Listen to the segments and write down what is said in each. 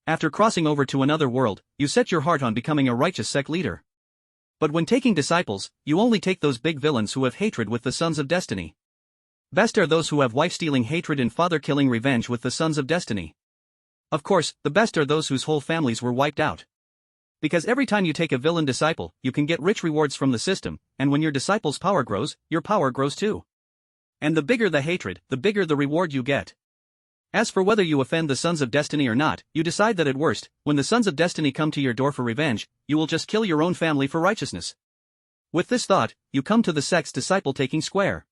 After crossing over to another world, you set your heart on becoming a righteous sect leader. But when taking disciples, you only take those big villains who have hatred with the sons of destiny. Best are those who have wife-stealing hatred and father-killing revenge with the sons of destiny. Of course, the best are those whose whole families were wiped out. Because every time you take a villain disciple, you can get rich rewards from the system, and when your disciple's power grows, your power grows too. And the bigger the hatred, the bigger the reward you get. As for whether you offend the sons of destiny or not, you decide that at worst, when the sons of destiny come to your door for revenge, you will just kill your own family for righteousness. With this thought, you come to the sect's disciple-taking square.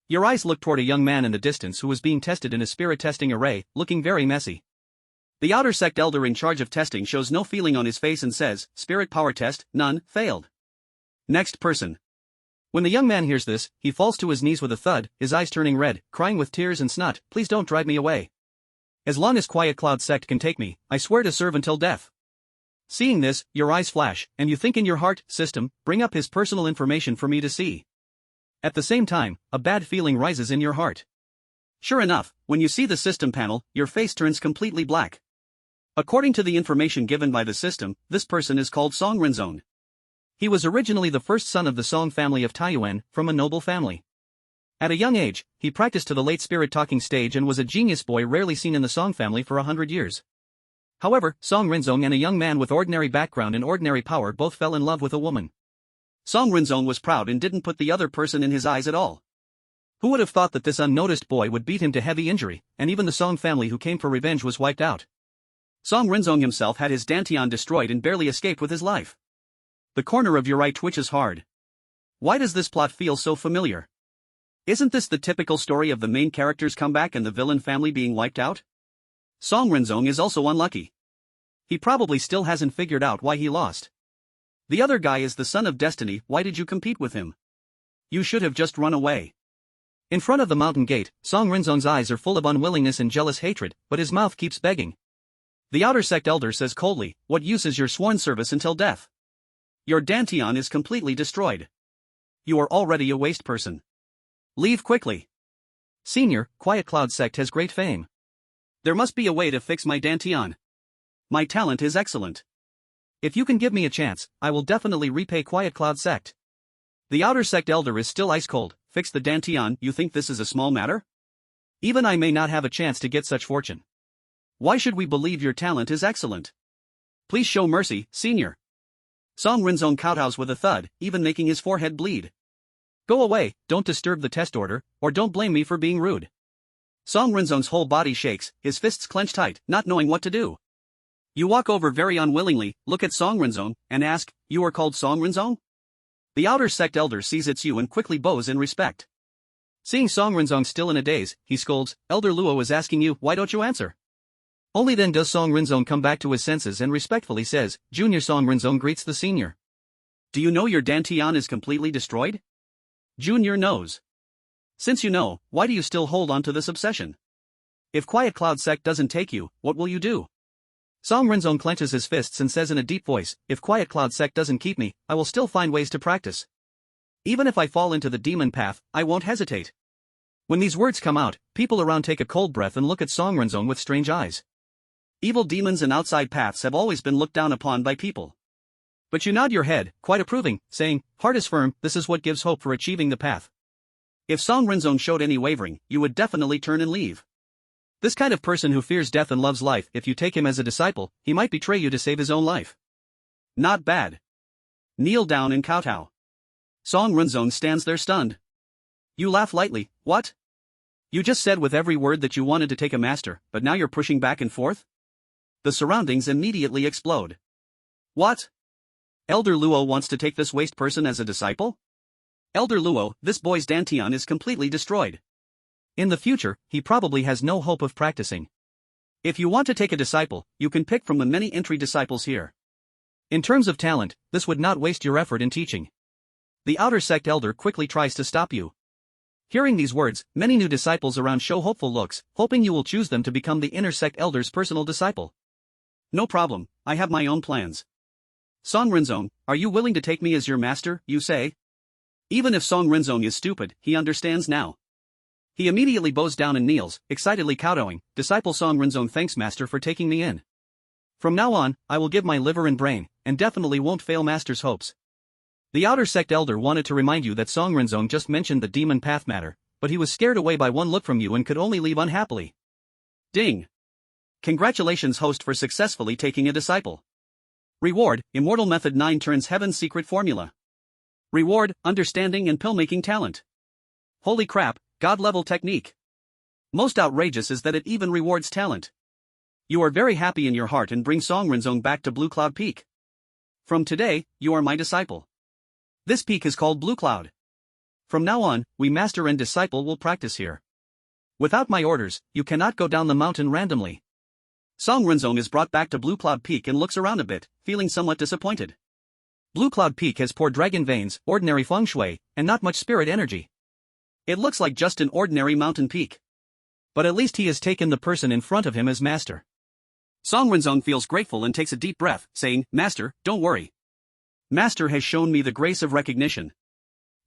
Your eyes look toward a young man in the distance who was being tested in a spirit testing array, looking very messy. The outer sect elder in charge of testing shows no feeling on his face and says, "Spirit power test, none, failed." Next person. When the young man hears this, he falls to his knees with a thud, his eyes turning red, crying with tears and snot, "Please don't drive me away. As long as Quiet Cloud sect can take me, I swear to serve until death." Seeing this, your eyes flash, and you think in your heart, "System, bring up his personal information for me to see." At the same time, a bad feeling rises in your heart. Sure enough, when you see the system panel, your face turns completely black. According to the information given by the system, this person is called Song Rinzong. He was originally the first son of the Song family of Taiyuan, from a noble family. At a young age, he practiced to the late spirit talking stage and was a genius boy rarely seen in the Song family for 100 years. However, Song Rinzong and a young man with ordinary background and ordinary power both fell in love with a woman. Song Rinzong was proud and didn't put the other person in his eyes at all. Who would have thought that this unnoticed boy would beat him to heavy injury, and even the Song family who came for revenge was wiped out. Song Rinzong himself had his dantian destroyed and barely escaped with his life. The corner of your eye twitches hard. Why does this plot feel so familiar? Isn't this the typical story of the main character's comeback and the villain family being wiped out? Song Rinzong is also unlucky. He probably still hasn't figured out why he lost. The other guy is the son of destiny. Why did you compete with him? You should have just run away. In front of the mountain gate, Song Rinzong's eyes are full of unwillingness and jealous hatred, but his mouth keeps begging. The outer sect elder says coldly, "What use is your sworn service until death? Your dantian is completely destroyed. You are already a waste person. Leave quickly." Senior, Quiet Cloud sect has great fame. There must be a way to fix my dantian. My talent is excellent. If you can give me a chance, I will definitely repay Quiet Cloud sect. The outer sect elder is still ice cold. "Fix the dantian, you think this is a small matter? Even I may not have a chance to get such fortune. Why should we believe your talent is excellent? Please show mercy, senior." Song Rinzong kowtows with a thud, even making his forehead bleed. "Go away, don't disturb the test order, or don't blame me for being rude." Song Rinzong's whole body shakes, his fists clench tight, not knowing what to do. You walk over very unwillingly, look at Song Rinzong, and ask, "You are called Song Rinzong?" The outer sect elder sees it's you and quickly bows in respect. Seeing Song Rinzong still in a daze, he scolds, "Elder Luo is asking you, why don't you answer?" Only then does Song Rinzong come back to his senses and respectfully says, "Junior." Song Rinzong greets the senior. "Do you know your dantian is completely destroyed?" Junior knows. "Since you know, why do you still hold on to this obsession? If Quiet Cloud sect doesn't take you, what will you do?" Song Rinzong clenches his fists and says in a deep voice, "If Quiet Cloud sect doesn't keep me, I will still find ways to practice. Even if I fall into the demon path, I won't hesitate." When these words come out, people around take a cold breath and look at Song Rinzong with strange eyes. Evil demons and outside paths have always been looked down upon by people. But you nod your head, quite approving, saying, "Heart is firm, this is what gives hope for achieving the path." If Song Rinzong showed any wavering, you would definitely turn and leave. This kind of person who fears death and loves life, if you take him as a disciple, he might betray you to save his own life. Not bad. Kneel down and kowtow. Song Rinzong stands there stunned. You laugh lightly, "What? You just said with every word that you wanted to take a master, but now you're pushing back and forth?" The surroundings immediately explode. "What? Elder Luo wants to take this waste person as a disciple? Elder Luo, this boy's dantian is completely destroyed. In the future, he probably has no hope of practicing. If you want to take a disciple, you can pick from the many entry disciples here. In terms of talent, this would not waste your effort in teaching." The outer sect elder quickly tries to stop you. Hearing these words, many new disciples around show hopeful looks, hoping you will choose them to become the inner sect elder's personal disciple. "No problem, I have my own plans. Song Rinzong, are you willing to take me as your master, you say?" Even if Song Rinzong is stupid, he understands now. He immediately bows down and kneels, excitedly kowtowing, "Disciple Song Rinzong, thanks master for taking me in. From now on, I will give my liver and brain, and definitely won't fail master's hopes. The outer sect elder wanted to remind you that Song Rinzong just mentioned the demon path matter, but he was scared away by one look from you and could only leave unhappily. Ding! Congratulations host for successfully taking a disciple. Reward, Immortal Method 9 turns Heaven's secret formula. Reward, Understanding and pill-making talent. Holy crap, God-level technique. Most outrageous is that it even rewards talent. You are very happy in your heart and bring Song Rinzong back to Blue Cloud Peak. From today, you are my disciple. This peak is called Blue Cloud. From now on, we master and disciple will practice here. Without my orders, you cannot go down the mountain randomly. Song Rinzong is brought back to Blue Cloud Peak and looks around a bit, feeling somewhat disappointed. Blue Cloud Peak has poor dragon veins, ordinary feng shui, and not much spirit energy. It looks like just an ordinary mountain peak. But at least he has taken the person in front of him as master. Song Rinzong feels grateful and takes a deep breath, saying, Master, don't worry. Master has shown me the grace of recognition.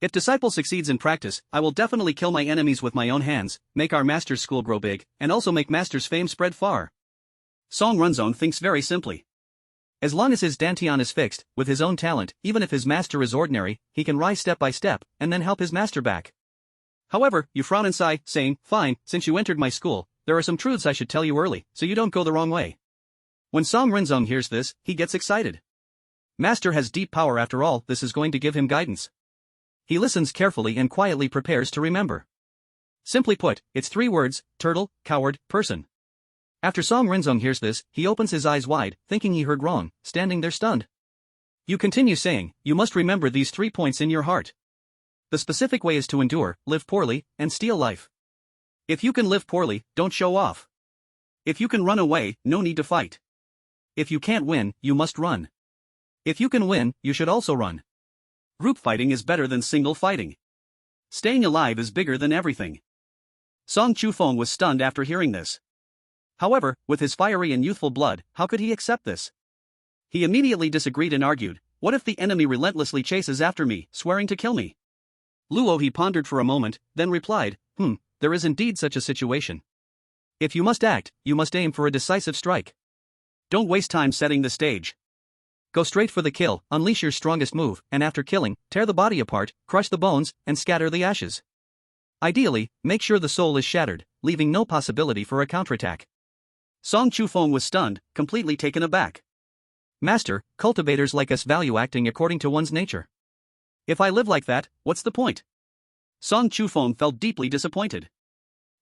If disciple succeeds in practice, I will definitely kill my enemies with my own hands, make our master's school grow big, and also make master's fame spread far. Song Rinzong thinks very simply. As long as his dantian is fixed, with his own talent, even if his master is ordinary, he can rise step by step, and then help his master back. However, you frown and sigh, saying, fine, since you entered my school, there are some truths I should tell you early, so you don't go the wrong way. When Song Rinzong hears this, he gets excited. Master has deep power after all, this is going to give him guidance. He listens carefully and quietly prepares to remember. Simply put, it's 3 words, turtle, coward, person. After Song Rinzong hears this, he opens his eyes wide, thinking he heard wrong, standing there stunned. You continue saying, you must remember these 3 points in your heart. The specific way is to endure, live poorly, and steal life. If you can live poorly, don't show off. If you can run away, no need to fight. If you can't win, you must run. If you can win, you should also run. Group fighting is better than single fighting. Staying alive is bigger than everything. Song Chufeng was stunned after hearing this. However, with his fiery and youthful blood, how could he accept this? He immediately disagreed and argued, what if the enemy relentlessly chases after me, swearing to kill me? Luo he pondered for a moment, then replied, there is indeed such a situation. If you must act, you must aim for a decisive strike. Don't waste time setting the stage. Go straight for the kill, unleash your strongest move, and after killing, tear the body apart, crush the bones, and scatter the ashes. Ideally, make sure the soul is shattered, leaving no possibility for a counterattack. Song Chufeng was stunned, completely taken aback. Master, cultivators like us value acting according to one's nature. If I live like that, what's the point? Song Chufeng felt deeply disappointed.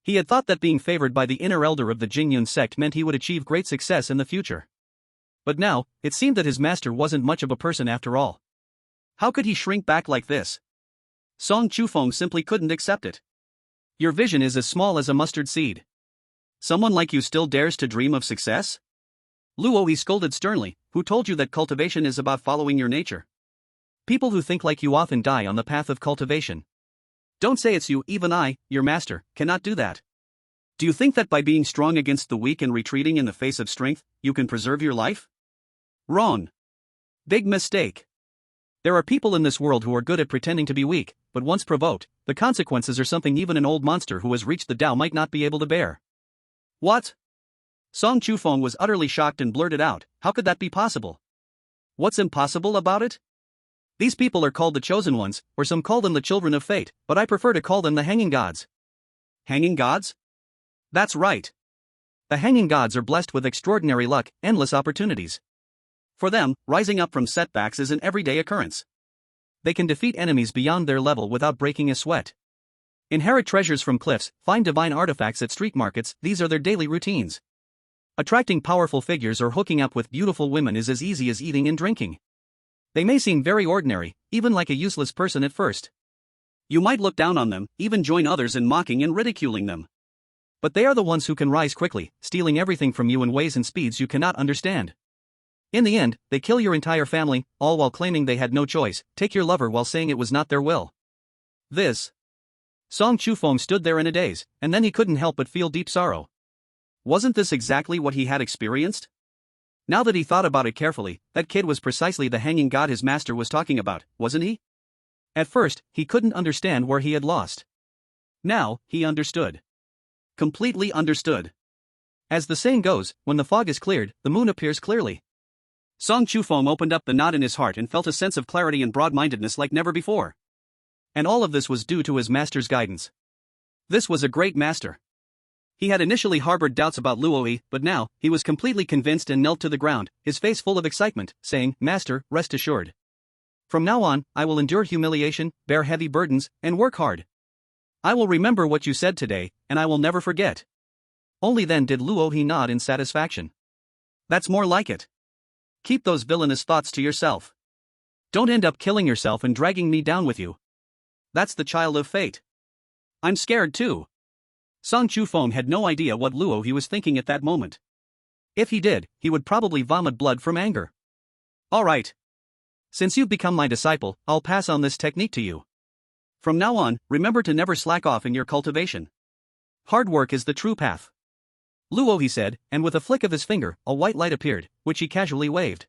He had thought that being favored by the inner elder of the Jingyun sect meant he would achieve great success in the future. But now, it seemed that his master wasn't much of a person after all. How could he shrink back like this? Song Chufeng simply couldn't accept it. Your vision is as small as a mustard seed. Someone like you still dares to dream of success? Luo he scolded sternly, who told you that cultivation is about following your nature? People who think like you often die on the path of cultivation. Don't say it's you, even I, your master, cannot do that. Do you think that by being strong against the weak and retreating in the face of strength, you can preserve your life? Wrong. Big mistake. There are people in this world who are good at pretending to be weak, but once provoked, the consequences are something even an old monster who has reached the Tao might not be able to bear. What? Song Chufeng was utterly shocked and blurted out, how could that be possible? What's impossible about it? These people are called the Chosen Ones, or some call them the Children of Fate, but I prefer to call them the Hanging Gods. Hanging Gods? That's right. The Hanging Gods are blessed with extraordinary luck, endless opportunities. For them, rising up from setbacks is an everyday occurrence. They can defeat enemies beyond their level without breaking a sweat. Inherit treasures from cliffs, find divine artifacts at street markets, these are their daily routines. Attracting powerful figures or hooking up with beautiful women is as easy as eating and drinking. They may seem very ordinary, even like a useless person at first. You might look down on them, even join others in mocking and ridiculing them. But they are the ones who can rise quickly, stealing everything from you in ways and speeds you cannot understand. In the end, they kill your entire family, all while claiming they had no choice, take your lover while saying it was not their will. This. Song Chufeng stood there in a daze, and then he couldn't help but feel deep sorrow. Wasn't this exactly what he had experienced? Now that he thought about it carefully, that kid was precisely the hanging god his master was talking about, wasn't he? At first, he couldn't understand where he had lost. Now, he understood. Completely understood. As the saying goes, when the fog is cleared, the moon appears clearly. Song Chufeng opened up the knot in his heart and felt a sense of clarity and broad-mindedness like never before. And all of this was due to his master's guidance. This was a great master. He had initially harbored doubts about Luoyi, but now, he was completely convinced and knelt to the ground, his face full of excitement, saying, "Master, rest assured. From now on, I will endure humiliation, bear heavy burdens, and work hard. I will remember what you said today, and I will never forget." Only then did Luoyi nod in satisfaction. "That's more like it. Keep those villainous thoughts to yourself. Don't end up killing yourself and dragging me down with you. That's the child of fate. I'm scared too." Song Chufeng had no idea what Luoyi was thinking at that moment. If he did, he would probably vomit blood from anger. "All right. Since you've become my disciple, I'll pass on this technique to you. From now on, remember to never slack off in your cultivation. Hard work is the true path." Luoyi said, and with a flick of his finger, a white light appeared, which he casually waved.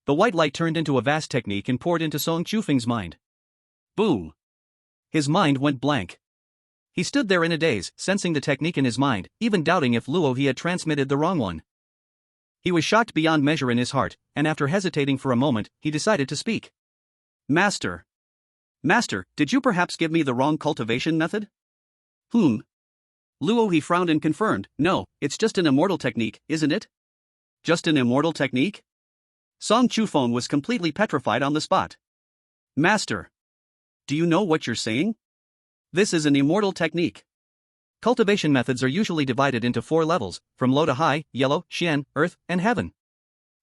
The white light turned into a vast technique and poured into Song Chufeng's mind. Boom! His mind went blank. He stood there in a daze, sensing the technique in his mind, even doubting if Luoyi had transmitted the wrong one. He was shocked beyond measure in his heart, and after hesitating for a moment, he decided to speak. Master, did you perhaps give me the wrong cultivation method?" Luoyi frowned and confirmed, "No, it's just an immortal technique, isn't it?" "Just an immortal technique?" Song Chufeng was completely petrified on the spot. "Master, do you know what you're saying? This is an immortal technique. Cultivation methods are usually divided into 4 levels, from low to high, yellow, Xian, earth, and heaven.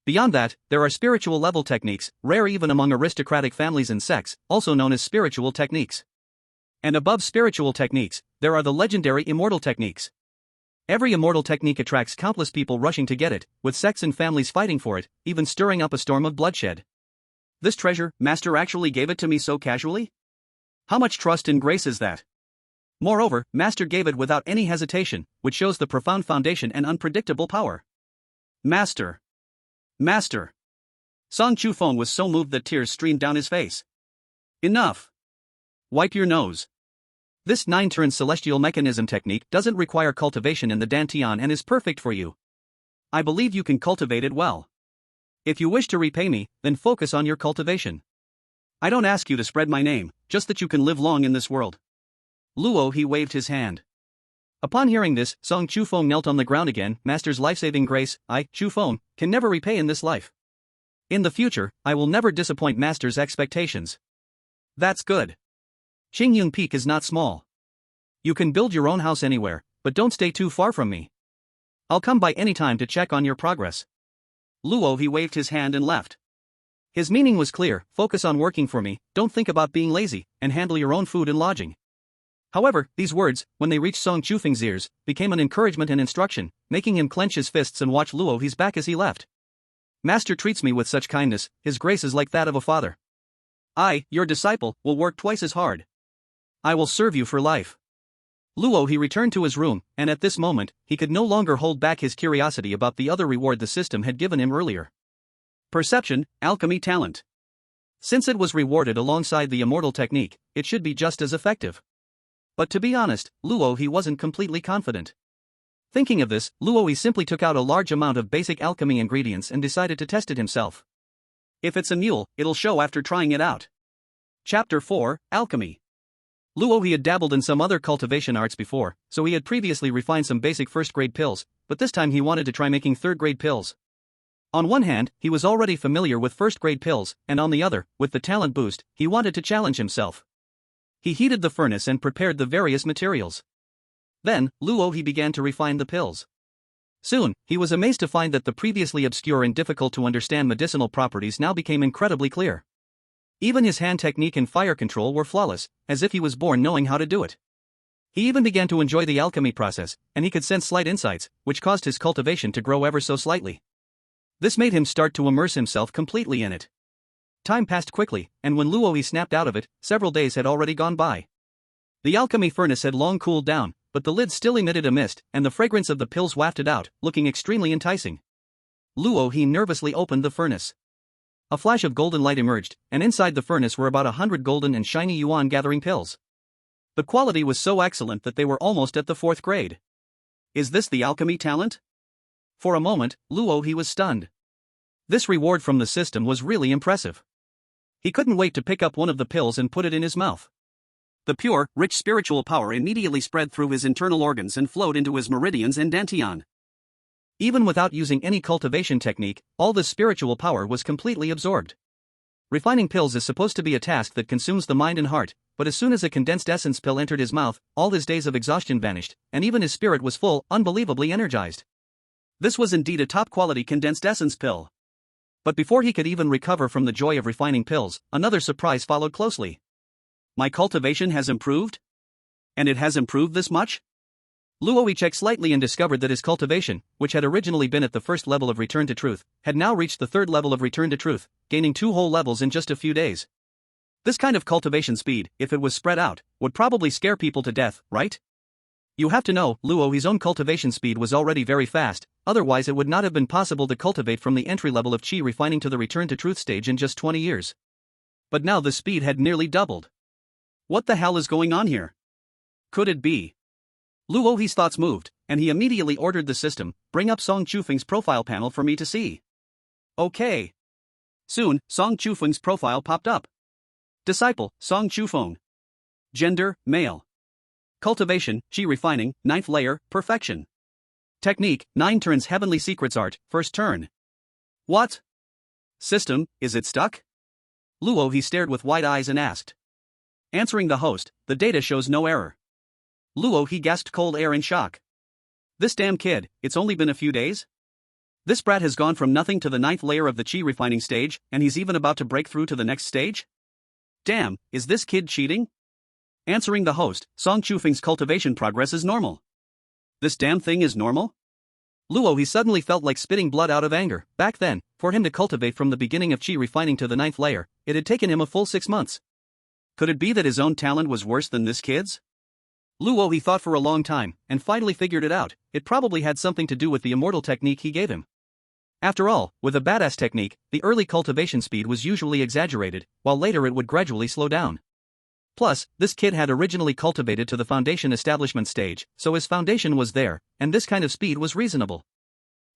Beyond that, there are spiritual level techniques, rare even among aristocratic families and sects, also known as spiritual techniques. And above spiritual techniques, there are the legendary immortal techniques. Every immortal technique attracts countless people rushing to get it, with sects and families fighting for it, even stirring up a storm of bloodshed. This treasure, Master actually gave it to me so casually? How much trust and grace is that? Moreover, Master gave it without any hesitation, which shows the profound foundation and unpredictable power. Master! Song Chufeng was so moved that tears streamed down his face. Enough! Wipe your nose. This 9-turn celestial mechanism technique doesn't require cultivation in the Dantian and is perfect for you. I believe you can cultivate it well. If you wish to repay me, then focus on your cultivation. I don't ask you to spread my name, just that you can live long in this world." Luoyi waved his hand. Upon hearing this, Song Chufeng knelt on the ground again. "Master's life-saving grace, I, Chufeng, can never repay in this life. In the future, I will never disappoint Master's expectations." "That's good. Qingyun Peak is not small. You can build your own house anywhere, but don't stay too far from me. I'll come by any time to check on your progress." Luoyi waved his hand and left. His meaning was clear: focus on working for me, don't think about being lazy, and handle your own food and lodging. However, these words, when they reached Song Chufeng's ears, became an encouragement and instruction, making him clench his fists and watch Luoyi's back as he left. "Master treats me with such kindness, his grace is like that of a father. I, your disciple, will work twice as hard. I will serve you for life." Luoyi returned to his room, and at this moment, he could no longer hold back his curiosity about the other reward the system had given him earlier. Perception, alchemy talent. Since it was rewarded alongside the immortal technique, it should be just as effective. But to be honest, Luoyi wasn't completely confident. Thinking of this, Luoyi simply took out a large amount of basic alchemy ingredients and decided to test it himself. If it's a mule, it'll show after trying it out. Chapter 4, Alchemy. Luoyi had dabbled in some other cultivation arts before, so he had previously refined some basic first-grade pills, but this time he wanted to try making third-grade pills. On one hand, he was already familiar with first-grade pills, and on the other, with the talent boost, he wanted to challenge himself. He heated the furnace and prepared the various materials. Then, Luoyi began to refine the pills. Soon, he was amazed to find that the previously obscure and difficult to understand medicinal properties now became incredibly clear. Even his hand technique and fire control were flawless, as if he was born knowing how to do it. He even began to enjoy the alchemy process, and he could sense slight insights, which caused his cultivation to grow ever so slightly. This made him start to immerse himself completely in it. Time passed quickly, and when Luoyi snapped out of it, several days had already gone by. The alchemy furnace had long cooled down, but the lid still emitted a mist, and the fragrance of the pills wafted out, looking extremely enticing. Luoyi nervously opened the furnace. A flash of golden light emerged, and inside the furnace were about 100 golden and shiny yuan-gathering pills. The quality was so excellent that they were almost at the 4th grade. Is this the alchemy talent? For a moment, Luo he was stunned. This reward from the system was really impressive. He couldn't wait to pick up one of the pills and put it in his mouth. The pure, rich spiritual power immediately spread through his internal organs and flowed into his meridians and dantian. Even without using any cultivation technique, all this spiritual power was completely absorbed. Refining pills is supposed to be a task that consumes the mind and heart, but as soon as a condensed essence pill entered his mouth, all his days of exhaustion vanished, and even his spirit was full, unbelievably energized. This was indeed a top-quality condensed essence pill. But before he could even recover from the joy of refining pills, another surprise followed closely. My cultivation has improved? And it has improved this much? Luo checked slightly and discovered that his cultivation, which had originally been at the first level of return to truth, had now reached the third level of return to truth, gaining 2 whole levels in just a few days. This kind of cultivation speed, if it was spread out, would probably scare people to death, right? You have to know, Luo's own cultivation speed was already very fast, otherwise it would not have been possible to cultivate from the entry level of qi refining to the return to truth stage in just 20 years. But now the speed had nearly doubled. What the hell is going on here? Could it be? Luo's thoughts moved, and he immediately ordered the system, bring up Song Chufeng's profile panel for me to see. Okay. Soon, Song Chufeng's profile popped up. Disciple, Song Chufeng. Gender, male. Cultivation, qi refining, 9th layer, perfection. Technique, 9 turns heavenly secrets art, first turn. What? System, is it stuck? Luo stared with wide eyes and asked. Answering the host, the data shows no error. Luo gasped cold air in shock. This damn kid, it's only been a few days? This brat has gone from nothing to the 9th layer of the qi refining stage, and he's even about to break through to the next stage? Damn, is this kid cheating? Answering the host, Song Chufeng's cultivation progress is normal. This damn thing is normal? Luo suddenly felt like spitting blood out of anger. Back then, for him to cultivate from the beginning of qi refining to the 9th layer, it had taken him a full 6 months. Could it be that his own talent was worse than this kid's? Luo thought for a long time, and finally figured it out. It probably had something to do with the immortal technique he gave him. After all, with a badass technique, the early cultivation speed was usually exaggerated, while later it would gradually slow down. Plus, this kid had originally cultivated to the foundation establishment stage, so his foundation was there, and this kind of speed was reasonable.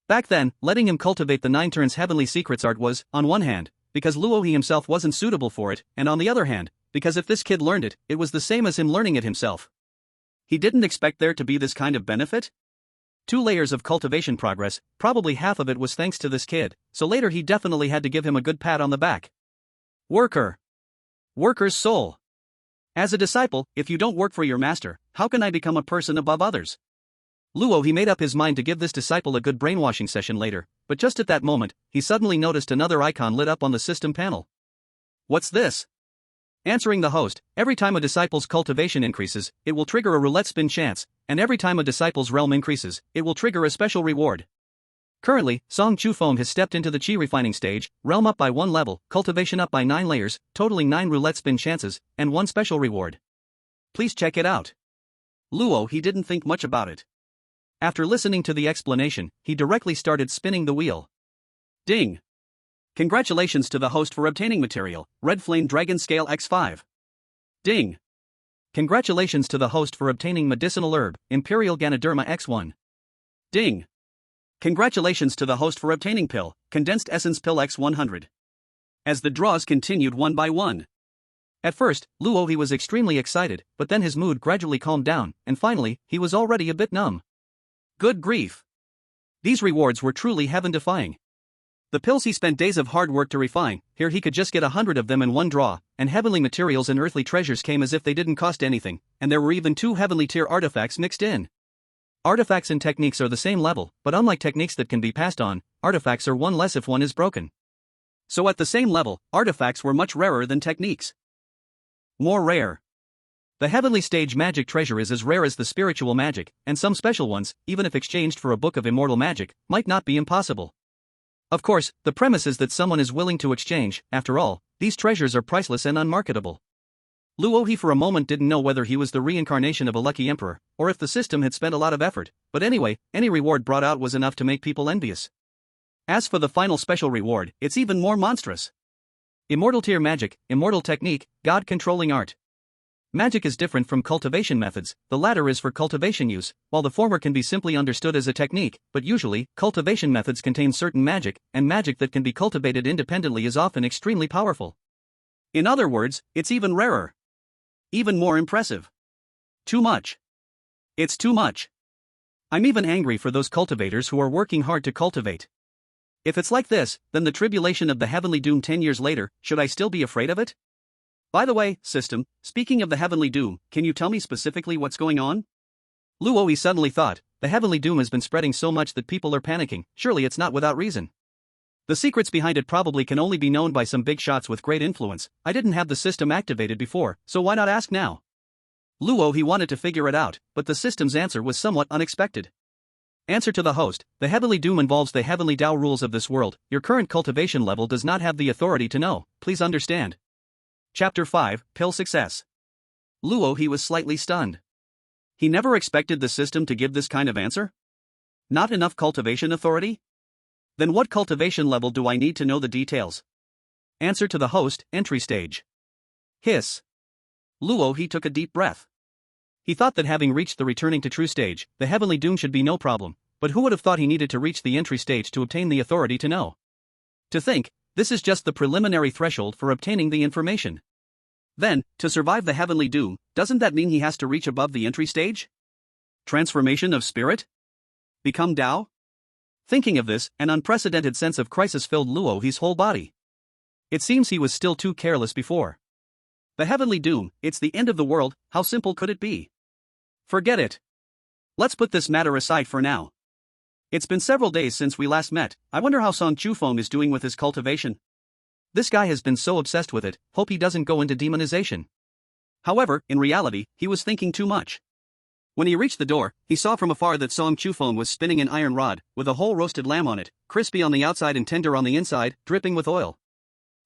Back then, letting him cultivate the 9 turns heavenly secrets art was, on one hand, because Luo himself wasn't suitable for it, and on the other hand, because if this kid learned it, it was the same as him learning it himself. He didn't expect there to be this kind of benefit? 2 layers of cultivation progress, probably half of it was thanks to this kid, so later he definitely had to give him a good pat on the back. Worker. Worker's soul. As a disciple, if you don't work for your master, how can I become a person above others? Luo made up his mind to give this disciple a good brainwashing session later, but just at that moment, he suddenly noticed another icon lit up on the system panel. What's this? Answering the host, every time a disciple's cultivation increases, it will trigger a roulette spin chance, and every time a disciple's realm increases, it will trigger a special reward. Currently, Song Chufeng has stepped into the qi refining stage, realm up by 1 level, cultivation up by 9 layers, totaling 9 roulette spin chances, and 1 special reward. Please check it out. Luo didn't think much about it. After listening to the explanation, he directly started spinning the wheel. Ding! Congratulations to the host for obtaining material, Red Flame Dragon Scale X5. Ding! Congratulations to the host for obtaining medicinal herb, Imperial Ganoderma X1. Ding! Congratulations to the host for obtaining pill, Condensed Essence Pill X100. As the draws continued one by one. At first, Luo was extremely excited, but then his mood gradually calmed down, and finally, he was already a bit numb. Good grief! These rewards were truly heaven-defying. The pills he spent days of hard work to refine, here he could just get 100 of them in one draw, and heavenly materials and earthly treasures came as if they didn't cost anything, and there were even 2 heavenly tier artifacts mixed in. Artifacts and techniques are the same level, but unlike techniques that can be passed on, artifacts are 1 less if one is broken. So at the same level, artifacts were much rarer than techniques. More rare. The heavenly stage magic treasure is as rare as the spiritual magic, and some special ones, even if exchanged for a book of immortal magic, might not be impossible. Of course, the premise is that someone is willing to exchange. After all, these treasures are priceless and unmarketable. Luo for a moment didn't know whether he was the reincarnation of a lucky emperor, or if the system had spent a lot of effort, but anyway, any reward brought out was enough to make people envious. As for the final special reward, it's even more monstrous. Immortal tier magic, immortal technique, God-controlling art. Magic is different from cultivation methods, the latter is for cultivation use, while the former can be simply understood as a technique, but usually, cultivation methods contain certain magic, and magic that can be cultivated independently is often extremely powerful. In other words, it's even rarer. Even more impressive. Too much. It's too much. I'm even angry for those cultivators who are working hard to cultivate. If it's like this, then the tribulation of the heavenly doom 10 years later, should I still be afraid of it? By the way, system, speaking of the heavenly doom, can you tell me specifically what's going on? Luo suddenly thought, the heavenly doom has been spreading so much that people are panicking, surely it's not without reason. The secrets behind it probably can only be known by some big shots with great influence. I didn't have the system activated before, so why not ask now? Luo wanted to figure it out, but the system's answer was somewhat unexpected. Answer to the host, the heavenly doom involves the heavenly Tao rules of this world. Your current cultivation level does not have the authority to know, please understand. Chapter 5, Pill Success. Luo was slightly stunned. He never expected the system to give this kind of answer? Not enough cultivation authority? Then what cultivation level do I need to know the details? Answer to the host, entry stage. Hiss. Luo took a deep breath. He thought that having reached the returning to true stage, the heavenly doom should be no problem, but who would have thought he needed to reach the entry stage to obtain the authority to know? To think, this is just the preliminary threshold for obtaining the information. Then, to survive the heavenly doom, doesn't that mean he has to reach above the entry stage? Transformation of spirit? Become Tao? Thinking of this, an unprecedented sense of crisis filled Luo's whole body. It seems he was still too careless before. The heavenly doom, it's the end of the world, how simple could it be? Forget it. Let's put this matter aside for now. It's been several days since we last met. I wonder how Song Chufeng is doing with his cultivation. This guy has been so obsessed with it, hope he doesn't go into demonization. However, in reality, he was thinking too much. When he reached the door, he saw from afar that Song Chufeng was spinning an iron rod, with a whole roasted lamb on it, crispy on the outside and tender on the inside, dripping with oil.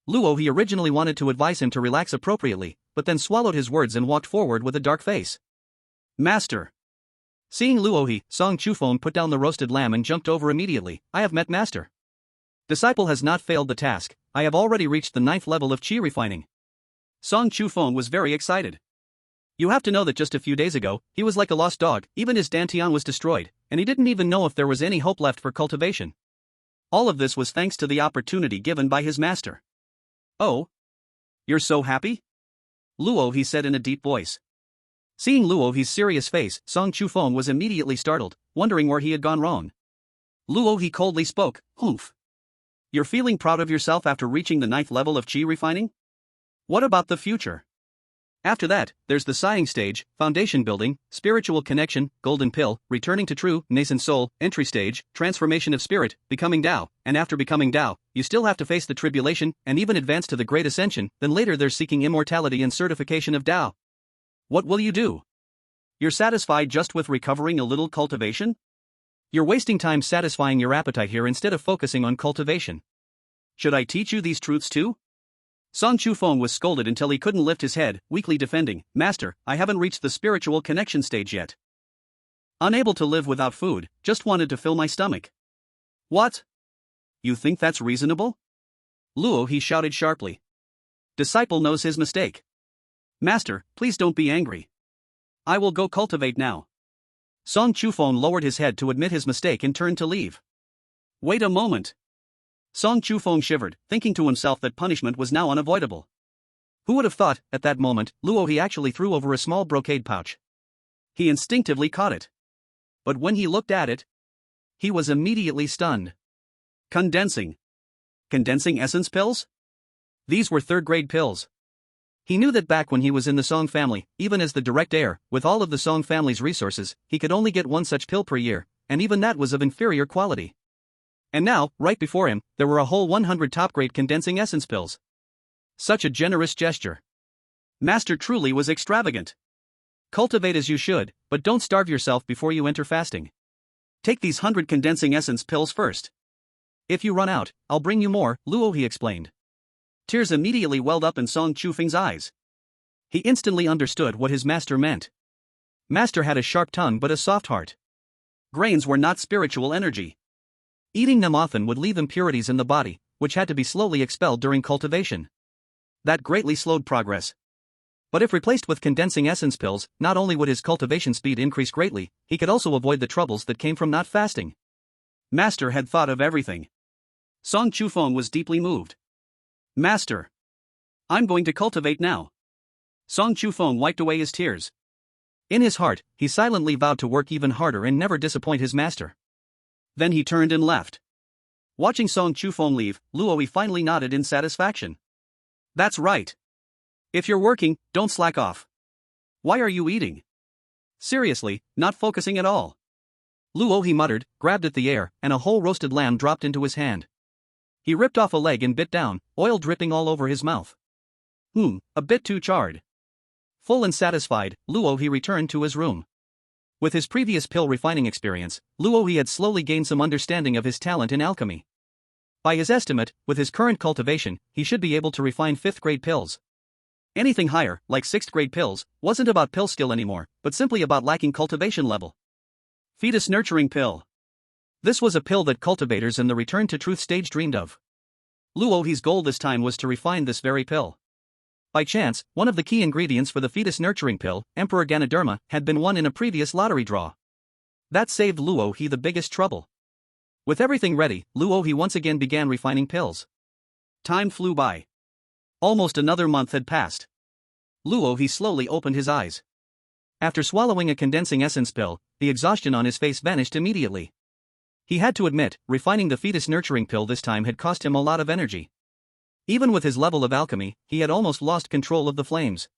Luo originally wanted to advise him to relax appropriately, but then swallowed his words and walked forward with a dark face. Master. Seeing Luo, Song Chufeng put down the roasted lamb and jumped over immediately. I have met Master. Disciple has not failed the task, I have already reached the 9th level of qi refining. Song Chufeng was very excited. You have to know that just a few days ago, he was like a lost dog, even his dantian was destroyed, and he didn't even know if there was any hope left for cultivation. All of this was thanks to the opportunity given by his master. Oh? You're so happy? Luo said in a deep voice. Seeing Luo's serious face, Song Chufeng was immediately startled, wondering where he had gone wrong. Luo coldly spoke, Humph. You're feeling proud of yourself after reaching the 9th level of qi refining? What about the future? After that, there's the sighing stage, foundation building, spiritual connection, golden pill, returning to true, nascent soul, entry stage, transformation of spirit, becoming Tao, and after becoming Tao, you still have to face the tribulation, and even advance to the great ascension, then later there's seeking immortality and certification of Tao. What will you do? You're satisfied just with recovering a little cultivation? You're wasting time satisfying your appetite here instead of focusing on cultivation. Should I teach you these truths too? Song Chufeng was scolded until he couldn't lift his head, weakly defending, Master, I haven't reached the spiritual connection stage yet. Unable to live without food, just wanted to fill my stomach. What? You think that's reasonable? Luo shouted sharply. Disciple knows his mistake. Master, please don't be angry. I will go cultivate now. Song Chufeng lowered his head to admit his mistake and turned to leave. Wait a moment. Song Chufeng shivered, thinking to himself that punishment was now unavoidable. Who would have thought, at that moment, Luo actually threw over a small brocade pouch. He instinctively caught it. But when he looked at it, he was immediately stunned. Condensing essence pills? These were third-grade pills. He knew that back when he was in the Song family, even as the direct heir, with all of the Song family's resources, he could only get one such pill per year, and even that was of inferior quality. And now, right before him, there were a whole 100 top-grade condensing essence pills. Such a generous gesture. Master truly was extravagant. Cultivate as you should, but don't starve yourself before you enter fasting. Take these 100 condensing essence pills first. If you run out, I'll bring you more, Luo explained. Tears immediately welled up in Song Chufeng's eyes. He instantly understood what his master meant. Master had a sharp tongue but a soft heart. Grains were not spiritual energy. Eating them often would leave impurities in the body, which had to be slowly expelled during cultivation. That greatly slowed progress. But if replaced with condensing essence pills, not only would his cultivation speed increase greatly, he could also avoid the troubles that came from not fasting. Master had thought of everything. Song Chufeng was deeply moved. Master, I'm going to cultivate now. Song Chufeng wiped away his tears. In his heart, he silently vowed to work even harder and never disappoint his master. Then he turned and left. Watching Song Chufeng leave, Luo Yi finally nodded in satisfaction. That's right. If you're working, don't slack off. Why are you eating? Seriously, not focusing at all. Luo Yi muttered, grabbed at the air, and a whole roasted lamb dropped into his hand. He ripped off a leg and bit down, oil dripping all over his mouth. A bit too charred. Full and satisfied, Luo Yi returned to his room. With his previous pill refining experience, Luo Yi had slowly gained some understanding of his talent in alchemy. By his estimate, with his current cultivation, he should be able to refine 5th grade pills. Anything higher, like 6th grade pills, wasn't about pill skill anymore, but simply about lacking cultivation level. Fetus nurturing pill. This was a pill that cultivators in the return to truth stage dreamed of. Luo Yi's goal this time was to refine this very pill. By chance, one of the key ingredients for the fetus nurturing pill, Emperor Ganoderma, had been won in a previous lottery draw. That saved Luo Yi the biggest trouble. With everything ready, Luo Yi once again began refining pills. Time flew by. Almost another month had passed. Luo Yi slowly opened his eyes. After swallowing a condensing essence pill, the exhaustion on his face vanished immediately. He had to admit, refining the fetus nurturing pill this time had cost him a lot of energy. Even with his level of alchemy, he had almost lost control of the flames.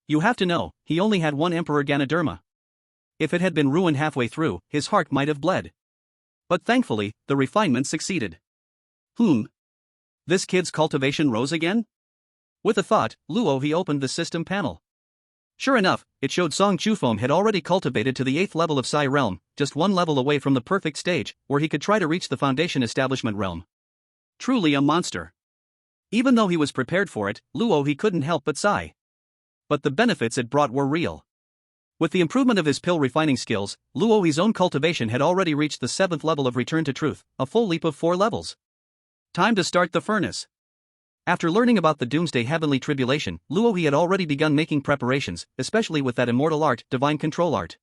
You have to know, he only had one Emperor Ganoderma. If it had been ruined halfway through, his heart might have bled. But thankfully, the refinement succeeded. This kid's cultivation rose again? With a thought, Luo Yi opened the system panel. Sure enough, it showed Song Chufeng had already cultivated to the 8th level of Psi realm, just one level away from the perfect stage, where he could try to reach the foundation establishment realm. Truly a monster. Even though he was prepared for it, Luo Yi couldn't help but sigh. But the benefits it brought were real. With the improvement of his pill refining skills, Luo Yi's own cultivation had already reached the 7th level of return to truth, a full leap of 4 levels. Time to start the furnace. After learning about the Doomsday Heavenly Tribulation, Luo Yi had already begun making preparations, especially with that immortal art, Divine Control Art.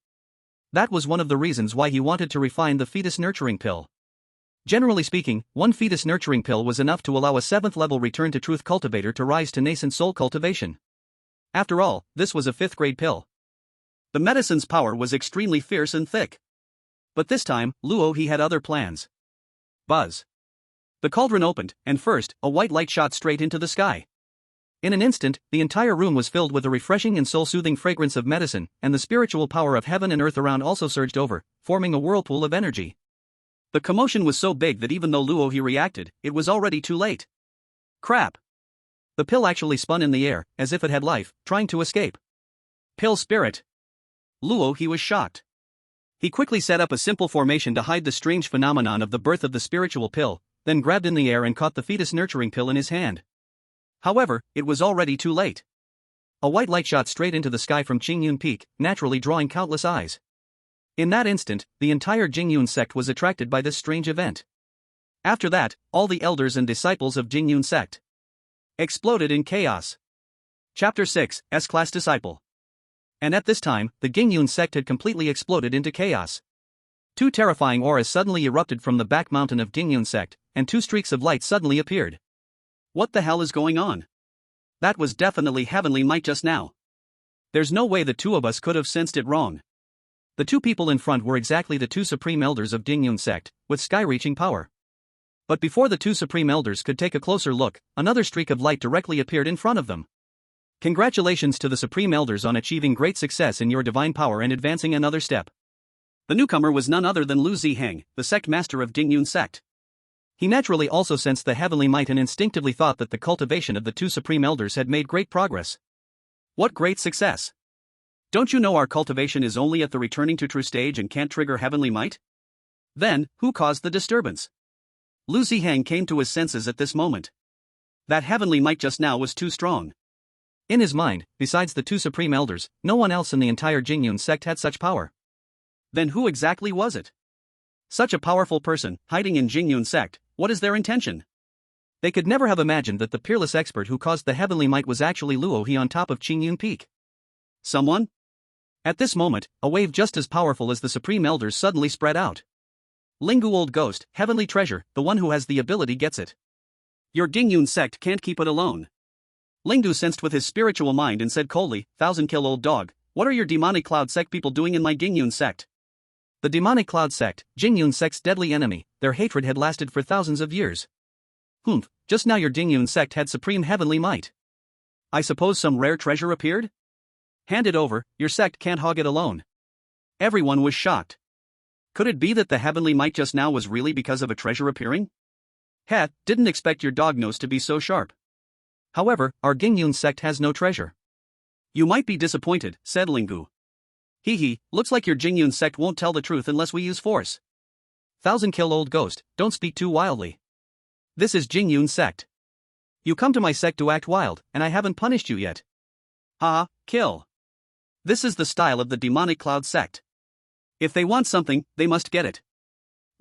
That was one of the reasons why he wanted to refine the fetus nurturing pill. Generally speaking, one fetus nurturing pill was enough to allow a 7th level return to truth cultivator to rise to nascent soul cultivation. After all, this was a 5th grade pill. The medicine's power was extremely fierce and thick. But this time, Luo Yi had other plans. Buzz. The cauldron opened, and first, a white light shot straight into the sky. In an instant, the entire room was filled with a refreshing and soul-soothing fragrance of medicine, and the spiritual power of heaven and earth around also surged over, forming a whirlpool of energy. The commotion was so big that even though Luo Yi reacted, it was already too late. Crap! The pill actually spun in the air, as if it had life, trying to escape. Pill spirit! Luo Yi was shocked. He quickly set up a simple formation to hide the strange phenomenon of the birth of the spiritual pill, then grabbed in the air and caught the fetus nurturing pill in his hand. However, it was already too late. A white light shot straight into the sky from Qingyun Peak, naturally drawing countless eyes. In that instant, the entire Jingyun sect was attracted by this strange event. After that, all the elders and disciples of Jingyun sect exploded in chaos. Chapter 6, S-Class Disciple. And at this time, the Jingyun sect had completely exploded into chaos. 2 terrifying auras suddenly erupted from the back mountain of Jingyun sect, and 2 streaks of light suddenly appeared. What the hell is going on? That was definitely heavenly might just now. There's no way the 2 of us could have sensed it wrong. The 2 people in front were exactly the 2 supreme elders of Jingyun sect, with sky-reaching power. But before the 2 supreme elders could take a closer look, another streak of light directly appeared in front of them. Congratulations to the supreme elders on achieving great success in your divine power and advancing another step. The newcomer was none other than Lu Ziheng, the sect master of Jingyun sect. He naturally also sensed the heavenly might and instinctively thought that the cultivation of the 2 supreme elders had made great progress. What great success! Don't you know our cultivation is only at the returning to true stage and can't trigger heavenly might? Then, who caused the disturbance? Lu Ziheng came to his senses at this moment. That heavenly might just now was too strong. In his mind, besides the 2 supreme elders, no one else in the entire Jingyun sect had such power. Then who exactly was it? Such a powerful person, hiding in Jingyun sect, what is their intention? They could never have imagined that the peerless expert who caused the heavenly might was actually Luo he on top of Qingyun Peak. Someone? At this moment, a wave just as powerful as the Supreme Elders suddenly spread out. Lingu old ghost, heavenly treasure, the one who has the ability gets it. Your Dingyun sect can't keep it alone. Lingu sensed with his spiritual mind and said coldly, 1,000-kill old dog, what are your demonic cloud sect people doing in my Dingyun sect? The demonic cloud sect, Jingyun sect's deadly enemy, their hatred had lasted for thousands of years. Humph, just now your Dingyun sect had supreme heavenly might. I suppose some rare treasure appeared? Hand it over, your sect can't hog it alone. Everyone was shocked. Could it be that the heavenly might just now was really because of a treasure appearing? Heh, didn't expect your dog nose to be so sharp. However, our Gingyun sect has no treasure. You might be disappointed, said Lingu. Hee, looks like your Jingyun sect won't tell the truth unless we use force. 1,000-kill old ghost, don't speak too wildly. This is Jingyun sect. You come to my sect to act wild, and I haven't punished you yet. Ha, kill. This is the style of the demonic cloud sect. If they want something, they must get it.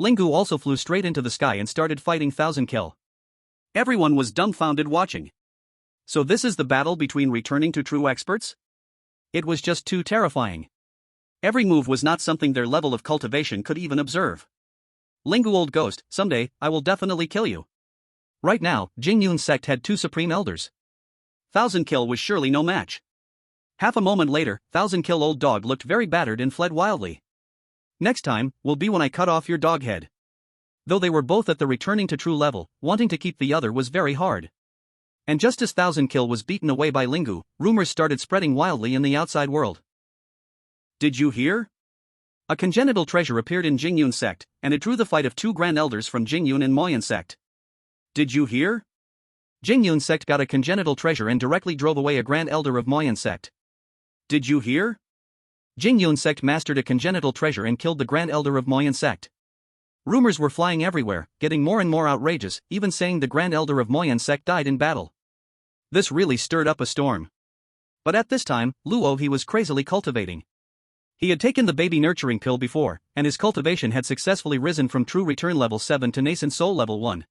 Lingu also flew straight into the sky and started fighting 1,000-kill. Everyone was dumbfounded watching. So this is the battle between returning to true experts? It was just too terrifying. Every move was not something their level of cultivation could even observe. Lingu old ghost, someday, I will definitely kill you. Right now, Jingyun sect had 2 supreme elders. 1,000-kill was surely no match. Half a moment later, 1,000-kill old dog looked very battered and fled wildly. Next time, will be when I cut off your dog head. Though they were both at the returning to true level, wanting to keep the other was very hard. And just as 1,000-kill was beaten away by Lingu, rumors started spreading wildly in the outside world. Did you hear? A congenital treasure appeared in Jingyun sect, and it drew the fight of 2 grand elders from Jingyun and Moyan sect. Did you hear? Jingyun sect got a congenital treasure and directly drove away a grand elder of Moyan sect. Did you hear? Jingyun sect mastered a congenital treasure and killed the grand elder of Moyan sect. Rumors were flying everywhere, getting more and more outrageous, even saying the grand elder of Moyan sect died in battle. This really stirred up a storm. But at this time, Luo he was crazily cultivating. He had taken the baby nurturing pill before, and his cultivation had successfully risen from true return level 7 to nascent soul level 1.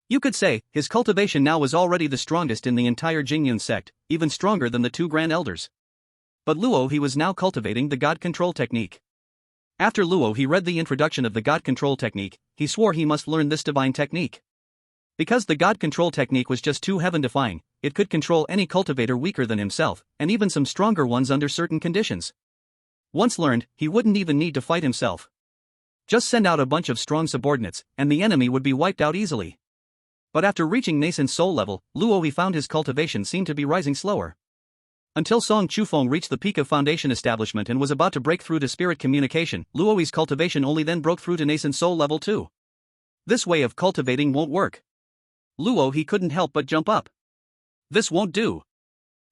You could say, his cultivation now was already the strongest in the entire Jingyun sect, even stronger than the 2 grand elders. But Luo he was now cultivating the God control technique. After Luo he read the introduction of the God control technique, he swore he must learn this divine technique. Because the God control technique was just too heaven-defying, it could control any cultivator weaker than himself, and even some stronger ones under certain conditions. Once learned, he wouldn't even need to fight himself. Just send out a bunch of strong subordinates, and the enemy would be wiped out easily. But after reaching nascent soul level, Luo he found his cultivation seemed to be rising slower. Until Song Chufeng reached the peak of foundation establishment and was about to break through to spirit communication, Luo's cultivation only then broke through to nascent soul level 2. This way of cultivating won't work. Luo he couldn't help but jump up. This won't do.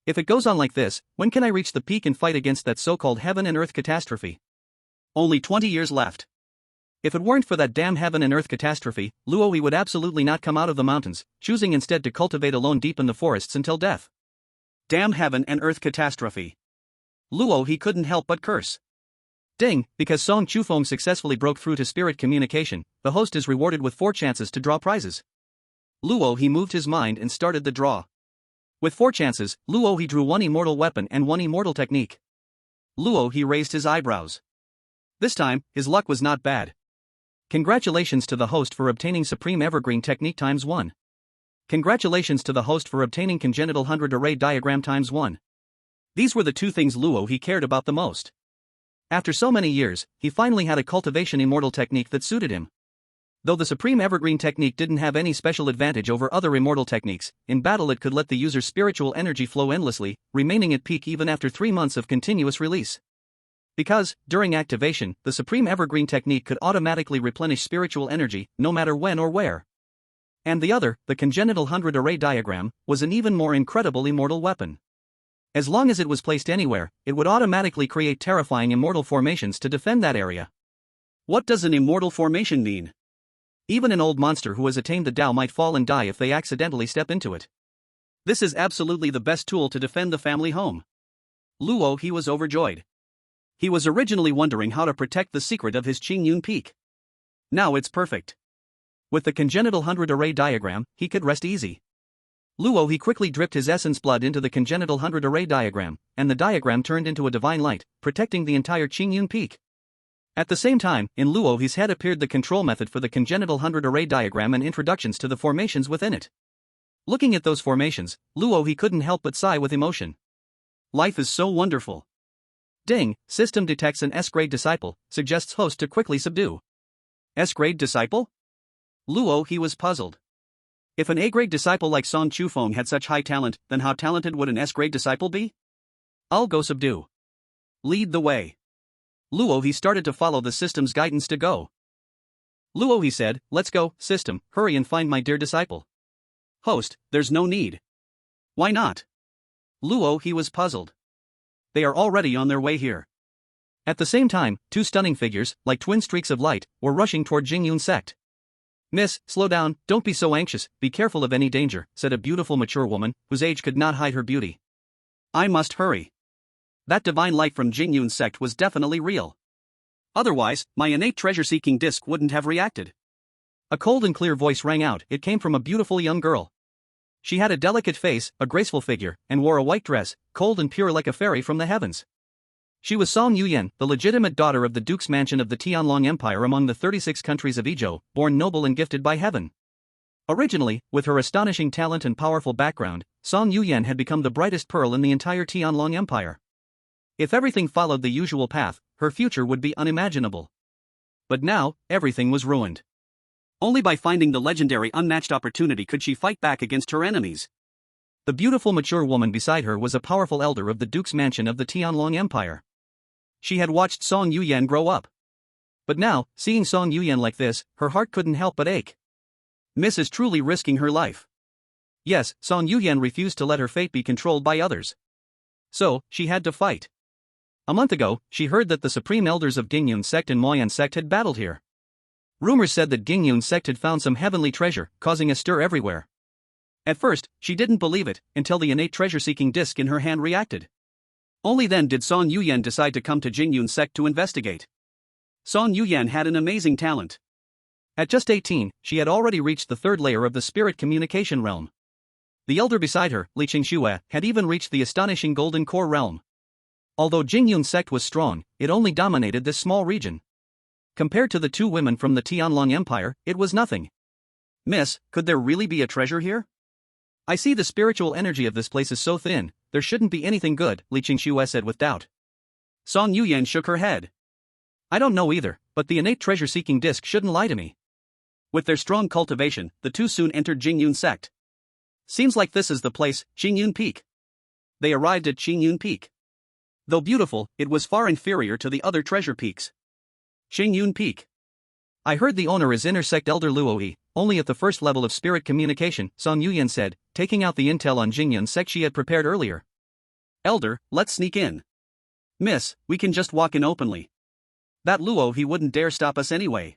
If it goes on like this, when can I reach the peak and fight against that so-called heaven and earth catastrophe? Only 20 years left. If it weren't for that damn heaven and earth catastrophe, Luo he would absolutely not come out of the mountains, choosing instead to cultivate alone deep in the forests until death. Damn heaven and earth catastrophe. Luo he couldn't help but curse. Ding, because Song Chufeng successfully broke through to spirit communication, the host is rewarded with 4 chances to draw prizes. Luo he moved his mind and started the draw. With 4 chances, Luo he drew 1 immortal weapon and 1 immortal technique. Luo he raised his eyebrows. This time, his luck was not bad. Congratulations to the host for obtaining Supreme Evergreen Technique ×1. Congratulations to the host for obtaining Congenital 100 Array Diagram ×1. These were the 2 things Luo he cared about the most. After so many years, he finally had a cultivation immortal technique that suited him. Though the Supreme Evergreen technique didn't have any special advantage over other immortal techniques, in battle it could let the user's spiritual energy flow endlessly, remaining at peak even after 3 months of continuous release. Because, during activation, the Supreme Evergreen technique could automatically replenish spiritual energy, no matter when or where. And the other, the Congenital 100 Array Diagram, was an even more incredible immortal weapon. As long as it was placed anywhere, it would automatically create terrifying immortal formations to defend that area. What does an immortal formation mean? Even an old monster who has attained the Tao might fall and die if they accidentally step into it. This is absolutely the best tool to defend the family home. Luo he was overjoyed. He was originally wondering how to protect the secret of his Qingyun peak. Now it's perfect. With the congenital 100-array diagram, he could rest easy. Luo he quickly dripped his essence blood into the congenital 100-array diagram, and the diagram turned into a divine light, protecting the entire Qingyun Peak. At the same time, in Luo's head appeared the control method for the congenital 100-array diagram and introductions to the formations within it. Looking at those formations, Luo he couldn't help but sigh with emotion. Life is so wonderful. Ding, system detects an S-grade disciple, suggests host to quickly subdue. S-grade disciple? Luo he was puzzled. If an A-grade disciple like Song Chufeng had such high talent, then how talented would an S-grade disciple be? I'll go subdue. Lead the way. Luo he started to follow the system's guidance to go. Luo he said, let's go, system, hurry and find my dear disciple. Host, there's no need. Why not? Luo he was puzzled. They are already on their way here. At the same time, two stunning figures, like twin streaks of light, were rushing toward Jingyun sect. Miss, slow down, don't be so anxious, be careful of any danger, said a beautiful mature woman, whose age could not hide her beauty. I must hurry. That divine light from Jingyun sect was definitely real. Otherwise, my innate treasure-seeking disc wouldn't have reacted. A cold and clear voice rang out. It came from a beautiful young girl. She had a delicate face, a graceful figure, and wore a white dress, cold and pure like a fairy from the heavens. She was Song Yuyan, the legitimate daughter of the Duke's mansion of the Tianlong Empire among the 36 countries of Izhou, born noble and gifted by heaven. Originally, with her astonishing talent and powerful background, Song Yuyan had become the brightest pearl in the entire Tianlong Empire. If everything followed the usual path, her future would be unimaginable. But now, everything was ruined. Only by finding the legendary unmatched opportunity could she fight back against her enemies. The beautiful mature woman beside her was a powerful elder of the Duke's mansion of the Tianlong Empire. She had watched Song Yuyan grow up. But now, seeing Song Yuyan like this, her heart couldn't help but ache. Miss is truly risking her life. Yes, Song Yuyan refused to let her fate be controlled by others. So, she had to fight. A month ago, she heard that the supreme elders of Gingyun sect and Moyan sect had battled here. Rumors said that Gingyun sect had found some heavenly treasure, causing a stir everywhere. At first, she didn't believe it, until the innate treasure-seeking disc in her hand reacted. Only then did Song Yuyan decide to come to Gingyun sect to investigate. Song Yuyan had an amazing talent. At just 18, she had already reached the third layer of the spirit communication realm. The elder beside her, Li Qingxue, had even reached the astonishing golden core realm. Although Gingyun sect was strong, it only dominated this small region. Compared to the two women from the Tianlong Empire, it was nothing. Miss, could there really be a treasure here? I see the spiritual energy of this place is so thin, there shouldn't be anything good, Li Qingxue said with doubt. Song Yuyan shook her head. I don't know either, but the innate treasure-seeking disc shouldn't lie to me. With their strong cultivation, the two soon entered Jingyun sect. Seems like this is the place, Qingyun Peak. They arrived at Qingyun Peak. Though beautiful, it was far inferior to the other treasure peaks. Qingyun Peak. I heard the owner is inner sect elder Luoyi, only at the first level of spirit communication, Song Yuyan said, taking out the intel on Jingyun sect she had prepared earlier. Elder, let's sneak in. Miss, we can just walk in openly. That Luo he wouldn't dare stop us anyway.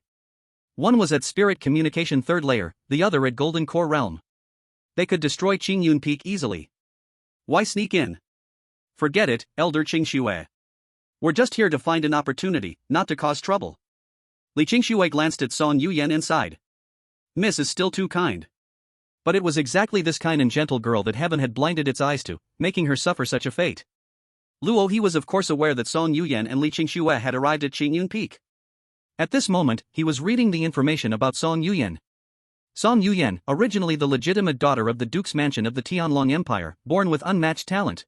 One was at spirit communication third layer, the other at golden core realm. They could destroy Qingyun Peak easily. Why sneak in? Forget it, Elder Qingxue. We're just here to find an opportunity, not to cause trouble. Li Qingxue glanced at Song Yuyan inside. Miss is still too kind. But it was exactly this kind and gentle girl that heaven had blinded its eyes to, making her suffer such a fate. Luo he was of course aware that Song Yuyan and Li Qingxue had arrived at Qingyun Peak. At this moment, he was reading the information about Song Yuyan. Song Yuyan, originally the legitimate daughter of the Duke's mansion of the Tianlong Empire, born with unmatched talent.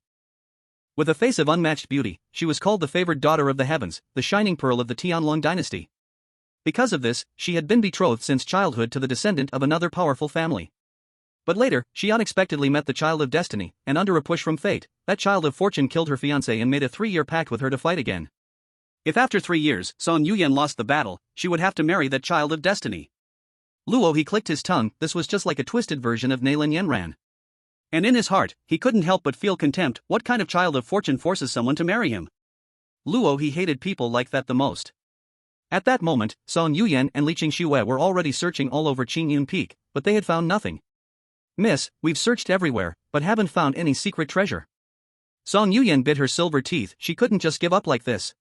With a face of unmatched beauty, she was called the favored daughter of the heavens, the shining pearl of the Tianlong dynasty. Because of this, she had been betrothed since childhood to the descendant of another powerful family. But later, she unexpectedly met the child of destiny, and under a push from fate, that child of fortune killed her fiancé and made a 3-year pact with her to fight again. If after 3 years, Song Yuyan lost the battle, she would have to marry that child of destiny. Luo he clicked his tongue, this was just like a twisted version of Neilin Yanran. And in his heart, he couldn't help but feel contempt. What kind of child of fortune forces someone to marry him? Luo he hated people like that the most. At that moment, Song Yuyan and Li Qingxue were already searching all over Qingyun Peak, but they had found nothing. Miss, we've searched everywhere, but haven't found any secret treasure. Song Yuyan bit her silver teeth, she couldn't just give up like this.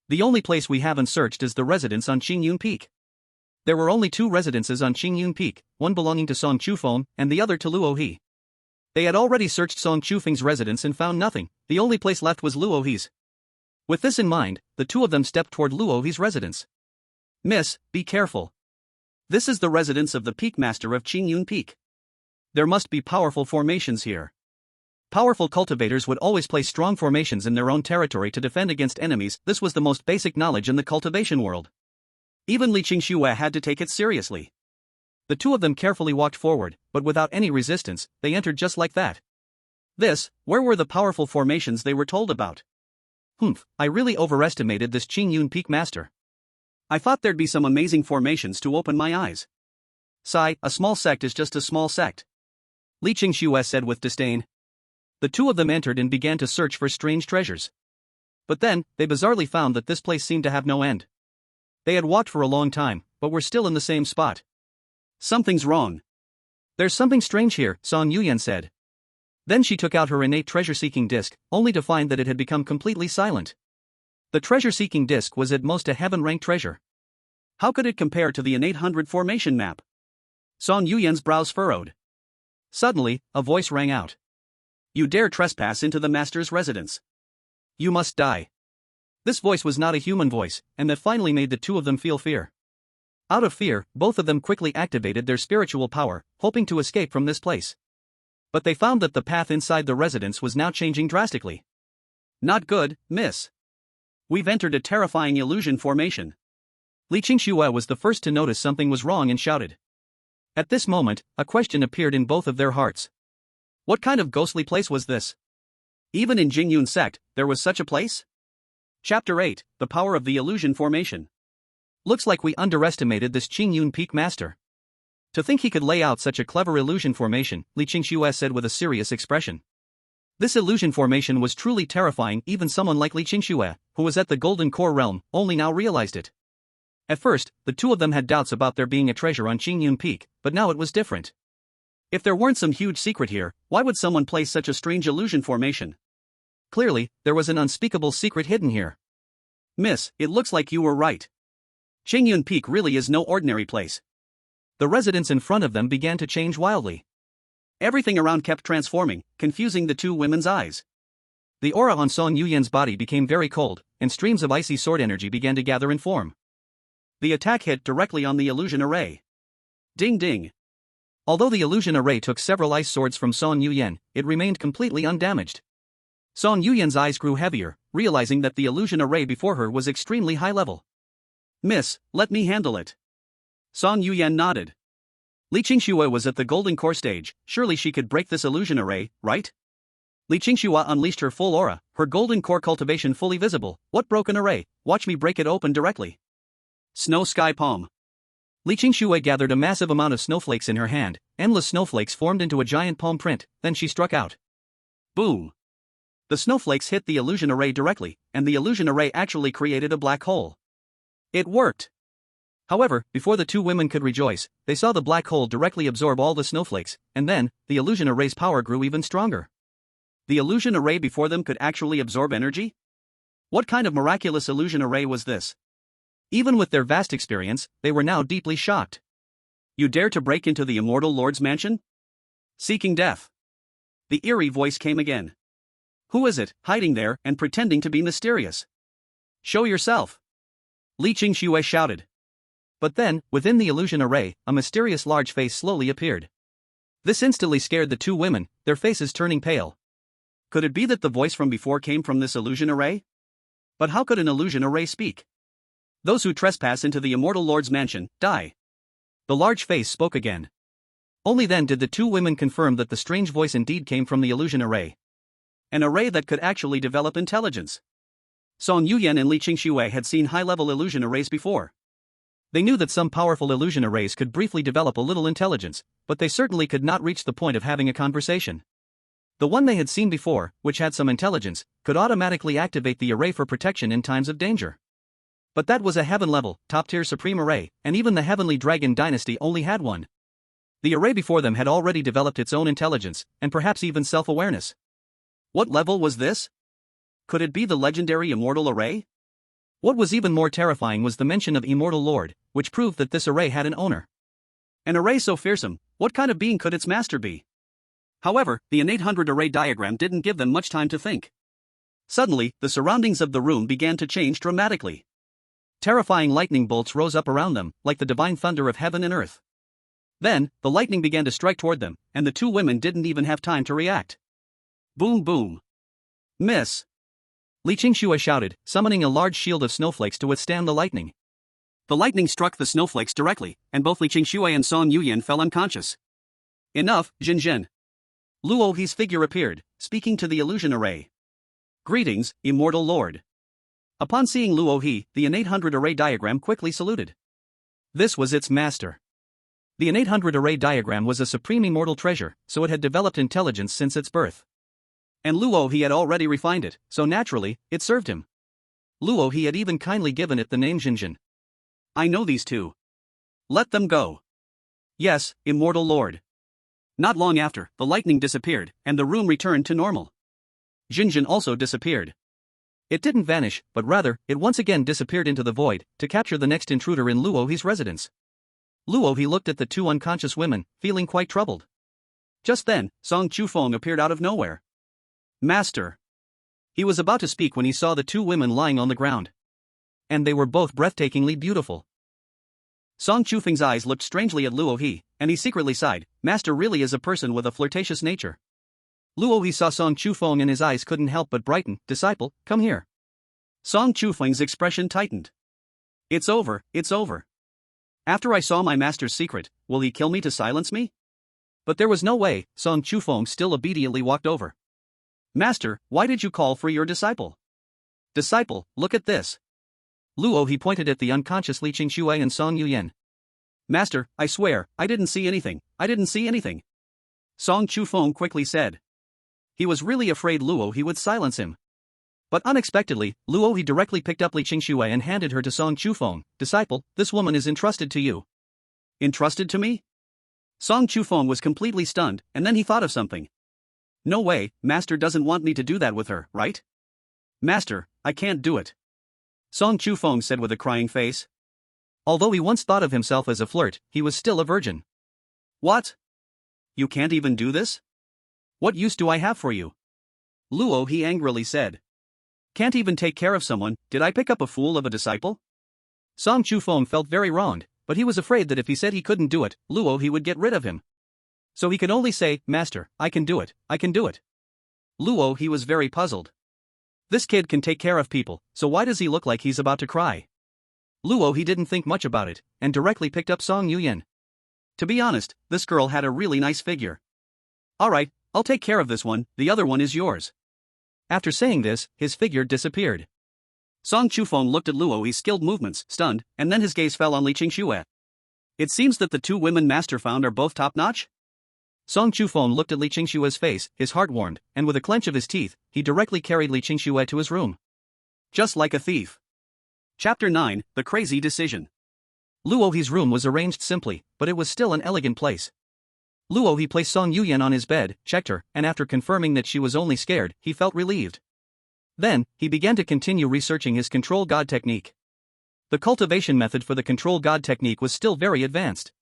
The only place we haven't searched is the residence on Qingyun Peak. There were only 2 residences on Qingyun Peak, one belonging to Song Chufeng and the other to Luo He. They had already searched Song Chufeng's residence and found nothing. The only place left was Luo He's. With this in mind, the 2 of them stepped toward Luo He's residence. "Miss, be careful. This is the residence of the Peak Master of Qingyun Peak. There must be powerful formations here. Powerful cultivators would always place strong formations in their own territory to defend against enemies. This was the most basic knowledge in the cultivation world. Even Li Qingxue had to take it seriously. The 2 of them carefully walked forward, but without any resistance, they entered just like that. Where were the powerful formations they were told about? I really overestimated this Qingyun Peak Master. I thought there'd be some amazing formations to open my eyes. Sigh, a small sect is just a small sect. Li Qingxue said with disdain. The 2 of them entered and began to search for strange treasures. But then, they bizarrely found that this place seemed to have no end. They had walked for a long time, but were still in the same spot. Something's wrong. There's something strange here, Song Yuyan said. Then she took out her innate treasure-seeking disc, only to find that it had become completely silent. The treasure-seeking disc was at most a heaven-ranked treasure. How could it compare to the innate 100 formation map? Song Yuyan's brows furrowed. Suddenly, a voice rang out. You dare trespass into the master's residence. You must die. This voice was not a human voice, and that finally made the 2 of them feel fear. Out of fear, both of them quickly activated their spiritual power, hoping to escape from this place. But they found that the path inside the residence was now changing drastically. Not good, miss. We've entered a terrifying illusion formation. Li Qingxue was the first to notice something was wrong and shouted. At this moment, a question appeared in both of their hearts. What kind of ghostly place was this? Even in Jingyun sect, there was such a place? Chapter 8, The Power of the Illusion Formation. Looks like we underestimated this Qingyun Peak Master. To think he could lay out such a clever illusion formation, Li Qingxue said with a serious expression. This illusion formation was truly terrifying. Even someone like Li Qingxue, who was at the Golden Core realm, only now realized it. At first, the 2 of them had doubts about there being a treasure on Qingyun Peak, but now it was different. If there weren't some huge secret here, why would someone place such a strange illusion formation? Clearly, there was an unspeakable secret hidden here. Miss, it looks like you were right. Qingyun Peak really is no ordinary place. The residents in front of them began to change wildly. Everything around kept transforming, confusing the 2 women's eyes. The aura on Song Yuyan's body became very cold, and streams of icy sword energy began to gather and form. The attack hit directly on the illusion array. Ding ding. Although the illusion array took several ice swords from Song Yuyan, it remained completely undamaged. Song Yuyan's eyes grew heavier, realizing that the illusion array before her was extremely high level. Miss, let me handle it. Song Yuyan nodded. Li Qingxue was at the Golden Core stage, surely she could break this illusion array, right? Li Qingxue unleashed her full aura, her Golden Core cultivation fully visible. What broken array? Watch me break it open directly. Snow Sky Palm. Li Qingxue gathered a massive amount of snowflakes in her hand, endless snowflakes formed into a giant palm print, then she struck out. Boom! The snowflakes hit the illusion array directly, and the illusion array actually created a black hole. It worked! However, before the 2 women could rejoice, they saw the black hole directly absorb all the snowflakes, and then, the illusion array's power grew even stronger. The illusion array before them could actually absorb energy? What kind of miraculous illusion array was this? Even with their vast experience, they were now deeply shocked. You dare to break into the Immortal Lord's mansion? Seeking death. The eerie voice came again. Who is it, hiding there and pretending to be mysterious? Show yourself. Li Qingxue shouted. But then, within the illusion array, a mysterious large face slowly appeared. This instantly scared the 2 women, their faces turning pale. Could it be that the voice from before came from this illusion array? But how could an illusion array speak? Those who trespass into the Immortal Lord's mansion, die. The large face spoke again. Only then did the 2 women confirm that the strange voice indeed came from the illusion array. An array that could actually develop intelligence. Song Yuyan and Li Qingxue had seen high-level illusion arrays before. They knew that some powerful illusion arrays could briefly develop a little intelligence, but they certainly could not reach the point of having a conversation. The one they had seen before, which had some intelligence, could automatically activate the array for protection in times of danger. But that was a heaven-level, top-tier supreme array, and even the Heavenly Dragon Dynasty only had one. The array before them had already developed its own intelligence, and perhaps even self-awareness. What level was this? Could it be the legendary Immortal Array? What was even more terrifying was the mention of Immortal Lord, which proved that this array had an owner. An array so fearsome, what kind of being could its master be? However, the N800 array diagram didn't give them much time to think. Suddenly, the surroundings of the room began to change dramatically. Terrifying lightning bolts rose up around them, like the divine thunder of heaven and earth. Then, the lightning began to strike toward them, and the two women didn't even have time to react. Boom boom. Miss! Li Qingxue shouted, summoning a large shield of snowflakes to withstand the lightning. The lightning struck the snowflakes directly, and both Li Qingxue and Song Yuyan fell unconscious. Enough, Jinjin. Luo He's figure appeared, speaking to the illusion array. Greetings, Immortal Lord. Upon seeing Luo He, the N800 array diagram quickly saluted. This was its master. The N800 array diagram was a supreme immortal treasure, so it had developed intelligence since its birth. And Luo He had already refined it, so naturally, it served him. Luo He had even kindly given it the name Jinjin. I know these two. Let them go. Yes, Immortal Lord. Not long after, the lightning disappeared, and the room returned to normal. Jinjin also disappeared. It didn't vanish, but rather, it once again disappeared into the void, to capture the next intruder in Luo He's residence. Luo He looked at the two unconscious women, feeling quite troubled. Just then, Song Chufeng appeared out of nowhere. Master. He was about to speak when he saw the two women lying on the ground. And they were both breathtakingly beautiful. Song Chufeng's eyes looked strangely at Luo He, and he secretly sighed, Master really is a person with a flirtatious nature. Luo He saw Song Chufeng and his eyes couldn't help but brighten. Disciple, come here. Song Chufeng's expression tightened. It's over, it's over. After I saw my master's secret, will he kill me to silence me? But there was no way. Song Chufeng still obediently walked over. Master, why did you call for your disciple? Disciple, look at this. Luo He pointed at the unconscious Li Qingxue and Song Yuyan. Master, I swear, I didn't see anything, I didn't see anything. Song Chufeng quickly said. He was really afraid Luo He would silence him. But unexpectedly, Luo He directly picked up Li Qingxue and handed her to Song Chufeng. Disciple, this woman is entrusted to you. Entrusted to me? Song Chufeng was completely stunned, and then he thought of something. No way, Master doesn't want me to do that with her, right? Master, I can't do it. Song Chufeng said with a crying face. Although he once thought of himself as a flirt, he was still a virgin. What? You can't even do this? What use do I have for you? Luo He angrily said. Can't even take care of someone, did I pick up a fool of a disciple? Song Chufeng felt very wronged, but he was afraid that if he said he couldn't do it, Luo He would get rid of him. So he could only say, Master, I can do it, I can do it. Luo He was very puzzled. This kid can take care of people, so why does he look like he's about to cry? Luo He didn't think much about it, and directly picked up Song Yuyan. To be honest, this girl had a really nice figure. Alright, I'll take care of this one, the other one is yours. After saying this, his figure disappeared. Song Chufeng looked at Luo He's skilled movements, stunned, and then his gaze fell on Li Qingxue. It seems that the two women Master found are both top-notch? Song Chufeng looked at Li Qingxue's face, his heart warmed, and with a clench of his teeth, he directly carried Li Qingxue to his room. Just like a thief. Chapter 9, The Crazy Decision. Luo He's room was arranged simply, but it was still an elegant place. Luo He placed Song Yuyan on his bed, checked her, and after confirming that she was only scared, he felt relieved. Then, he began to continue researching his control god technique. The cultivation method for the control god technique was still very advanced.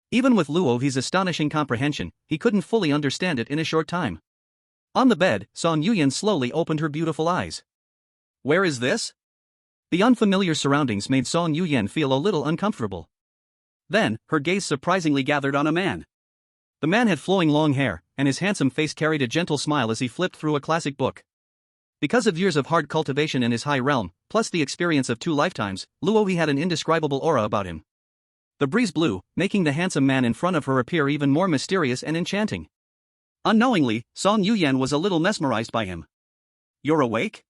Even with Luo He's astonishing comprehension, he couldn't fully understand it in a short time. On the bed, Song Yuyan slowly opened her beautiful eyes. Where is this? The unfamiliar surroundings made Song Yuyan feel a little uncomfortable. Then, her gaze surprisingly gathered on a man. The man had flowing long hair, and his handsome face carried a gentle smile as he flipped through a classic book. Because of years of hard cultivation in his high realm, plus the experience of 2 lifetimes, Luo He had an indescribable aura about him. The breeze blew, making the handsome man in front of her appear even more mysterious and enchanting. Unknowingly, Song Yuyan was a little mesmerized by him. You're awake?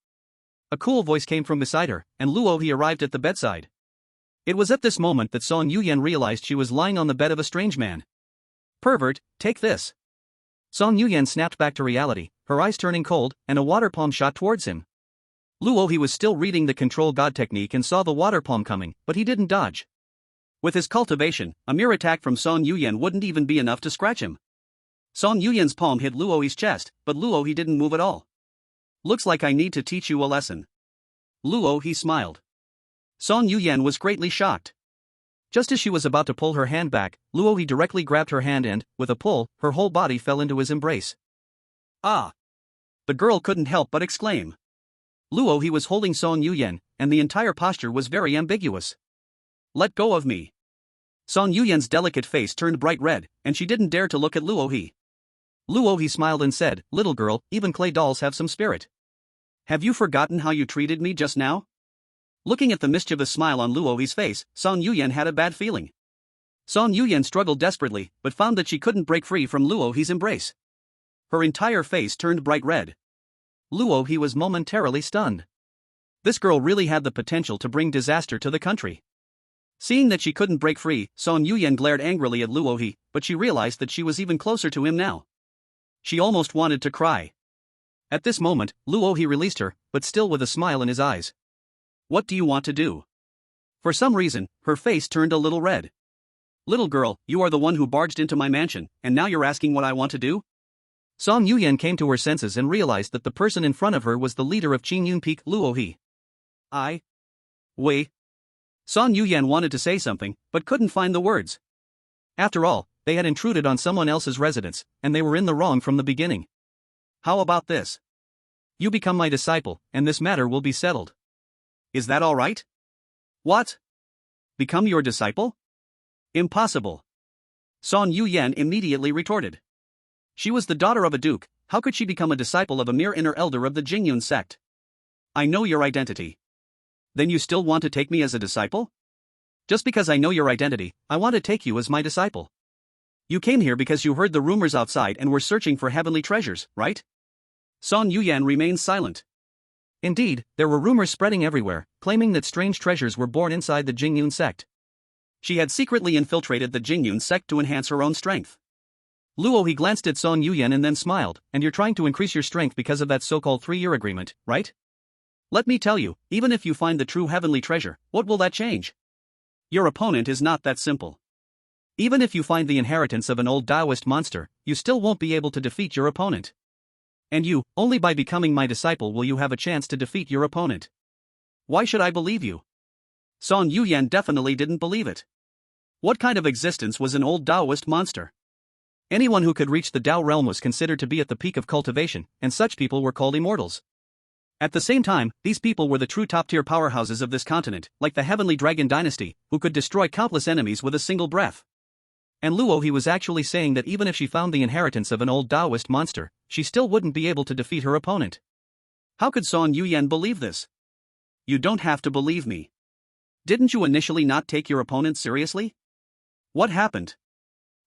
A cool voice came from beside her, and Luo He arrived at the bedside. It was at this moment that Song Yuyan realized she was lying on the bed of a strange man. Pervert, take this. Song Yuyan snapped back to reality, her eyes turning cold, and a water palm shot towards him. Luo He was still reading the control god technique and saw the water palm coming, but he didn't dodge. With his cultivation, a mere attack from Song Yuyan wouldn't even be enough to scratch him. Song Yuyan's palm hit Luo He's chest, but Luo He didn't move at all. Looks like I need to teach you a lesson. Luo He smiled. Song Yuyan was greatly shocked. Just as she was about to pull her hand back, Luo He directly grabbed her hand and, with a pull, her whole body fell into his embrace. Ah! The girl couldn't help but exclaim. Luo He was holding Song Yuyan, and the entire posture was very ambiguous. Let go of me. Song Yuyan's delicate face turned bright red, and she didn't dare to look at Luo He. Luo He smiled and said, "Little girl, even clay dolls have some spirit. Have you forgotten how you treated me just now?" Looking at the mischievous smile on Luo He's face, Song Yuyan had a bad feeling. Song Yuyan struggled desperately, but found that she couldn't break free from Luo He's embrace. Her entire face turned bright red. Luo He was momentarily stunned. This girl really had the potential to bring disaster to the country. Seeing that she couldn't break free, Song Yuyan glared angrily at Luo He, but she realized that she was even closer to him now. She almost wanted to cry. At this moment, Luo He released her, but still with a smile in his eyes. "What do you want to do?" For some reason, her face turned a little red. "Little girl, you are the one who barged into my mansion, and now you're asking what I want to do?" Song Yuyan came to her senses and realized that the person in front of her was the leader of Qingyun Peak, Luo He. Wei. Song Yuyan wanted to say something, but couldn't find the words. After all, they had intruded on someone else's residence, and they were in the wrong from the beginning. "How about this? You become my disciple, and this matter will be settled. Is that all right?" "What? Become your disciple? Impossible." Song Yuyan immediately retorted. She was the daughter of a duke, how could she become a disciple of a mere inner elder of the Jingyun sect? "I know your identity." "Then you still want to take me as a disciple?" "Just because I know your identity, I want to take you as my disciple. You came here because you heard the rumors outside and were searching for heavenly treasures, right?" Song Yuyan remained silent. Indeed, there were rumors spreading everywhere, claiming that strange treasures were born inside the Jingyun sect. She had secretly infiltrated the Jingyun sect to enhance her own strength. Luo He glanced at Song Yuyan and then smiled, "And you're trying to increase your strength because of that so-called 3-year agreement, right? Let me tell you, even if you find the true heavenly treasure, what will that change? Your opponent is not that simple. Even if you find the inheritance of an old Taoist monster, you still won't be able to defeat your opponent. And you, only by becoming my disciple will you have a chance to defeat your opponent. Why should I believe you?" Song Yuyan definitely didn't believe it. What kind of existence was an old Taoist monster? Anyone who could reach the Tao realm was considered to be at the peak of cultivation, and such people were called immortals. At the same time, these people were the true top-tier powerhouses of this continent, like the Heavenly Dragon Dynasty, who could destroy countless enemies with a single breath. And Luo He was actually saying that even if she found the inheritance of an old Taoist monster, she still wouldn't be able to defeat her opponent. How could Song Yuyan believe this? "You don't have to believe me. Didn't you initially not take your opponent seriously? What happened?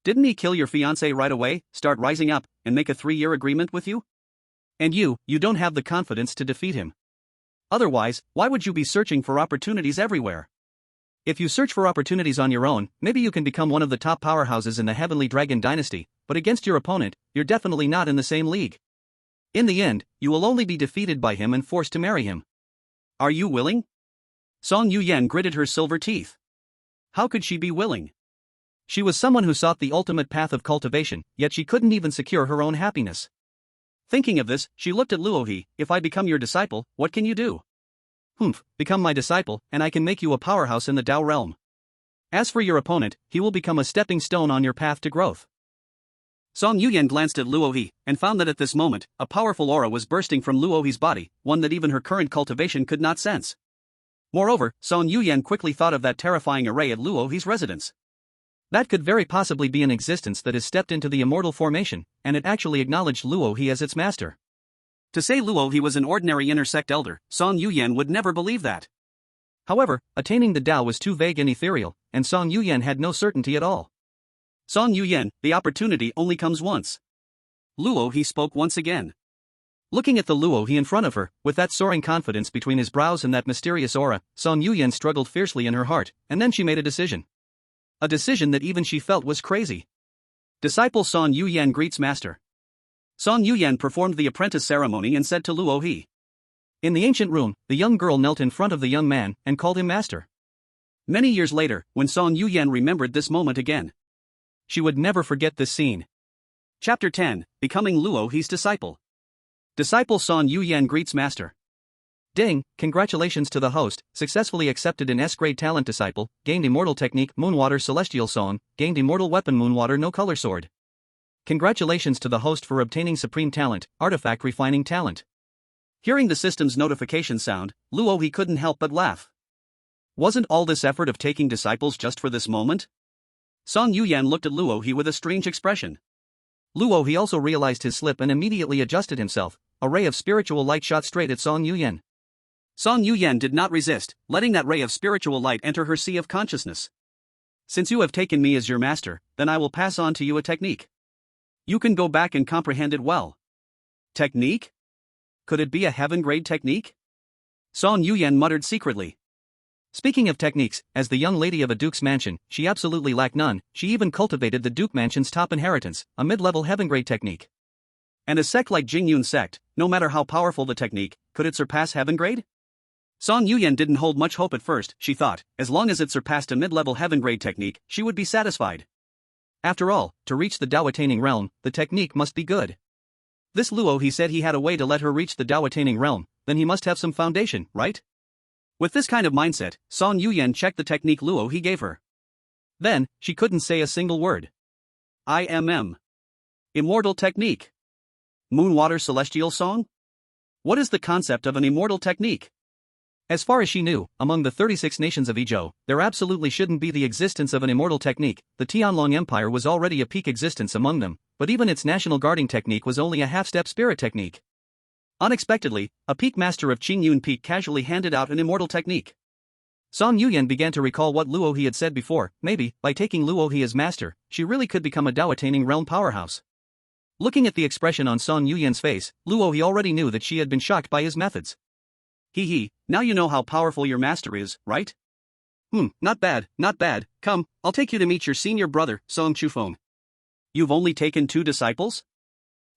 Didn't he kill your fiancé right away, start rising up, and make a 3-year agreement with you? And you don't have the confidence to defeat him. Otherwise, why would you be searching for opportunities everywhere? If you search for opportunities on your own, maybe you can become one of the top powerhouses in the Heavenly Dragon Dynasty, but against your opponent, you're definitely not in the same league. In the end, you will only be defeated by him and forced to marry him. Are you willing?" Song Yuyan gritted her silver teeth. How could she be willing? She was someone who sought the ultimate path of cultivation, yet she couldn't even secure her own happiness. Thinking of this, she looked at Luo He. "If I become your disciple, what can you do?" Become my disciple, and I can make you a powerhouse in the Tao realm. As for your opponent, he will become a stepping stone on your path to growth." Song Yuyan glanced at Luo He, and found that at this moment, a powerful aura was bursting from Luo He's body, one that even her current cultivation could not sense. Moreover, Song Yuyan quickly thought of that terrifying array at Luo He's residence. That could very possibly be an existence that has stepped into the immortal formation, and it actually acknowledged Luo He as its master. To say Luo He was an ordinary inner sect elder, Song Yuyan would never believe that. However, attaining the Tao was too vague and ethereal, and Song Yuyan had no certainty at all. "Song Yuyan, the opportunity only comes once." Luo He spoke once again. Looking at the Luo He in front of her, with that soaring confidence between his brows and that mysterious aura, Song Yuyan struggled fiercely in her heart, and then she made a decision. A decision that even she felt was crazy. Disciple Song Yuyan greets master. Song Yuyan performed the apprentice ceremony and said to Luo He. In the ancient room, the young girl knelt in front of the young man and called him master. Many years later, when Song Yuyan remembered this moment again, she would never forget this scene. Chapter 10, Becoming Luo He's Disciple. Disciple Song Yuyan greets master. Ding, congratulations to the host, successfully accepted an S-grade talent disciple, gained immortal technique Moonwater Celestial Song, gained immortal weapon Moonwater No Color Sword. Congratulations to the host for obtaining supreme talent, artifact refining talent. Hearing the system's notification sound, Luo he couldn't help but laugh. Wasn't all this effort of taking disciples just for this moment? Song Yuyan looked at Luo he with a strange expression. Luo he also realized his slip and immediately adjusted himself. A ray of spiritual light shot straight at Song Yuyan. Song Yuyan did not resist, letting that ray of spiritual light enter her sea of consciousness. Since you have taken me as your master, then I will pass on to you a technique. You can go back and comprehend it well. Technique? Could it be a heaven-grade technique? Song Yuyan muttered secretly. Speaking of techniques, as the young lady of a duke's mansion, she absolutely lacked none. She even cultivated the duke mansion's top inheritance, a mid-level heaven-grade technique. And a sect like Jingyun sect, no matter how powerful the technique, could it surpass heaven-grade? Song Yuyan didn't hold much hope at first. She thought, as long as it surpassed a mid-level heaven-grade technique, she would be satisfied. After all, to reach the Dao-attaining realm, the technique must be good. This Luo he said he had a way to let her reach the Dao-attaining realm, then he must have some foundation, right? With this kind of mindset, Song Yuyan checked the technique Luo he gave her. Then, she couldn't say a single word. IMM. Immortal technique. Moonwater Celestial Song? What is the concept of an immortal technique? As far as she knew, among the 36 nations of Izhou, there absolutely shouldn't be the existence of an immortal technique. The Tianlong Empire was already a peak existence among them, but even its national guarding technique was only a half-step spirit technique. Unexpectedly, a peak master of Qingyun Peak casually handed out an immortal technique. Song Yuyan began to recall what Luo he had said before. Maybe, by taking Luo he as master, she really could become a Dao-attaining realm powerhouse. Looking at the expression on Song Yuyan's face, Luo he already knew that she had been shocked by his methods. Hee, now you know how powerful your master is, right? Not bad, not bad. Come, I'll take you to meet your senior brother, Song Chufeng. You've only taken 2 disciples?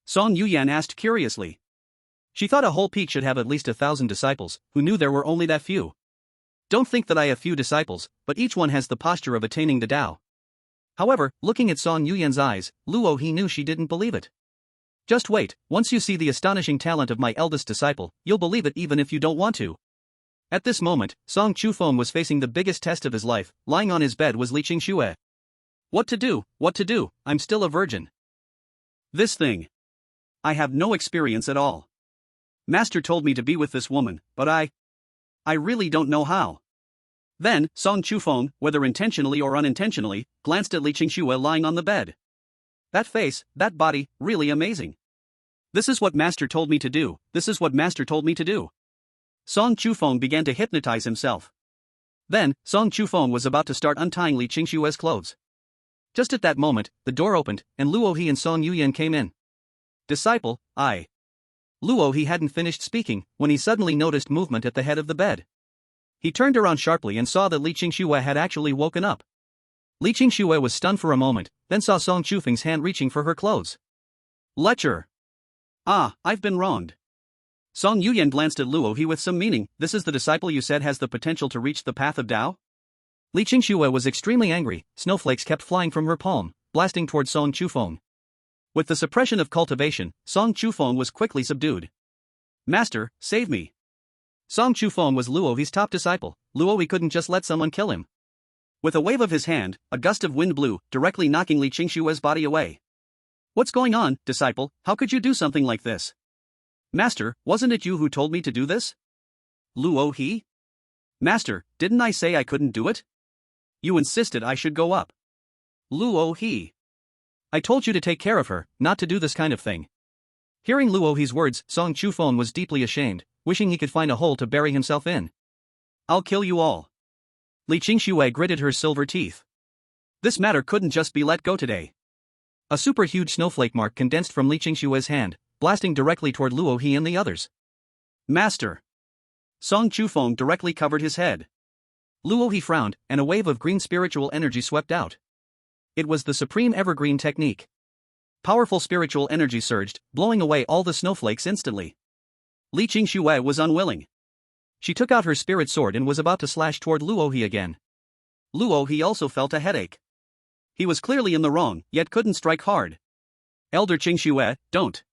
Song Yuyan asked curiously. She thought a whole peak should have at least 1,000 disciples. Who knew there were only that few? Don't think that I have few disciples, but each one has the posture of attaining the Tao. However, looking at Song Yuyan's eyes, Luo he knew she didn't believe it. Just wait, once you see the astonishing talent of my eldest disciple, you'll believe it even if you don't want to. At this moment, Song Chufeng was facing the biggest test of his life. Lying on his bed was Li Qingxue. What to do, I'm still a virgin. This thing. I have no experience at all. Master told me to be with this woman, but I really don't know how. Then, Song Chufeng, whether intentionally or unintentionally, glanced at Li Qingxue lying on the bed. That face, that body, really amazing. This is what Master told me to do, Song Chufeng began to hypnotize himself. Then, Song Chufeng was about to start untying Li Qingxue's clothes. Just at that moment, the door opened, and Luo he and Song Yuyan came in. Disciple, Luo he hadn't finished speaking, when he suddenly noticed movement at the head of the bed. He turned around sharply and saw that Li Qingxue had actually woken up. Li Qingxue was stunned for a moment, then saw Song Chufeng's hand reaching for her clothes. Lecher. I've been wronged. Song Yuyan glanced at Luo he with some meaning. This is the disciple you said has the potential to reach the path of Tao? Li Qingxue was extremely angry. Snowflakes kept flying from her palm, blasting toward Song Chufeng. With the suppression of cultivation, Song Chufeng was quickly subdued. Master, save me. Song Chufeng was Luo he's top disciple. Luo he couldn't just let someone kill him. With a wave of his hand, a gust of wind blew, directly knocking Li Qingxue's body away. What's going on, disciple? How could you do something like this? Master, wasn't it you who told me to do this? Luo he? Master, didn't I say I couldn't do it? You insisted I should go up. Luo he. I told you to take care of her, not to do this kind of thing. Hearing Luo he's words, Song Chufeng was deeply ashamed, wishing he could find a hole to bury himself in. I'll kill you all. Li Qingxue gritted her silver teeth. This matter couldn't just be let go today. A super huge snowflake mark condensed from Li Qingxue's hand, blasting directly toward Luo he and the others. Master. Song Chufeng directly covered his head. Luo he frowned, and a wave of green spiritual energy swept out. It was the supreme evergreen technique. Powerful spiritual energy surged, blowing away all the snowflakes instantly. Li Qingxue was unwilling. She took out her spirit sword and was about to slash toward Luo he again. Luo he also felt a headache. He was clearly in the wrong, yet couldn't strike hard. Elder Qingxue, don't.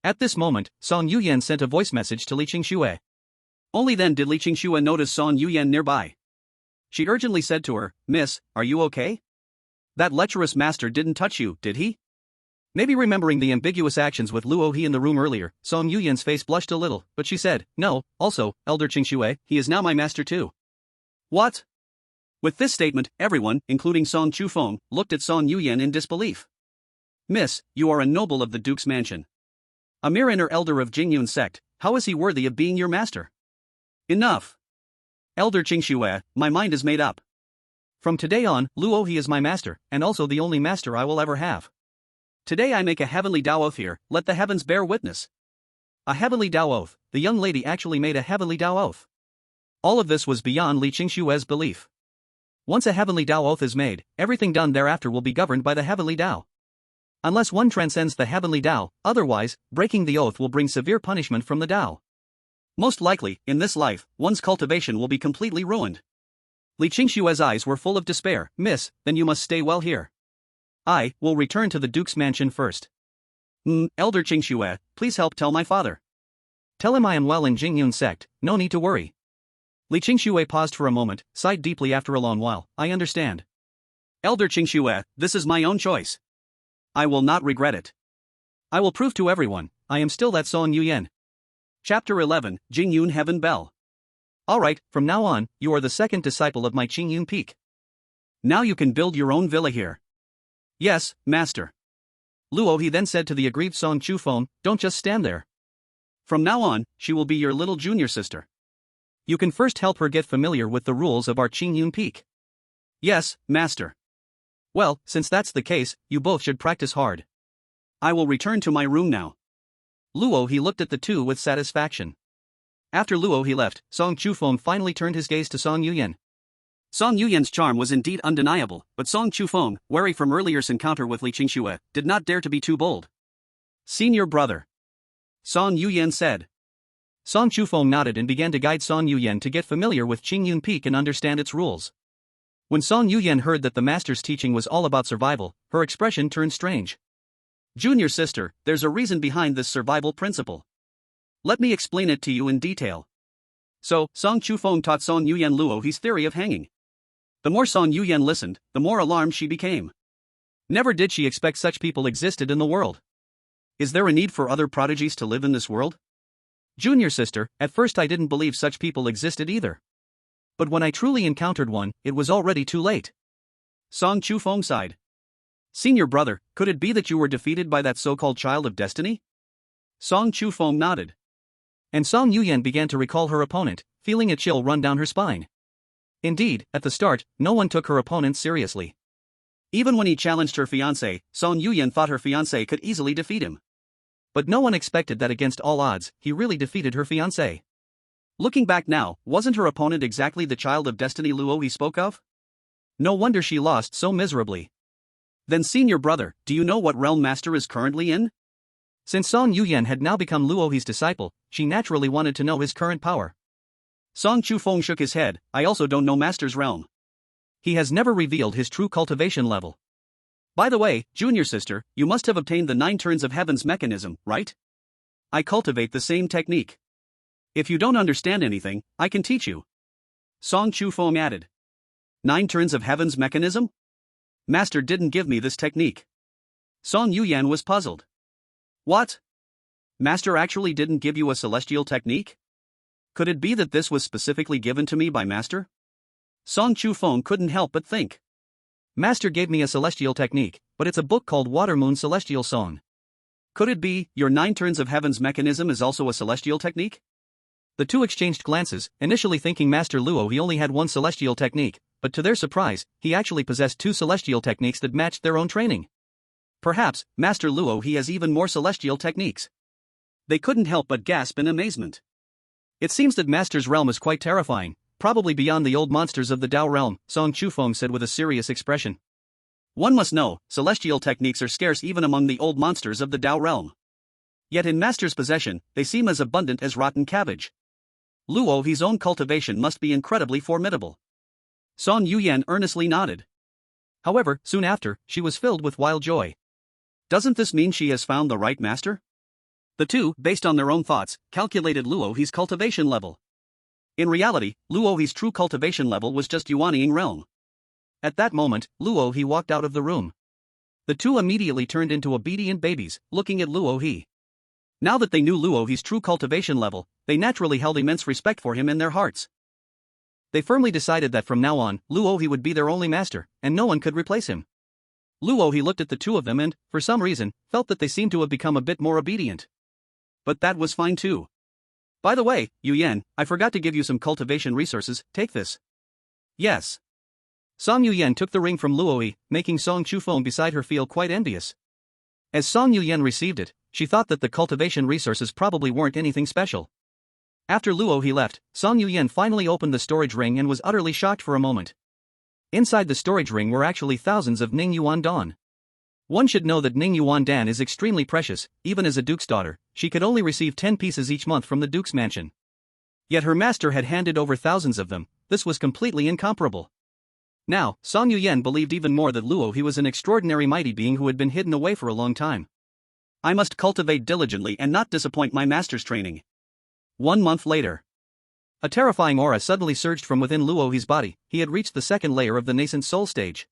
At this moment, Song Yuyan sent a voice message to Li Qingxue. Only then did Li Qingxue notice Song Yuyan nearby. She urgently said to her, "Miss, are you okay? That lecherous master didn't touch you, did he?" Maybe remembering the ambiguous actions with Luo He in the room earlier, Song Yuyan's face blushed a little, but she said, "No, also, Elder Qingxue, he is now my master too." What? With this statement, everyone, including Song Chufeng, looked at Song Yuyan in disbelief. "Miss, you are a noble of the Duke's mansion. A mere inner elder of Jingyun's sect, how is he worthy of being your master?" "Enough. Elder Qingxue, my mind is made up. From today on, Luo He is my master, and also the only master I will ever have. Today I make a heavenly Dao oath here, let the heavens bear witness." A heavenly Dao oath. The young lady actually made a heavenly Dao oath. All of this was beyond Li Qingxue's belief. Once a heavenly Dao oath is made, everything done thereafter will be governed by the heavenly Dao. Unless one transcends the heavenly Dao, otherwise, breaking the oath will bring severe punishment from the Dao. Most likely, in this life, one's cultivation will be completely ruined. Li Qingxue's eyes were full of despair. "Miss, then you must stay well here. I will return to the Duke's mansion first." Elder Qingxue, please help tell my father. Tell him I am well in Jingyun's sect, no need to worry. Li Qingxue paused for a moment, sighed deeply after a long while. "I understand. Elder Qingxue, this is my own choice. I will not regret it. I will prove to everyone, I am still that Song Yuyan." Chapter 11, Jingyun Heaven Bell. Alright, from now on, you are the second disciple of my Qingyun Peak. Now you can build your own villa here. Yes, master. Luo He then said to the aggrieved Song Chufeng, "Don't just stand there. From now on, she will be your little junior sister. You can first help her get familiar with the rules of our Qingyun Peak." Yes, master. Well, since that's the case, you both should practice hard. I will return to my room now. Luo He looked at the two with satisfaction. After Luo He left, Song Chufeng finally turned his gaze to Song Yuyan. Song Yuyan's charm was indeed undeniable, but Song Chufeng, wary from earlier's encounter with Li Qingxue, did not dare to be too bold. "Senior brother," Song Yuyan said. Song Chufeng nodded and began to guide Song Yuyan to get familiar with Qingyun Peak and understand its rules. When Song Yuyan heard that the master's teaching was all about survival, her expression turned strange. "Junior sister, there's a reason behind this survival principle. Let me explain it to you in detail." So, Song Chufeng taught Song Yuyan Luo He's theory of hanging. The more Song Yuyan listened, the more alarmed she became. Never did she expect such people existed in the world. Is there a need for other prodigies to live in this world? Junior sister, at first I didn't believe such people existed either. But when I truly encountered one, it was already too late. Song Chufeng sighed. Senior brother, could it be that you were defeated by that so-called child of destiny? Song Chufeng nodded. And Song Yuyan began to recall her opponent, feeling a chill run down her spine. Indeed, at the start, no one took her opponent seriously. Even when he challenged her fiancé, Song Yuyan thought her fiancé could easily defeat him. But no one expected that against all odds, he really defeated her fiancé. Looking back now, wasn't her opponent exactly the child of destiny Luo He spoke of? No wonder she lost so miserably. Then senior brother, do you know what realm master is currently in? Since Song Yuyan had now become Luo He's disciple, she naturally wanted to know his current power. Song Chufeng shook his head. I also don't know master's realm. He has never revealed his true cultivation level. By the way, junior sister, you must have obtained the 9 turns of heaven's mechanism, right? I cultivate the same technique. If you don't understand anything, I can teach you. Song Chufeng added. 9 turns of heaven's mechanism? Master didn't give me this technique. Song Yuyan was puzzled. What? Master actually didn't give you a celestial technique? Could it be that this was specifically given to me by Master? Song Chufeng couldn't help but think. Master gave me a celestial technique, but it's a book called Water Moon Celestial Song. Could it be, your 9 turns of heaven's mechanism is also a celestial technique? The two exchanged glances, initially thinking Master Luo He only had one celestial technique, but to their surprise, he actually possessed 2 celestial techniques that matched their own training. Perhaps, Master Luo He has even more celestial techniques. They couldn't help but gasp in amazement. It seems that Master's realm is quite terrifying, probably beyond the old monsters of the Dao realm, Song Chufeng said with a serious expression. One must know, celestial techniques are scarce even among the old monsters of the Dao realm. Yet in Master's possession, they seem as abundant as rotten cabbage. Luo He's own cultivation must be incredibly formidable. Song Yuyan earnestly nodded. However, soon after, she was filled with wild joy. Doesn't this mean she has found the right master? The two, based on their own thoughts, calculated Luo He's cultivation level. In reality, Luohi's true cultivation level was just Yuanying realm. At that moment, Luohi walked out of the room. The two immediately turned into obedient babies, looking at Luohi. Now that they knew Luohi's true cultivation level, they naturally held immense respect for him in their hearts. They firmly decided that from now on, Luohi would be their only master, and no one could replace him. Luohi looked at the two of them and, for some reason, felt that they seemed to have become a bit more obedient. But that was fine too. By the way, Yu Yan, I forgot to give you some cultivation resources, take this. Yes. Song Yuyen took the ring from Luohi, making Song Chufeng beside her feel quite envious. As Song Yuyen received it, she thought that the cultivation resources probably weren't anything special. After Luohi left, Song Yuyen finally opened the storage ring and was utterly shocked for a moment. Inside the storage ring were actually thousands of Ning Yuan Dan. One should know that Ning Yuan Dan is extremely precious, even as a duke's daughter, she could only receive 10 pieces each month from the duke's mansion. Yet her master had handed over thousands of them, this was completely incomparable. Now, Song Yuyen believed even more that Luohi was an extraordinary mighty being who had been hidden away for a long time. I must cultivate diligently and not disappoint my master's training. 1 month later. A terrifying aura suddenly surged from within Luohi's body, he had reached the second layer of the nascent soul stage.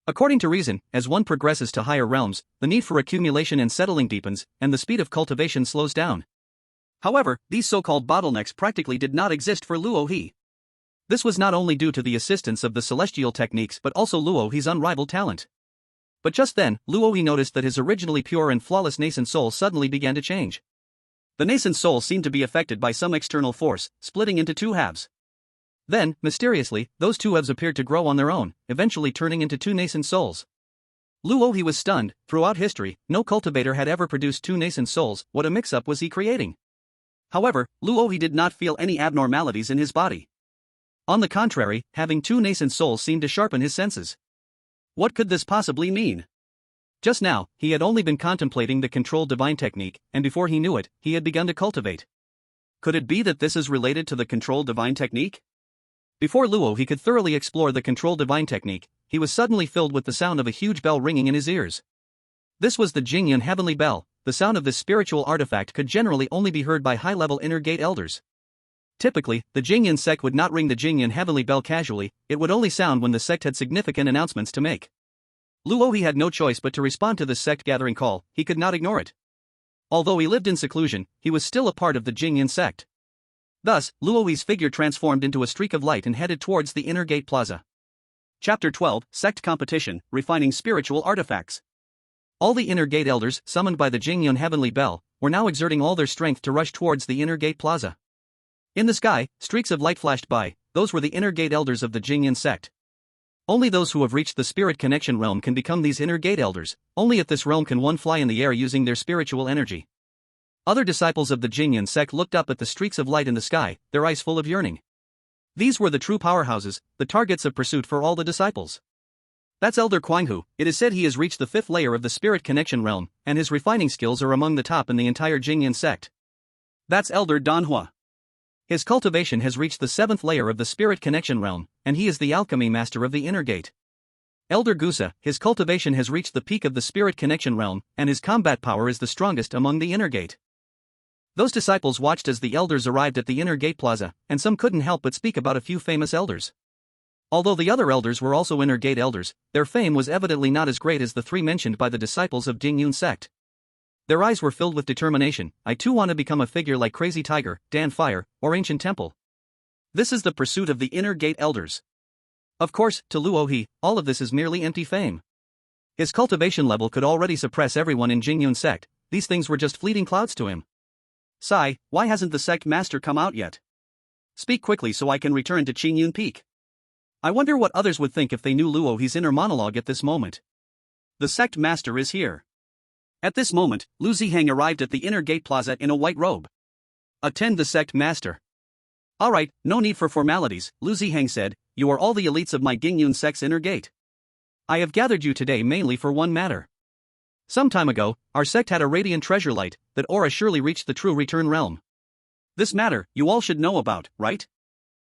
According to reason, as one progresses to higher realms, the need for accumulation and settling deepens, and the speed of cultivation slows down. However, these so-called bottlenecks practically did not exist for Luohi. This was not only due to the assistance of the celestial techniques but also Luohi's unrivaled talent. But just then, Luohi noticed that his originally pure and flawless nascent soul suddenly began to change. The nascent soul seemed to be affected by some external force, splitting into two halves. Then, mysteriously, those two halves appeared to grow on their own, eventually turning into two nascent souls. Luohi was stunned. Throughout history, no cultivator had ever produced two nascent souls. What a mix-up was he creating? However, Luohi did not feel any abnormalities in his body. On the contrary, having two nascent souls seemed to sharpen his senses. What could this possibly mean? Just now, he had only been contemplating the controlled divine technique, and before he knew it, he had begun to cultivate. Could it be that this is related to the controlled divine technique? Before Luohi could thoroughly explore the controlled divine technique, he was suddenly filled with the sound of a huge bell ringing in his ears. This was the Jingyan heavenly bell. The sound of this spiritual artifact could generally only be heard by high-level inner gate elders. Typically, the Jingyan sect would not ring the Jingyan heavenly bell casually, it would only sound when the sect had significant announcements to make. Luohi had no choice but to respond to this sect gathering call, he could not ignore it. Although he lived in seclusion, he was still a part of the Jingyan sect. Thus, Luohi's figure transformed into a streak of light and headed towards the inner gate plaza. Chapter 12, Sect Competition, Refining Spiritual Artifacts. All the inner gate elders, summoned by the Jingyan heavenly bell, were now exerting all their strength to rush towards the inner gate plaza. In the sky, streaks of light flashed by, those were the inner gate elders of the Jingyan sect. Only those who have reached the spirit connection realm can become these inner gate elders, only at this realm can one fly in the air using their spiritual energy. Other disciples of the Jingyan sect looked up at the streaks of light in the sky, their eyes full of yearning. These were the true powerhouses, the targets of pursuit for all the disciples. That's Elder Kuanghu. It is said he has reached the 5th layer of the spirit connection realm, and his refining skills are among the top in the entire Jingyan sect. That's Elder Danhua. His cultivation has reached the 7th layer of the spirit connection realm, and he is the alchemy master of the inner gate. Elder Gusa, his cultivation has reached the peak of the spirit connection realm, and his combat power is the strongest among the inner gate. Those disciples watched as the elders arrived at the inner gate plaza, and some couldn't help but speak about a few famous elders. Although the other elders were also inner gate elders, their fame was evidently not as great as the three mentioned by the disciples of Jingyun sect. Their eyes were filled with determination. I too want to become a figure like Crazy Tiger, Dan Fire, or Ancient Temple. This is the pursuit of the inner gate elders. Of course, to Luohi, all of this is merely empty fame. His cultivation level could already suppress everyone in Jingyun sect, these things were just fleeting clouds to him. Sai, why hasn't the sect master come out yet? Speak quickly so I can return to Qingyun Peak. I wonder what others would think if they knew Luohi's inner monologue at this moment. The sect master is here. At this moment, Lu Ziheng arrived at the inner gate plaza in a white robe. Attend the sect master. Alright, no need for formalities, Lu Ziheng said, you are all the elites of my Jingyun sect's inner gate. I have gathered you today mainly for one matter. Some time ago, our sect had a radiant treasure light, that aura surely reached the true return realm. This matter, you all should know about, right?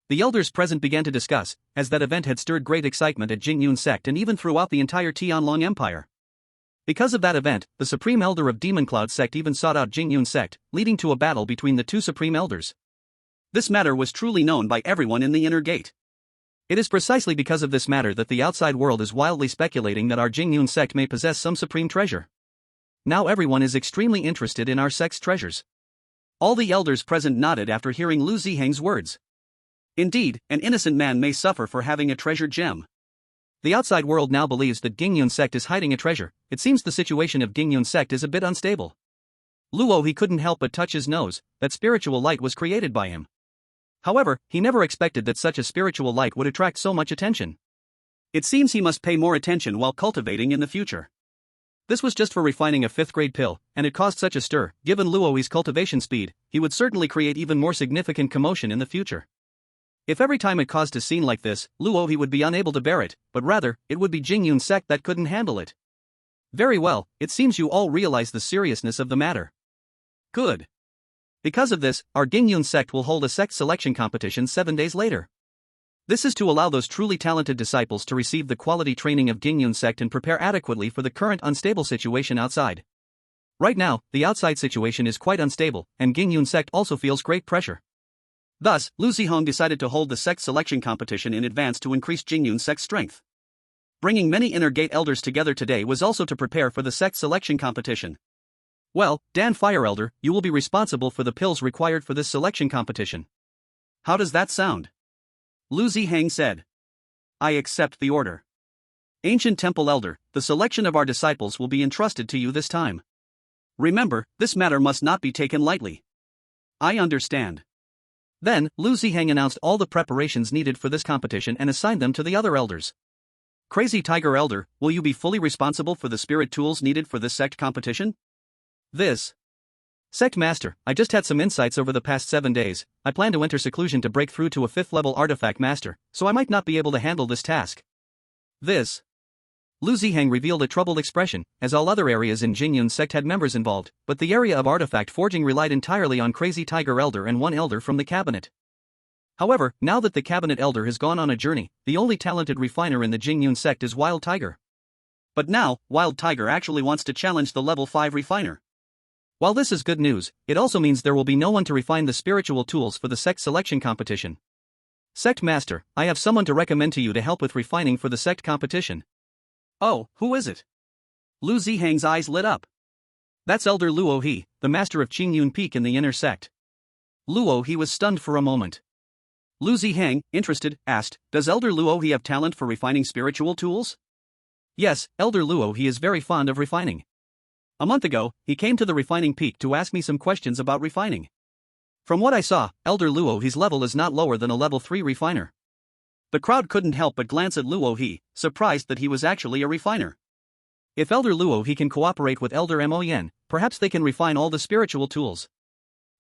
The elders present began to discuss, as that event had stirred great excitement at Jingyun sect and even throughout the entire Tianlong Empire. Because of that event, the Supreme Elder of Demon Cloud sect even sought out Jingyun sect, leading to a battle between the two Supreme Elders. This matter was truly known by everyone in the inner gate. It is precisely because of this matter that the outside world is wildly speculating that our Jingyun sect may possess some supreme treasure. Now everyone is extremely interested in our sect's treasures. All the elders present nodded after hearing Lu Ziheng's words. Indeed, an innocent man may suffer for having a treasured gem. The outside world now believes that Gingyun sect is hiding a treasure. It seems the situation of Gingyun sect is a bit unstable. Luo he couldn't help but touch his nose, that spiritual light was created by him. However, he never expected that such a spiritual light would attract so much attention. It seems he must pay more attention while cultivating in the future. This was just for refining a 5th grade pill, and it caused such a stir. Given Luo's cultivation speed, he would certainly create even more significant commotion in the future. If every time it caused a scene like this, Luo he would be unable to bear it, but rather, it would be Jingyun sect that couldn't handle it. Very well, it seems you all realize the seriousness of the matter. Good. Because of this, our Gingyun sect will hold a sect selection competition 7 days later. This is to allow those truly talented disciples to receive the quality training of Gingyun sect and prepare adequately for the current unstable situation outside. Right now, the outside situation is quite unstable, and Gingyun sect also feels great pressure. Thus, Lu Zihong decided to hold the sect selection competition in advance to increase Jingyun sect's strength. Bringing many inner gate elders together today was also to prepare for the sect selection competition. Well, Dan Fire Elder, you will be responsible for the pills required for this selection competition. How does that sound? Lu Ziheng said. I accept the order. Ancient Temple Elder, the selection of our disciples will be entrusted to you this time. Remember, this matter must not be taken lightly. I understand. Then, Lu Ziheng announced all the preparations needed for this competition and assigned them to the other elders. Crazy Tiger Elder, will you be fully responsible for the spirit tools needed for this sect competition? This. Sect Master, I just had some insights over the past 7 days. I plan to enter seclusion to break through to a 5th level artifact master, so I might not be able to handle this task. This. Lu Ziheng revealed a troubled expression, as all other areas in Jingyun sect had members involved, but the area of artifact forging relied entirely on Crazy Tiger Elder and one elder from the cabinet. However, now that the cabinet elder has gone on a journey, the only talented refiner in the Jingyun sect is Wild Tiger. But now, Wild Tiger actually wants to challenge the level 5 refiner. While this is good news, it also means there will be no one to refine the spiritual tools for the sect selection competition. Sect Master, I have someone to recommend to you to help with refining for the sect competition. Oh, who is it? Lu Ziheng's eyes lit up. That's Elder Luo He, the master of Qingyun Peak in the inner sect. Luo He was stunned for a moment. Lu Ziheng, interested, asked, does Elder Luo He have talent for refining spiritual tools? Yes, Elder Luo He is very fond of refining. A month ago, he came to the refining peak to ask me some questions about refining. From what I saw, Elder Luo He's level is not lower than a level 3 refiner. The crowd couldn't help but glance at Luo He, surprised that he was actually a refiner. If Elder Luo He can cooperate with Elder Mo Yen, perhaps they can refine all the spiritual tools.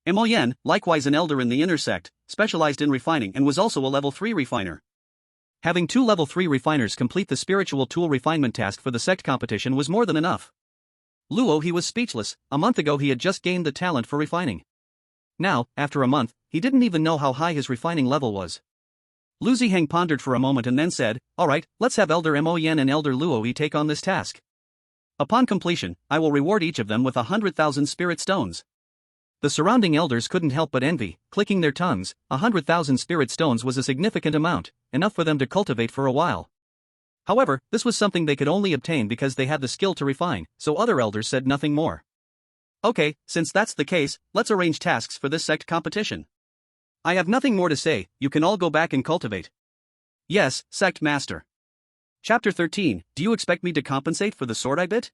Mo Yen, likewise an elder in the inner sect, specialized in refining and was also a level 3 refiner. Having 2 level 3 refiners complete the spiritual tool refinement task for the sect competition was more than enough. Luo He was speechless. A month ago he had just gained the talent for refining. Now, after a month, he didn't even know how high his refining level was. Lu Ziheng pondered for a moment and then said, alright, let's have Elder Mo Yen and Elder Luo He take on this task. Upon completion, I will reward each of them with 100,000 spirit stones. The surrounding elders couldn't help but envy, clicking their tongues. 100,000 spirit stones was a significant amount, enough for them to cultivate for a while. However, this was something they could only obtain because they had the skill to refine, so other elders said nothing more. Okay, since that's the case, let's arrange tasks for this sect competition. I have nothing more to say, you can all go back and cultivate. Yes, Sect Master. Chapter 13, do you expect me to compensate for the sword I bit?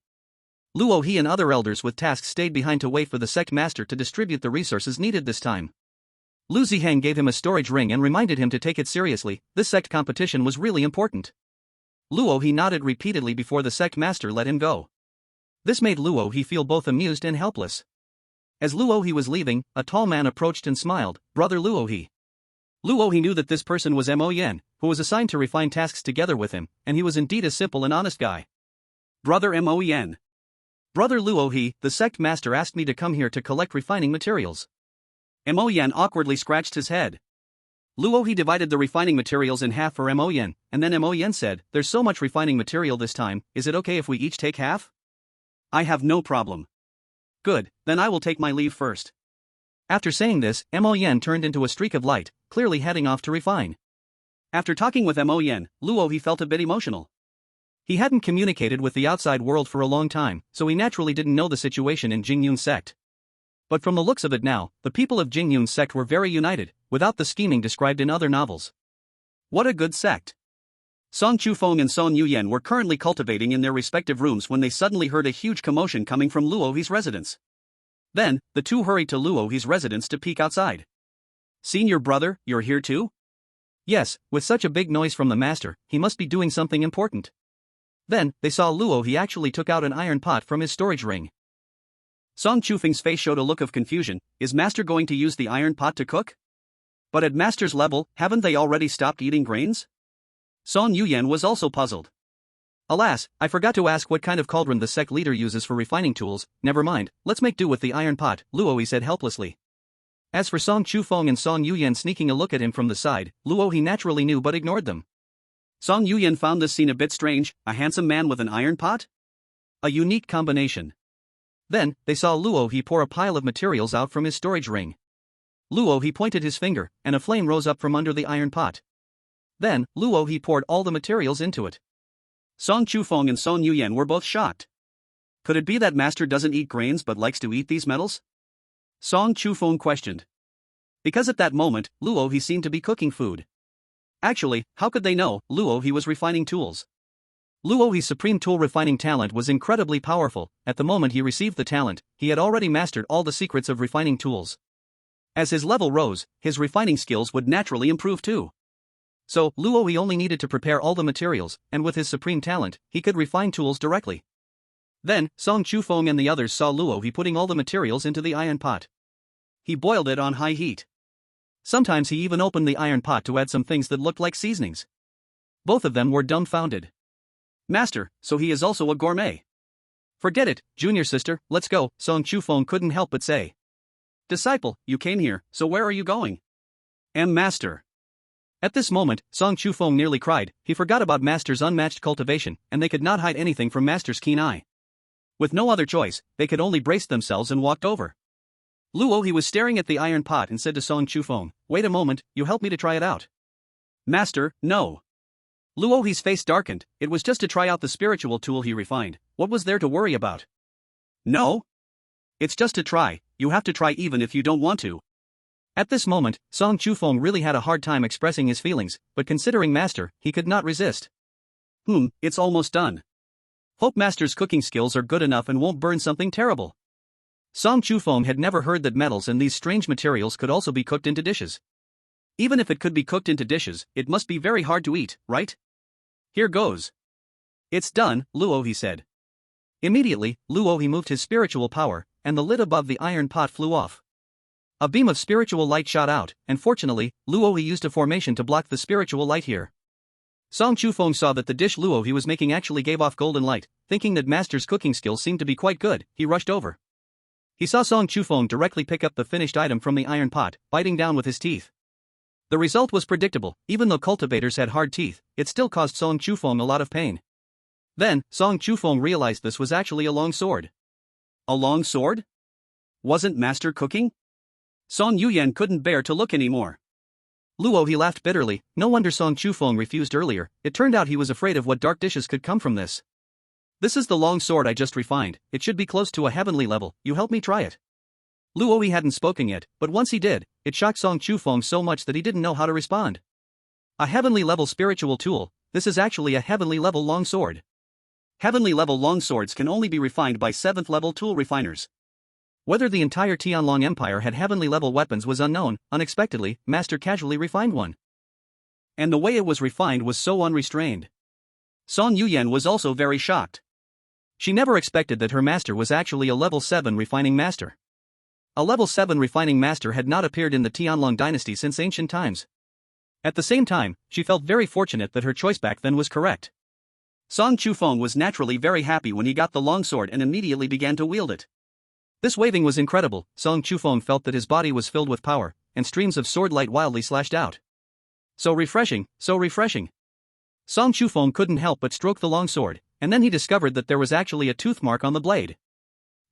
Luo He and other elders with tasks stayed behind to wait for the Sect Master to distribute the resources needed this time. Lu Ziheng gave him a storage ring and reminded him to take it seriously. This sect competition was really important. Luo He nodded repeatedly before the Sect Master let him go. This made Luo He feel both amused and helpless. As Luo He was leaving, a tall man approached and smiled, Brother Luo He. Luo He knew that this person was Mo Yen, who was assigned to refine tasks together with him, and he was indeed a simple and honest guy. Brother Mo Yen. Brother Luo He, the Sect Master asked me to come here to collect refining materials. Mo Yen awkwardly scratched his head. Luo He divided the refining materials in half for Mo Yen, and then Mo Yen said, there's so much refining material this time, is it okay if we each take half? I have no problem. Good, then I will take my leave first. After saying this, Mo Yen turned into a streak of light, clearly heading off to refine. After talking with Mo Yen, Luo he felt a bit emotional. He hadn't communicated with the outside world for a long time, so he naturally didn't know the situation in Jingyun's sect. But from the looks of it now, the people of Jingyun's sect were very united, without the scheming described in other novels. What a good sect. Song Chufeng and Song Yuyen were currently cultivating in their respective rooms when they suddenly heard a huge commotion coming from Luo He's residence. Then, the two hurried to Luo He's residence to peek outside. Senior brother, you're here too? Yes, with such a big noise from the master, he must be doing something important. Then, they saw Luo He actually took out an iron pot from his storage ring. Song Chufeng's face showed a look of confusion. Is master going to use the iron pot to cook? But at master's level, haven't they already stopped eating grains? Song Yuyen was also puzzled. Alas, I forgot to ask what kind of cauldron the sect leader uses for refining tools. Never mind, let's make do with the iron pot, Luo He said helplessly. As for Song Chufeng and Song Yuyen sneaking a look at him from the side, Luo He naturally knew but ignored them. Song Yuyen found this scene a bit strange. A handsome man with an iron pot? A unique combination. Then, they saw Luo He pour a pile of materials out from his storage ring. Luo He pointed his finger, and a flame rose up from under the iron pot. Then, Luo He poured all the materials into it. Song Chufeng and Song Yuyen were both shocked. Could it be that master doesn't eat grains but likes to eat these metals? Song Chufeng questioned. Because at that moment, Luo He seemed to be cooking food. Actually, how could they know Luo He was refining tools? Luo He's supreme tool refining talent was incredibly powerful. At the moment he received the talent, he had already mastered all the secrets of refining tools. As his level rose, his refining skills would naturally improve too. So, Luo He only needed to prepare all the materials, and with his supreme talent, he could refine tools directly. Then, Song Chufeng and the others saw Luo He putting all the materials into the iron pot. He boiled it on high heat. Sometimes he even opened the iron pot to add some things that looked like seasonings. Both of them were dumbfounded. Master, so he is also a gourmet. Forget it, junior sister, let's go, Song Chufeng couldn't help but say. Disciple, you came here, so where are you going? Master. At this moment, Song Chufeng nearly cried. He forgot about master's unmatched cultivation, and they could not hide anything from master's keen eye. With no other choice, they could only brace themselves and walked over. Luo He was staring at the iron pot and said to Song Chufeng, wait a moment, you help me to try it out. Master, no. Luo He's face darkened. It was just to try out the spiritual tool he refined. What was there to worry about? No? It's just to try, you have to try even if you don't want to. At this moment, Song Chufeng really had a hard time expressing his feelings, but considering master, he could not resist. It's almost done. Hope master's cooking skills are good enough and won't burn something terrible. Song Chufeng had never heard that metals and these strange materials could also be cooked into dishes. Even if it could be cooked into dishes, it must be very hard to eat, right? Here goes. It's done, Luo He said. Immediately, Luo He moved his spiritual power, and the lid above the iron pot flew off. A beam of spiritual light shot out, and fortunately, Luo He used a formation to block the spiritual light here. Song Chufeng saw that the dish Luo He was making actually gave off golden light. Thinking that master's cooking skills seemed to be quite good, he rushed over. He saw Song Chufeng directly pick up the finished item from the iron pot, biting down with his teeth. The result was predictable. Even though cultivators had hard teeth, it still caused Song Chufeng a lot of pain. Then, Song Chufeng realized this was actually a long sword. A long sword? Wasn't master cooking? Song Yuyen couldn't bear to look anymore. Luo He laughed bitterly. No wonder Song Chufeng refused earlier. It turned out he was afraid of what dark dishes could come from this. This is the long sword I just refined. It should be close to a heavenly level. You help me try it. Luo He hadn't spoken yet, but once he did, it shocked Song Chufeng so much that he didn't know how to respond. A heavenly level spiritual tool. This is actually a heavenly level long sword. Heavenly level long swords can only be refined by 7th level tool refiners. Whether the entire Tianlong Empire had heavenly level weapons was unknown. Unexpectedly, master casually refined one. And the way it was refined was so unrestrained. Song Yuyen was also very shocked. She never expected that her master was actually a level 7 refining master. A level 7 refining master had not appeared in the Tianlong dynasty since ancient times. At the same time, she felt very fortunate that her choice back then was correct. Song Chufeng was naturally very happy when he got the longsword and immediately began to wield it. This waving was incredible. Song Chufeng felt that his body was filled with power, and streams of sword light wildly slashed out. So refreshing, so refreshing. Song Chufeng couldn't help but stroke the longsword, and then he discovered that there was actually a tooth mark on the blade.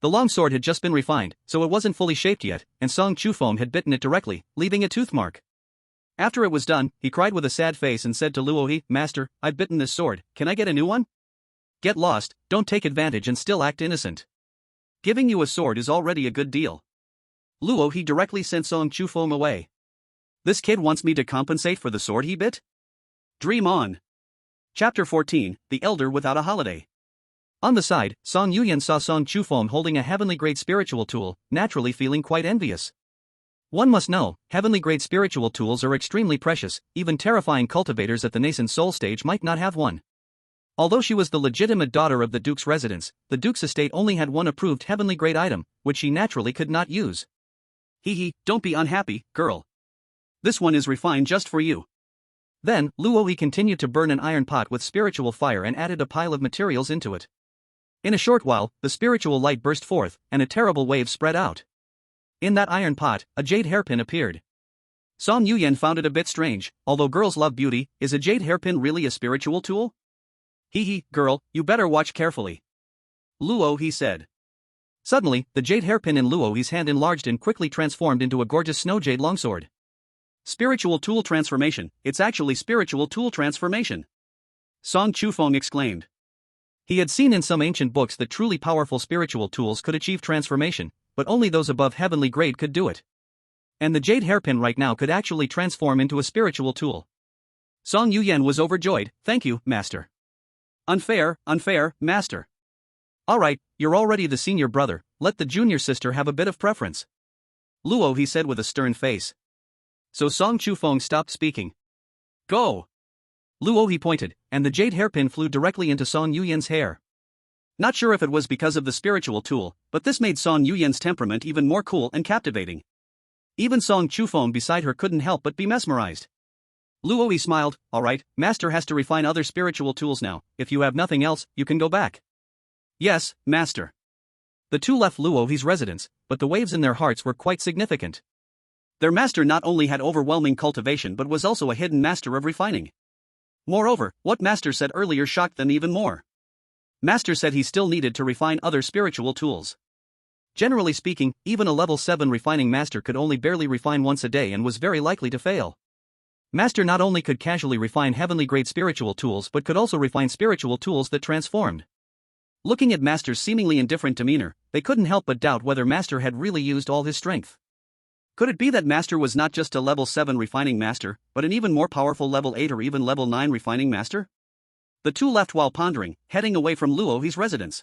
The longsword had just been refined, so it wasn't fully shaped yet, and Song Chufeng had bitten it directly, leaving a tooth mark. After it was done, he cried with a sad face and said to Luohi, "Master, I've bitten this sword, can I get a new one?" "Get lost, don't take advantage and still act innocent. Giving you a sword is already a good deal." Luohi directly sent Song Chufeng away. "This kid wants me to compensate for the sword he bit?" Dream on. Chapter 14, The Elder Without a Holiday. On the side, Song Yuyan saw Song Chufeng holding a heavenly-grade spiritual tool, naturally feeling quite envious. One must know, heavenly-grade spiritual tools are extremely precious, even terrifying cultivators at the nascent soul stage might not have one. Although she was the legitimate daughter of the Duke's residence, the Duke's estate only had one approved heavenly-grade item, which she naturally could not use. "Hee, don't be unhappy, girl. This one is refined just for you." Then, Luohi continued to burn an iron pot with spiritual fire and added a pile of materials into it. In a short while, the spiritual light burst forth, and a terrible wave spread out. In that iron pot, a jade hairpin appeared. Song Yuyan found it a bit strange. Although girls love beauty, is a jade hairpin really a spiritual tool? Girl, you better watch carefully. Luohi said. Suddenly, the jade hairpin in Luohi's hand enlarged and quickly transformed into a gorgeous snow jade longsword. Spiritual tool transformation, it's actually spiritual tool transformation. Song Chufeng exclaimed. He had seen in some ancient books that truly powerful spiritual tools could achieve transformation, but only those above heavenly grade could do it. And the jade hairpin right now could actually transform into a spiritual tool. Song Yuyan was overjoyed. "Thank you, master." Unfair, master. Alright, you're already the senior brother, let the junior sister have a bit of preference. Luohi said with a stern face. So Song Chufeng stopped speaking. "Go!" Luohi pointed, and the jade hairpin flew directly into Song Yuyan's hair. Not sure if it was because of the spiritual tool, but this made Song Yuyan's temperament even more cool and captivating. Even Song Chufeng beside her couldn't help but be mesmerized. Luohi smiled. "Alright, master has to refine other spiritual tools now. If you have nothing else, you can go back." "Yes, master." The two left Luohi's residence, but the waves in their hearts were quite significant. Their master not only had overwhelming cultivation but was also a hidden master of refining. Moreover, what master said earlier shocked them even more. Master said he still needed to refine other spiritual tools. Generally speaking, even a level 7 refining master could only barely refine once a day and was very likely to fail. Master not only could casually refine heavenly grade spiritual tools but could also refine spiritual tools that transformed. Looking at Master's seemingly indifferent demeanor, they couldn't help but doubt whether Master had really used all his strength. Could it be that Master was not just a level 7 refining master, but an even more powerful level 8 or even level 9 refining master? The two left while pondering, heading away from Luohi's residence.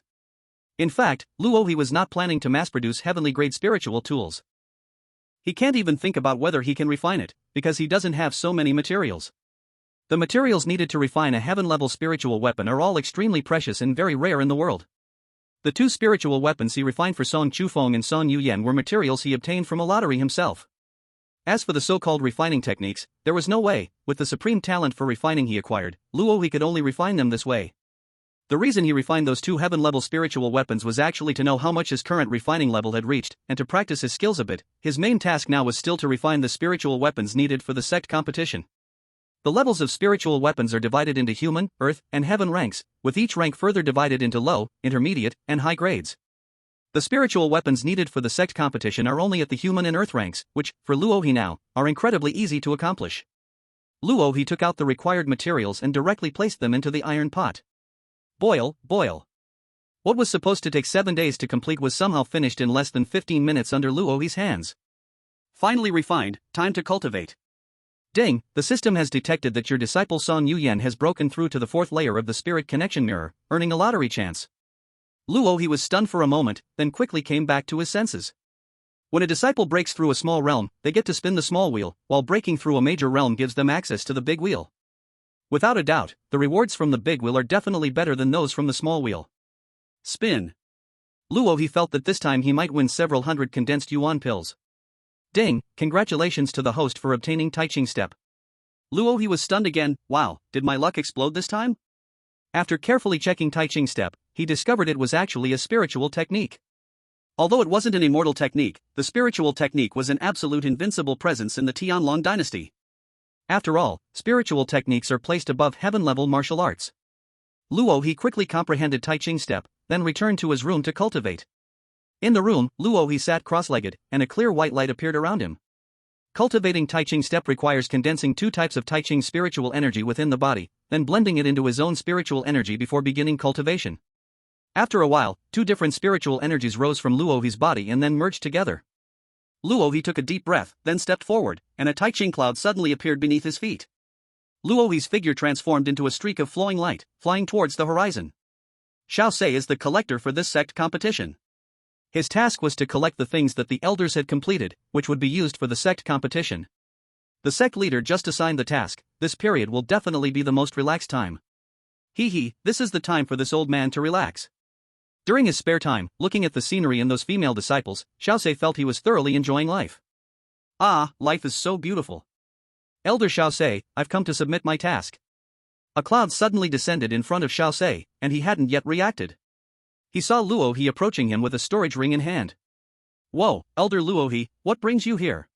In fact, Luohi was not planning to mass-produce heavenly-grade spiritual tools. He can't even think about whether he can refine it, because he doesn't have so many materials. The materials needed to refine a heaven-level spiritual weapon are all extremely precious and very rare in the world. The two spiritual weapons he refined for Song Chufeng and Song Yuyan were materials he obtained from a lottery himself. As for the so-called refining techniques, there was no way, with the supreme talent for refining he acquired, Luohi could only refine them this way. The reason he refined those two heaven-level spiritual weapons was actually to know how much his current refining level had reached, and to practice his skills a bit. His main task now was still to refine the spiritual weapons needed for the sect competition. The levels of spiritual weapons are divided into human, earth, and heaven ranks, with each rank further divided into low, intermediate, and high grades. The spiritual weapons needed for the sect competition are only at the human and earth ranks, which, for Luohi now, are incredibly easy to accomplish. Luohi took out the required materials and directly placed them into the iron pot. Boil. What was supposed to take 7 days to complete was somehow finished in less than 15 minutes under Luohi's hands. Finally refined, time to cultivate. Ding, the system has detected that your disciple Song Yuyan has broken through to the 4th layer of the spirit connection mirror, earning a lottery chance. Luohi was stunned for a moment, then quickly came back to his senses. When a disciple breaks through a small realm, they get to spin the small wheel, while breaking through a major realm gives them access to the big wheel. Without a doubt, the rewards from the big wheel are definitely better than those from the small wheel. Spin. Luohi felt that this time he might win several hundred condensed yuan pills. Ding, congratulations to the host for obtaining Taiching Step. Luohi was stunned again. Wow, did my luck explode this time? After carefully checking Taiching Step, he discovered it was actually a spiritual technique. Although it wasn't an immortal technique, the spiritual technique was an absolute invincible presence in the Tianlong dynasty. After all, spiritual techniques are placed above heaven-level martial arts. Luohi quickly comprehended Taiching Step, then returned to his room to cultivate. In the room, Luo he sat cross-legged, and a clear white light appeared around him. Cultivating Tai Ching step requires condensing two types of Tai Ching spiritual energy within the body, then blending it into his own spiritual energy before beginning cultivation. After a while, two different spiritual energies rose from Luo He's body and then merged together. Luo He took a deep breath, then stepped forward, and a Tai Ching cloud suddenly appeared beneath his feet. Luo He's figure transformed into a streak of flowing light, flying towards the horizon. Xiao Sei is the collector for this sect competition. His task was to collect the things that the elders had completed, which would be used for the sect competition. The sect leader just assigned the task. This period will definitely be the most relaxed time. This is the time for this old man to relax. During his spare time, looking at the scenery and those female disciples, Xiao Sei felt he was thoroughly enjoying life. Ah, life is so beautiful. Elder Xiao Sei, I've come to submit my task. A cloud suddenly descended in front of Xiao Sei, and he hadn't yet reacted. He saw Luo He approaching him with a storage ring in hand. Whoa, Elder Luo He, what brings you here?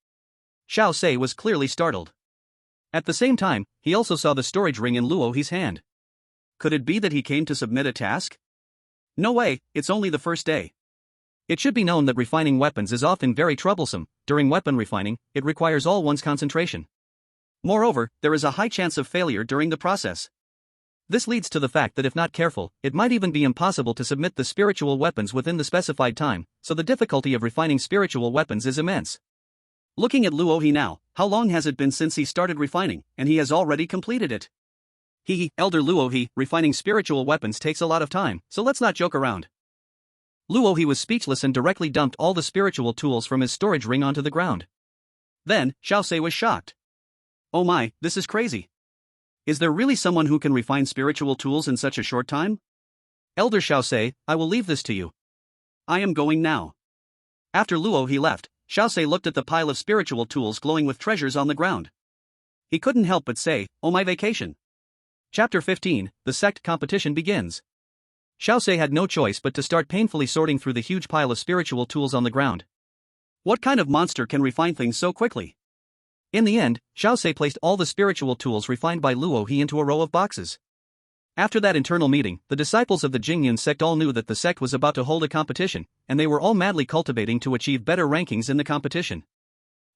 Xiao Sei was clearly startled. At the same time, he also saw the storage ring in Luo He's hand. Could it be that he came to submit a task? No way, it's only the first day. It should be known that refining weapons is often very troublesome. During weapon refining, it requires all one's concentration. Moreover, there is a high chance of failure during the process. This leads to the fact that if not careful, it might even be impossible to submit the spiritual weapons within the specified time, so the difficulty of refining spiritual weapons is immense. Looking at Luo He now, how long has it been since he started refining, and he has already completed it? Elder Luo He, refining spiritual weapons takes a lot of time, so let's not joke around. Luo He was speechless and directly dumped all the spiritual tools from his storage ring onto the ground. Then, Xiao Sei was shocked. Oh my, this is crazy. Is there really someone who can refine spiritual tools in such a short time? Elder Xiao Sei, I will leave this to you. I am going now. After Luo He left, Xiao Sei looked at the pile of spiritual tools glowing with treasures on the ground. He couldn't help but say, oh my vacation. Chapter 15, the sect competition begins. Xiao Sei had no choice but to start painfully sorting through the huge pile of spiritual tools on the ground. What kind of monster can refine things so quickly? In the end, Xiao Sei placed all the spiritual tools refined by Luo He into a row of boxes. After that internal meeting, the disciples of the Jingyun sect all knew that the sect was about to hold a competition, and they were all madly cultivating to achieve better rankings in the competition.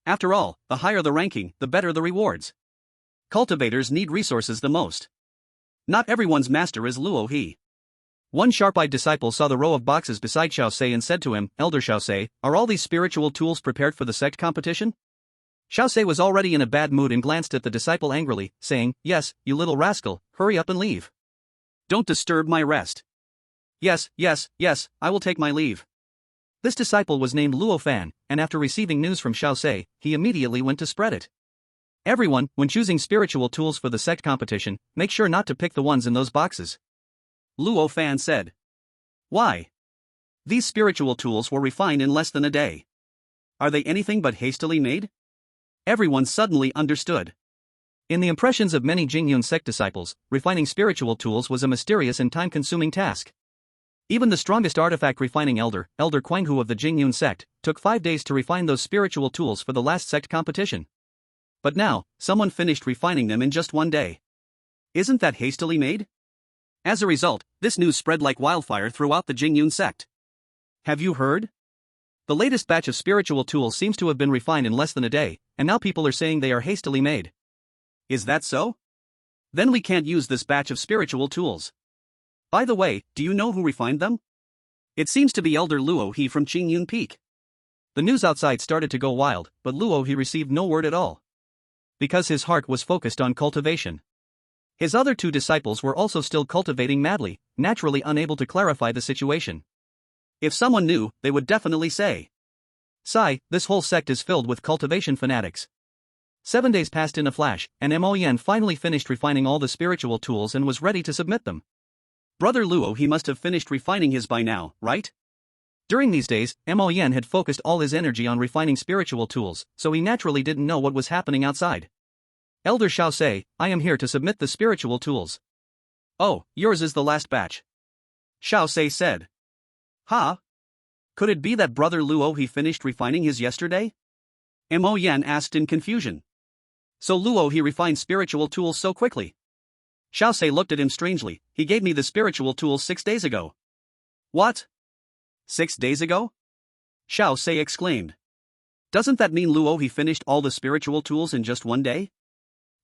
After all, the higher the ranking, the better the rewards. Cultivators need resources the most. Not everyone's master is Luo He. One sharp-eyed disciple saw the row of boxes beside Xiao Sei and said to him, Elder Xiao Sei, are all these spiritual tools prepared for the sect competition? Xiao Sei was already in a bad mood and glanced at the disciple angrily, saying, yes, you little rascal, hurry up and leave. Don't disturb my rest. Yes, I will take my leave. This disciple was named Luo Fan, and after receiving news from Xiao Sei, he immediately went to spread it. Everyone, when choosing spiritual tools for the sect competition, make sure not to pick the ones in those boxes. Luo Fan said. Why? These spiritual tools were refined in less than a day. Are they anything but hastily made? Everyone suddenly understood. In the impressions of many Jingyun sect disciples, refining spiritual tools was a mysterious and time-consuming task. Even the strongest artifact refining Elder Quanghu of the Jingyun sect, took 5 days to refine those spiritual tools for the last sect competition. But now, someone finished refining them in just 1 day. Isn't that hastily made? As a result, this news spread like wildfire throughout the Jingyun sect. Have you heard? The latest batch of spiritual tools seems to have been refined in less than a day, and now people are saying they are hastily made. Is that so? Then we can't use this batch of spiritual tools. By the way, do you know who refined them? It seems to be Elder Luo He from Qingyun Peak. The news outside started to go wild, but Luo He received no word at all. Because his heart was focused on cultivation. His other 2 disciples were also still cultivating madly, naturally unable to clarify the situation. If someone knew, they would definitely say. Sigh, this whole sect is filled with cultivation fanatics. 7 days passed in a flash, and Mo Yen finally finished refining all the spiritual tools and was ready to submit them. Brother Luo He must have finished refining his by now, right? During these days, Mo Yen had focused all his energy on refining spiritual tools, so he naturally didn't know what was happening outside. Elder Xiao Sei, I am here to submit the spiritual tools. Oh, yours is the last batch. Xiao Sei said. Huh? Could it be that Brother Luo He finished refining his yesterday? Mo Yen asked in confusion. So Luo He refined spiritual tools so quickly. Xiao Sei looked at him strangely, he gave me the spiritual tools 6 days ago. What? 6 days ago? Xiao Sei exclaimed. Doesn't that mean Luo he finished all the spiritual tools in just one day?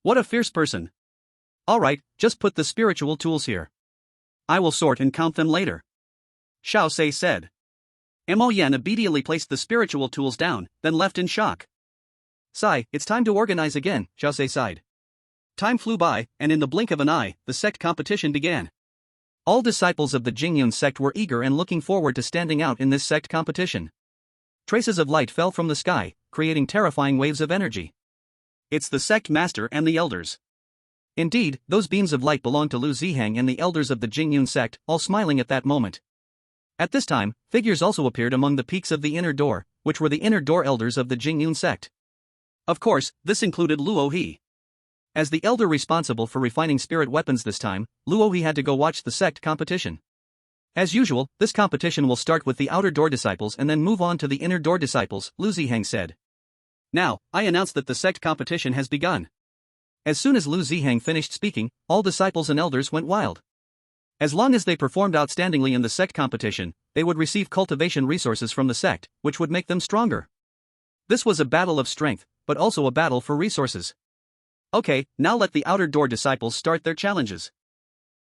What a fierce person. Alright, just put the spiritual tools here. I will sort and count them later. Xiao Sei said. Mo Yan obediently placed the spiritual tools down, then left in shock. Sigh, it's time to organize again, Xiao Sei sighed. Time flew by, and in the blink of an eye, the sect competition began. All disciples of the Jingyun sect were eager and looking forward to standing out in this sect competition. Traces of light fell from the sky, creating terrifying waves of energy. It's the sect master and the elders. Indeed, those beams of light belonged to Lu Zihang and the elders of the Jingyun sect, all smiling at that moment. At this time, figures also appeared among the peaks of the inner door, which were the inner door elders of the Jingyun sect. Of course, this included Luo He. As the elder responsible for refining spirit weapons this time, Luo He had to go watch the sect competition. As usual, this competition will start with the outer door disciples and then move on to the inner door disciples, Lu Zihang said. Now, I announce that the sect competition has begun. As soon as Lu Zihang finished speaking, all disciples and elders went wild. As long as they performed outstandingly in the sect competition, they would receive cultivation resources from the sect, which would make them stronger. This was a battle of strength, but also a battle for resources. Okay, now let the outer door disciples start their challenges.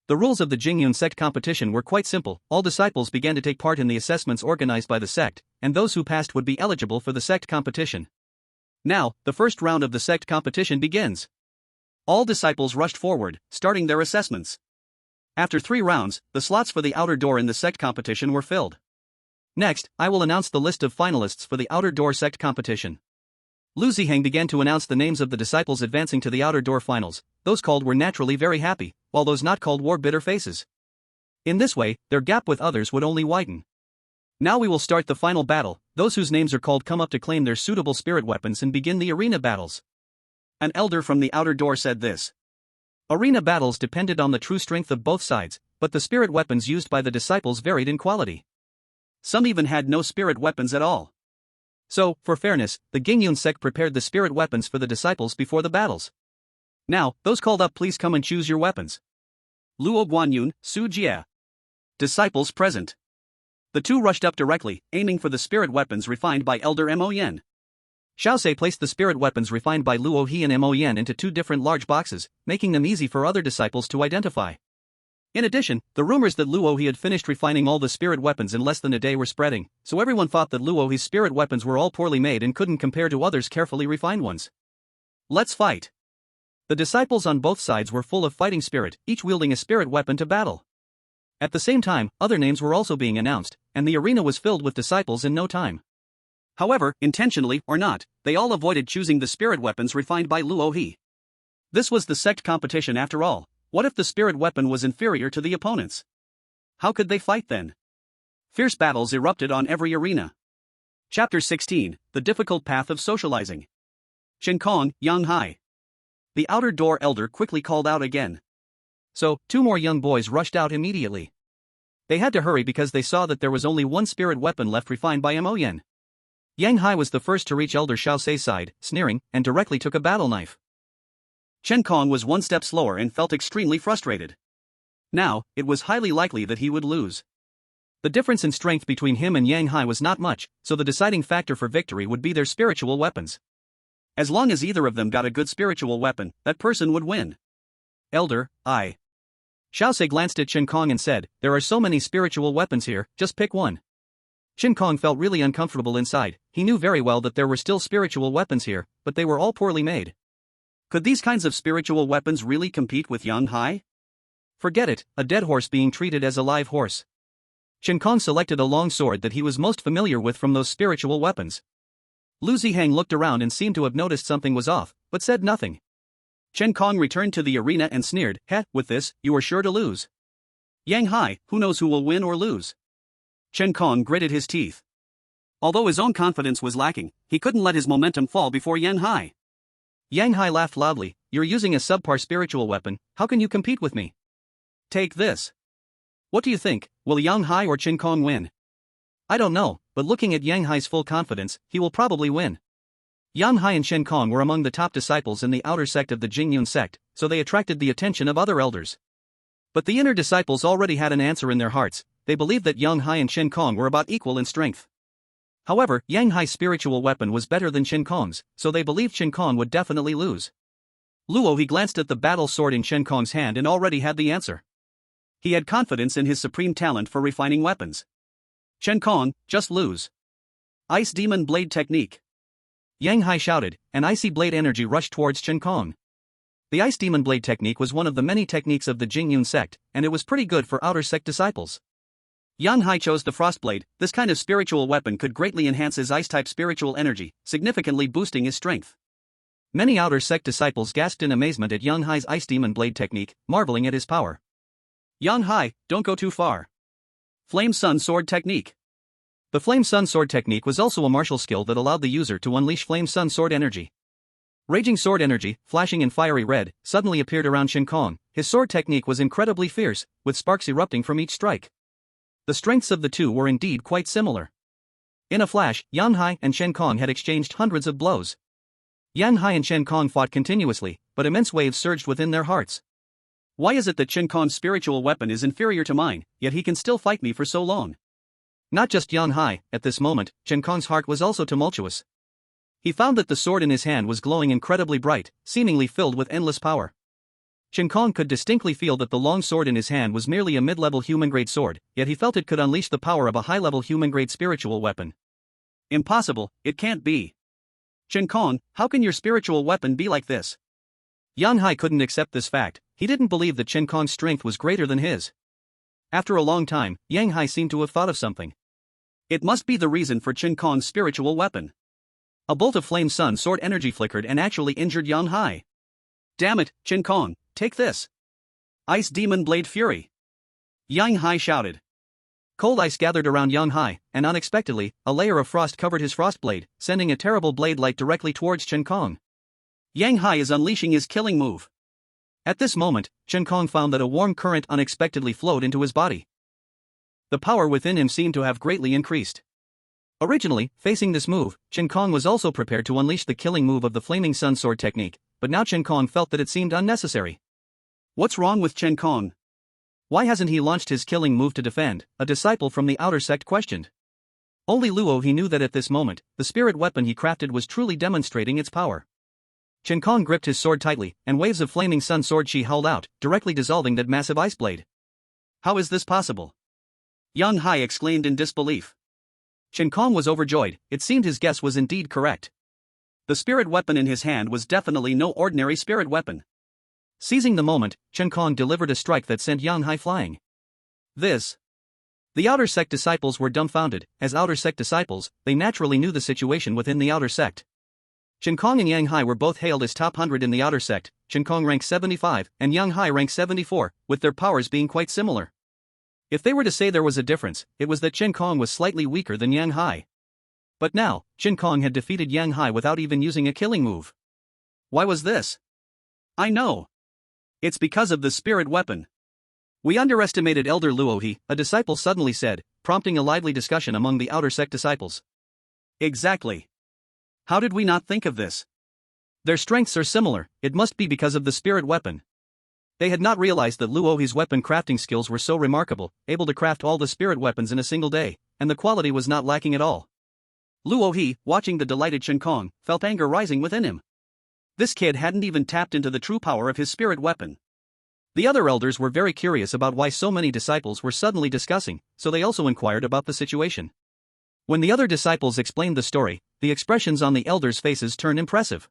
The rules of the Jingyun sect competition were quite simple. All disciples began to take part in the assessments organized by the sect, and those who passed would be eligible for the sect competition. Now, the first round of the sect competition begins. All disciples rushed forward, starting their assessments. After 3 rounds, the slots for the outer door in the sect competition were filled. Next, I will announce the list of finalists for the outer door sect competition. Lu Zihang began to announce the names of the disciples advancing to the outer door finals. Those called were naturally very happy, while those not called wore bitter faces. In this way, their gap with others would only widen. Now we will start the final battle. Those whose names are called come up to claim their suitable spirit weapons and begin the arena battles. An elder from the outer door said this. Arena battles depended on the true strength of both sides, but the spirit weapons used by the disciples varied in quality. Some even had no spirit weapons at all. So, for fairness, the Jingyun sect prepared the spirit weapons for the disciples before the battles. Now, those called up please come and choose your weapons. Luo Guanyun, Su Jie. Disciples present. The two rushed up directly, aiming for the spirit weapons refined by Elder Mo Yan. Xiao Sei placed the spirit weapons refined by Luo He and Mo Yan into 2 different large boxes, making them easy for other disciples to identify. In addition, the rumors that Luo He had finished refining all the spirit weapons in less than a day were spreading, so everyone thought that Luo He's spirit weapons were all poorly made and couldn't compare to others' carefully refined ones. Let's fight. The disciples on both sides were full of fighting spirit, each wielding a spirit weapon to battle. At the same time, other names were also being announced, and the arena was filled with disciples in no time. However, intentionally or not, they all avoided choosing the spirit weapons refined by Luo He. This was the sect competition after all. What if the spirit weapon was inferior to the opponents? How could they fight then? Fierce battles erupted on every arena. Chapter 16, The Difficult Path of Socializing. Chen Kong, Yang Hai. The outer door elder quickly called out again. So, 2 more young boys rushed out immediately. They had to hurry because they saw that there was only one spirit weapon left refined by Mo Yan. Yang Hai was the first to reach Elder Xiao Sei's side, sneering, and directly took a battle knife. Chen Kong was 1 step slower and felt extremely frustrated. Now, it was highly likely that he would lose. The difference in strength between him and Yang Hai was not much, so the deciding factor for victory would be their spiritual weapons. As long as either of them got a good spiritual weapon, that person would win. Elder, I. Xiao Sei glanced at Chen Kong and said, there are so many spiritual weapons here, just pick one. Chen Kong felt really uncomfortable inside. He knew very well that there were still spiritual weapons here, but they were all poorly made. Could these kinds of spiritual weapons really compete with Yang Hai? Forget it, a dead horse being treated as a live horse. Chen Kong selected a long sword that he was most familiar with from those spiritual weapons. Lu Zihang looked around and seemed to have noticed something was off, but said nothing. Chen Kong returned to the arena and sneered, "Heh, with this, you are sure to lose." Yang Hai, who knows who will win or lose? Chen Kong gritted his teeth. Although his own confidence was lacking, he couldn't let his momentum fall before Yang Hai. Yang Hai laughed loudly, you're using a subpar spiritual weapon, how can you compete with me? Take this. What do you think, will Yang Hai or Chen Kong win? I don't know, but looking at Yang Hai's full confidence, he will probably win. Yang Hai and Chen Kong were among the top disciples in the outer sect of the Jingyun sect, so they attracted the attention of other elders. But the inner disciples already had an answer in their hearts. They believed that Yang Hai and Chen Kong were about equal in strength. However, Yang Hai's spiritual weapon was better than Chen Kong's, so they believed Chen Kong would definitely lose. Luo he glanced at the battle sword in Chen Kong's hand and already had the answer. He had confidence in his supreme talent for refining weapons. Chen Kong, just lose. Ice Demon Blade Technique. Yang Hai shouted, and icy blade energy rushed towards Chen Kong. The Ice Demon Blade technique was one of the many techniques of the Jingyun sect, and it was pretty good for outer sect disciples. Yang Hai chose the Frost Blade. This kind of spiritual weapon could greatly enhance his ice-type spiritual energy, significantly boosting his strength. Many outer sect disciples gasped in amazement at Yang Hai's Ice Demon Blade technique, marveling at his power. Yang Hai, don't go too far. Flame Sun Sword Technique. The Flame Sun Sword technique was also a martial skill that allowed the user to unleash Flame Sun Sword energy. Raging sword energy, flashing in fiery red, suddenly appeared around Chen Kong. His sword technique was incredibly fierce, with sparks erupting from each strike. The strengths of the two were indeed quite similar. In a flash, Yang Hai and Chen Kong had exchanged hundreds of blows. Yang Hai and Chen Kong fought continuously, but immense waves surged within their hearts. Why is it that Chen Kong's spiritual weapon is inferior to mine, yet he can still fight me for so long? Not just Yang Hai, at this moment, Chen Kong's heart was also tumultuous. He found that the sword in his hand was glowing incredibly bright, seemingly filled with endless power. Chen Kong could distinctly feel that the long sword in his hand was merely a mid-level human-grade sword, yet he felt it could unleash the power of a high-level human-grade spiritual weapon. Impossible, it can't be. Chen Kong, how can your spiritual weapon be like this? Yang Hai couldn't accept this fact. He didn't believe that Chen Kong's strength was greater than his. After a long time, Yang Hai seemed to have thought of something. It must be the reason for Chen Kong's spiritual weapon. A bolt of Flame Sun Sword energy flickered and actually injured Yang Hai. Damn it, Chen Kong, take this. Ice Demon Blade Fury. Yang Hai shouted. Cold ice gathered around Yang Hai, and unexpectedly, a layer of frost covered his frost blade, sending a terrible blade light directly towards Chen Kong. Yang Hai is unleashing his killing move. At this moment, Chen Kong found that a warm current unexpectedly flowed into his body. The power within him seemed to have greatly increased. Originally, facing this move, Chen Kong was also prepared to unleash the killing move of the Flaming Sun Sword technique, but now Chen Kong felt that it seemed unnecessary. What's wrong with Chen Kong? Why hasn't he launched his killing move to defend? A disciple from the outer sect questioned. Only Luo he knew that at this moment, the spirit weapon he crafted was truly demonstrating its power. Chen Kong gripped his sword tightly, and waves of Flaming Sun Sword Chi howled out, directly dissolving that massive ice blade. How is this possible? Yang Hai exclaimed in disbelief. Chen Kong was overjoyed. It seemed his guess was indeed correct. The spirit weapon in his hand was definitely no ordinary spirit weapon. Seizing the moment, Chen Kong delivered a strike that sent Yang Hai flying. This. The outer sect disciples were dumbfounded. As outer sect disciples, they naturally knew the situation within the outer sect. Chen Kong and Yang Hai were both hailed as top 100 in the outer sect. Chen Kong ranked 75, and Yang Hai ranked 74, with their powers being quite similar. If they were to say there was a difference, it was that Chen Kong was slightly weaker than Yang Hai. But now, Chen Kong had defeated Yang Hai without even using a killing move. Why was this? I know. It's because of the spirit weapon. We underestimated Elder Luohi, a disciple suddenly said, prompting a lively discussion among the outer sect disciples. Exactly. How did we not think of this? Their strengths are similar, it must be because of the spirit weapon. They had not realized that Luohi's weapon crafting skills were so remarkable, able to craft all the spirit weapons in a single day, and the quality was not lacking at all. Luohi, watching the delighted Chen Kong, felt anger rising within him. This kid hadn't even tapped into the true power of his spirit weapon. The other elders were very curious about why so many disciples were suddenly discussing, so they also inquired about the situation. When the other disciples explained the story, the expressions on the elders' faces turned impressive.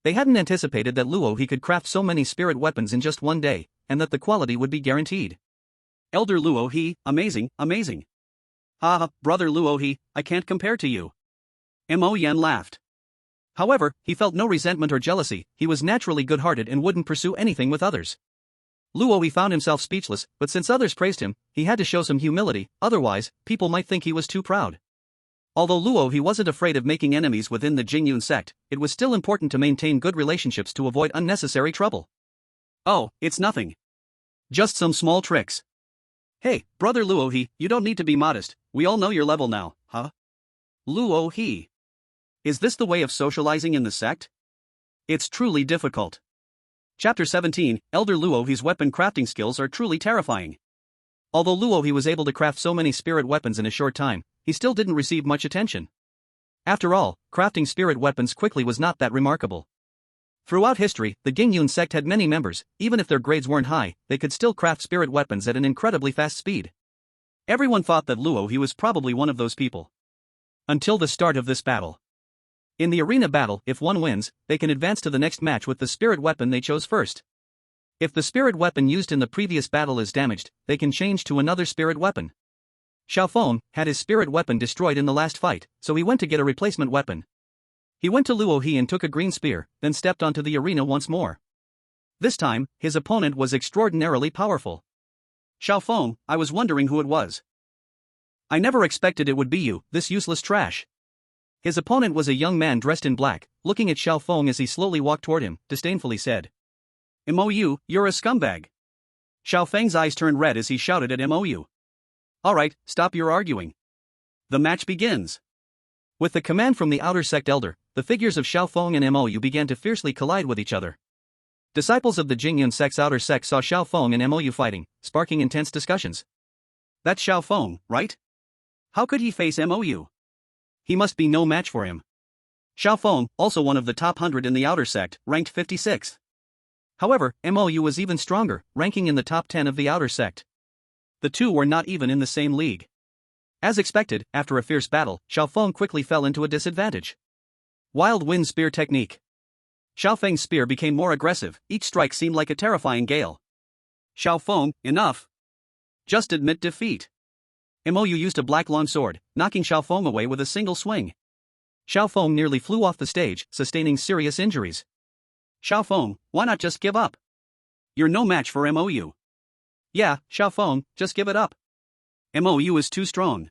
They hadn't anticipated that Luohi could craft so many spirit weapons in just one day, and that the quality would be guaranteed. Elder Luohi, amazing, amazing. Ah, brother Luohi, I can't compare to you. Mo Yen laughed. However, he felt no resentment or jealousy. He was naturally good-hearted and wouldn't pursue anything with others. Luohi found himself speechless, but since others praised him, he had to show some humility, otherwise, people might think he was too proud. Although Luohi wasn't afraid of making enemies within the Jingyun sect, it was still important to maintain good relationships to avoid unnecessary trouble. Oh, it's nothing. Just some small tricks. Hey, brother Luohi, you don't need to be modest, we all know your level now, huh? Luohi. Is this the way of socializing in the sect? It's truly difficult. Chapter 17, Elder Luohi's weapon crafting skills are truly terrifying. Although Luo he was able to craft so many spirit weapons in a short time, he still didn't receive much attention. After all, crafting spirit weapons quickly was not that remarkable. Throughout history, the Gingyun sect had many members. Even if their grades weren't high, they could still craft spirit weapons at an incredibly fast speed. Everyone thought that Luo he was probably one of those people. Until the start of this battle. In the arena battle, if one wins, they can advance to the next match with the spirit weapon they chose first. If the spirit weapon used in the previous battle is damaged, they can change to another spirit weapon. Xiaofeng had his spirit weapon destroyed in the last fight, so he went to get a replacement weapon. He went to Luo He and took a green spear, then stepped onto the arena once more. This time, his opponent was extraordinarily powerful. Xiaofeng, I was wondering who it was. I never expected it would be you, this useless trash. His opponent was a young man dressed in black, looking at Xiaofeng as he slowly walked toward him, disdainfully said. "Mou, you're a scumbag." Xiaofeng's eyes turned red as he shouted at Mou. "Alright, stop your arguing. The match begins." With the command from the outer sect elder, the figures of Xiaofeng and Mou began to fiercely collide with each other. Disciples of the Jingyun sect's outer sect saw Xiaofeng and Mou fighting, sparking intense discussions. That's Xiaofeng, right? How could he face Mou? He must be no match for him. Xiaofeng, also one of the top 100 in the outer sect, ranked 56th. However, Mou was even stronger, ranking in the top 10 of the outer sect. The two were not even in the same league. As expected, after a fierce battle, Xiaofeng quickly fell into a disadvantage. Wild Wind Spear Technique. Xiaofeng's spear became more aggressive, each strike seemed like a terrifying gale. Xiaofeng, enough. Just admit defeat. Mou used a black long sword, knocking Xiaofeng away with a single swing. Xiaofeng nearly flew off the stage, sustaining serious injuries. Xiaofeng, why not just give up? You're no match for Mou. Yeah, Xiaofeng, just give it up. Mou is too strong.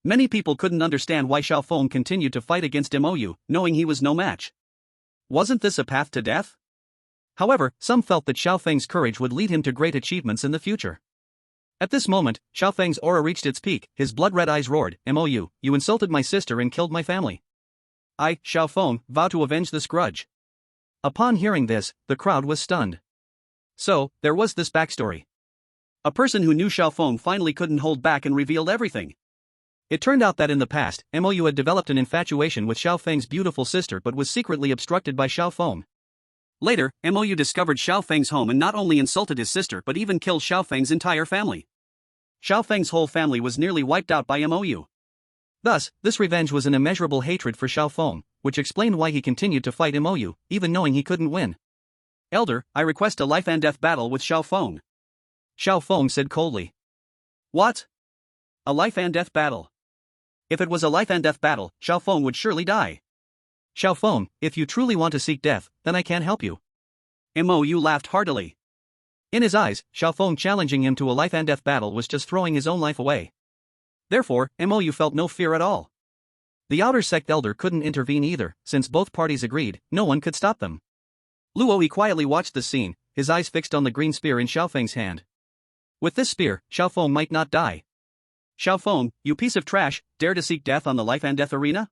Many people couldn't understand why Xiaofeng continued to fight against Mou, knowing he was no match. Wasn't this a path to death? However, some felt that Xiaofeng's courage would lead him to great achievements in the future. At this moment, Xiaofeng's aura reached its peak, his blood-red eyes roared, Mou, you insulted my sister and killed my family. I, Xiaofeng, vow to avenge this grudge. Upon hearing this, the crowd was stunned. So, there was this backstory. A person who knew Xiaofeng finally couldn't hold back and revealed everything. It turned out that in the past, Mou had developed an infatuation with Xiaofeng's beautiful sister but was secretly obstructed by Xiaofeng. Later, Mou discovered Xiaofeng's home and not only insulted his sister but even killed Xiaofeng's entire family. Xiaofeng's whole family was nearly wiped out by Mou. Thus, this revenge was an immeasurable hatred for Xiaofeng, which explained why he continued to fight Mou, even knowing he couldn't win. Elder, I request a life-and-death battle with Xiaofeng. Xiaofeng said coldly. What? A life-and-death battle? If it was a life-and-death battle, Xiaofeng would surely die. Xiaofeng, if you truly want to seek death, then I can't help you. Mou laughed heartily. In his eyes, Xiaofeng challenging him to a life-and-death battle was just throwing his own life away. Therefore, Mou felt no fear at all. The outer sect elder couldn't intervene either, since both parties agreed, no one could stop them. Luo quietly watched the scene, his eyes fixed on the green spear in Xiaofeng's hand. With this spear, Xiaofeng might not die. Xiaofeng, you piece of trash, dare to seek death on the life-and-death arena?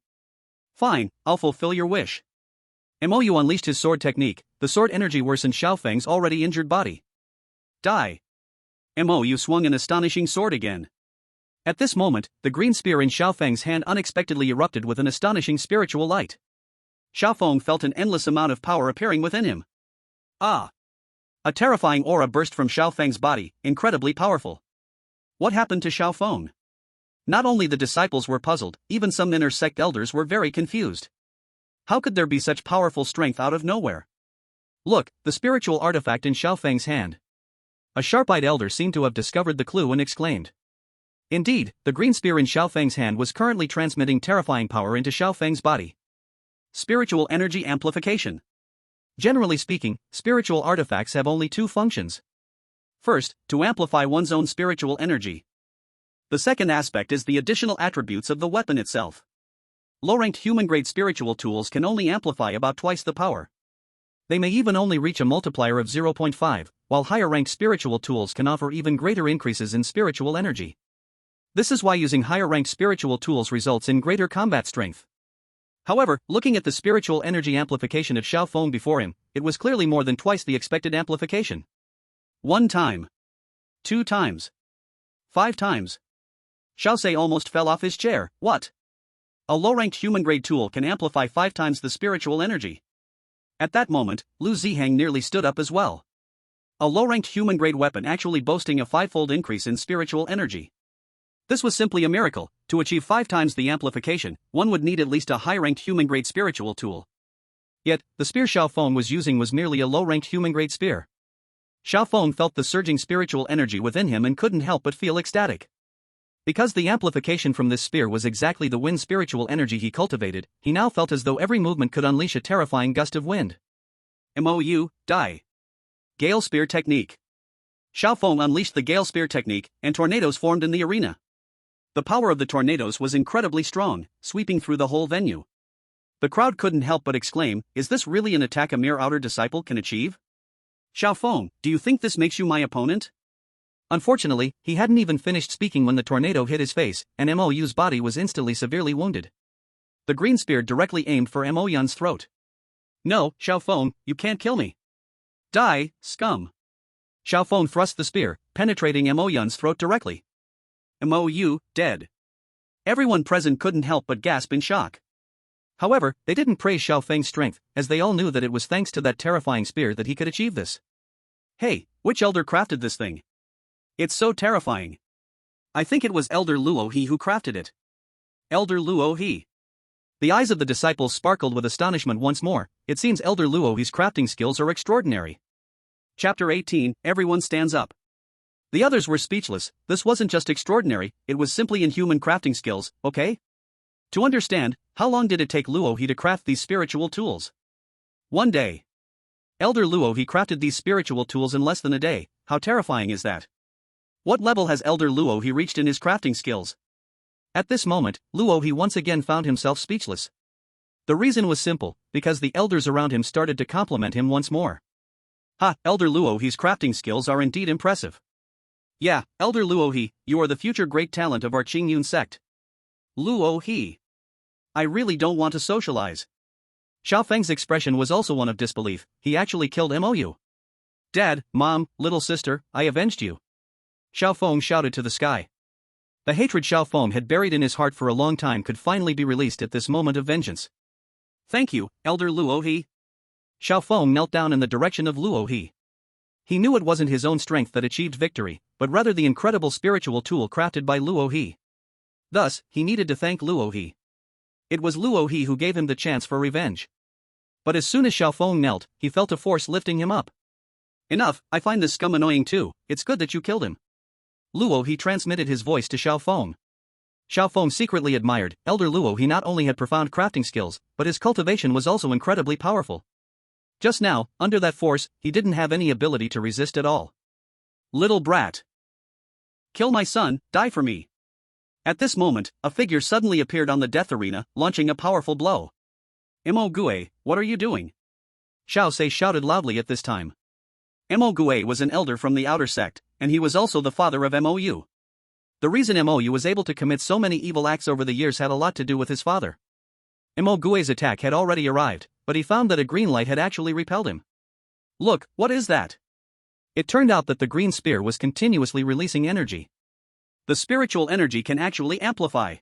Fine, I'll fulfill your wish. Mou unleashed his sword technique, the sword energy worsened Xiaofeng's already injured body. Die. Mou swung an astonishing sword again. At this moment, the green spear in Xiaofeng's hand unexpectedly erupted with an astonishing spiritual light. Xiaofeng felt an endless amount of power appearing within him. Ah! A terrifying aura burst from Xiaofeng's body, incredibly powerful. What happened to Xiaofeng? Not only the disciples were puzzled, even some inner sect elders were very confused. How could there be such powerful strength out of nowhere? Look, the spiritual artifact in Xiaofeng's hand. A sharp-eyed elder seemed to have discovered the clue and exclaimed. Indeed, the green spear in Xiaofeng's hand was currently transmitting terrifying power into Xiaofeng's body. Spiritual energy amplification. Generally speaking, spiritual artifacts have only two functions. First, to amplify one's own spiritual energy. The second aspect is the additional attributes of the weapon itself. Low-ranked human-grade spiritual tools can only amplify about twice the power. They may even only reach a multiplier of 0.5, while higher-ranked spiritual tools can offer even greater increases in spiritual energy. This is why using higher-ranked spiritual tools results in greater combat strength. However, looking at the spiritual energy amplification of Xiaofeng before him, it was clearly more than twice the expected amplification. 1 time. 2 times. 5 times. Xiaosei almost fell off his chair. What? A low-ranked human-grade tool can amplify 5 times the spiritual energy. At that moment, Lu Zihang nearly stood up as well. A low-ranked human-grade weapon actually boasting a 5-fold increase in spiritual energy. This was simply a miracle. To achieve 5 times the amplification, one would need at least a high-ranked human-grade spiritual tool. Yet, the spear Xiao Feng was using was merely a low-ranked human-grade spear. Xiao Feng felt the surging spiritual energy within him and couldn't help but feel ecstatic. Because the amplification from this spear was exactly the wind spiritual energy he cultivated, he now felt as though every movement could unleash a terrifying gust of wind. MOU, die. Gale Spear Technique. Xiao Feng unleashed the Gale Spear Technique, and tornadoes formed in the arena. The power of the tornadoes was incredibly strong, sweeping through the whole venue. The crowd couldn't help but exclaim, "Is this really an attack a mere outer disciple can achieve? Xiao Feng, do you think this makes you my opponent?" Unfortunately, he hadn't even finished speaking when the tornado hit his face, and Mou's body was instantly severely wounded. The green spear directly aimed for Mo Yun's throat. "No, Xiao Feng, you can't kill me. Die, scum." Xiao Feng thrust the spear, penetrating Mo Yun's throat directly. Mou, dead. Everyone present couldn't help but gasp in shock. However, they didn't praise Xiao Feng's strength, as they all knew that it was thanks to that terrifying spear that he could achieve this. "Hey, which elder crafted this thing? It's so terrifying." "I think it was Elder Luo He who crafted it." Elder Luo He. The eyes of the disciples sparkled with astonishment once more. It seems Elder Luo He's crafting skills are extraordinary. Chapter 18, Everyone Stands Up. The others were speechless. This wasn't just extraordinary, it was simply inhuman crafting skills, okay? To understand, how long did it take Luo He to craft these spiritual tools? 1 day. Elder Luo He crafted these spiritual tools in less than a day. How terrifying is that? What level has Elder Luo He reached in his crafting skills? At this moment, Luo He once again found himself speechless. The reason was simple, because the elders around him started to compliment him once more. "Ha, Elder Luo He's crafting skills are indeed impressive. Yeah, Elder Luo He, you are the future great talent of our Qingyun sect. Luo He. I really don't want to socialize." Xiao Feng's expression was also one of disbelief. He actually killed Mou. "Dad, Mom, little sister, I avenged you." Xiao Feng shouted to the sky. The hatred Xiao Feng had buried in his heart for a long time could finally be released at this moment of vengeance. "Thank you, Elder Luo He." Xiao Feng knelt down in the direction of Luo He. He knew it wasn't his own strength that achieved victory, but rather the incredible spiritual tool crafted by Luo He. Thus, he needed to thank Luo He. It was Luo He who gave him the chance for revenge. But as soon as Xiao Feng knelt, he felt a force lifting him up. "Enough, I find this scum annoying too. It's good that you killed him." Luo He transmitted his voice to Xiao Feng. Xiao Feng secretly admired Elder Luo He not only had profound crafting skills, but his cultivation was also incredibly powerful. Just now, under that force, he didn't have any ability to resist at all. "Little brat. Kill my son, die for me." At this moment, a figure suddenly appeared on the death arena, launching a powerful blow. "Mo Gue, what are you doing?" Xiao Sei shouted loudly at this time. Mo Gue was an elder from the outer sect, and he was also the father of Mou. The reason Mou was able to commit so many evil acts over the years had a lot to do with his father. Mo Gue's attack had already arrived, but he found that a green light had actually repelled him. "Look, what is that?" It turned out that the green spear was continuously releasing energy. The spiritual energy can actually amplify.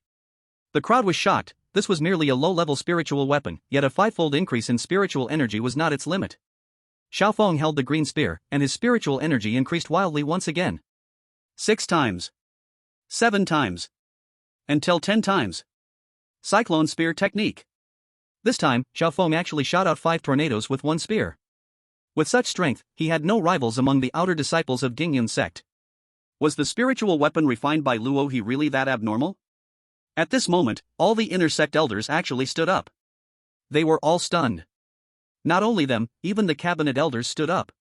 The crowd was shocked. This was merely a low-level spiritual weapon, yet a 5-fold increase in spiritual energy was not its limit. Xiao Feng held the green spear, and his spiritual energy increased wildly once again. 6 times. 7 times. Until 10 times. Cyclone Spear Technique. This time, Xiao Feng actually shot out 5 tornadoes with 1 spear. With such strength, he had no rivals among the outer disciples of Qingyun sect. Was the spiritual weapon refined by Luo He really that abnormal? At this moment, all the inner sect elders actually stood up. They were all stunned. Not only them, even the cabinet elders stood up.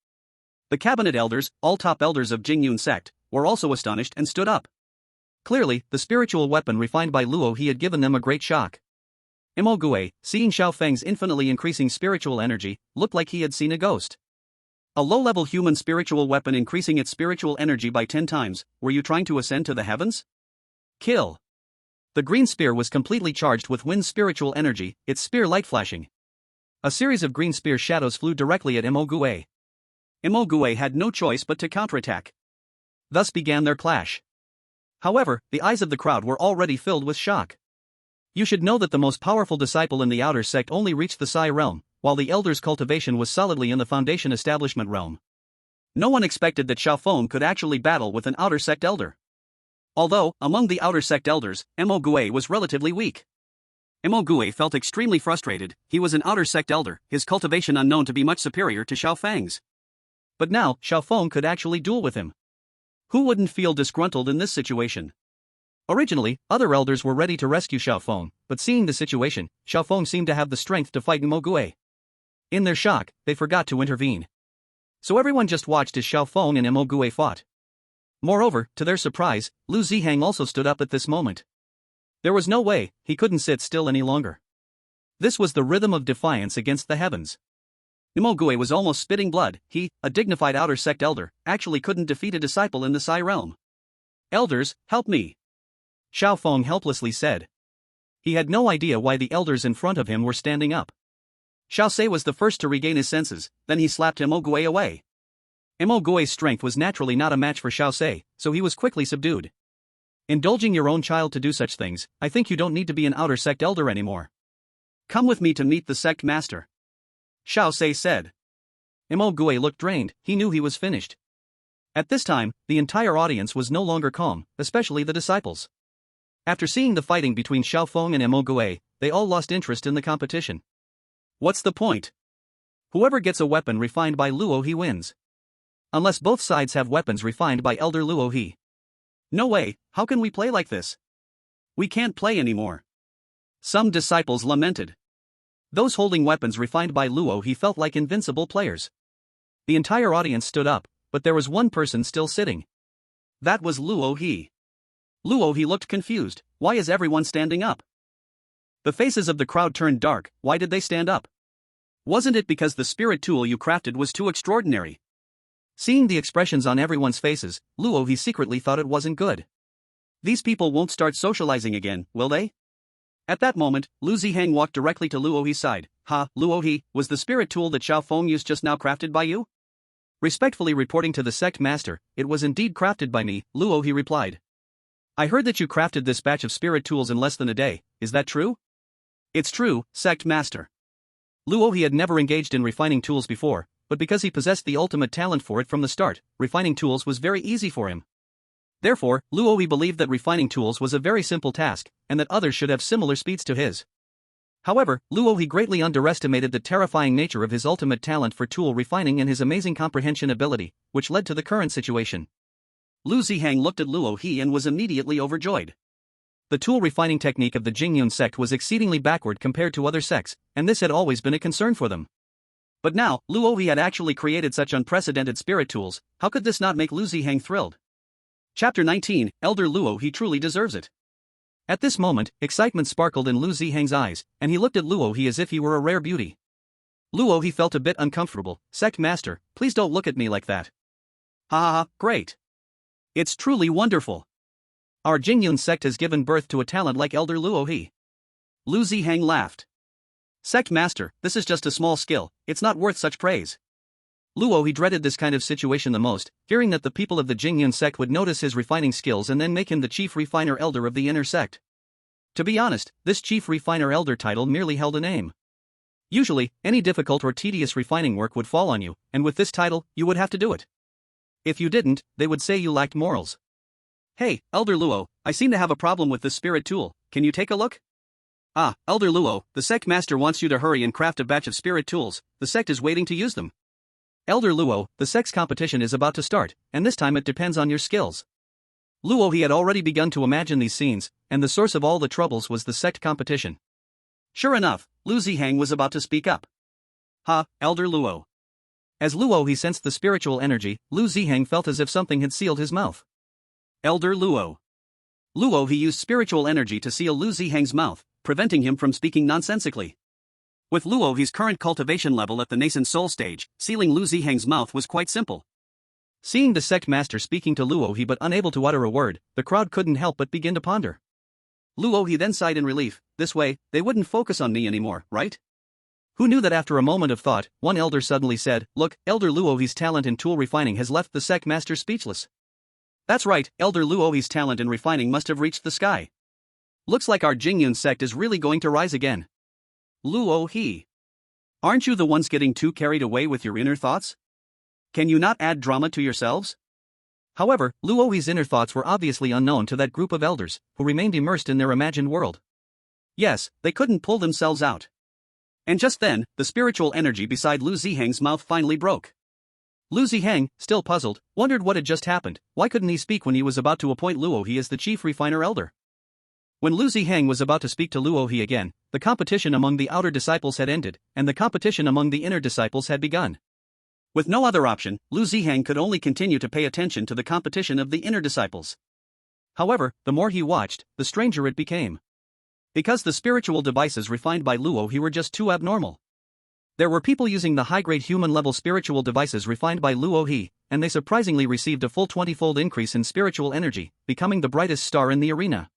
The cabinet elders, all top elders of Qingyun sect, were also astonished and stood up. Clearly, the spiritual weapon refined by Luo He had given them a great shock. Mo Gue, seeing Xiao Feng's infinitely increasing spiritual energy, looked like he had seen a ghost. A low-level human spiritual weapon increasing its spiritual energy by 10 times, were you trying to ascend to the heavens? Kill. The green spear was completely charged with wind spiritual energy, its spear light flashing. A series of green spear shadows flew directly at Mo Gue. Mo Gue had no choice but to counterattack. Thus began their clash. However, the eyes of the crowd were already filled with shock. You should know that the most powerful disciple in the outer sect only reached the Psi realm, while the elder's cultivation was solidly in the foundation establishment realm. No one expected that Xiaofeng could actually battle with an outer sect elder. Although, among the outer sect elders, Mo Gui was relatively weak. Mo Gui felt extremely frustrated. He was an outer sect elder, his cultivation unknown to be much superior to Xiaofeng's. But now, Xiaofeng could actually duel with him. Who wouldn't feel disgruntled in this situation? Originally, other elders were ready to rescue Xiaofeng, but seeing the situation, Xiaofeng seemed to have the strength to fight Mo Gui. In their shock, they forgot to intervene. So everyone just watched as Xiaofeng and Mo Gui fought. Moreover, to their surprise, Lu Zihang also stood up at this moment. There was no way, he couldn't sit still any longer. This was the rhythm of defiance against the heavens. Mo Gui was almost spitting blood. He, a dignified outer sect elder, actually couldn't defeat a disciple in the Psi realm. Elders, help me! Xiaofeng helplessly said. He had no idea why the elders in front of him were standing up. Xiaosei was the first to regain his senses, then he slapped Mo Gui away. Mo Gui's strength was naturally not a match for Xiaosei, so he was quickly subdued. Indulging your own child to do such things, I think you don't need to be an outer sect elder anymore. Come with me to meet the sect master. Xiaosei said. Mo Gui looked drained, he knew he was finished. At this time, the entire audience was no longer calm, especially the disciples. After seeing the fighting between Xiaofeng and Mo Gui, they all lost interest in the competition. What's the point? Whoever gets a weapon refined by Luo He wins. Unless both sides have weapons refined by Elder Luo He. No way, how can we play like this? We can't play anymore. Some disciples lamented. Those holding weapons refined by Luo He felt like invincible players. The entire audience stood up, but there was one person still sitting. That was Luo He. Luo He looked confused. Why is everyone standing up? The faces of the crowd turned dark. Why did they stand up? Wasn't it because the spirit tool you crafted was too extraordinary? Seeing the expressions on everyone's faces, Luo He secretly thought it wasn't good. These people won't start socializing again, will they? At that moment, Lu Zihang walked directly to Luo He's side. Luo He, was the spirit tool that Xiaofeng used just now crafted by you? Respectfully reporting to the sect master, it was indeed crafted by me, Luo He replied. I heard that you crafted this batch of spirit tools in less than a day, is that true? It's true, sect master. Luo He had never engaged in refining tools before, but because he possessed the ultimate talent for it from the start, refining tools was very easy for him. Therefore, Luo He believed that refining tools was a very simple task, and that others should have similar speeds to his. However, Luo He greatly underestimated the terrifying nature of his ultimate talent for tool refining and his amazing comprehension ability, which led to the current situation. Lu Zihang looked at Luo He and was immediately overjoyed. The tool refining technique of the Jingyun sect was exceedingly backward compared to other sects, and this had always been a concern for them. But now, Luo He had actually created such unprecedented spirit tools. How could this not make Lu Zihang thrilled? Chapter 19, Elder Luo He truly deserves it. At this moment, excitement sparkled in Lu Zihang's eyes, and he looked at Luo He as if he were a rare beauty. Luo He felt a bit uncomfortable. Sect master, please don't look at me like that. Great. It's truly wonderful. Our Jingyun sect has given birth to a talent like Elder Luo He. Lu Zihang laughed. Sect master, this is just a small skill, it's not worth such praise. Luo He dreaded this kind of situation the most, fearing that the people of the Jingyun sect would notice his refining skills and then make him the chief refiner elder of the inner sect. To be honest, this chief refiner elder title merely held a name. Usually, any difficult or tedious refining work would fall on you, and with this title, you would have to do it. If you didn't, they would say you lacked morals. Hey, Elder Luo, I seem to have a problem with this spirit tool, can you take a look? Elder Luo, the sect master wants you to hurry and craft a batch of spirit tools, the sect is waiting to use them. Elder Luo, the sect's competition is about to start, and this time it depends on your skills. Luo He had already begun to imagine these scenes, and the source of all the troubles was the sect competition. Sure enough, Lu Zihang was about to speak up. Elder Luo. As Luo He sensed the spiritual energy, Lu Zihang felt as if something had sealed his mouth. Elder Luo. Luo He used spiritual energy to seal Lu Zihang's mouth, preventing him from speaking nonsensically. With Luo He's current cultivation level at the nascent soul stage, sealing Lu Zihang's mouth was quite simple. Seeing the sect master speaking to Luo He but unable to utter a word, the crowd couldn't help but begin to ponder. Luo He then sighed in relief, this way, they wouldn't focus on me anymore, right? Who knew that after a moment of thought, one elder suddenly said, look, Elder Luo He's talent in tool refining has left the sect master speechless. That's right, Elder Luohi's talent in refining must have reached the sky. Looks like our Jingyun sect is really going to rise again. Luohi. Aren't you the ones getting too carried away with your inner thoughts? Can you not add drama to yourselves? However, Luohi's inner thoughts were obviously unknown to that group of elders, who remained immersed in their imagined world. Yes, they couldn't pull themselves out. And just then, the spiritual energy beside Lu Zihang's mouth finally broke. Lu Zihang, still puzzled, wondered what had just happened. Why couldn't he speak when he was about to appoint Luohi as the chief refiner elder? When Lu Zihang was about to speak to Luohi again, the competition among the outer disciples had ended, and the competition among the inner disciples had begun. With no other option, Lu Zihang could only continue to pay attention to the competition of the inner disciples. However, the more he watched, the stranger it became. Because the spiritual devices refined by Luohi were just too abnormal. There were people using the high-grade human-level spiritual devices refined by Luohi, and they surprisingly received a full 20-fold increase in spiritual energy, becoming the brightest star in the arena.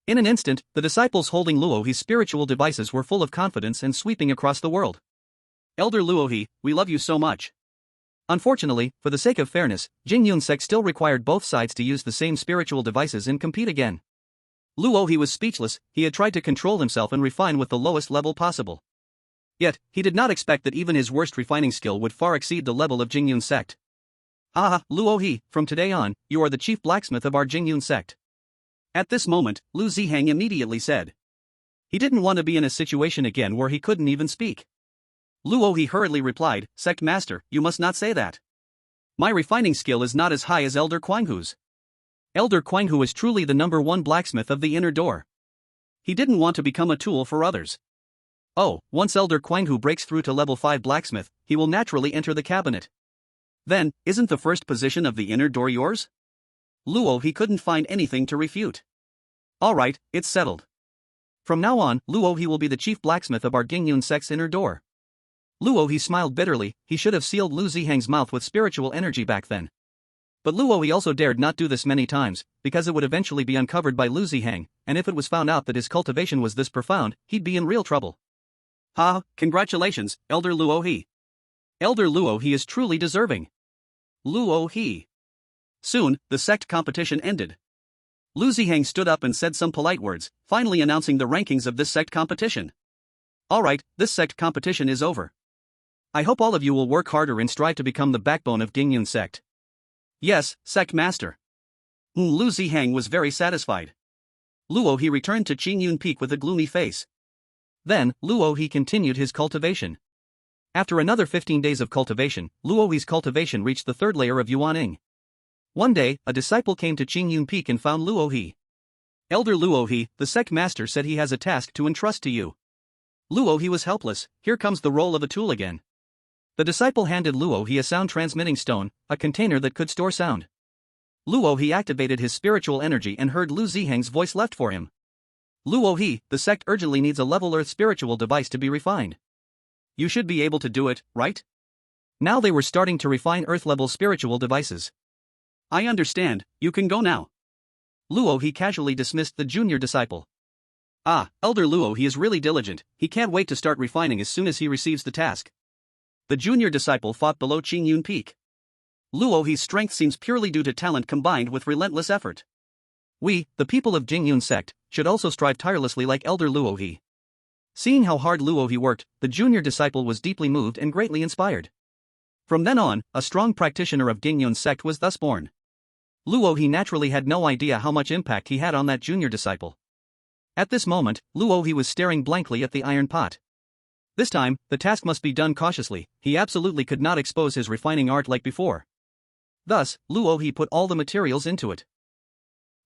In an instant, the disciples holding Luohi's spiritual devices were full of confidence and sweeping across the world. Elder Luohi, we love you so much. Unfortunately, for the sake of fairness, Jingyun sect still required both sides to use the same spiritual devices and compete again. Luohi was speechless. He had tried to control himself and refine with the lowest level possible. Yet, he did not expect that even his worst refining skill would far exceed the level of Jingyun sect. Ah, Luohi, from today on, you are the chief blacksmith of our Jingyun sect. At this moment, Lu Zihang immediately said. He didn't want to be in a situation again where he couldn't even speak. Luohi hurriedly replied, Sect Master, you must not say that. My refining skill is not as high as Elder Quanghu's. Elder Quanghu is truly the #1 blacksmith of the inner door. He didn't want to become a tool for others. Oh, once Elder Quanghu breaks through to level 5 blacksmith, he will naturally enter the cabinet. Then, isn't the first position of the inner door yours? Luohi couldn't find anything to refute. Alright, it's settled. From now on, Luohi will be the chief blacksmith of our Jingyun sect's inner door. Luohi smiled bitterly. He should have sealed Lu Zihang's mouth with spiritual energy back then. But Luohi also dared not do this many times, because it would eventually be uncovered by Lu Zihang, and if it was found out that his cultivation was this profound, he'd be in real trouble. Ha, congratulations, Elder Luohi. Elder Luohi is truly deserving. Luohi. Soon, the sect competition ended. Lu Zihang stood up and said some polite words, finally announcing the rankings of this sect competition. Alright, this sect competition is over. I hope all of you will work harder and strive to become the backbone of Jingyun sect. Yes, sect master. Lu Zihang was very satisfied. Luohi returned to Qingyun Peak with a gloomy face. Then, Luohi continued his cultivation. After another 15 days of cultivation, Luohi's cultivation reached the 3rd layer of Yuaning. One day, a disciple came to Qingyun Peak and found Luohi. Elder Luohi, the sect master said he has a task to entrust to you. Luohi was helpless. Here comes the role of a tool again. The disciple handed Luohi a sound-transmitting stone, a container that could store sound. Luohi activated his spiritual energy and heard Lu Zihang's voice left for him. Luohi, the sect urgently needs a level Earth spiritual device to be refined. You should be able to do it, right? Now they were starting to refine Earth-level spiritual devices. I understand, you can go now. Luohi casually dismissed the junior disciple. Ah, Elder Luohi is really diligent. He can't wait to start refining as soon as he receives the task. The junior disciple fought below Qingyun Peak. Luohi's strength seems purely due to talent combined with relentless effort. We, the people of Jingyun sect, should also strive tirelessly like Elder Luohi. Seeing how hard Luohi worked, the junior disciple was deeply moved and greatly inspired. From then on, a strong practitioner of Jingyun sect was thus born. Luohi naturally had no idea how much impact he had on that junior disciple. At this moment, Luohi was staring blankly at the iron pot. This time, the task must be done cautiously. He absolutely could not expose his refining art like before. Thus, Luohi put all the materials into it.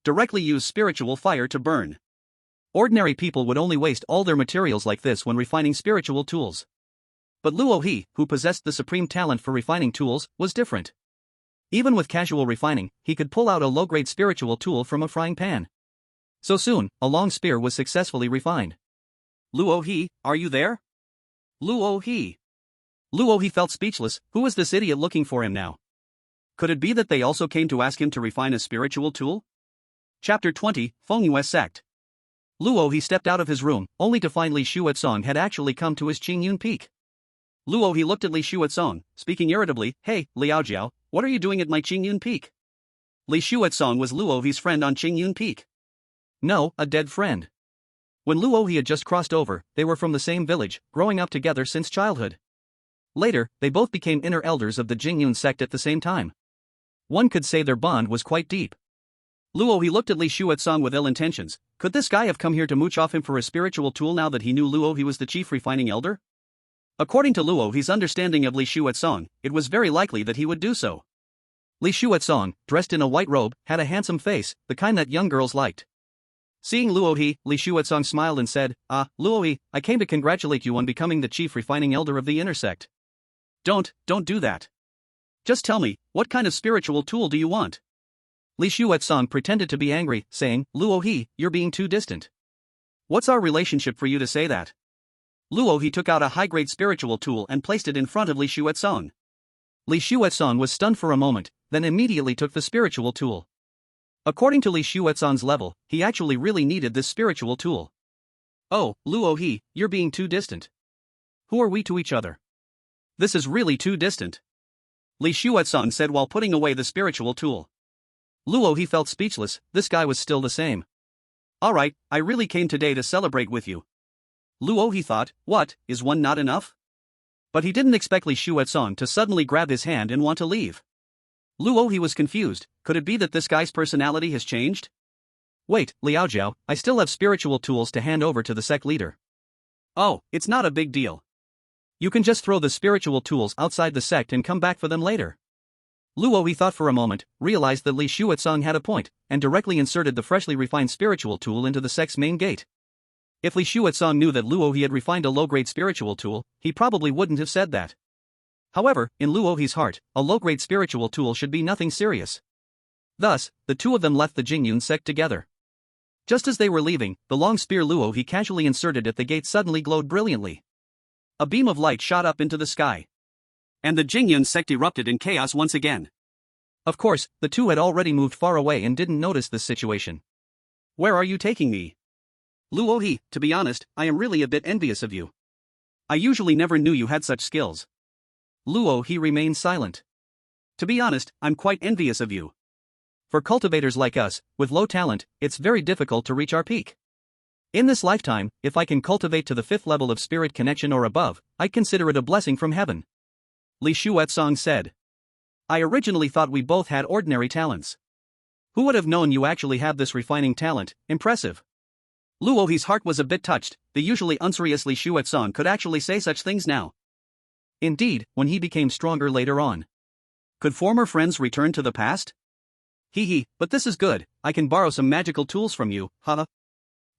Directly use spiritual fire to burn. Ordinary people would only waste all their materials like this when refining spiritual tools. But Luohi, who possessed the supreme talent for refining tools, was different. Even with casual refining, he could pull out a low-grade spiritual tool from a frying pan. So soon, a long spear was successfully refined. Luohi, are you there? Luohi. Luohi felt speechless. Who was this idiot looking for him now? Could it be that they also came to ask him to refine a spiritual tool? Chapter 20, Fengyue Sect. Luohi stepped out of his room, only to find Li Xuetsong had actually come to his Qingyun Peak. Luohi looked at Li Xuetsong, speaking irritably, Hey, Liao Jiao, what are you doing at my Qingyun Peak? Li Shuetsong was Luohi's friend on Qingyun Peak. No, a dead friend. When Luohi had just crossed over, they were from the same village, growing up together since childhood. Later, they both became inner elders of the Jingyun sect at the same time. One could say their bond was quite deep. Luohi looked at Li Shuetsong with ill intentions. Could this guy have come here to mooch off him for a spiritual tool now that he knew Luohi was the chief refining elder? According to Luohi's understanding of Li Shuetsong, it was very likely that he would do so. Li Shuetsong, dressed in a white robe, had a handsome face, the kind that young girls liked. Seeing Luohi, Li Shuetsong smiled and said, "Ah, Luohi, I came to congratulate you on becoming the chief refining elder of the inner sect." Don't do that. Just tell me, what kind of spiritual tool do you want? Li Shuetsong pretended to be angry, saying, "Luohi, you're being too distant. What's our relationship for you to say that?" Luohi took out a high-grade spiritual tool and placed it in front of Li Shuetsong. Li Shuetsong was stunned for a moment, then immediately took the spiritual tool. According to Li Shuetsong's level, he actually really needed this spiritual tool. "Oh, Luohi, you're being too distant. Who are we to each other? This is really too distant," Li Shuetsong said while putting away the spiritual tool. Luohi felt speechless. This guy was still the same. "Alright, I really came today to celebrate with you." Luohi thought, what, is one not enough? But he didn't expect Li Shuetsong to suddenly grab his hand and want to leave. Luohi was confused. Could it be that this guy's personality has changed? "Wait, Liaojiao, I still have spiritual tools to hand over to the sect leader." "Oh, it's not a big deal. You can just throw the spiritual tools outside the sect and come back for them later." Luohi thought for a moment, realized that Li Shuetsong had a point, and directly inserted the freshly refined spiritual tool into the sect's main gate. If Li Shuetsong knew that Luohi had refined a low-grade spiritual tool, he probably wouldn't have said that. However, in Luohi's heart, a low-grade spiritual tool should be nothing serious. Thus, the two of them left the Jingyun sect together. Just as they were leaving, the long spear Luohi casually inserted at the gate suddenly glowed brilliantly. A beam of light shot up into the sky. And the Jingyun sect erupted in chaos once again. Of course, the two had already moved far away and didn't notice this situation. "Where are you taking me?" "Luohi, to be honest, I am really a bit envious of you. I usually never knew you had such skills." Luohi remained silent. "To be honest, I'm quite envious of you. For cultivators like us, with low talent, it's very difficult to reach our peak. In this lifetime, if I can cultivate to the 5th level of spirit connection or above, I consider it a blessing from heaven," Li Shuetsong said. "I originally thought we both had ordinary talents. Who would have known you actually have this refining talent? Impressive." Luohi's heart was a bit touched. The usually unserious Li Shuetsong could actually say such things now. Indeed, when he became stronger later on. Could former friends return to the past? Hee, but this is good. I can borrow some magical tools from you, haha.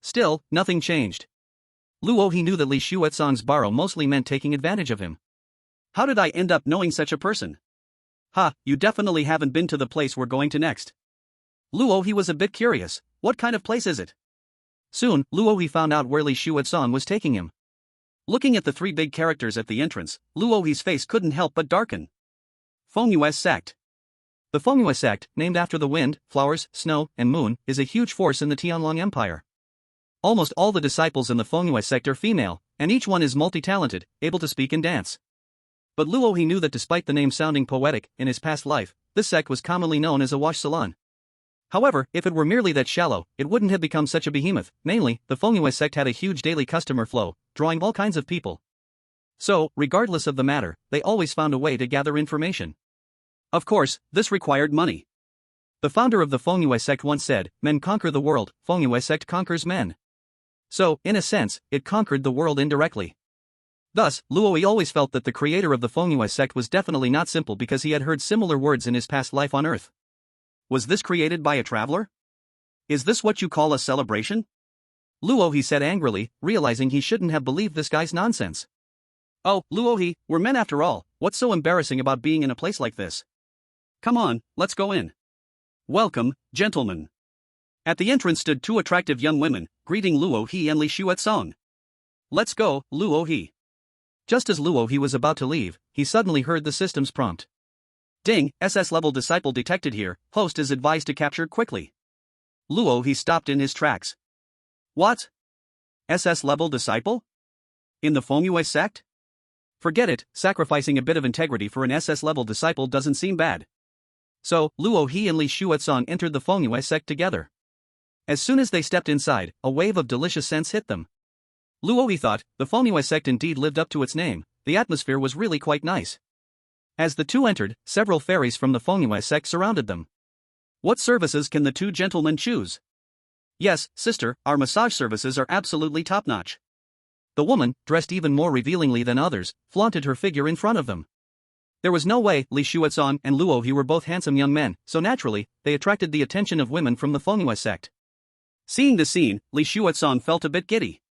Still, nothing changed. Luohi knew that Li Shuetsong's borrow mostly meant taking advantage of him. How did I end up knowing such a person? You definitely haven't been to the place we're going to next. Luohi was a bit curious. What kind of place is it? Soon, Luohi found out where Li Shuetsong was taking him. Looking at the three big characters at the entrance, Luohi's face couldn't help but darken. Fengyue sect. The Fengyue sect, named after the wind, flowers, snow, and moon, is a huge force in the Tianlong Empire. Almost all the disciples in the Fengyue sect are female, and each one is multi-talented, able to speak and dance. But Luohi knew that despite the name sounding poetic, in his past life, this sect was commonly known as a wash salon. However, if it were merely that shallow, it wouldn't have become such a behemoth. Namely, the Fengyue sect had a huge daily customer flow, drawing all kinds of people. So, regardless of the matter, they always found a way to gather information. Of course, this required money. The founder of the Fengyue sect once said, "Men conquer the world, Fengyue sect conquers men." So, in a sense, it conquered the world indirectly. Thus, Luohi always felt that the creator of the Fengyue sect was definitely not simple because he had heard similar words in his past life on Earth. Was this created by a traveler? Is this what you call a celebration? Luohi said angrily, realizing he shouldn't have believed this guy's nonsense. Oh, Luohi, we're men after all. What's so embarrassing about being in a place like this? Come on, let's go in. Welcome, gentlemen. At the entrance stood two attractive young women, greeting Luohi and Li Shuetsong. Let's go, Luohi. Just as Luohi was about to leave, he suddenly heard the system's prompt. Ding, SS-level disciple detected here, host is advised to capture quickly. Luohi stopped in his tracks. What? SS-level disciple? In the Fengyue sect? Forget it, sacrificing a bit of integrity for an SS-level disciple doesn't seem bad. So, Luo He and Li Shuetsong entered the Fengyue sect together. As soon as they stepped inside, a wave of delicious scents hit them. Luo He thought, the Fengyue sect indeed lived up to its name, the atmosphere was really quite nice. As the two entered, several fairies from the Fengyue sect surrounded them. What services can the two gentlemen choose? Yes, sister, our massage services are absolutely top-notch. The woman, dressed even more revealingly than others, flaunted her figure in front of them. There was no way Li Shuetsong and Luo He were both handsome young men, so naturally, they attracted the attention of women from the Fengyue sect. Seeing the scene, Li Shuetsong felt a bit giddy.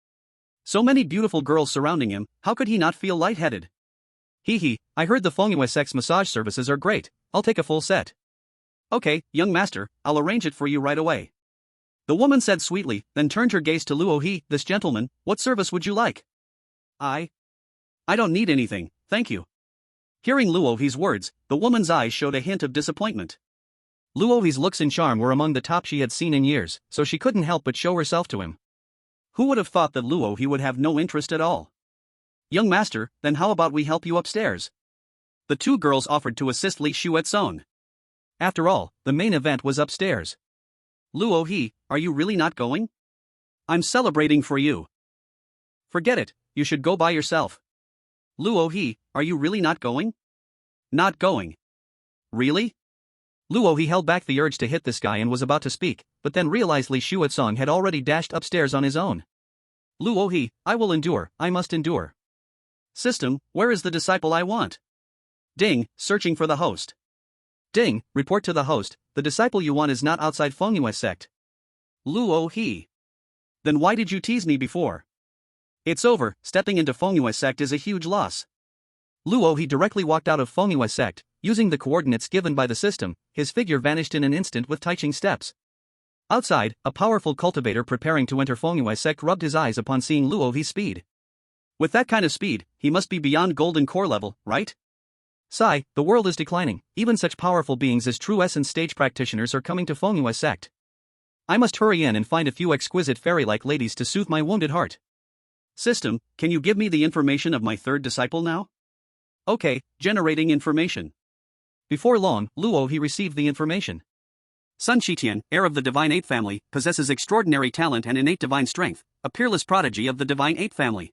So many beautiful girls surrounding him, how could he not feel lightheaded? Hee, I heard the Fengyue sect's massage services are great, I'll take a full set. Okay, young master, I'll arrange it for you right away. The woman said sweetly, then turned her gaze to Luo He, this gentleman, what service would you like? I don't need anything, thank you. Hearing Luo He's words, the woman's eyes showed a hint of disappointment. Luo He's looks and charm were among the top she had seen in years, so she couldn't help but show herself to him. Who would have thought that Luo He would have no interest at all? Young master, then how about we help you upstairs? The two girls offered to assist Li Shuetsong. After all, the main event was upstairs. Luo He, are you really not going? I'm celebrating for you. Forget it, you should go by yourself. Luo He, are you really not going? Not going. Really? Luo He held back the urge to hit this guy and was about to speak, but then realized Li Shuetsong had already dashed upstairs on his own. Luo He, I will endure, I must endure. System, where is the disciple I want? Ding, searching for the host. Ding, report to the host, the disciple you want is not outside Fengyue sect. Luo He. Then why did you tease me before? It's over, stepping into Fengyue sect is a huge loss. Luo He directly walked out of Fengyue sect, using the coordinates given by the system, his figure vanished in an instant with Taiching steps. Outside, a powerful cultivator preparing to enter Fengyue sect rubbed his eyes upon seeing Luo He's speed. With that kind of speed, he must be beyond golden core level, right? Sigh, the world is declining, even such powerful beings as true essence stage practitioners are coming to Fengyue sect. I must hurry in and find a few exquisite fairy-like ladies to soothe my wounded heart. System, can you give me the information of my third disciple now? Okay, generating information. Before long, Luo He received the information. Sun Shitian, heir of the Divine Eight family, possesses extraordinary talent and innate divine strength, a peerless prodigy of the Divine Eight family.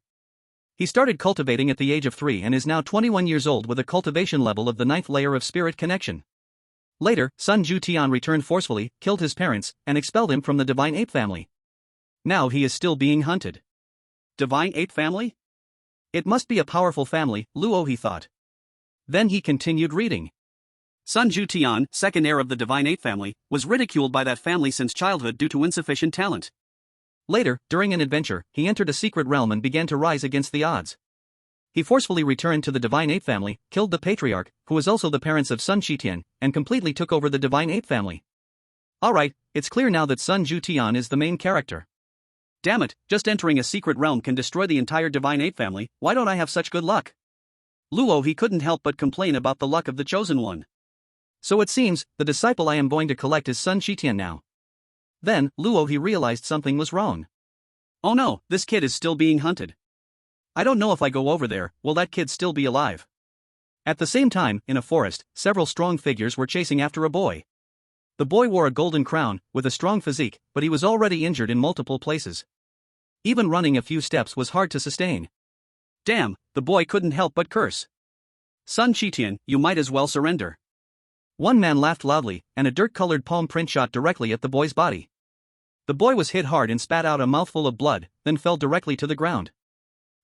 He started cultivating at the age of 3 and is now 21 years old with a cultivation level of the 9th layer of spirit connection. Later, Sun Jutian returned forcefully, killed his parents, and expelled him from the Divine Ape family. Now he is still being hunted. Divine Ape family? It must be a powerful family, Luo He thought. Then he continued reading. Sun Jutian, second heir of the Divine Ape family, was ridiculed by that family since childhood due to insufficient talent. Later, during an adventure, he entered a secret realm and began to rise against the odds. He forcefully returned to the Divine Ape family, killed the patriarch, who was also the parents of Sun Shitian, and completely took over the Divine Ape family. Alright, it's clear now that Sun Jutian is the main character. Damn it, just entering a secret realm can destroy the entire Divine Ape family, why don't I have such good luck? Luo He couldn't help but complain about the luck of the chosen one. So it seems, the disciple I am going to collect is Sun Shitian now. Then, Luo He realized something was wrong. Oh no, this kid is still being hunted. I don't know if I go over there, will that kid still be alive? At the same time, in a forest, several strong figures were chasing after a boy. The boy wore a golden crown, with a strong physique, but he was already injured in multiple places. Even running a few steps was hard to sustain. Damn, the boy couldn't help but curse. Sun Shitian, you might as well surrender. One man laughed loudly, and a dirt-colored palm print shot directly at the boy's body. The boy was hit hard and spat out a mouthful of blood, then fell directly to the ground.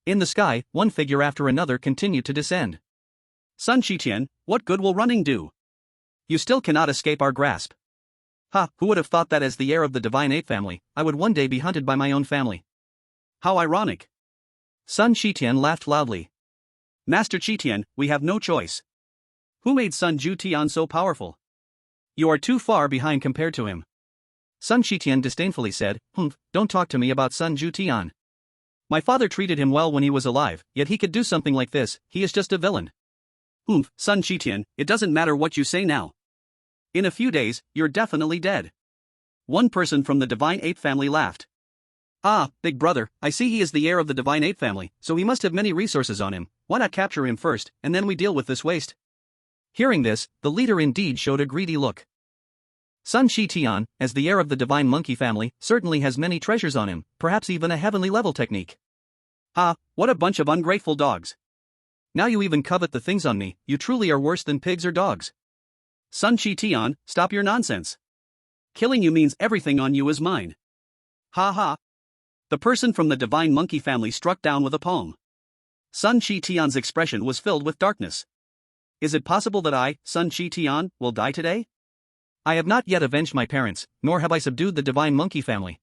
In the sky, one figure after another continued to descend. Sun Shitian, what good will running do? You still cannot escape our grasp. Ha, who would have thought that as the heir of the Divine Ape family, I would one day be hunted by my own family? How ironic. Sun Shitian laughed loudly. Master Shitian, we have no choice. Who made Sun Jutian so powerful? You are too far behind compared to him. Sun Shitian disdainfully said, don't talk to me about Sun Jutian. My father treated him well when he was alive, yet he could do something like this, he is just a villain. Sun Shitian, it doesn't matter what you say now. In a few days, you're definitely dead. One person from the Divine Ape family laughed. Ah, big brother, I see he is the heir of the Divine Ape family, so he must have many resources on him, why not capture him first, and then we deal with this waste? Hearing this, the leader indeed showed a greedy look. Sun Shi-tian, as the heir of the divine monkey family, certainly has many treasures on him, perhaps even a heavenly level technique. Ah, what a bunch of ungrateful dogs. Now you even covet the things on me, you truly are worse than pigs or dogs. Sun Shi-tian, stop your nonsense. Killing you means everything on you is mine. Ha ha. The person from the divine monkey family struck down with a palm. Sun Shi-tian's expression was filled with darkness. Is it possible that I, Sun Shi-tian, will die today? I have not yet avenged my parents, nor have I subdued the divine monkey family.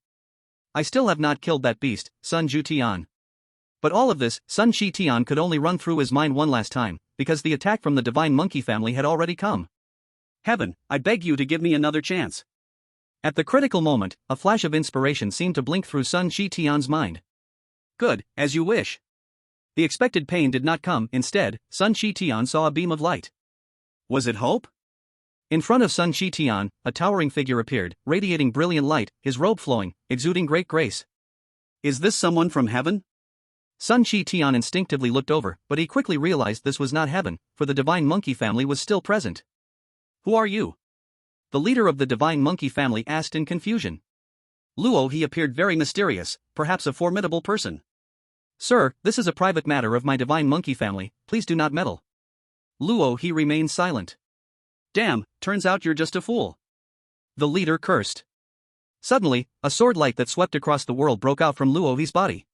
I still have not killed that beast, Sun Ju-tian. But all of this, Sun Shi-tian could only run through his mind one last time, because the attack from the divine monkey family had already come. Heaven, I beg you to give me another chance. At the critical moment, a flash of inspiration seemed to blink through Sun Shi-tian's mind. Good, as you wish. The expected pain did not come, instead, Sun Shi-tian saw a beam of light. Was it hope? In front of Sun Shi-tian, a towering figure appeared, radiating brilliant light, his robe flowing, exuding great grace. Is this someone from heaven? Sun Shi-tian instinctively looked over, but he quickly realized this was not heaven, for the divine monkey family was still present. Who are you? The leader of the divine monkey family asked in confusion. Luo he appeared very mysterious, perhaps a formidable person. Sir, this is a private matter of my divine monkey family, please do not meddle. Luo he remained silent. Damn, turns out you're just a fool. The leader cursed. Suddenly, a sword light that swept across the world broke out from Luo He's body.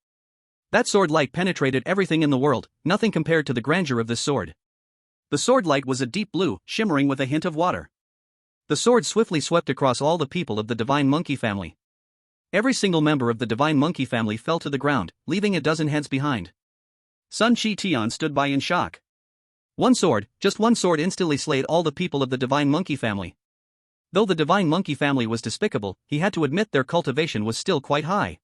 That sword light penetrated everything in the world, nothing compared to the grandeur of this sword. The sword light was a deep blue, shimmering with a hint of water. The sword swiftly swept across all the people of the divine monkey family. Every single member of the divine monkey family fell to the ground, leaving a dozen heads behind. Sun Shi-tian stood by in shock. One sword, just one sword instantly slayed all the people of the divine monkey family. Though the divine monkey family was despicable, he had to admit their cultivation was still quite high.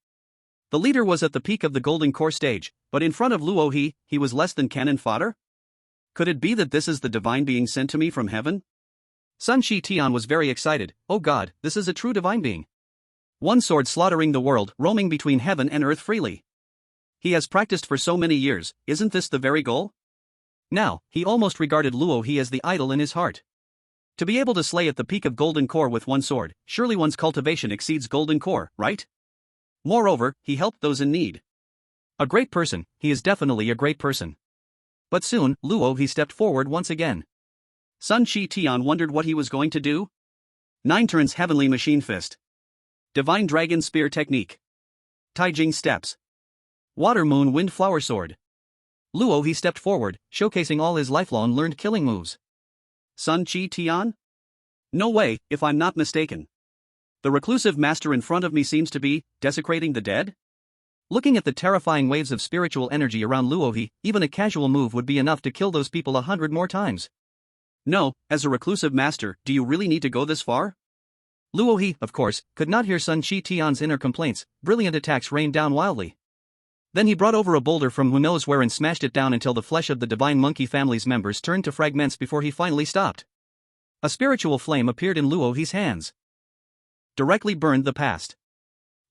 The leader was at the peak of the golden core stage, but in front of Luo he was less than cannon fodder? Could it be that this is the divine being sent to me from heaven? Sun Shi-tian was very excited. Oh God, this is a true divine being. One sword slaughtering the world, roaming between heaven and earth freely. He has practiced for so many years, isn't this the very goal? Now, he almost regarded Luo He as the idol in his heart. To be able to slay at the peak of golden core with one sword, surely one's cultivation exceeds golden core, right? Moreover, he helped those in need. A great person, he is definitely a great person. But soon, Luo He stepped forward once again. Sun Shi-tian wondered what he was going to do. 9 turns heavenly machine fist. Divine dragon spear technique. Taijing steps. Water moon wind flower sword. Luo He stepped forward, showcasing all his lifelong learned killing moves. Sun Shi-tian? No way, if I'm not mistaken. The reclusive master in front of me seems to be desecrating the dead? Looking at the terrifying waves of spiritual energy around Luo He, even a casual move would be enough to kill those people 100 more times. No, as a reclusive master, do you really need to go this far? Luo He, of course, could not hear Sun Shi-tian's inner complaints. Brilliant attacks rained down wildly. Then he brought over a boulder from who knows where and smashed it down until the flesh of the divine monkey family's members turned to fragments before he finally stopped. A spiritual flame appeared in Luo He's hands. Directly burned the past.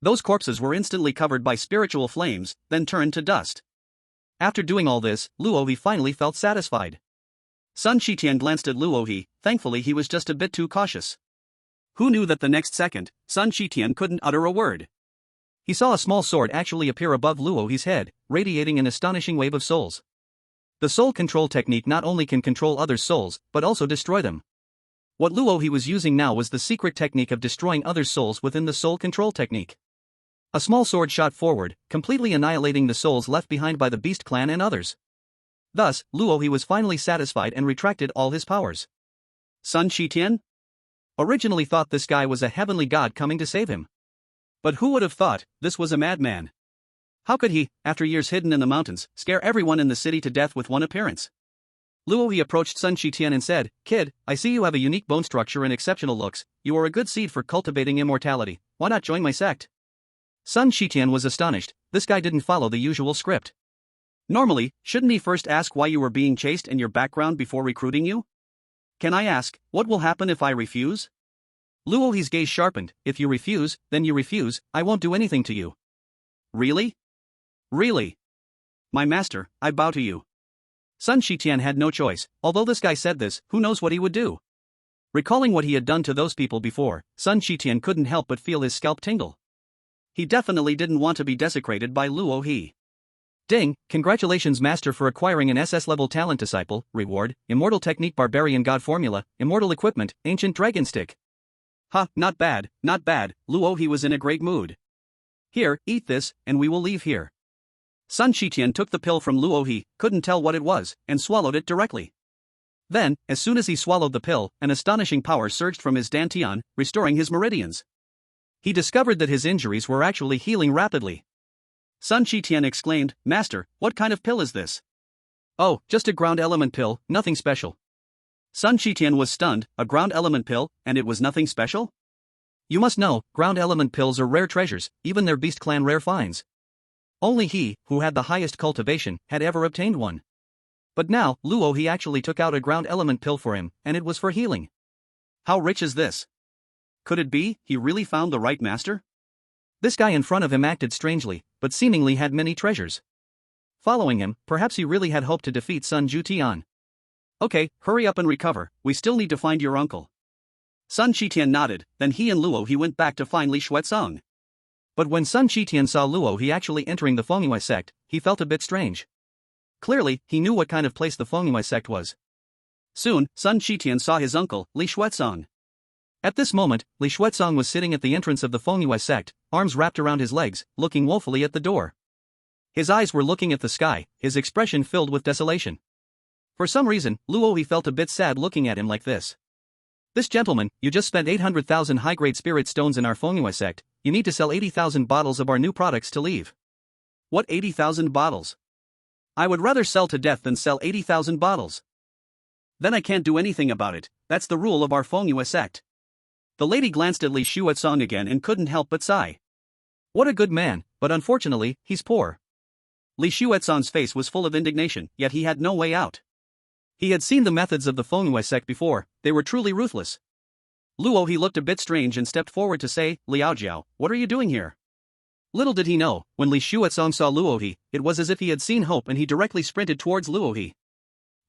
Those corpses were instantly covered by spiritual flames, then turned to dust. After doing all this, Luo He finally felt satisfied. Sun Shi-tian glanced at Luo He. Thankfully he was just a bit too cautious. Who knew that the next second, Sun Shi-tian couldn't utter a word? He saw a small sword actually appear above Luo He's head, radiating an astonishing wave of souls. The soul control technique not only can control others' souls, but also destroy them. What Luo He was using now was the secret technique of destroying others' souls within the soul control technique. A small sword shot forward, completely annihilating the souls left behind by the Beast Clan and others. Thus, Luo He was finally satisfied and retracted all his powers. Sun Shi-tian? Originally thought this guy was a heavenly god coming to save him. But who would have thought this was a madman? How could he, after years hidden in the mountains, scare everyone in the city to death with one appearance? Luo He approached Sun Shi-tian and said, "Kid, I see you have a unique bone structure and exceptional looks. You are a good seed for cultivating immortality. Why not join my sect?" Sun Shi-tian was astonished. This guy didn't follow the usual script. Normally, shouldn't he first ask why you were being chased and your background before recruiting you? Can I ask, what will happen if I refuse? Luo He's gaze sharpened. If you refuse, then you refuse, I won't do anything to you. Really? Really? My master, I bow to you. Sun Shitian had no choice, although this guy said this, who knows what he would do. Recalling what he had done to those people before, Sun Shitian couldn't help but feel his scalp tingle. He definitely didn't want to be desecrated by Luo He. Ding, congratulations master for acquiring an SS level talent disciple, reward, immortal technique barbarian god formula, immortal equipment, ancient dragon stick. Ha, not bad, not bad, Luo He was in a great mood. Here, eat this, and we will leave here. Sun Shitian took the pill from Luo He, couldn't tell what it was, and swallowed it directly. Then, as soon as he swallowed the pill, an astonishing power surged from his dantian, restoring his meridians. He discovered that his injuries were actually healing rapidly. Sun Shitian exclaimed, Master, what kind of pill is this? Oh, just a ground element pill, nothing special. Sun Shitian was stunned, a ground element pill, and it was nothing special? You must know, ground element pills are rare treasures, even their beast clan rare finds. Only he, who had the highest cultivation, had ever obtained one. But now, Luo He actually took out a ground element pill for him, and it was for healing. How rich is this? Could it be, he really found the right master? This guy in front of him acted strangely, but seemingly had many treasures. Following him, perhaps he really had hoped to defeat Sun Jutian. Okay, hurry up and recover, we still need to find your uncle. Sun Shitian nodded, then he and Luo He went back to find Li Xuezong. But when Sun Shitian saw Luo He actually entering the Fengyue sect, he felt a bit strange. Clearly, he knew what kind of place the Fengyue sect was. Soon, Sun Shitian saw his uncle, Li Xuezong. At this moment, Li Xuezong was sitting at the entrance of the Fengyue sect, arms wrapped around his legs, looking woefully at the door. His eyes were looking at the sky, his expression filled with desolation. For some reason, Luo He felt a bit sad looking at him like this. This gentleman, you just spent 800,000 high-grade spirit stones in our Fengyue sect, you need to sell 80,000 bottles of our new products to leave. What 80,000 bottles? I would rather sell to death than sell 80,000 bottles. Then I can't do anything about it, that's the rule of our Fengyue sect. The lady glanced at Li Xuezong again and couldn't help but sigh. What a good man, but unfortunately, he's poor. Li Xuezong's face was full of indignation, yet he had no way out. He had seen the methods of the Fengyue sect before, they were truly ruthless. Luo He looked a bit strange and stepped forward to say, Liao Jiao, what are you doing here? Little did he know, when Li Xuezong saw Luo He, it was as if he had seen hope and he directly sprinted towards Luo He.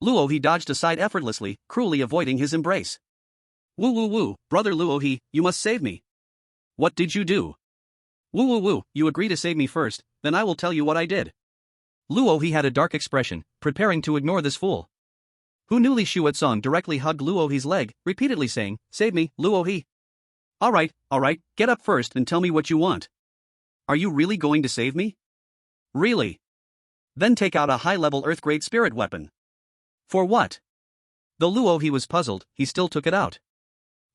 Luo He dodged aside effortlessly, cruelly avoiding his embrace. Woo woo woo, brother Luo He, you must save me. What did you do? Woo woo woo, you agree to save me first, then I will tell you what I did. Luo He had a dark expression, preparing to ignore this fool. Who knew Li Xuezong directly hugged Luo He's leg, repeatedly saying, Save me, Luo He. Alright, get up first and tell me what you want. Are you really going to save me? Really? Then take out a high-level earth-grade spirit weapon. For what? Though Luo He was puzzled, he still took it out.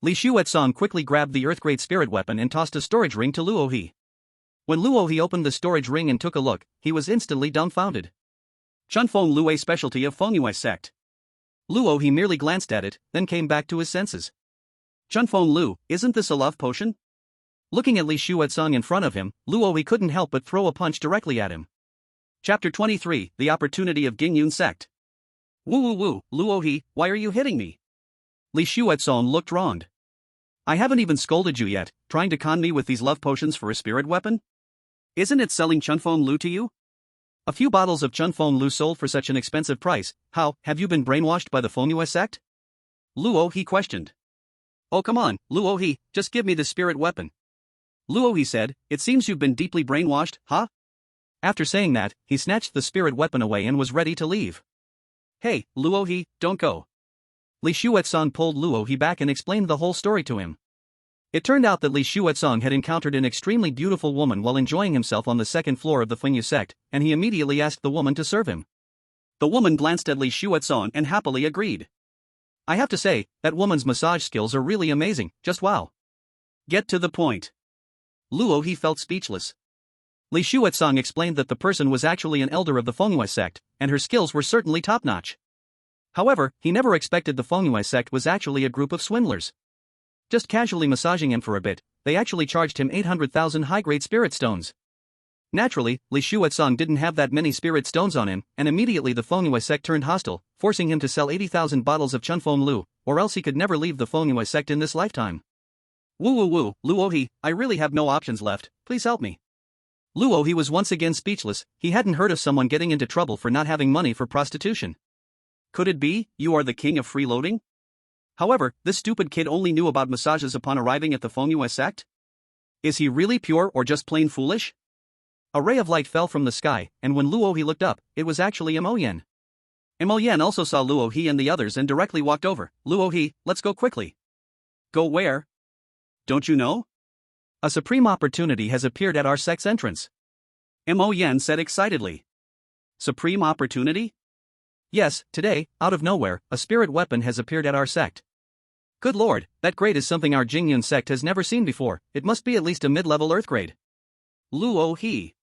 Li Xuezong quickly grabbed the earth-grade spirit weapon and tossed a storage ring to Luo He. When Luo He opened the storage ring and took a look, he was instantly dumbfounded. Chunfeng Lue specialty of Fengyue sect. Luo He merely glanced at it, then came back to his senses. Chunfeng Lu, isn't this a love potion? Looking at Li Xuezong in front of him, Luo He couldn't help but throw a punch directly at him. Chapter 23, The Opportunity of Gingyun Sect. Woo woo woo, Luo He, why are you hitting me? Li Xuezong looked wronged. I haven't even scolded you yet, trying to con me with these love potions for a spirit weapon? Isn't it selling Chunfeng Lu to you? A few bottles of Chunfeng Lu sold for such an expensive price, how, have you been brainwashed by the Fengyue sect? Luo He questioned. Oh come on, Luo He, just give me the spirit weapon. Luo He said, it seems you've been deeply brainwashed, huh? After saying that, he snatched the spirit weapon away and was ready to leave. Hey, Luo He, don't go. Li Xuezong pulled Luo He back and explained the whole story to him. It turned out that Li Xuezong had encountered an extremely beautiful woman while enjoying himself on the second floor of the Fengyue sect, and he immediately asked the woman to serve him. The woman glanced at Li Xuezong and happily agreed. I have to say, that woman's massage skills are really amazing, just wow. Get to the point. Luo He felt speechless. Li Xuezong explained that the person was actually an elder of the Fengyue sect, and her skills were certainly top-notch. However, he never expected the Fengyue sect was actually a group of swindlers. Just casually massaging him for a bit, they actually charged him 800,000 high-grade spirit stones. Naturally, Li Xuezong didn't have that many spirit stones on him, and immediately the Fengyue sect turned hostile, forcing him to sell 80,000 bottles of Chunfeng Lu, or else he could never leave the Fengyue sect in this lifetime. Woo woo woo, Luo He, I really have no options left, please help me. Luo He was once again speechless, he hadn't heard of someone getting into trouble for not having money for prostitution. Could it be, you are the king of freeloading? However, this stupid kid only knew about massages upon arriving at the Fengyue sect? Is he really pure or just plain foolish? A ray of light fell from the sky, and when Luo He looked up, it was actually Mo Yen. Mo Yen also saw Luo He and the others and directly walked over. Luo He, let's go quickly. Go where? Don't you know? A supreme opportunity has appeared at our sect's entrance. Mo Yen said excitedly. Supreme opportunity? Yes, today, out of nowhere, a spirit weapon has appeared at our sect. Good lord, that grade is something our Jingyun sect has never seen before. It must be at least a mid-level earth grade. Luo He.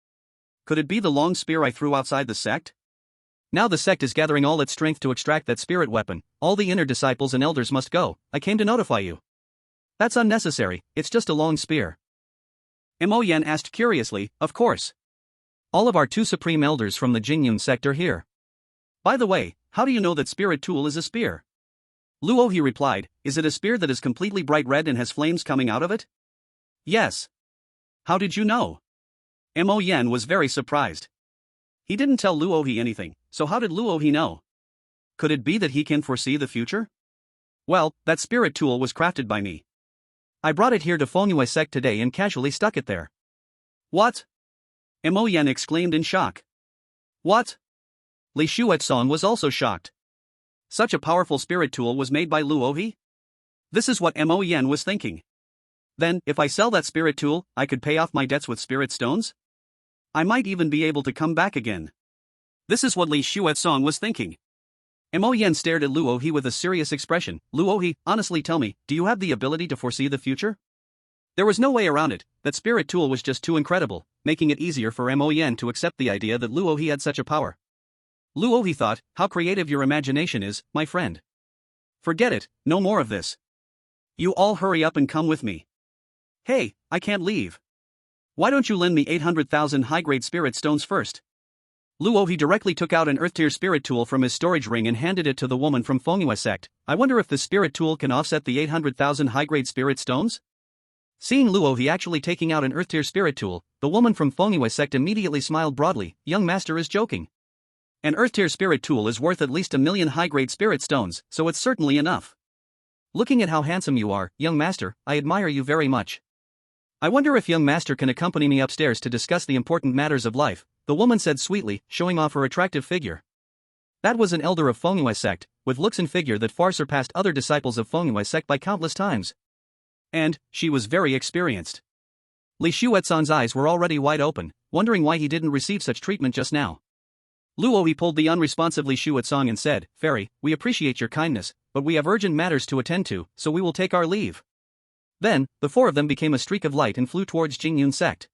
Could it be the long spear I threw outside the sect? Now the sect is gathering all its strength to extract that spirit weapon. All the inner disciples and elders must go. I came to notify you. That's unnecessary, it's just a long spear. Mo Yen asked curiously, of course. All of our 2 supreme elders from the Jingyun sect are here. By the way, how do you know that spirit tool is a spear? Luo He replied, is it a spear that is completely bright red and has flames coming out of it? Yes. How did you know? Mo Yen was very surprised. He didn't tell Luo He anything, so how did Luo He know? Could it be that he can foresee the future? Well, that spirit tool was crafted by me. I brought it here to Fengyue sect today and casually stuck it there. What? Mo Yen exclaimed in shock. What? Li Shuetsong was also shocked. Such a powerful spirit tool was made by Luo He? This is what Mo Yen was thinking. Then, if I sell that spirit tool, I could pay off my debts with spirit stones? I might even be able to come back again. This is what Li Shuetsong was thinking. Mo Yen stared at Luo He with a serious expression. Luo He, honestly tell me, do you have the ability to foresee the future? There was no way around it. That spirit tool was just too incredible, making it easier for Mo Yen to accept the idea that Luo He had such a power. Luo He thought, how creative your imagination is, my friend. Forget it, no more of this. You all hurry up and come with me. Hey, I can't leave. Why don't you lend me 800,000 high-grade spirit stones first? Luo He directly took out an earth-tier spirit tool from his storage ring and handed it to the woman from Fengyue sect. I wonder if this spirit tool can offset the 800,000 high-grade spirit stones? Seeing Luo He actually taking out an earth-tier spirit tool, the woman from Fengyue sect immediately smiled broadly. Young master is joking. An earth-tier spirit tool is worth at least 1,000,000 high-grade spirit stones, so it's certainly enough. Looking at how handsome you are, young master, I admire you very much. I wonder if young master can accompany me upstairs to discuss the important matters of life, the woman said sweetly, showing off her attractive figure. That was an elder of Fengyue sect, with looks and figure that far surpassed other disciples of Fengyue sect by countless times. And, she was very experienced. Li Shuetsong's eyes were already wide open, wondering why he didn't receive such treatment just now. Luo He pulled the unresponsive Li Shuetsong and said, Fairy, we appreciate your kindness, but we have urgent matters to attend to, so we will take our leave. Then, the 4 of them became a streak of light and flew towards Jingyun sect.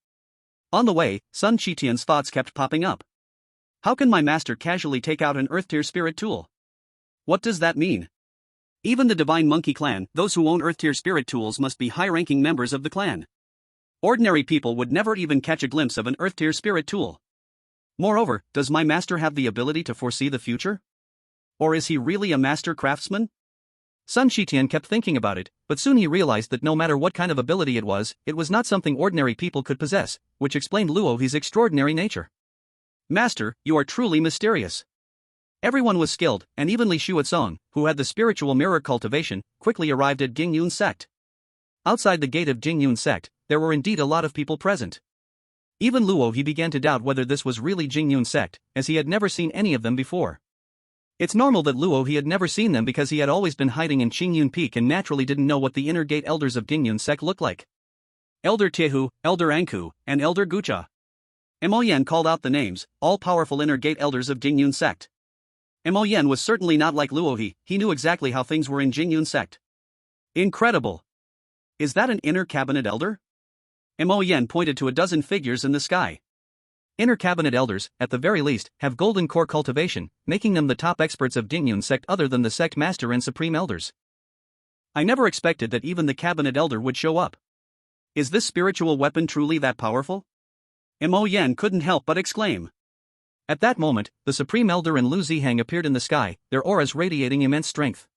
On the way, Sun Qitian's thoughts kept popping up. How can my master casually take out an earth-tier spirit tool? What does that mean? Even the Divine Monkey Clan, those who own earth-tier spirit tools must be high-ranking members of the clan. Ordinary people would never even catch a glimpse of an earth-tier spirit tool. Moreover, does my master have the ability to foresee the future? Or is he really a master craftsman? Sun Qitian kept thinking about it, but soon he realized that no matter what kind of ability it was not something ordinary people could possess, which explained Luo He's extraordinary nature. Master, you are truly mysterious. Everyone was skilled, and even Li Shuetsong, who had the spiritual mirror cultivation, quickly arrived at Jingyun sect. Outside the gate of Jingyun sect, there were indeed a lot of people present. Even Luo He began to doubt whether this was really Jingyun sect, as he had never seen any of them before. It's normal that Luo He had never seen them because he had always been hiding in Qingyun Peak and naturally didn't know what the inner gate elders of Jingyun sect looked like. Elder Tiehu, Elder Anku, and Elder Gucha. Mo Yen called out the names, all-powerful inner gate elders of Jingyun sect. Mo Yen was certainly not like Luo He knew exactly how things were in Jingyun sect. Incredible! Is that an inner cabinet elder? Mo Yen pointed to a dozen figures in the sky. Inner cabinet elders, at the very least, have golden core cultivation, making them the top experts of Jingyun sect other than the sect master and supreme elders. I never expected that even the cabinet elder would show up. Is this spiritual weapon truly that powerful? Mo Yen couldn't help but exclaim. At that moment, the supreme elder and Lu Zihang appeared in the sky, their auras radiating immense strength.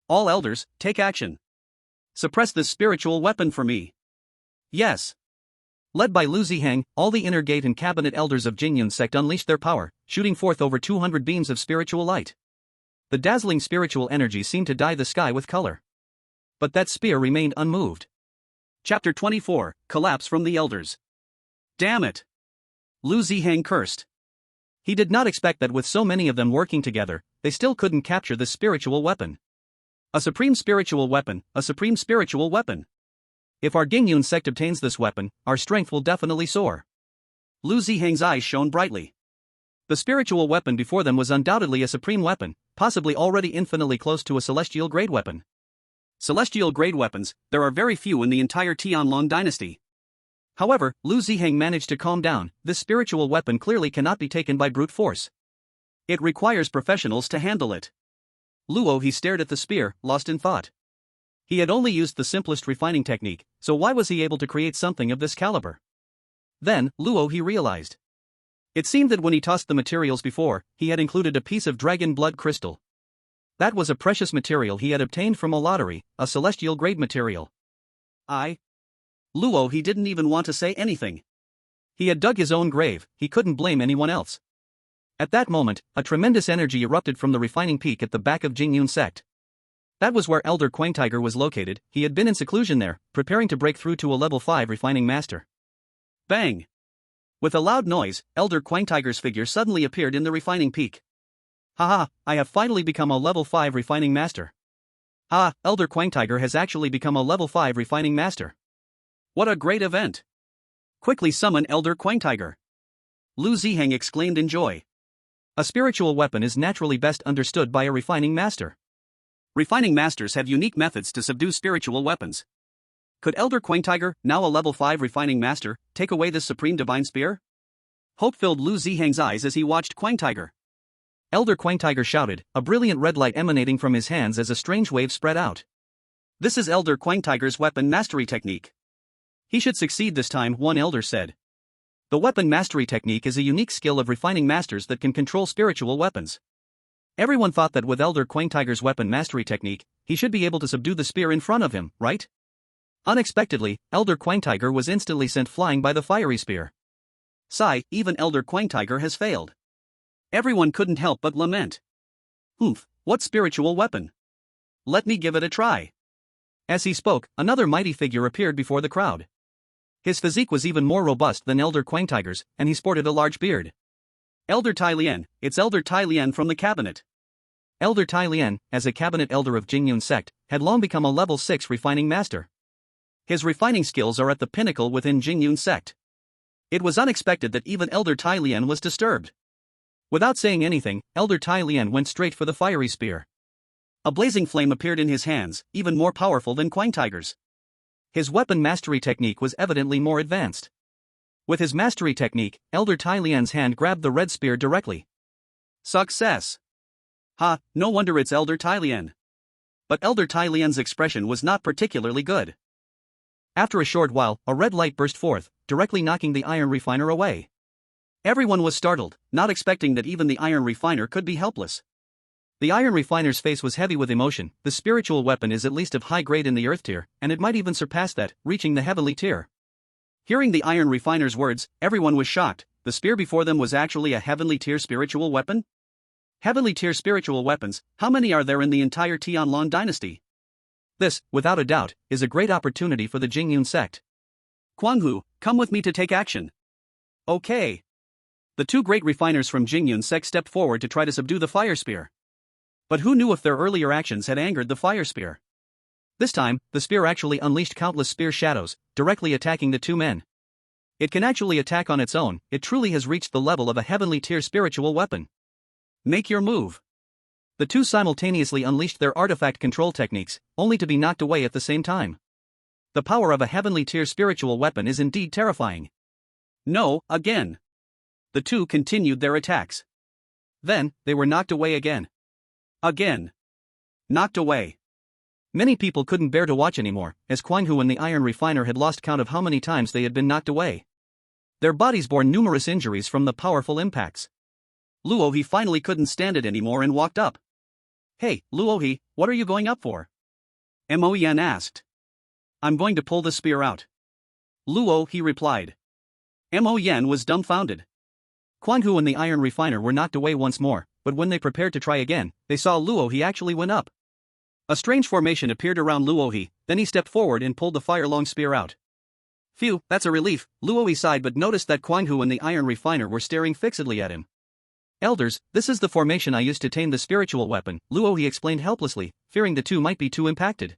All elders, take action. Suppress this spiritual weapon for me. Yes. Led by Lu Zihang, all the inner gate and cabinet elders of Jingyun sect unleashed their power, shooting forth over 200 beams of spiritual light. The dazzling spiritual energy seemed to dye the sky with color. But that spear remained unmoved. Chapter 24, Collapse from the Elders. Damn it! Lu Ziheng cursed. He did not expect that with so many of them working together, they still couldn't capture this spiritual weapon. A supreme spiritual weapon, a supreme spiritual weapon. If our Gingyun sect obtains this weapon, our strength will definitely soar. Lu Ziheng's eyes shone brightly. The spiritual weapon before them was undoubtedly a supreme weapon, possibly already infinitely close to a celestial grade weapon. Celestial grade weapons, there are very few in the entire Tianlong dynasty. However, Lu Ziheng managed to calm down. This spiritual weapon clearly cannot be taken by brute force. It requires professionals to handle it. Luo he stared at the spear, lost in thought. He had only used the simplest refining technique, so why was he able to create something of this caliber? Then, Luo he realized. It seemed that when he tossed the materials before, he had included a piece of dragon blood crystal. That was a precious material he had obtained from a lottery, a celestial grade material. Luo he didn't even want to say anything. He had dug his own grave, he couldn't blame anyone else. At that moment, a tremendous energy erupted from the refining peak at the back of Jingyun sect. That was where Elder Quangtiger was located. He had been in seclusion there, preparing to break through to a level 5 refining master. Bang! With a loud noise, Elder Quangtiger's figure suddenly appeared in the refining peak. Haha, I have finally become a level 5 refining master. Elder Quangtiger has actually become a level 5 refining master. What a great event! Quickly summon Elder Quangtiger! Lu Ziheng exclaimed in joy. A spiritual weapon is naturally best understood by a refining master. Refining masters have unique methods to subdue spiritual weapons. Could Elder Quangtiger, now a level 5 refining master, take away this supreme divine spear? Hope filled Lu Ziheng's eyes as he watched Quangtiger. Elder Quangtiger shouted, a brilliant red light emanating from his hands as a strange wave spread out. This is Elder Quangtiger's weapon mastery technique. He should succeed this time, one elder said. The weapon mastery technique is a unique skill of refining masters that can control spiritual weapons. Everyone thought that with Elder Quangtiger's weapon mastery technique, he should be able to subdue the spear in front of him, right? Unexpectedly, Elder Quangtiger was instantly sent flying by the fiery spear. Sigh, even Elder Quangtiger has failed. Everyone couldn't help but lament. What spiritual weapon? Let me give it a try. As he spoke, another mighty figure appeared before the crowd. His physique was even more robust than Elder Quangtiger's, and he sported a large beard. Elder Tai Lian, it's Elder Tai Lian from the cabinet. Elder Tai Lian, as a cabinet elder of Jingyun sect, had long become a level 6 refining master. His refining skills are at the pinnacle within Jingyun sect. It was unexpected that even Elder Tai Lian was disturbed. Without saying anything, Elder Tai Lian went straight for the fiery spear. A blazing flame appeared in his hands, even more powerful than Quangtiger's. His weapon mastery technique was evidently more advanced. With his mastery technique, Elder Tai Lian's hand grabbed the red spear directly. Success! No wonder it's Elder Tai Lian. But Elder Tai Lian's expression was not particularly good. After a short while, a red light burst forth, directly knocking the iron refiner away. Everyone was startled, not expecting that even the iron refiner could be helpless. The iron refiner's face was heavy with emotion. The spiritual weapon is at least of high grade in the earth tier, and it might even surpass that, reaching the heavenly tier. Hearing the iron refiner's words, everyone was shocked. The spear before them was actually a heavenly tier spiritual weapon? Heavenly tier spiritual weapons, how many are there in the entire Tianlong dynasty? This, without a doubt, is a great opportunity for the Jingyun sect. Guanghu, come with me to take action. Okay. The two great refiners from Jingyun sect stepped forward to try to subdue the fire spear. But who knew if their earlier actions had angered the fire spear? This time, the spear actually unleashed countless spear shadows, directly attacking the two men. It can actually attack on its own. It truly has reached the level of a heavenly tier spiritual weapon. Make your move. The two simultaneously unleashed their artifact control techniques, only to be knocked away at the same time. The power of a heavenly tier spiritual weapon is indeed terrifying. No, again. The two continued their attacks. Then, they were knocked away again. Again. Knocked away. Many people couldn't bear to watch anymore, as Guanghu and the iron refiner had lost count of how many times they had been knocked away. Their bodies bore numerous injuries from the powerful impacts. Luo he finally couldn't stand it anymore and walked up. Hey, Luo he, what are you going up for? Mo Yan asked. I'm going to pull the spear out. Luo he replied. Mo Yan was dumbfounded. Guanghu and the iron refiner were knocked away once more, but when they prepared to try again, they saw Luo He actually went up. A strange formation appeared around Luo He, then he stepped forward and pulled the fire-long spear out. Phew, that's a relief, Luo He sighed but noticed that Quang Hu and the iron refiner were staring fixedly at him. Elders, this is the formation I used to tame the spiritual weapon, Luo He explained helplessly, fearing the two might be too impacted.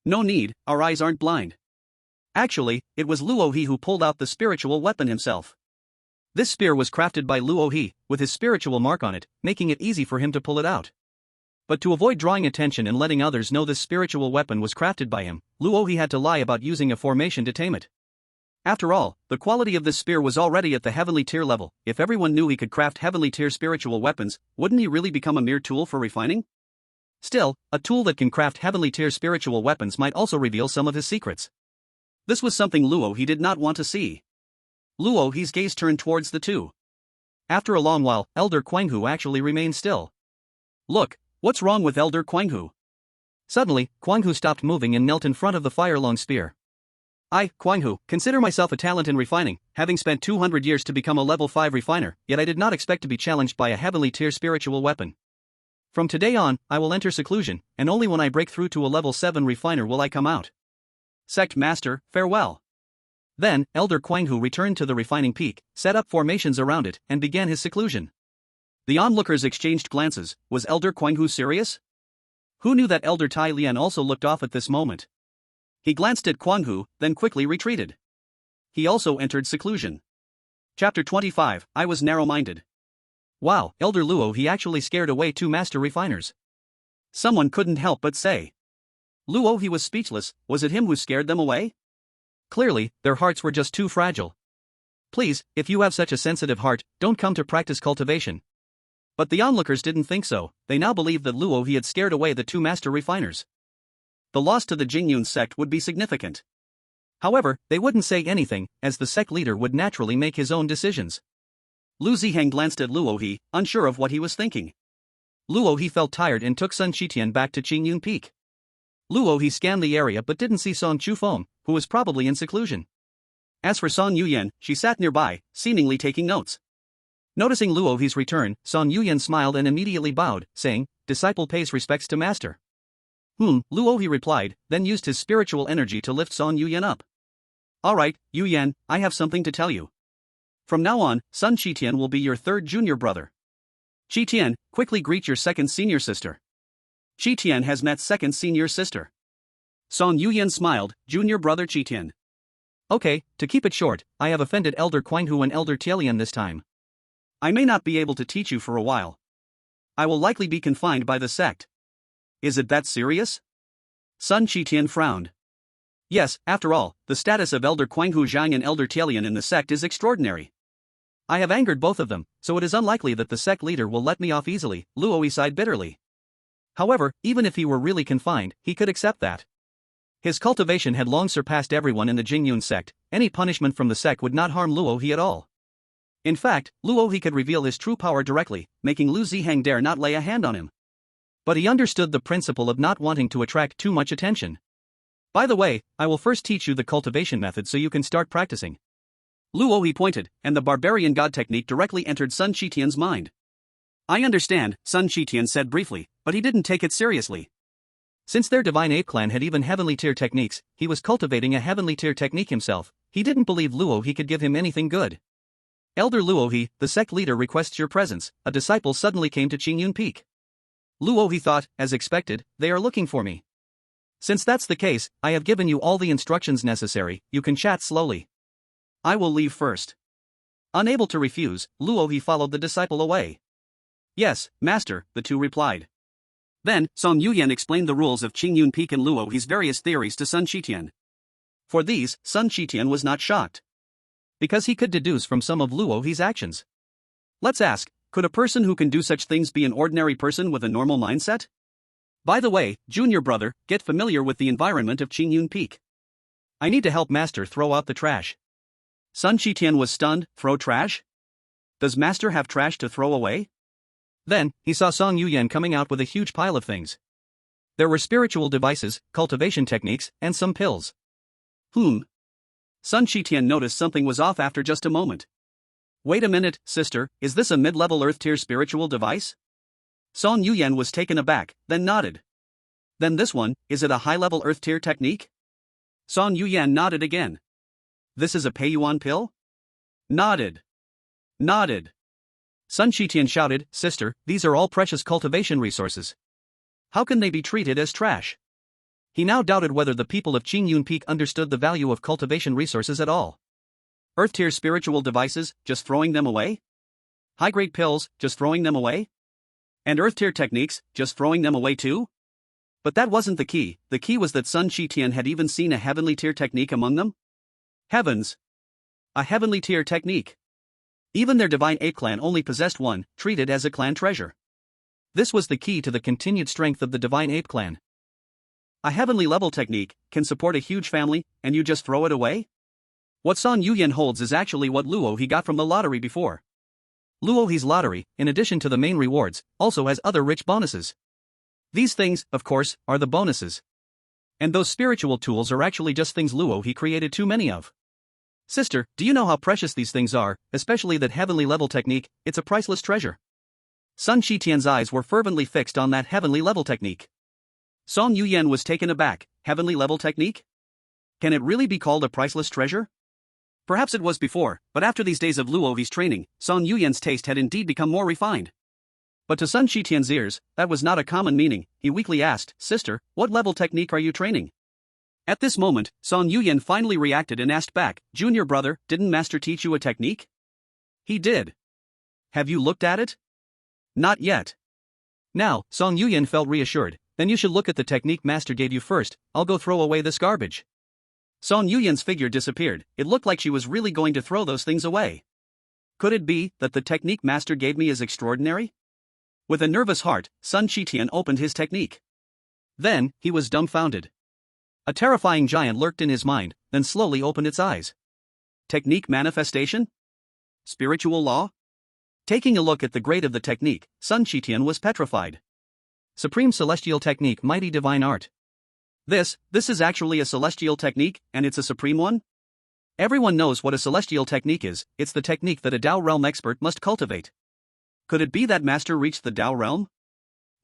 No need, our eyes aren't blind. Actually, it was Luo He who pulled out the spiritual weapon himself. This spear was crafted by Luo He, with his spiritual mark on it, making it easy for him to pull it out. But to avoid drawing attention and letting others know this spiritual weapon was crafted by him, Luo He had to lie about using a formation to tame it. After all, the quality of this spear was already at the heavenly tier level. If everyone knew he could craft heavenly tier spiritual weapons, wouldn't he really become a mere tool for refining? Still, a tool that can craft heavenly tier spiritual weapons might also reveal some of his secrets. This was something Luo He did not want to see. Luo He's gaze turned towards the two. After a long while, Elder Quang Hu actually remained still. Look, what's wrong with Elder Quang Hu? Suddenly, Quang Hu stopped moving and knelt in front of the fire-long spear. I, Quang Hu, consider myself a talent in refining, having spent 200 years to become a level 5 refiner, yet I did not expect to be challenged by a heavenly tier spiritual weapon. From today on, I will enter seclusion, and only when I break through to a level 7 refiner will I come out. Sect Master, farewell. Then, Elder Quang Hu returned to the refining peak, set up formations around it, and began his seclusion. The onlookers exchanged glances. Was Elder Quang Hu serious? Who knew that Elder Tai Lian also looked off at this moment? He glanced at Quang Hu, then quickly retreated. He also entered seclusion. Chapter 25, I was narrow-minded. Wow, Elder Luo He actually scared away 2 master refiners. Someone couldn't help but say. Luo He was speechless. Was it him who scared them away? Clearly, their hearts were just too fragile. Please, if you have such a sensitive heart, don't come to practice cultivation. But the onlookers didn't think so. They now believed that Luo He had scared away the 2 master refiners. The loss to the Jingyun sect would be significant. However, they wouldn't say anything, as the sect leader would naturally make his own decisions. Lu Ziheng glanced at Luo He, unsure of what he was thinking. Luo He felt tired and took Sun Qitian back to Qingyun Peak. Luo He scanned the area but didn't see Song Chufeng, who was probably in seclusion. As for Song Yuyan, she sat nearby, seemingly taking notes. Noticing Luo He's return, Song Yuyan smiled and immediately bowed, saying, "Disciple pays respects to master." Luo He replied, then used his spiritual energy to lift Song Yuyan up. Alright, Yuyan, I have something to tell you. From now on, Sun Qitian will be your 3rd junior brother. Qitian, quickly greet your 2nd senior sister. Qitian has met 2nd senior sister. Song Yuyan smiled, junior brother Qitian. Okay, to keep it short, I have offended Elder Quang Hu and Elder Tielian this time. I may not be able to teach you for a while. I will likely be confined by the sect. Is it that serious? Sun Qitian frowned. Yes, after all, the status of Elder Quang Hu Zhang and Elder Tielian in the sect is extraordinary. I have angered both of them, so it is unlikely that the sect leader will let me off easily, Luo He sighed bitterly. However, even if he were really confined, he could accept that. His cultivation had long surpassed everyone in the Jingyun sect. Any punishment from the sect would not harm Luo He at all. In fact, Luo He could reveal his true power directly, making Lu Ziheng dare not lay a hand on him. But he understood the principle of not wanting to attract too much attention. By the way, I will first teach you the cultivation method so you can start practicing. Luo He pointed, and the barbarian god technique directly entered Sun Qitian's mind. I understand, Sun Qitian said briefly, but he didn't take it seriously. Since their divine ape clan had even heavenly tier techniques, he was cultivating a heavenly tier technique himself. He didn't believe Luo He could give him anything good. Elder Luo He, the sect leader requests your presence. A disciple suddenly came to Qingyun Peak. Luo He thought, as expected, they are looking for me. Since that's the case, I have given you all the instructions necessary. You can chat slowly. I will leave first. Unable to refuse, Luo He followed the disciple away. Yes, master, the two replied. Then, Song Yuyan explained the rules of Qingyun Peak and Luo He's various theories to Sun Qitian. For these, Sun Qitian was not shocked. Because he could deduce from some of Luo He's actions. Let's ask, could a person who can do such things be an ordinary person with a normal mindset? By the way, junior brother, get familiar with the environment of Qingyun Peak. I need to help master throw out the trash. Sun Qitian was stunned. Throw trash? Does master have trash to throw away? Then, he saw Song Yuyan coming out with a huge pile of things. There were spiritual devices, cultivation techniques, and some pills. Sun Qitian noticed something was off after just a moment. Wait a minute, sister, is this a mid-level earth tier spiritual device? Song Yuyan was taken aback, then nodded. Then this one, is it a high-level Earth tier technique? Song Yuyan nodded again. This is a Peiyuan pill? Nodded. Nodded. Sun Shitian shouted, Sister, these are all precious cultivation resources. How can they be treated as trash? He now doubted whether the people of Qingyun Peak understood the value of cultivation resources at all. Earth-tier spiritual devices, just throwing them away? High-grade pills, just throwing them away? And Earth-tier techniques, just throwing them away too? But that wasn't the key was that Sun Shitian had even seen a heavenly tier technique among them? Heavens! A heavenly tier technique. Even their divine ape clan only possessed one, treated as a clan treasure. This was the key to the continued strength of the divine ape clan. A heavenly level technique can support a huge family, and you just throw it away? What Song Yuyan holds is actually what Luo he got from the lottery before. Luo He's lottery, in addition to the main rewards, also has other rich bonuses. These things, of course, are the bonuses. And those spiritual tools are actually just things Luo He created too many of. Sister, do you know how precious these things are, especially that heavenly level technique? It's a priceless treasure. Sun Shitian's eyes were fervently fixed on that heavenly level technique. Song Yuyan was taken aback. Heavenly level technique? Can it really be called a priceless treasure? Perhaps it was before, but after these days of Luo He's training, Song Yuyan's taste had indeed become more refined. But to Sun Shitian's ears, that was not a common meaning. He weakly asked, Sister, what level technique are you training? At this moment, Song Yuyan finally reacted and asked back, Junior brother, didn't Master teach you a technique? He did. Have you looked at it? Not yet. Now, Song Yuyan felt reassured. Then you should look at the technique Master gave you first. I'll go throw away this garbage. Song Yuyan's figure disappeared. It looked like she was really going to throw those things away. Could it be that the technique Master gave me is extraordinary? With a nervous heart, Sun Shitian opened his technique. Then, he was dumbfounded. A terrifying giant lurked in his mind, then slowly opened its eyes. Technique manifestation? Spiritual law? Taking a look at the grade of the technique, Sun Shitian was petrified. Supreme Celestial Technique, Mighty Divine Art. This is actually a celestial technique, and it's a supreme one? Everyone knows what a celestial technique is. It's the technique that a Dao realm expert must cultivate. Could it be that Master reached the Dao realm?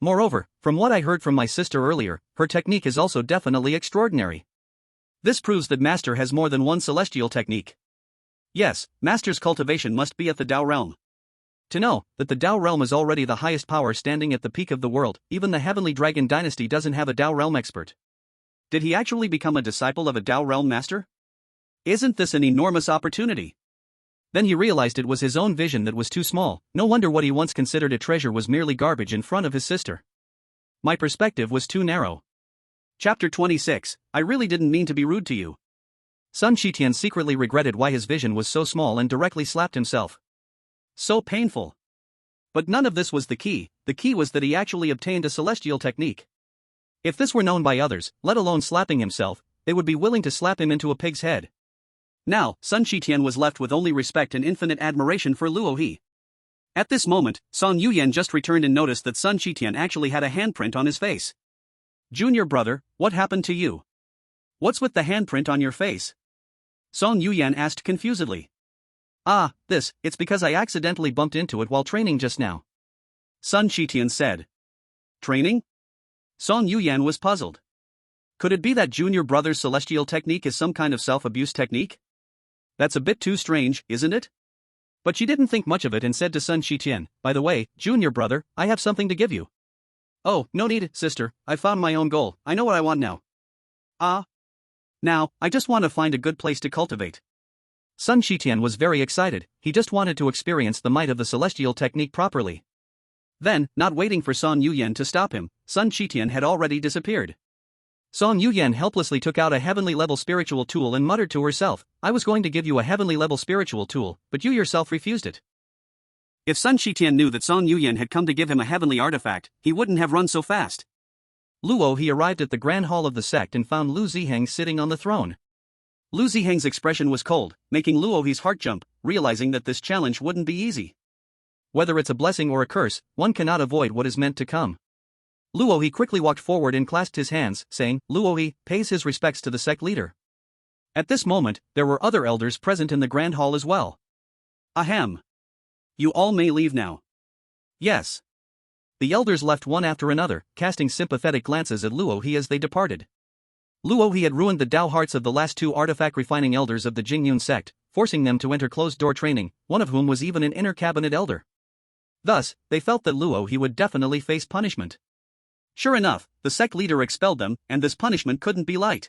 Moreover, from what I heard from my sister earlier, her technique is also definitely extraordinary. This proves that Master has more than one celestial technique. Yes, Master's cultivation must be at the Dao realm. To know that the Dao realm is already the highest power standing at the peak of the world, even the Heavenly Dragon Dynasty doesn't have a Dao realm expert. Did he actually become a disciple of a Dao realm master? Isn't this an enormous opportunity? Then he realized it was his own vision that was too small. No wonder what he once considered a treasure was merely garbage in front of his sister. My perspective was too narrow. Chapter 26, I really didn't mean to be rude to you. Sun Shitian secretly regretted why his vision was so small and directly slapped himself. So painful. But none of this was the key was that he actually obtained a celestial technique. If this were known by others, let alone slapping himself, they would be willing to slap him into a pig's head. Now, Sun Shitian was left with only respect and infinite admiration for Luo He. At this moment, Song Yuyan just returned and noticed that Sun Shitian actually had a handprint on his face. Junior brother, what happened to you? What's with the handprint on your face? Song Yuyan asked confusedly. It's because I accidentally bumped into it while training just now. Sun Shitian said. Training? Song Yuyan was puzzled. Could it be that Junior brother's celestial technique is some kind of self-abuse technique? That's a bit too strange, isn't it? But she didn't think much of it and said to Sun Shitian, by the way, Junior brother, I have something to give you. Oh, no need, sister, I found my own goal, I know what I want now. Now, I just want to find a good place to cultivate. Sun Shitian was very excited, he just wanted to experience the might of the celestial technique properly. Then, not waiting for Song Yuyan to stop him, Sun Shitian had already disappeared. Song Yuyan helplessly took out a heavenly level spiritual tool and muttered to herself, I was going to give you a heavenly level spiritual tool, but you yourself refused it. If Sun Shitian knew that Song Yuyan had come to give him a heavenly artifact, he wouldn't have run so fast. Luo He arrived at the grand hall of the sect and found Lu Ziheng sitting on the throne. Lu Ziheng's expression was cold, making Luo He's heart jump, realizing that this challenge wouldn't be easy. Whether it's a blessing or a curse, one cannot avoid what is meant to come. Luo He quickly walked forward and clasped his hands, saying, Luo He pays his respects to the sect leader. At this moment, there were other elders present in the grand hall as well. Ahem. You all may leave now. Yes. The elders left one after another, casting sympathetic glances at Luo He as they departed. Luo He had ruined the Dao hearts of the last two artifact refining elders of the Jingyun sect, forcing them to enter closed-door training, one of whom was even an inner cabinet elder. Thus, they felt that Luo He would definitely face punishment. Sure enough, the sect leader expelled them, and this punishment couldn't be light.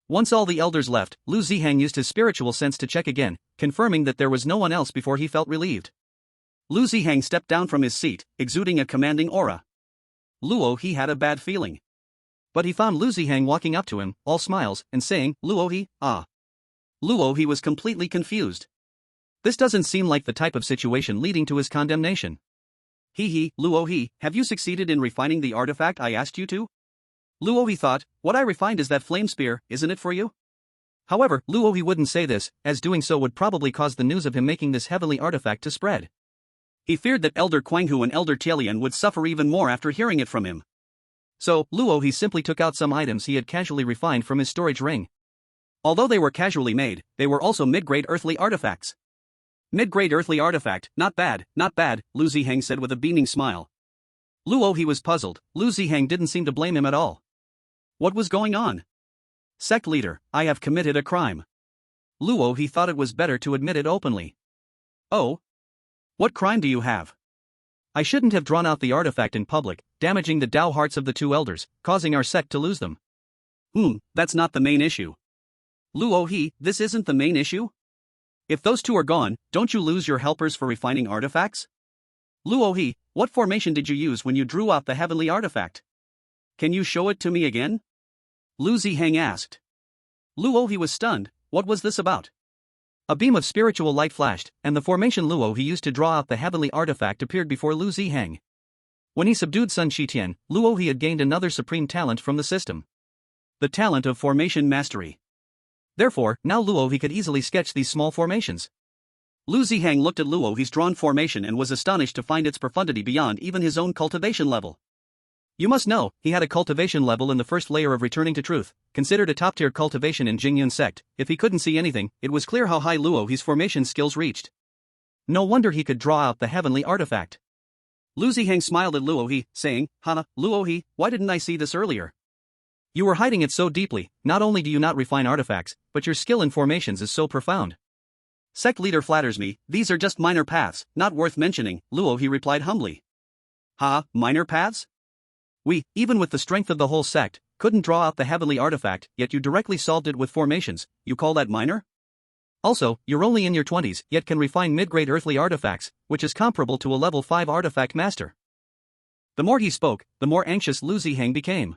Once all the elders left, Lu Zihang used his spiritual sense to check again, confirming that there was no one else before he felt relieved. Lu Zihang stepped down from his seat, exuding a commanding aura. Luo He had a bad feeling. But he found Lu Zihang walking up to him, all smiles, and saying, "Luo He, ah." Luo He was completely confused. This doesn't seem like the type of situation leading to his condemnation. Luo He, have you succeeded in refining the artifact I asked you to? Luo He thought, what I refined is that flame spear, isn't it for you? However, Luo He wouldn't say this, as doing so would probably cause the news of him making this heavenly artifact to spread. He feared that Elder Quanghu and Elder Tielian would suffer even more after hearing it from him. So, Luo He simply took out some items he had casually refined from his storage ring. Although they were casually made, they were also mid-grade earthly artifacts. Mid-grade earthly artifact, not bad, Lu Zihang said with a beaming smile. Luo He was puzzled. Lu Zihang didn't seem to blame him at all. What was going on? Sect leader, I have committed a crime. Luo He thought it was better to admit it openly. Oh? What crime do you have? I shouldn't have drawn out the artifact in public, damaging the Dao hearts of the two elders, causing our sect to lose them. That's not the main issue. Luo He, this isn't the main issue? If those two are gone, don't you lose your helpers for refining artifacts? Luo He, what formation did you use when you drew out the heavenly artifact? Can you show it to me again? Lu Zihang asked. Luo He was stunned. What was this about? A beam of spiritual light flashed, and the formation Luo He used to draw out the heavenly artifact appeared before Lu Zihang. When he subdued Sun Shitian, Luo He had gained another supreme talent from the system. The talent of formation mastery. Therefore, now Luo He could easily sketch these small formations. Lu Zihang looked at Luo He's drawn formation and was astonished to find its profundity beyond even his own cultivation level. You must know, he had a cultivation level in the first layer of returning to truth, considered a top-tier cultivation in Jingyun sect. If he couldn't see anything, it was clear how high Luo He's formation skills reached. No wonder he could draw out the heavenly artifact. Lu Zihang smiled at Luo He, saying, Luo He, why didn't I see this earlier? You were hiding it so deeply. Not only do you not refine artifacts, but your skill in formations is so profound. Sect leader flatters me, these are just minor paths, not worth mentioning, Luo He replied humbly. Minor paths? We, even with the strength of the whole sect, couldn't draw out the heavenly artifact, yet you directly solved it with formations. You call that minor? Also, you're only in your 20s, yet can refine mid-grade earthly artifacts, which is comparable to a level 5 artifact master. The more he spoke, the more anxious Lu Zihang became.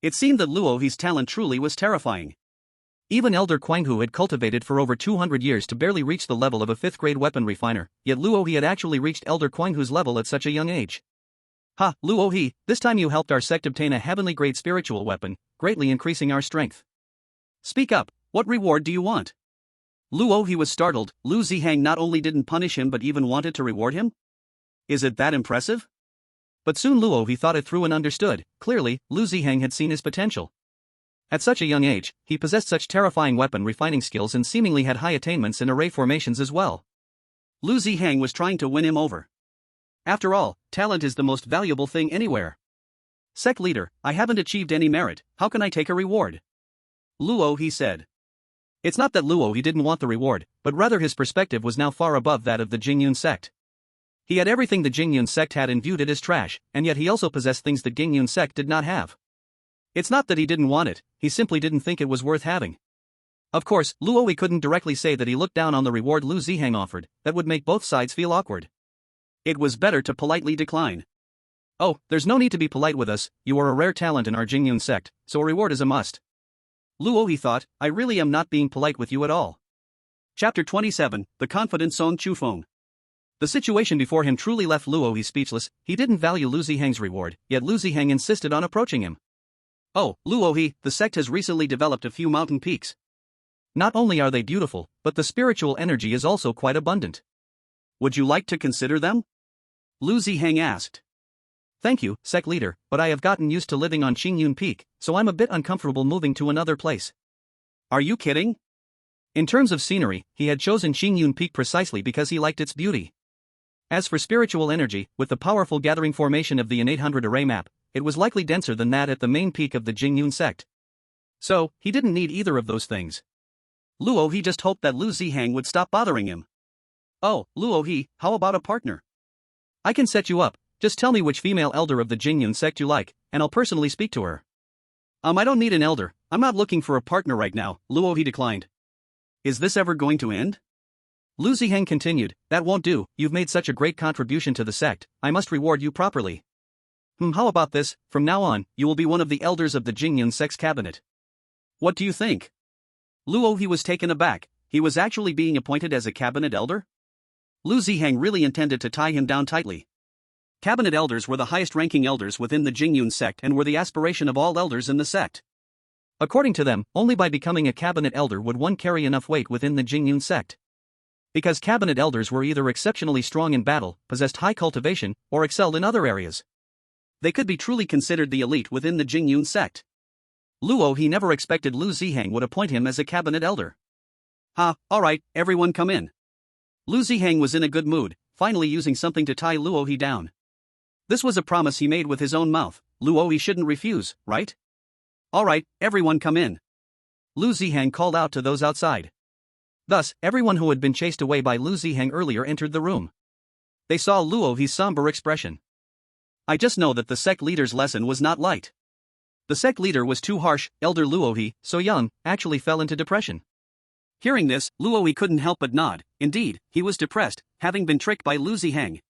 It seemed that Luo He's talent truly was terrifying. Even Elder Quanghu had cultivated for over 200 years to barely reach the level of a 5th-grade weapon refiner, yet Luo He had actually reached Elder Quanghu's level at such a young age. Luo He, this time you helped our sect obtain a heavenly grade spiritual weapon, greatly increasing our strength. Speak up, what reward do you want? Luo He was startled. Lu Zihang not only didn't punish him but even wanted to reward him? Is it that impressive? But soon Luo He thought it through and understood. Clearly, Lu Zihang had seen his potential. At such a young age, he possessed such terrifying weapon refining skills and seemingly had high attainments in array formations as well. Lu Zihang was trying to win him over. After all, talent is the most valuable thing anywhere. Sect leader, I haven't achieved any merit, how can I take a reward? Luo He said. It's not that Luo He didn't want the reward, but rather his perspective was now far above that of the Jingyun sect. He had everything the Jingyun sect had and viewed it as trash, and yet he also possessed things the Jingyun sect did not have. It's not that he didn't want it, he simply didn't think it was worth having. Of course, Luo He couldn't directly say that he looked down on the reward Lu Zihang offered, that would make both sides feel awkward. It was better to politely decline. Oh, there's no need to be polite with us, you are a rare talent in our Jingyun sect, so a reward is a must. Luo He thought, I really am not being polite with you at all. Chapter 27, The Confident Song Chufeng. The situation before him truly left Luo He speechless. He didn't value Lu Zihang's reward, yet Lu Zihang insisted on approaching him. Oh, Luo He, the sect has recently developed a few mountain peaks. Not only are they beautiful, but the spiritual energy is also quite abundant. Would you like to consider them? Lu Zihang asked. Thank you, sect leader, but I have gotten used to living on Qingyun Peak, so I'm a bit uncomfortable moving to another place. Are you kidding? In terms of scenery, he had chosen Qingyun Peak precisely because he liked its beauty. As for spiritual energy, with the powerful gathering formation of the N800 array map, it was likely denser than that at the main peak of the Jingyun sect. So, he didn't need either of those things. Luo he just hoped that Lu Zihang would stop bothering him. Oh, Luo he, how about a partner? I can set you up, just tell me which female elder of the Jingyun sect you like, and I'll personally speak to her. I don't need an elder, I'm not looking for a partner right now, Luo he declined. Is this ever going to end? Lu Ziheng continued, that won't do, you've made such a great contribution to the sect, I must reward you properly. How about this, from now on, you will be one of the elders of the Jingyun sect's cabinet. What do you think? Luo he was taken aback, he was actually being appointed as a cabinet elder? Lu Ziheng really intended to tie him down tightly. Cabinet elders were the highest-ranking elders within the Jingyun sect and were the aspiration of all elders in the sect. According to them, only by becoming a cabinet elder would one carry enough weight within the Jingyun sect. Because cabinet elders were either exceptionally strong in battle, possessed high cultivation, or excelled in other areas. They could be truly considered the elite within the Jingyun sect. Luo he never expected Lu Ziheng would appoint him as a cabinet elder. Alright, everyone come in. Lu Ziheng was in a good mood, finally using something to tie Luo he down. This was a promise he made with his own mouth, Luo he shouldn't refuse, right? Alright, everyone come in. Lu Ziheng called out to those outside. Thus, everyone who had been chased away by Lu Ziheng earlier entered the room. They saw Luo he's somber expression. I just know that the sect leader's lesson was not light. The sect leader was too harsh, Elder Luo he, so young, actually fell into depression. Hearing this, Luo he couldn't help but nod, indeed, he was depressed, having been tricked by Lu Ziheng.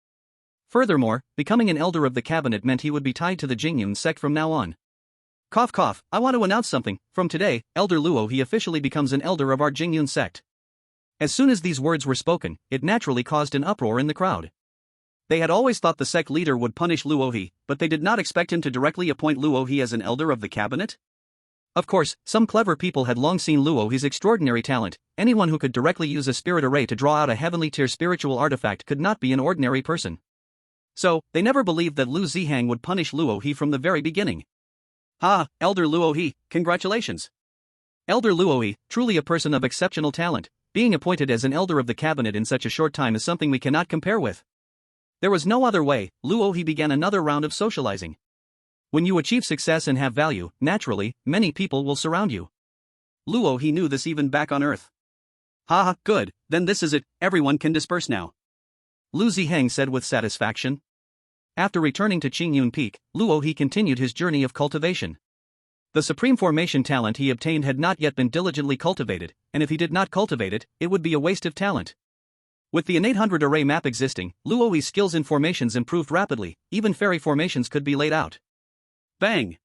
Furthermore, becoming an elder of the cabinet meant he would be tied to the Jingyun sect from now on. Cough cough, I want to announce something, from today, Elder Luo he officially becomes an elder of our Jingyun sect. As soon as these words were spoken, it naturally caused an uproar in the crowd. They had always thought the sect leader would punish Luo he, but they did not expect him to directly appoint Luo he as an elder of the cabinet. Of course, some clever people had long seen Luo he's extraordinary talent. Anyone who could directly use a spirit array to draw out a heavenly tier spiritual artifact could not be an ordinary person. So, they never believed that Lu Ziheng would punish Luo he from the very beginning. Elder Luo he, congratulations. Elder Luo he, truly a person of exceptional talent, being appointed as an elder of the cabinet in such a short time is something we cannot compare with. There was no other way, Luo he began another round of socializing. When you achieve success and have value, naturally, many people will surround you. Luo he knew this even back on Earth. Good, then this is it, everyone can disperse now. Lu Ziheng said with satisfaction. After returning to Qingyun Peak, Luo he continued his journey of cultivation. The supreme formation talent he obtained had not yet been diligently cultivated, and if he did not cultivate it, it would be a waste of talent. With the N800 array map existing, Luo he's skills in formations improved rapidly, even fairy formations could be laid out. Bang!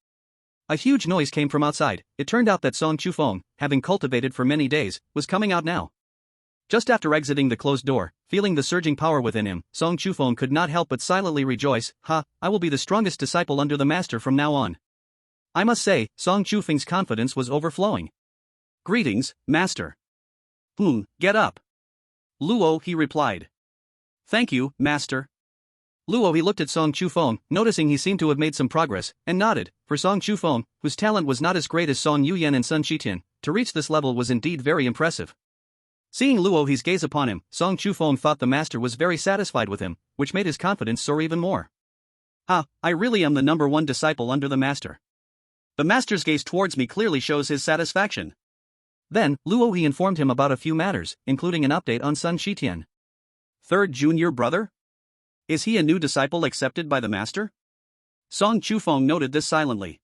A huge noise came from outside. It turned out that Song Chufeng, having cultivated for many days, was coming out now. Just after exiting the closed door, feeling the surging power within him, Song Chufeng could not help but silently rejoice. I will be the strongest disciple under the master from now on. I must say, Song Chufeng's confidence was overflowing. Greetings, master. Get up. Luo he replied. Thank you, master. Luo he looked at Song Chufeng, noticing he seemed to have made some progress, and nodded. For Song Chufeng, whose talent was not as great as Song Yuyan and Sun Shitian, to reach this level was indeed very impressive. Seeing Luo he's gaze upon him, Song Chufeng thought the master was very satisfied with him, which made his confidence soar even more. I really am the number one disciple under the master. The master's gaze towards me clearly shows his satisfaction. Then, Luo he informed him about a few matters, including an update on Sun Shitian. Third junior brother? Is he a new disciple accepted by the master? Song Chufeng noted this silently.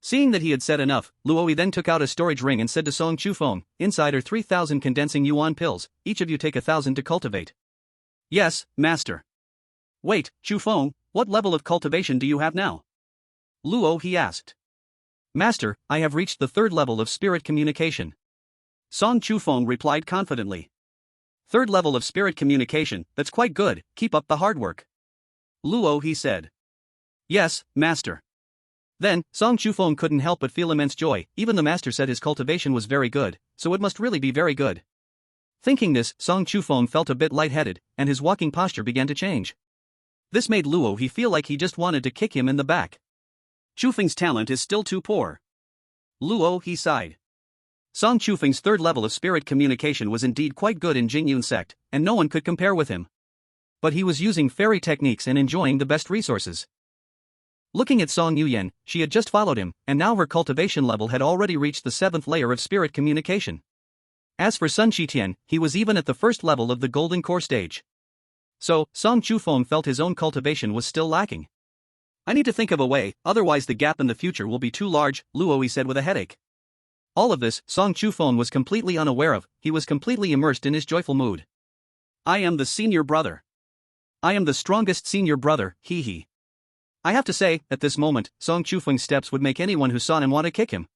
Seeing that he had said enough, Luo he then took out a storage ring and said to Song Chufeng, inside are 3,000 condensing yuan pills, each of you take 1,000 to cultivate. Yes, master. Wait, Chufeng, what level of cultivation do you have now? Luo he asked. Master, I have reached the 3rd level of spirit communication. Song Chufeng replied confidently. 3rd level of spirit communication, that's quite good, keep up the hard work. Luo he said. Yes, master. Then, Song Chufeng couldn't help but feel immense joy. Even the master said his cultivation was very good, so it must really be very good. Thinking this, Song Chufeng felt a bit lightheaded, and his walking posture began to change. This made Luo he feel like he just wanted to kick him in the back. Chufeng's talent is still too poor. Luo he sighed. Song Chufeng's 3rd level of spirit communication was indeed quite good in Jingyun sect, and no one could compare with him. But he was using fairy techniques and enjoying the best resources. Looking at Song Yuyan, she had just followed him, and now her cultivation level had already reached the 7th layer of spirit communication. As for Sun Qitian, he was even at the first level of the golden core stage. So, Song Chufeng felt his own cultivation was still lacking. I need to think of a way, otherwise the gap in the future will be too large, Luoyi said with a headache. All of this, Song Chufeng was completely unaware of, he was completely immersed in his joyful mood. I am the senior brother. I am the strongest senior brother, hee hee. I have to say, at this moment, Song Chufeng's steps would make anyone who saw him want to kick him.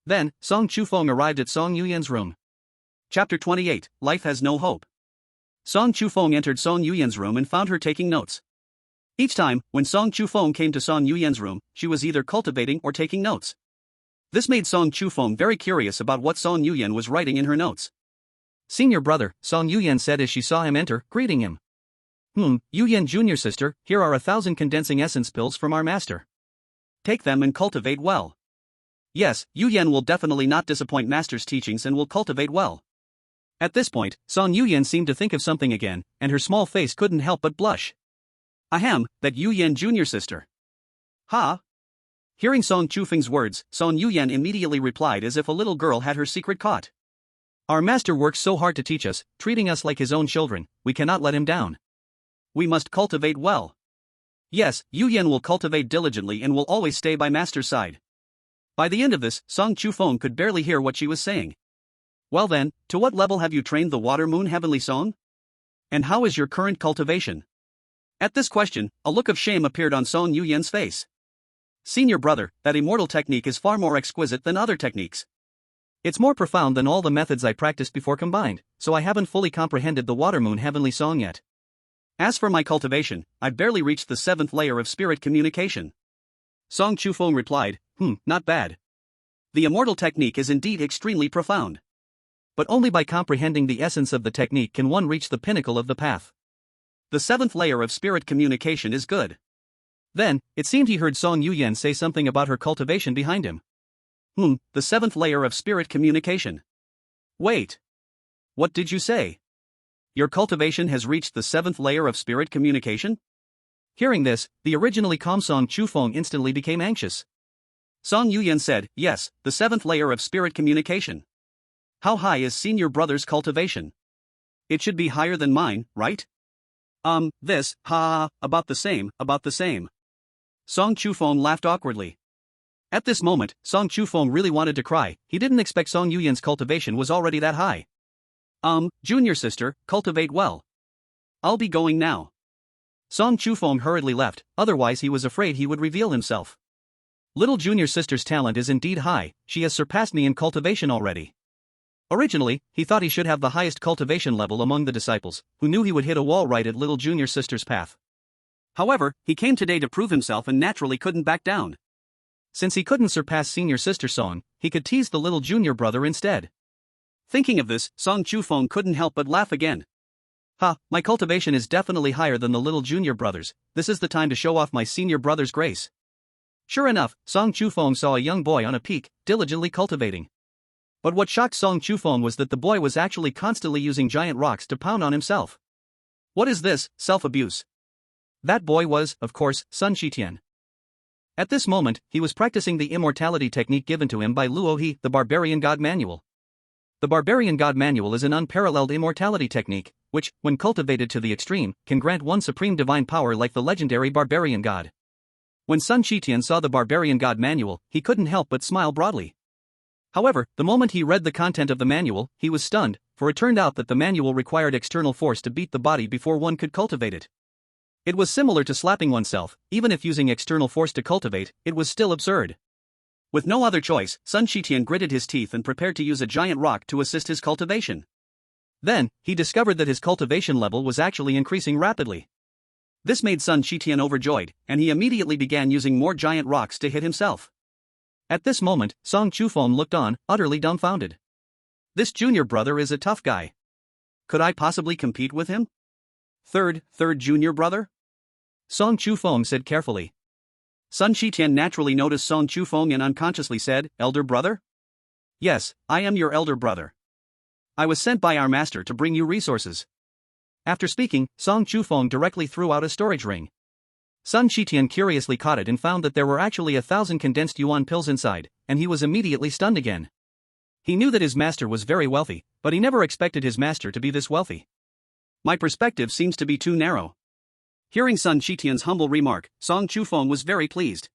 Then, Song Chufeng arrived at Song Yuyan's room. Chapter 28, Life Has No Hope. Song Chufeng entered Song Yuyan's room and found her taking notes. Each time, when Song Chufeng came to Song Yuyan's room, she was either cultivating or taking notes. This made Song Chufeng very curious about what Song Yuyan was writing in her notes. Senior brother, Song Yuyan said as she saw him enter, greeting him. Yuyan junior sister, here are 1,000 condensing essence pills from our master. Take them and cultivate well. Yes, Yuyan will definitely not disappoint master's teachings and will cultivate well. At this point, Song Yuyan seemed to think of something again, and her small face couldn't help but blush. Ahem, that Yuyan junior sister. Ha! Hearing Song Chufeng's words, Song Yuyan immediately replied as if a little girl had her secret caught. Our master works so hard to teach us, treating us like his own children, we cannot let him down. We must cultivate well. Yes, Yuyan will cultivate diligently and will always stay by master's side. By the end of this, Song Chufeng could barely hear what she was saying. Well then, to what level have you trained the water moon heavenly song? And how is your current cultivation? At this question, a look of shame appeared on Song Yuyan's face. Senior brother, that immortal technique is far more exquisite than other techniques. It's more profound than all the methods I practiced before combined, so I haven't fully comprehended the water moon heavenly song yet. As for my cultivation, I've barely reached the 7th layer of spirit communication. Song Chufeng replied, not bad. The immortal technique is indeed extremely profound. But only by comprehending the essence of the technique can one reach the pinnacle of the path. The 7th layer of spirit communication is good. Then, it seemed he heard Song Yuyan say something about her cultivation behind him. The 7th layer of spirit communication. Wait. What did you say? Your cultivation has reached the 7th layer of spirit communication? Hearing this, the originally calm Song Chufeng instantly became anxious. Song Yuyan said, yes, the 7th layer of spirit communication. How high is senior brother's cultivation? It should be higher than mine, right? About the same. Song Chufeng laughed awkwardly. At this moment, Song Chufeng really wanted to cry, he didn't expect Song Yuyan's cultivation was already that high. Junior sister, cultivate well. I'll be going now. Song Chufeng hurriedly left, otherwise he was afraid he would reveal himself. Little junior sister's talent is indeed high, she has surpassed me in cultivation already. Originally, he thought he should have the highest cultivation level among the disciples, who knew he would hit a wall right at little junior sister's path. However, he came today to prove himself and naturally couldn't back down. Since he couldn't surpass senior sister Song, he could tease the little junior brother instead. Thinking of this, Song Chufeng couldn't help but laugh again. My cultivation is definitely higher than the little junior brother's, this is the time to show off my senior brother's grace. Sure enough, Song Chufeng saw a young boy on a peak, diligently cultivating. But what shocked Song Chufeng was that the boy was actually constantly using giant rocks to pound on himself. What is this, self-abuse? That boy was, of course, Sun Qitian. At this moment, he was practicing the immortality technique given to him by Luoyi, the Barbarian God Manual. The Barbarian God Manual is an unparalleled immortality technique, which, when cultivated to the extreme, can grant one supreme divine power like the legendary Barbarian God. When Sun Qitian saw the Barbarian God Manual, he couldn't help but smile broadly. However, the moment he read the content of the manual, he was stunned, for it turned out that the manual required external force to beat the body before one could cultivate it. It was similar to slapping oneself, even if using external force to cultivate, it was still absurd. With no other choice, Sun Qitian gritted his teeth and prepared to use a giant rock to assist his cultivation. Then, he discovered that his cultivation level was actually increasing rapidly. This made Sun Qitian overjoyed, and he immediately began using more giant rocks to hit himself. At this moment, Song Chufeng looked on, utterly dumbfounded. This junior brother is a tough guy. Could I possibly compete with him? Third junior brother? Song Chufeng said carefully. Sun Qitian naturally noticed Song Chufeng and unconsciously said, elder brother? Yes, I am your elder brother. I was sent by our master to bring you resources. After speaking, Song Chufeng directly threw out a storage ring. Sun Shitian curiously caught it and found that there were actually 1,000 condensed yuan pills inside, and he was immediately stunned again. He knew that his master was very wealthy, but he never expected his master to be this wealthy. My perspective seems to be too narrow. Hearing Sun Shitian's humble remark, Song Chufeng was very pleased.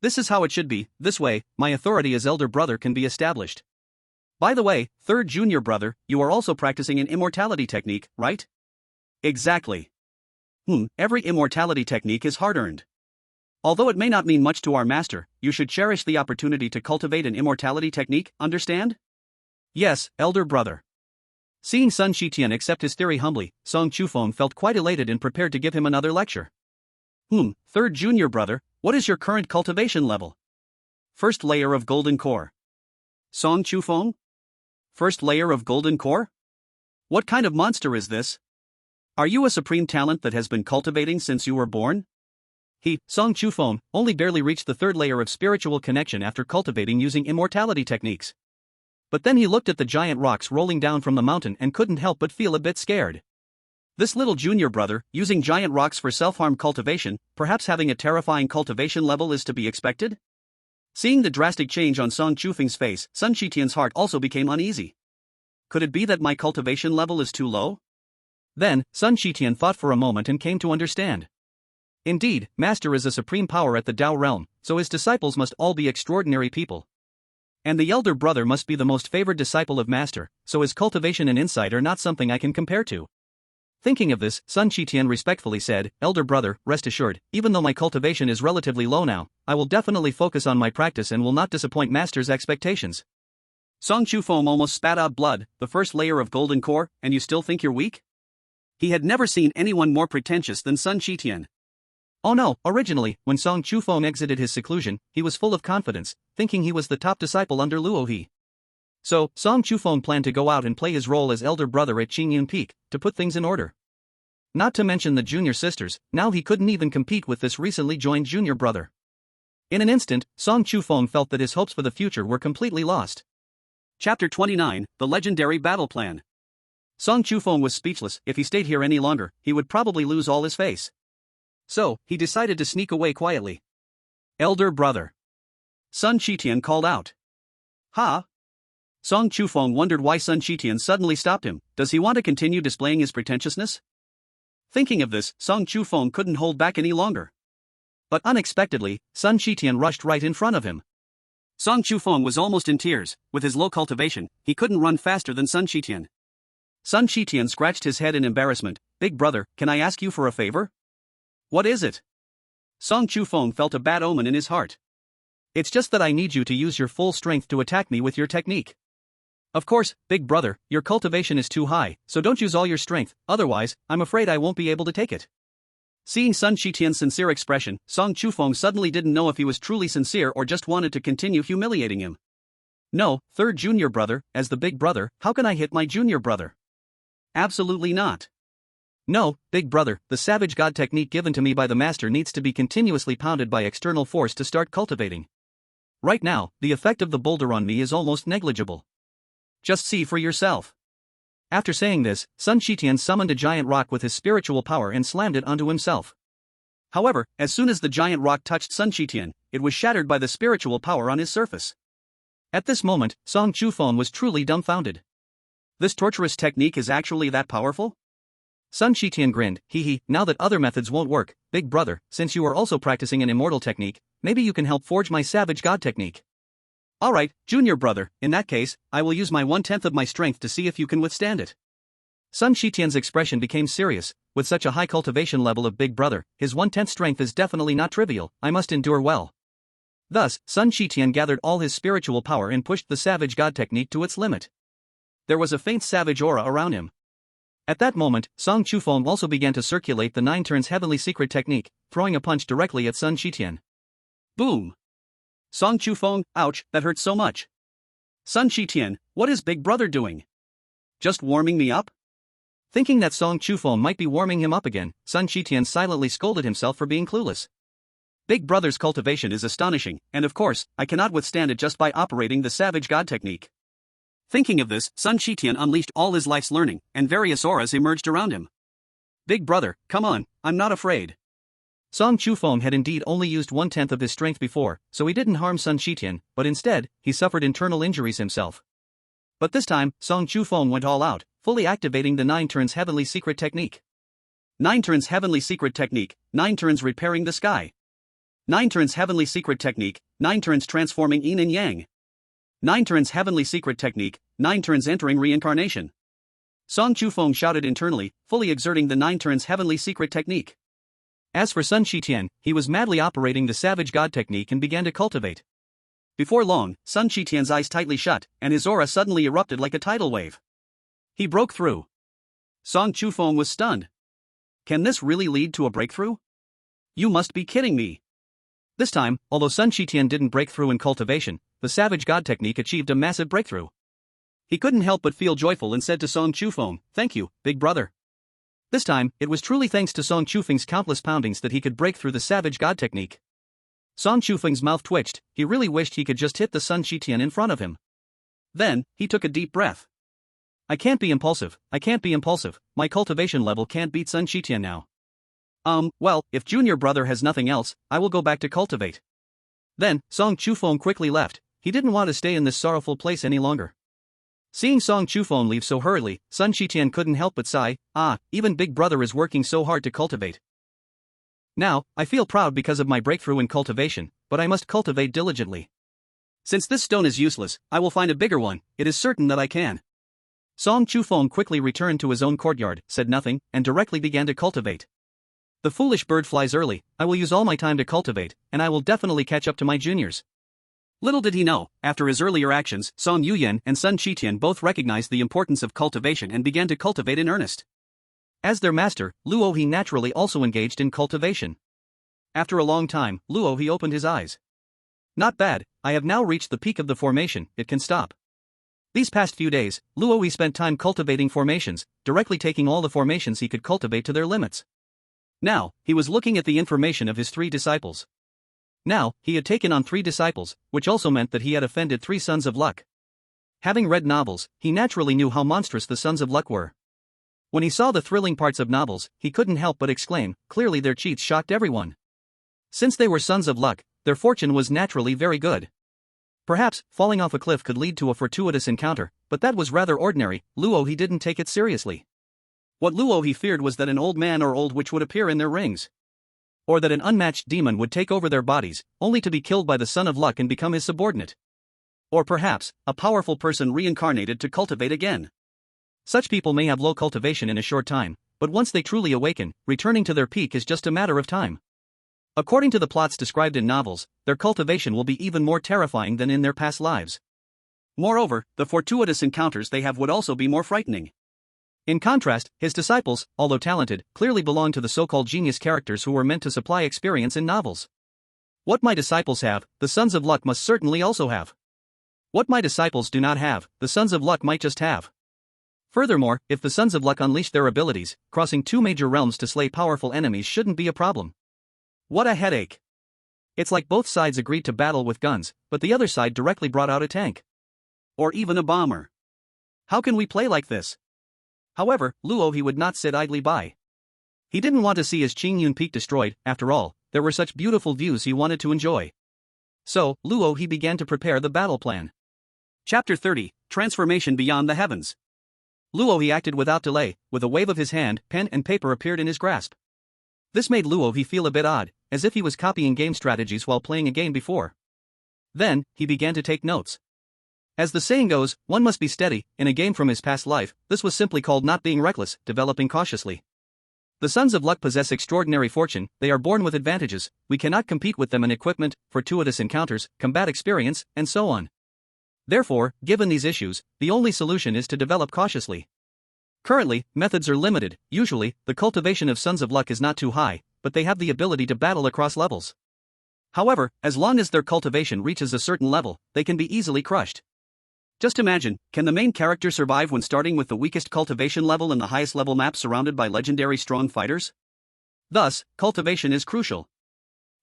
This is how it should be, this way, my authority as elder brother can be established. By the way, third junior brother, you are also practicing an immortality technique, right? Exactly. Every immortality technique is hard-earned. Although it may not mean much to our master, you should cherish the opportunity to cultivate an immortality technique, understand? Yes, elder brother. Seeing Sun Shitian accept his theory humbly, Song Chufeng felt quite elated and prepared to give him another lecture. Third junior brother, what is your current cultivation level? First layer of golden core. Song Chufeng? First layer of golden core? What kind of monster is this? Are you a supreme talent that has been cultivating since you were born? He, Song Chufeng, only barely reached the third layer of spiritual connection after cultivating using immortality techniques. But then he looked at the giant rocks rolling down from the mountain and couldn't help but feel a bit scared. This little junior brother, using giant rocks for self-harm cultivation, perhaps having a terrifying cultivation level is to be expected? Seeing the drastic change on Song Chufeng's face, Sun Shitian's heart also became uneasy. Could it be that my cultivation level is too low? Then, Sun Shitian thought for a moment and came to understand. Indeed, Master is a supreme power at the Tao realm, so his disciples must all be extraordinary people. And the elder brother must be the most favored disciple of Master, so his cultivation and insight are not something I can compare to. Thinking of this, Sun Shitian respectfully said, Elder brother, rest assured, even though my cultivation is relatively low now, I will definitely focus on my practice and will not disappoint Master's expectations. Song Chufeng almost spat out blood, the first layer of golden core, and you still think you're weak? He had never seen anyone more pretentious than Sun Shitian. Oh no, originally, when Song Chufeng exited his seclusion, he was full of confidence, thinking he was the top disciple under Luohe. So, Song Chufeng planned to go out and play his role as elder brother at Qingyun Peak, to put things in order. Not to mention the junior sisters, now he couldn't even compete with this recently joined junior brother. In an instant, Song Chufeng felt that his hopes for the future were completely lost. Chapter 29, The Legendary Battle Plan. Song Chufeng was speechless. If he stayed here any longer, he would probably lose all his face. So, he decided to sneak away quietly. Elder brother. Sun Shitian called out. Ha? Song Chufeng wondered why Sun Shitian suddenly stopped him. Does he want to continue displaying his pretentiousness? Thinking of this, Song Chufeng couldn't hold back any longer. But unexpectedly, Sun Shitian rushed right in front of him. Song Chufeng was almost in tears. With his low cultivation, he couldn't run faster than Sun Shitian. Sun Shitian scratched his head in embarrassment. Big brother, can I ask you for a favor? What is it? Song Chufeng felt a bad omen in his heart. It's just that I need you to use your full strength to attack me with your technique. Of course, big brother, your cultivation is too high, so don't use all your strength, otherwise, I'm afraid I won't be able to take it. Seeing Sun Shitian's sincere expression, Song Chufeng suddenly didn't know if he was truly sincere or just wanted to continue humiliating him. No, third junior brother, as the big brother, how can I hit my junior brother? Absolutely not. No, big brother, the savage god technique given to me by the master needs to be continuously pounded by external force to start cultivating. Right now, the effect of the boulder on me is almost negligible. Just see for yourself. After saying this, Sun Shitian summoned a giant rock with his spiritual power and slammed it onto himself. However, as soon as the giant rock touched Sun Shitian, it was shattered by the spiritual power on his surface. At this moment, Song Chufeng was truly dumbfounded. This torturous technique is actually that powerful? Sun Shitian grinned, hee, now that other methods won't work, big brother, since you are also practicing an immortal technique, maybe you can help forge my savage god technique. Alright, junior brother, in that case, I will use my 1/10 of my strength to see if you can withstand it. Sun Shitian's expression became serious. With such a high cultivation level of big brother, his 1/10 strength is definitely not trivial. I must endure well. Thus, Sun Shitian gathered all his spiritual power and pushed the savage god technique to its limit. There was a faint savage aura around him. At that moment, Song Chufeng also began to circulate the 9 turns heavenly secret technique, throwing a punch directly at Sun Shitian. Boom! Song Chufeng, ouch, that hurt so much. Sun Shitian, what is big brother doing? Just warming me up? Thinking that Song Chufeng might be warming him up again, Sun Shitian silently scolded himself for being clueless. Big brother's cultivation is astonishing, and of course, I cannot withstand it just by operating the savage god technique. Thinking of this, Sun Shitian unleashed all his life's learning, and various auras emerged around him. Big brother, come on, I'm not afraid. Song Chufeng had indeed only used 1/10 of his strength before, so he didn't harm Sun Shitian, but instead, he suffered internal injuries himself. But this time, Song Chufeng went all out, fully activating the 9 turns heavenly secret technique. 9 turns heavenly secret technique, 9 turns repairing the sky. 9 turns heavenly secret technique, 9 turns transforming yin and yang. 9 turns heavenly secret technique, 9 turns entering reincarnation. Song Chufeng shouted internally, fully exerting the 9 turns heavenly secret technique. As for Sun Shitian, he was madly operating the savage god technique and began to cultivate. Before long, Sun Shitian's eyes tightly shut, and his aura suddenly erupted like a tidal wave. He broke through. Song Chufeng was stunned. Can this really lead to a breakthrough? You must be kidding me. This time, although Sun Shitian didn't break through in cultivation, the savage god technique achieved a massive breakthrough. He couldn't help but feel joyful and said to Song Chufeng, "Thank you, big brother." This time, it was truly thanks to Song Chufeng's countless poundings that he could break through the savage god technique. Song Chufeng's mouth twitched, he really wished he could just hit the Sun Shitian in front of him. Then, he took a deep breath. I can't be impulsive, my cultivation level can't beat Sun Shitian now. Well, if junior brother has nothing else, I will go back to cultivate. Then, Song Chufeng quickly left, he didn't want to stay in this sorrowful place any longer. Seeing Song Chufeng leave so hurriedly, Sun Shitian couldn't help but sigh, even big brother is working so hard to cultivate. Now, I feel proud because of my breakthrough in cultivation, but I must cultivate diligently. Since this stone is useless, I will find a bigger one, it is certain that I can. Song Chufeng quickly returned to his own courtyard, said nothing, and directly began to cultivate. The foolish bird flies early, I will use all my time to cultivate, and I will definitely catch up to my juniors. Little did he know, after his earlier actions, Song Yuyan and Sun Shitian both recognized the importance of cultivation and began to cultivate in earnest. As their master, Luo he naturally also engaged in cultivation. After a long time, Luo he opened his eyes. Not bad, I have now reached the peak of the formation, it can stop. These past few days, Luo he spent time cultivating formations, directly taking all the formations he could cultivate to their limits. Now, he was looking at the information of his 3 disciples. Now, he had taken on 3 disciples, which also meant that he had offended 3 sons of luck. Having read novels, he naturally knew how monstrous the sons of luck were. When he saw the thrilling parts of novels, he couldn't help but exclaim, clearly their cheats shocked everyone. Since they were sons of luck, their fortune was naturally very good. Perhaps, falling off a cliff could lead to a fortuitous encounter, but that was rather ordinary, Luo he didn't take it seriously. What Luo he feared was that an old man or old witch would appear in their rings. Or that an unmatched demon would take over their bodies, only to be killed by the son of luck and become his subordinate. Or perhaps, a powerful person reincarnated to cultivate again. Such people may have low cultivation in a short time, but once they truly awaken, returning to their peak is just a matter of time. According to the plots described in novels, their cultivation will be even more terrifying than in their past lives. Moreover, the fortuitous encounters they have would also be more frightening. In contrast, his disciples, although talented, clearly belonged to the so-called genius characters who were meant to supply experience in novels. What my disciples have, the sons of luck must certainly also have. What my disciples do not have, the sons of luck might just have. Furthermore, if the sons of luck unleash their abilities, crossing 2 major realms to slay powerful enemies shouldn't be a problem. What a headache. It's like both sides agreed to battle with guns, but the other side directly brought out a tank. Or even a bomber. How can we play like this? However, Luo he would not sit idly by. He didn't want to see his Qingyun Peak destroyed, after all, there were such beautiful views he wanted to enjoy. So, Luo he began to prepare the battle plan. Chapter 30, Transformation Beyond the Heavens. Luo he acted without delay, with a wave of his hand, pen and paper appeared in his grasp. This made Luo he feel a bit odd, as if he was copying game strategies while playing a game before. Then, he began to take notes. As the saying goes, one must be steady. In a game from his past life, this was simply called not being reckless, developing cautiously. The sons of luck possess extraordinary fortune, they are born with advantages, we cannot compete with them in equipment, fortuitous encounters, combat experience, and so on. Therefore, given these issues, the only solution is to develop cautiously. Currently, methods are limited, usually, the cultivation of sons of luck is not too high, but they have the ability to battle across levels. However, as long as their cultivation reaches a certain level, they can be easily crushed. Just imagine, can the main character survive when starting with the weakest cultivation level in the highest level map surrounded by legendary strong fighters? Thus, cultivation is crucial.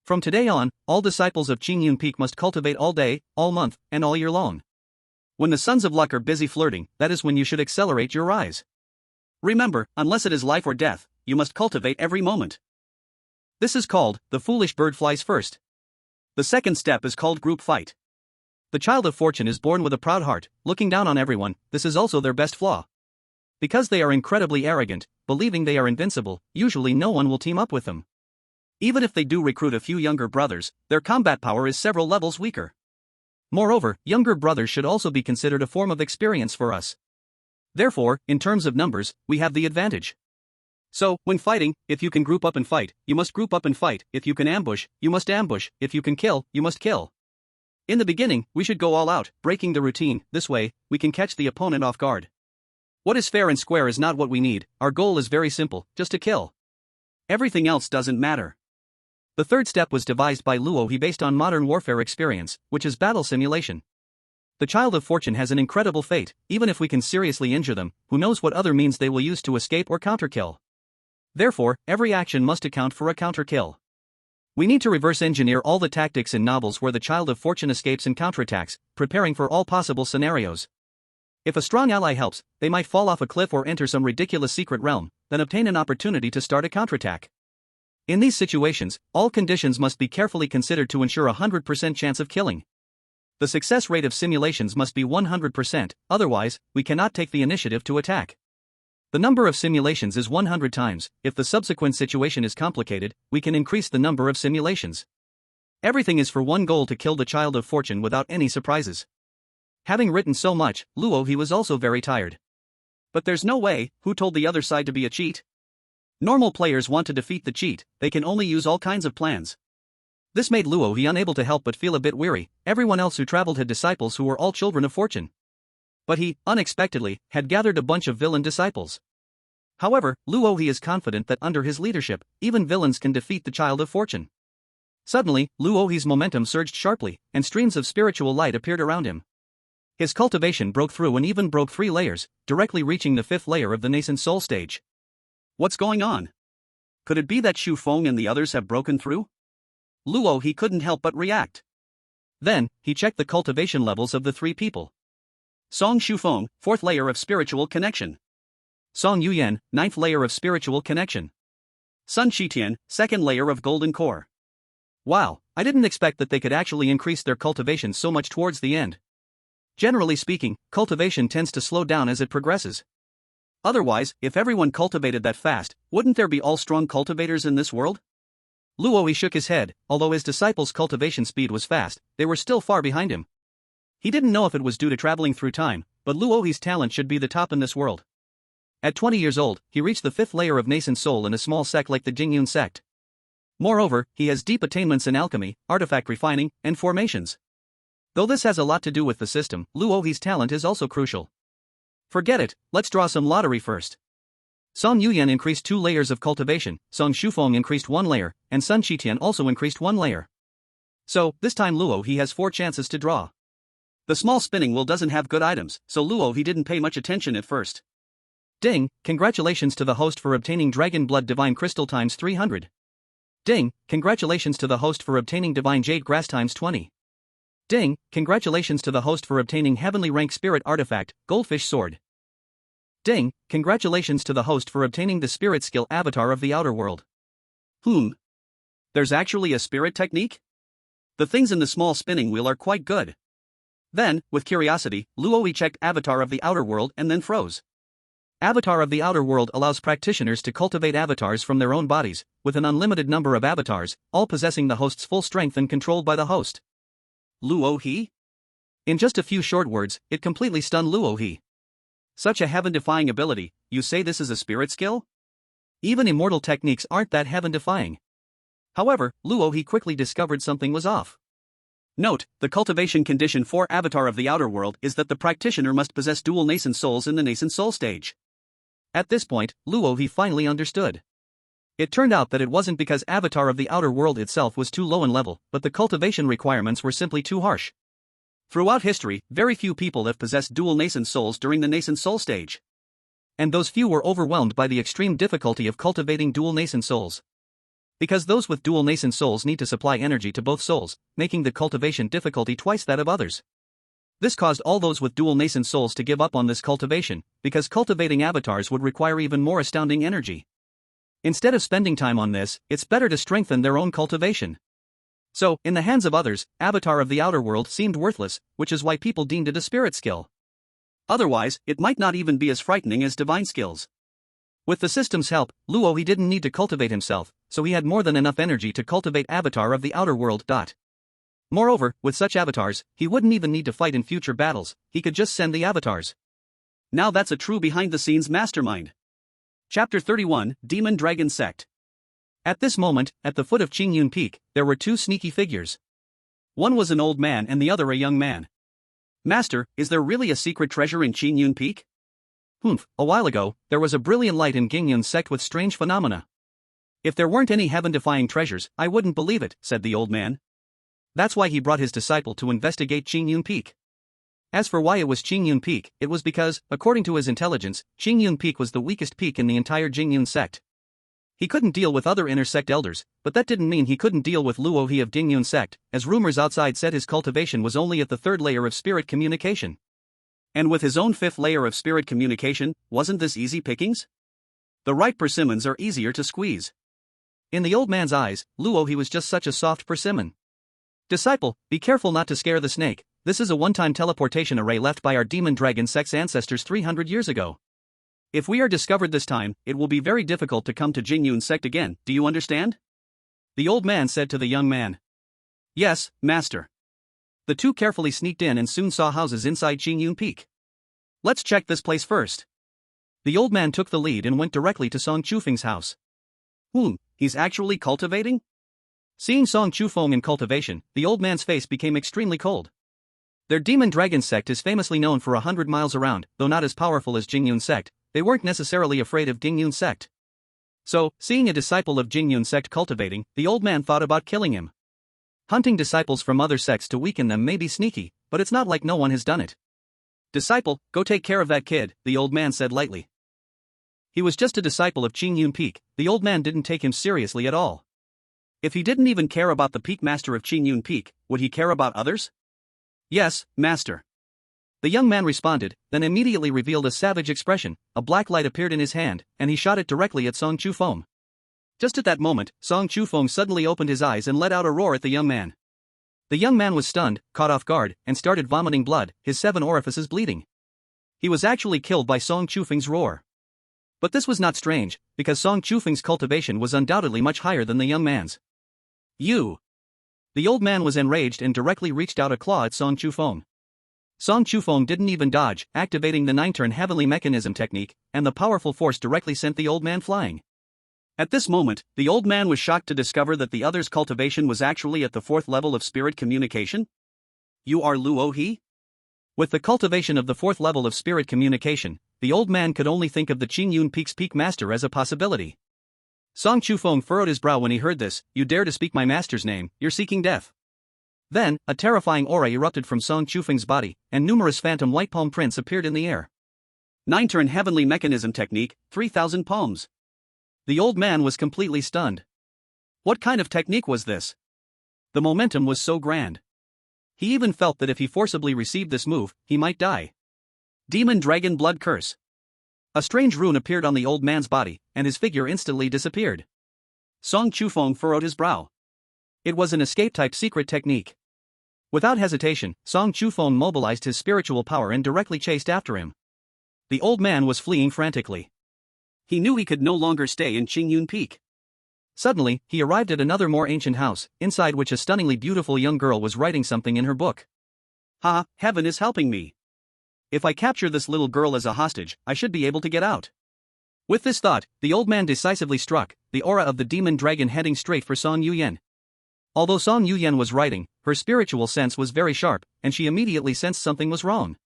From today on, all disciples of Qingyun Peak must cultivate all day, all month, and all year long. When the sons of luck are busy flirting, that is when you should accelerate your rise. Remember, unless it is life or death, you must cultivate every moment. This is called, the foolish bird flies first. The second step is called group fight. The child of fortune is born with a proud heart, looking down on everyone. This is also their best flaw. Because they are incredibly arrogant, believing they are invincible, usually no one will team up with them. Even if they do recruit a few younger brothers, their combat power is several levels weaker. Moreover, younger brothers should also be considered a form of experience for us. Therefore, in terms of numbers, we have the advantage. So, when fighting, if you can group up and fight, you must group up and fight. If you can ambush, you must ambush. If you can kill, you must kill. In the beginning, we should go all out, breaking the routine. This way, we can catch the opponent off guard. What is fair and square is not what we need. Our goal is very simple, just to kill. Everything else doesn't matter. The third step was devised by Luo He based on modern warfare experience, which is battle simulation. The child of fortune has an incredible fate. Even if we can seriously injure them, who knows what other means they will use to escape or counterkill. Therefore, every action must account for a counterkill. We need to reverse engineer all the tactics in novels where the child of fortune escapes and counterattacks, preparing for all possible scenarios. If a strong ally helps, they might fall off a cliff or enter some ridiculous secret realm, then obtain an opportunity to start a counterattack. In these situations, all conditions must be carefully considered to ensure a 100% chance of killing. The success rate of simulations must be 100%, otherwise, we cannot take the initiative to attack. The number of simulations is 100 times. If the subsequent situation is complicated, we can increase the number of simulations. Everything is for one goal: to kill the child of fortune without any surprises. Having written so much, Luo He was also very tired. But there's no way. Who told the other side to be a cheat? Normal players want to defeat the cheat, they can only use all kinds of plans. This made Luo He unable to help but feel a bit weary. Everyone else who traveled had disciples who were all children of fortune. But he, unexpectedly, had gathered a bunch of villain disciples. However, Luo He is confident that under his leadership, even villains can defeat the child of fortune. Suddenly, Luo He's momentum surged sharply, and streams of spiritual light appeared around him. His cultivation broke through and even broke 3 layers, directly reaching the 5th layer of the nascent soul stage. What's going on? Could it be that Xu Feng and the others have broken through? Luo He couldn't help but react. Then, he checked the cultivation levels of the 3 people. Song Shufeng, 4th layer of spiritual connection. Song Yuyan, 9th layer of spiritual connection. Sun Shitian, 2nd layer of golden core. Wow, I didn't expect that they could actually increase their cultivation so much towards the end. Generally speaking, cultivation tends to slow down as it progresses. Otherwise, if everyone cultivated that fast, wouldn't there be all strong cultivators in this world? Luo He shook his head. Although his disciples' cultivation speed was fast, they were still far behind him. He didn't know if it was due to traveling through time, but Luo He's talent should be the top in this world. At 20 years old, he reached the 5th layer of nascent soul in a small sect like the Jingyun sect. Moreover, he has deep attainments in alchemy, artifact refining, and formations. Though this has a lot to do with the system, Luo He's talent is also crucial. Forget it, let's draw some lottery first. Song Yuyan increased 2 layers of cultivation, Song Shufeng increased 1 layer, and Sun Shitian also increased 1 layer. So, this time Luo He has 4 chances to draw. The small spinning wheel doesn't have good items, so Luo He didn't pay much attention at first. Ding, congratulations to the host for obtaining Dragon Blood Divine Crystal times 300. Ding, congratulations to the host for obtaining Divine Jade Grass times 20. Ding, congratulations to the host for obtaining Heavenly Rank Spirit Artifact, Goldfish Sword. Ding, congratulations to the host for obtaining the Spirit Skill Avatar of the Outer World. There's actually a spirit technique? The things in the small spinning wheel are quite good. Then, with curiosity, Luo He checked Avatar of the Outer World and then froze. Avatar of the Outer World allows practitioners to cultivate avatars from their own bodies, with an unlimited number of avatars, all possessing the host's full strength and controlled by the host. Luo He? In just a few short words, it completely stunned Luo He. Such a heaven-defying ability, you say this is a spirit skill? Even immortal techniques aren't that heaven-defying. However, Luo He quickly discovered something was off. Note, the cultivation condition for Avatar of the Outer World is that the practitioner must possess dual nascent souls in the nascent soul stage. At this point, Luo He finally understood. It turned out that it wasn't because Avatar of the Outer World itself was too low in level, but the cultivation requirements were simply too harsh. Throughout history, very few people have possessed dual nascent souls during the nascent soul stage. And those few were overwhelmed by the extreme difficulty of cultivating dual nascent souls. Because those with dual nascent souls need to supply energy to both souls, making the cultivation difficulty twice that of others. This caused all those with dual nascent souls to give up on this cultivation, because cultivating avatars would require even more astounding energy. Instead of spending time on this, it's better to strengthen their own cultivation. So, in the hands of others, Avatar of the Outer World seemed worthless, which is why people deemed it a spirit skill. Otherwise, it might not even be as frightening as divine skills. With the system's help, Luo he didn't need to cultivate himself, so he had more than enough energy to cultivate Avatar of the Outer World. Moreover, with such avatars, he wouldn't even need to fight in future battles, he could just send the avatars. Now that's a true behind-the-scenes mastermind. Chapter 31, Demon Dragon Sect. At this moment, at the foot of Qingyun Peak, there were two sneaky figures. One was an old man and the other a young man. Master, is there really a secret treasure in Qingyun Peak? A while ago, there was a brilliant light in Qingyun Sect with strange phenomena. If there weren't any heaven-defying treasures, I wouldn't believe it, said the old man. That's why he brought his disciple to investigate Qingyun Peak. As for why it was Qingyun Peak, it was because, according to his intelligence, Qingyun Peak was the weakest peak in the entire Qingyun Sect. He couldn't deal with other inner sect elders, but that didn't mean he couldn't deal with Luo He of Qingyun Sect, as rumors outside said his cultivation was only at the third layer of spirit communication. And with his own fifth layer of spirit communication, wasn't this easy pickings? The right persimmons are easier to squeeze. In the old man's eyes, Luo He was just such a soft persimmon. Disciple, be careful not to scare the snake. This is a one-time teleportation array left by our demon dragon sect's ancestors 300 years ago. If we are discovered this time, it will be very difficult to come to Qingyun Sect again, do you understand? The old man said to the young man. Yes, master. The two carefully sneaked in and soon saw houses inside Qingyun Peak. Let's check this place first. The old man took the lead and went directly to Song Chufeng's house. He's actually cultivating? Seeing Song Chufeng in cultivation, the old man's face became extremely cold. Their demon dragon sect is famously known for 100 miles around, though not as powerful as Qingyun Sect. They weren't necessarily afraid of Qingyun Sect. So, seeing a disciple of Qingyun Sect cultivating, the old man thought about killing him. Hunting disciples from other sects to weaken them may be sneaky, but it's not like no one has done it. Disciple, go take care of that kid, the old man said lightly. He was just a disciple of Qingyun Peak, the old man didn't take him seriously at all. If he didn't even care about the peak master of Qingyun Peak, would he care about others? Yes, master. The young man responded, then immediately revealed a savage expression. A black light appeared in his hand, and he shot it directly at Song Chufeng. Just at that moment, Song Chufeng suddenly opened his eyes and let out a roar at the young man. The young man was stunned, caught off guard, and started vomiting blood, his 7 orifices bleeding. He was actually killed by Song Chufeng's roar. But this was not strange, because Song Chufeng's cultivation was undoubtedly much higher than the young man's. You! The old man was enraged and directly reached out a claw at Song Chufeng. Song Chufeng didn't even dodge, activating the 9-turn heavenly mechanism technique, and the powerful force directly sent the old man flying. At this moment, the old man was shocked to discover that the other's cultivation was actually at the 4th level of spirit communication. You are Luo He? With the cultivation of the 4th level of spirit communication, the old man could only think of the Qingyun Peak's peak master as a possibility. Song Chufeng furrowed his brow when he heard this. You dare to speak my master's name, you're seeking death. Then, a terrifying aura erupted from Song Chufeng's body, and numerous phantom white palm prints appeared in the air. 9-turn heavenly mechanism technique, 3,000 palms. The old man was completely stunned. What kind of technique was this? The momentum was so grand. He even felt that if he forcibly received this move, he might die. Demon Dragon Blood Curse. A strange rune appeared on the old man's body, and his figure instantly disappeared. Song Chufeng furrowed his brow. It was an escape-type secret technique. Without hesitation, Song Chufeng mobilized his spiritual power and directly chased after him. The old man was fleeing frantically. He knew he could no longer stay in Qingyun Peak. Suddenly, he arrived at another more ancient house, inside which a stunningly beautiful young girl was writing something in her book. Heaven is helping me. If I capture this little girl as a hostage, I should be able to get out. With this thought, the old man decisively struck, the aura of the demon dragon heading straight for Song Yuyen. Although Song Yuyen was writing, her spiritual sense was very sharp, and she immediately sensed something was wrong.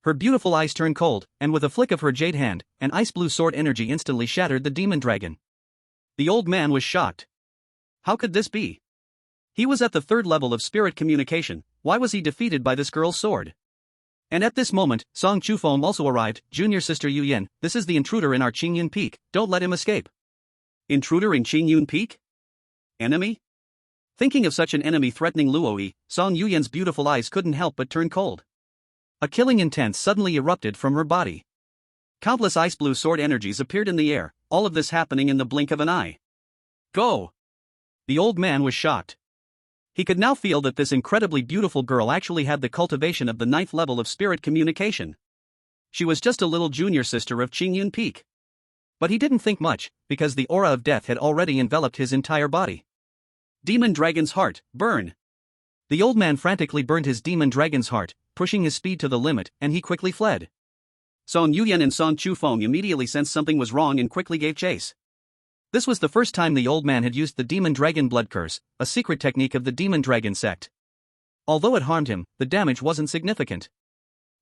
Her beautiful eyes turned cold, and with a flick of her jade hand, an ice-blue sword energy instantly shattered the demon dragon. The old man was shocked. How could this be? He was at the 3rd level of spirit communication, why was he defeated by this girl's sword? And at this moment, Song Chufeng also arrived. Junior sister Yuyen, this is the intruder in our Qingyun Peak, don't let him escape. Intruder in Qingyun Peak? Enemy? Thinking of such an enemy threatening Luo, Song Yuyen's beautiful eyes couldn't help but turn cold. A killing intent suddenly erupted from her body. Countless ice-blue sword energies appeared in the air, all of this happening in the blink of an eye. Go! The old man was shocked. He could now feel that this incredibly beautiful girl actually had the cultivation of the 9th level of spirit communication. She was just a little junior sister of Qingyun Peak. But he didn't think much, because the aura of death had already enveloped his entire body. Demon Dragon's heart, burn! The old man frantically burned his demon dragon's heart, pushing his speed to the limit, and he quickly fled. Song Yuyan and Song Chufeng immediately sensed something was wrong and quickly gave chase. This was the first time the old man had used the demon dragon blood curse, a secret technique of the demon dragon sect. Although it harmed him, the damage wasn't significant.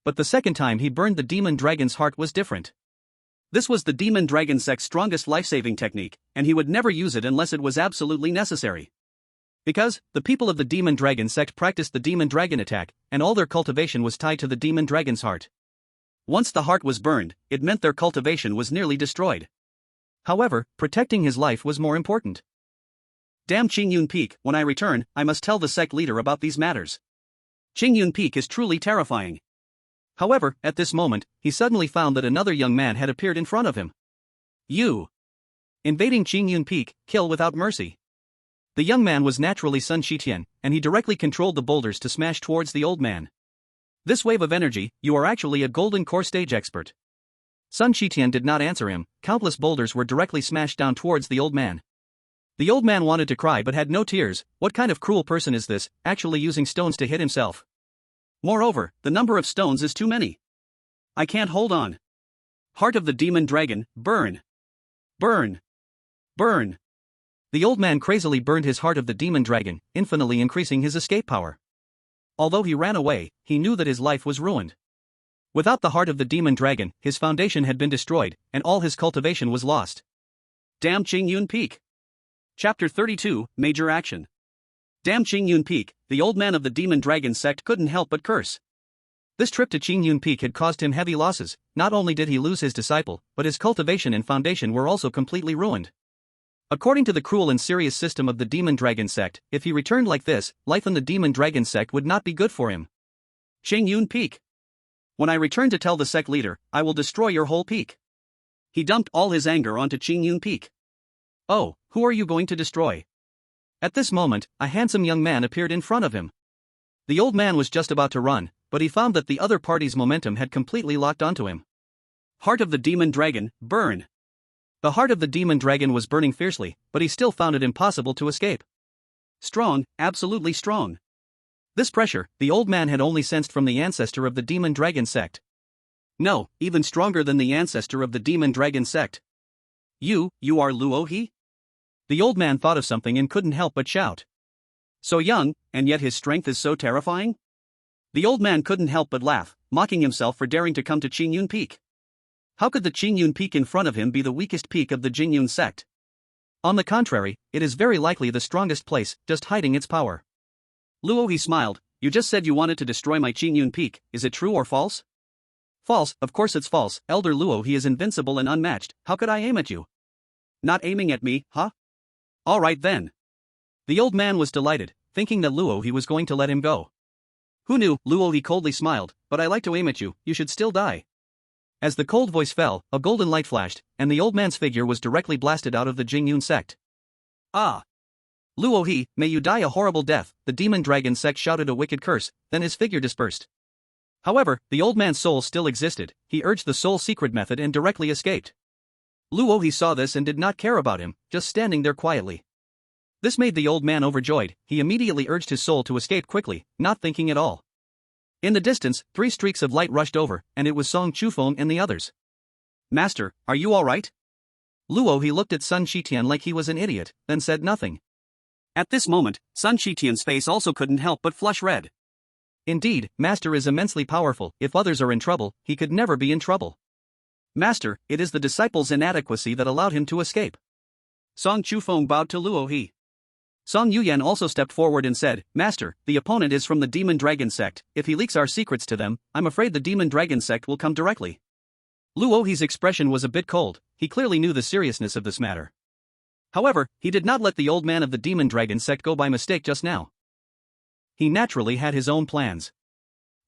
But the second time he burned the demon dragon's heart was different. This was the demon dragon sect's strongest life-saving technique, and he would never use it unless it was absolutely necessary. Because, the people of the demon dragon sect practiced the demon dragon attack, and all their cultivation was tied to the demon dragon's heart. Once the heart was burned, it meant their cultivation was nearly destroyed. However, protecting his life was more important. Damn Qingyun Peak, when I return, I must tell the sect leader about these matters. Qingyun Peak is truly terrifying. However, at this moment, he suddenly found that another young man had appeared in front of him. You! Invading Qingyun Peak, kill without mercy. The young man was naturally Sun Shitian, and he directly controlled the boulders to smash towards the old man. This wave of energy, you are actually a golden core stage expert. Sun Shitian did not answer him, countless boulders were directly smashed down towards the old man. The old man wanted to cry but had no tears. What kind of cruel person is this, actually using stones to hit himself? Moreover, the number of stones is too many. I can't hold on. Heart of the demon dragon, burn! Burn! Burn! The old man crazily burned his heart of the demon dragon, infinitely increasing his escape power. Although he ran away, he knew that his life was ruined. Without the heart of the demon dragon, his foundation had been destroyed, and all his cultivation was lost. Damn Qingyun Peak! Chapter 32, Major Action. Damn Qingyun Peak, the old man of the demon dragon sect couldn't help but curse. This trip to Qingyun Peak had caused him heavy losses. Not only did he lose his disciple, but his cultivation and foundation were also completely ruined. According to the cruel and serious system of the demon dragon sect, if he returned like this, life in the demon dragon sect would not be good for him. Qingyun Peak! When I return to tell the sect leader, I will destroy your whole peak. He dumped all his anger onto Qingyun Peak. Oh, who are you going to destroy? At this moment, a handsome young man appeared in front of him. The old man was just about to run, but he found that the other party's momentum had completely locked onto him. Heart of the demon dragon, burn! The heart of the demon dragon was burning fiercely, but he still found it impossible to escape. Strong, absolutely strong. This pressure, the old man had only sensed from the ancestor of the demon dragon sect. No, even stronger than the ancestor of the demon dragon sect. You are Luo He? The old man thought of something and couldn't help but shout. So young, and yet his strength is so terrifying? The old man couldn't help but laugh, mocking himself for daring to come to Qingyun Peak. How could the Qingyun Peak in front of him be the weakest peak of the Jingyun sect? On the contrary, it is very likely the strongest place, just hiding its power. Luo He smiled. You just said you wanted to destroy my Qingyun Peak, is it true or false? False, of course it's false. Elder Luo He is invincible and unmatched, how could I aim at you? Not aiming at me, huh? Alright then. The old man was delighted, thinking that Luo He was going to let him go. Who knew? Luo He coldly smiled, but I like to aim at you, you should still die. As the cold voice fell, a golden light flashed, and the old man's figure was directly blasted out of the Jingyun sect. Ah! Luo He, may you die a horrible death, the demon dragon sect shouted a wicked curse, then his figure dispersed. However, the old man's soul still existed. He urged the soul secret method and directly escaped. Luo He saw this and did not care about him, just standing there quietly. This made the old man overjoyed. He immediately urged his soul to escape quickly, not thinking at all. In the distance, 3 streaks of light rushed over, and it was Song Chufeng and the others. Master, are you alright? Luo He looked at Sun Shitian like he was an idiot, then said nothing. At this moment, Sun Shitian's face also couldn't help but flush red. Indeed, Master is immensely powerful. If others are in trouble, he could never be in trouble. Master, it is the disciple's inadequacy that allowed him to escape. Song Chufeng bowed to Luo He. Song Yuyan also stepped forward and said, Master, the opponent is from the Demon Dragon sect. If he leaks our secrets to them, I'm afraid the Demon Dragon sect will come directly. Luo He's expression was a bit cold. He clearly knew the seriousness of this matter. However, he did not let the old man of the Demon Dragon sect go by mistake just now. He naturally had his own plans.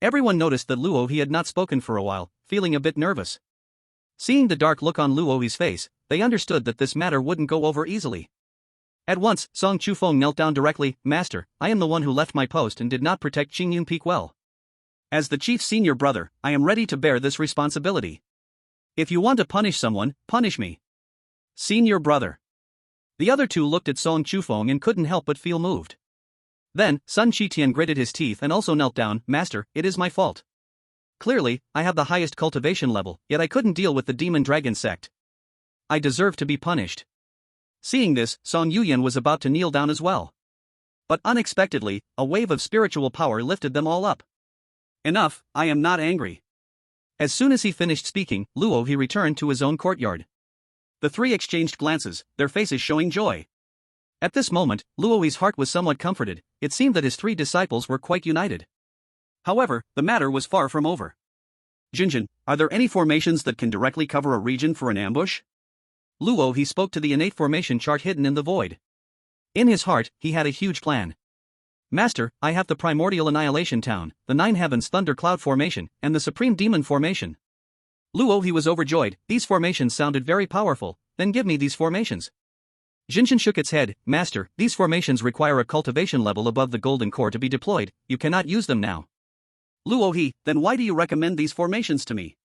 Everyone noticed that Luo He had not spoken for a while, feeling a bit nervous. Seeing the dark look on Luo He's face, they understood that this matter wouldn't go over easily. At once, Song Chufeng knelt down directly. Master, I am the one who left my post and did not protect Qingyun Peak well. As the chief's senior brother, I am ready to bear this responsibility. If you want to punish someone, punish me. Senior brother. The other two looked at Song Chufeng and couldn't help but feel moved. Then, Sun Shitian gritted his teeth and also knelt down. Master, it is my fault. Clearly, I have the highest cultivation level, yet I couldn't deal with the demon dragon sect. I deserve to be punished. Seeing this, Song Yuyan was about to kneel down as well. But unexpectedly, a wave of spiritual power lifted them all up. Enough, I am not angry. As soon as he finished speaking, Luo he returned to his own courtyard. The three exchanged glances, their faces showing joy. At this moment, Luo's heart was somewhat comforted. It seemed that his three disciples were quite united. However, the matter was far from over. Jinjin, are there any formations that can directly cover a region for an ambush? Luo he spoke to the innate formation chart hidden in the void. In his heart, he had a huge plan. Master, I have the Primordial Annihilation Town, the Nine Heavens Thunder Cloud Formation, and the Supreme Demon Formation. Luo he was overjoyed. These formations sounded very powerful. Then give me these formations. Jinjin shook its head. Master, these formations require a cultivation level above the golden core to be deployed. You cannot use them now. Luo he, then why do you recommend these formations to me?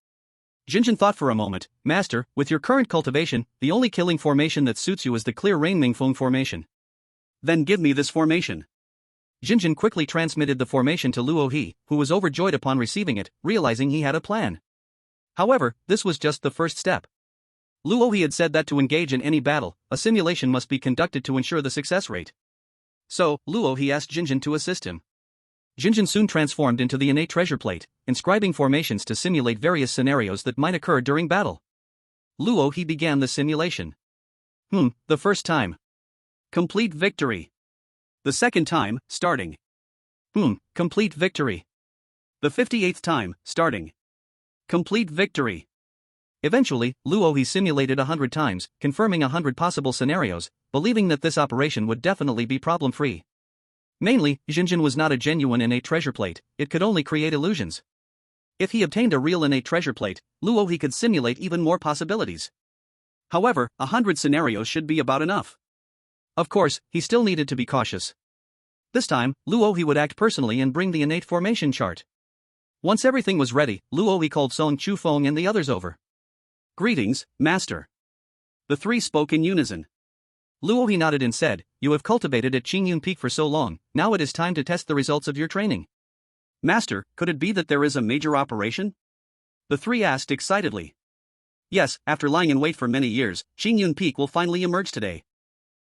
Jinjin thought for a moment. Master, with your current cultivation, the only killing formation that suits you is the clear rain Mingfeng formation. Then give me this formation. Jinjin quickly transmitted the formation to Luo he, who was overjoyed upon receiving it, realizing he had a plan. However, this was just the first step. Luo he had said that to engage in any battle, a simulation must be conducted to ensure the success rate. So, Luo he asked Jinjin to assist him. Jinjin soon transformed into the innate treasure plate, inscribing formations to simulate various scenarios that might occur during battle. Luo he began the simulation. The first time. Complete victory. The second time, starting. Complete victory. The 58th time, starting. Complete victory. Eventually, Luo he simulated 100 times, confirming 100 possible scenarios, believing that this operation would definitely be problem-free. Mainly, Jinjin was not a genuine innate treasure plate, it could only create illusions. If he obtained a real innate treasure plate, Luo he could simulate even more possibilities. However, 100 scenarios should be about enough. Of course, he still needed to be cautious. This time, Luo he would act personally and bring the innate formation chart. Once everything was ready, Luo he called Song Chufeng and the others over. Greetings, Master. The three spoke in unison. Luo he nodded and said, You have cultivated at Qingyun Peak for so long, now it is time to test the results of your training. Master, could it be that there is a major operation? The three asked excitedly. Yes, after lying in wait for many years, Qingyun Peak will finally emerge today.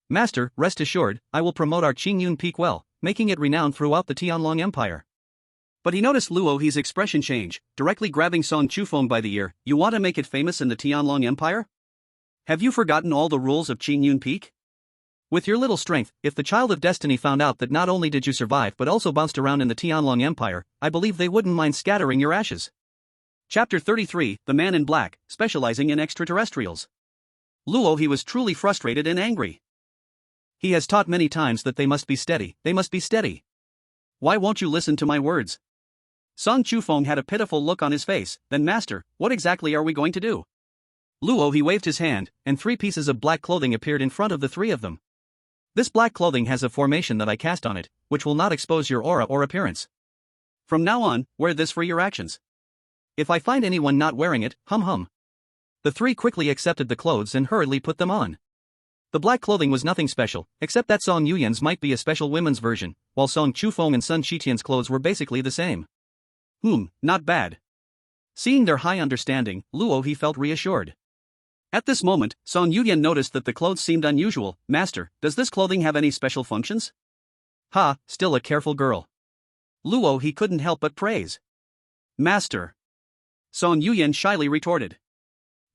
Master, rest assured, I will promote our Qingyun Peak well, making it renowned throughout the Tianlong Empire. But he noticed Luo he's expression change, directly grabbing Song Chufeng by the ear. You want to make it famous in the Tianlong Empire? Have you forgotten all the rules of Qingyun Peak? With your little strength, if the Child of Destiny found out that not only did you survive but also bounced around in the Tianlong Empire, I believe they wouldn't mind scattering your ashes. Chapter 33, The Man in Black, specializing in extraterrestrials. Luo he was truly frustrated and angry. He has taught many times that they must be steady. Why won't you listen to my words? Song Chufeng had a pitiful look on his face. Then Master, what exactly are we going to do? Luo he waved his hand, and 3 pieces of black clothing appeared in front of the 3 of them. This black clothing has a formation that I cast on it, which will not expose your aura or appearance. From now on, wear this for your actions. If I find anyone not wearing it, hum. The 3 quickly accepted the clothes and hurriedly put them on. The black clothing was nothing special, except that Song Yuyan's might be a special women's version, while Song Chufeng and Sun Shitian's clothes were basically the same. Not bad. Seeing their high understanding, Luo he felt reassured. At this moment, Song Yuyan noticed that the clothes seemed unusual. Master, does this clothing have any special functions? Still a careful girl. Luo he couldn't help but praise. Master. Song Yuyan shyly retorted.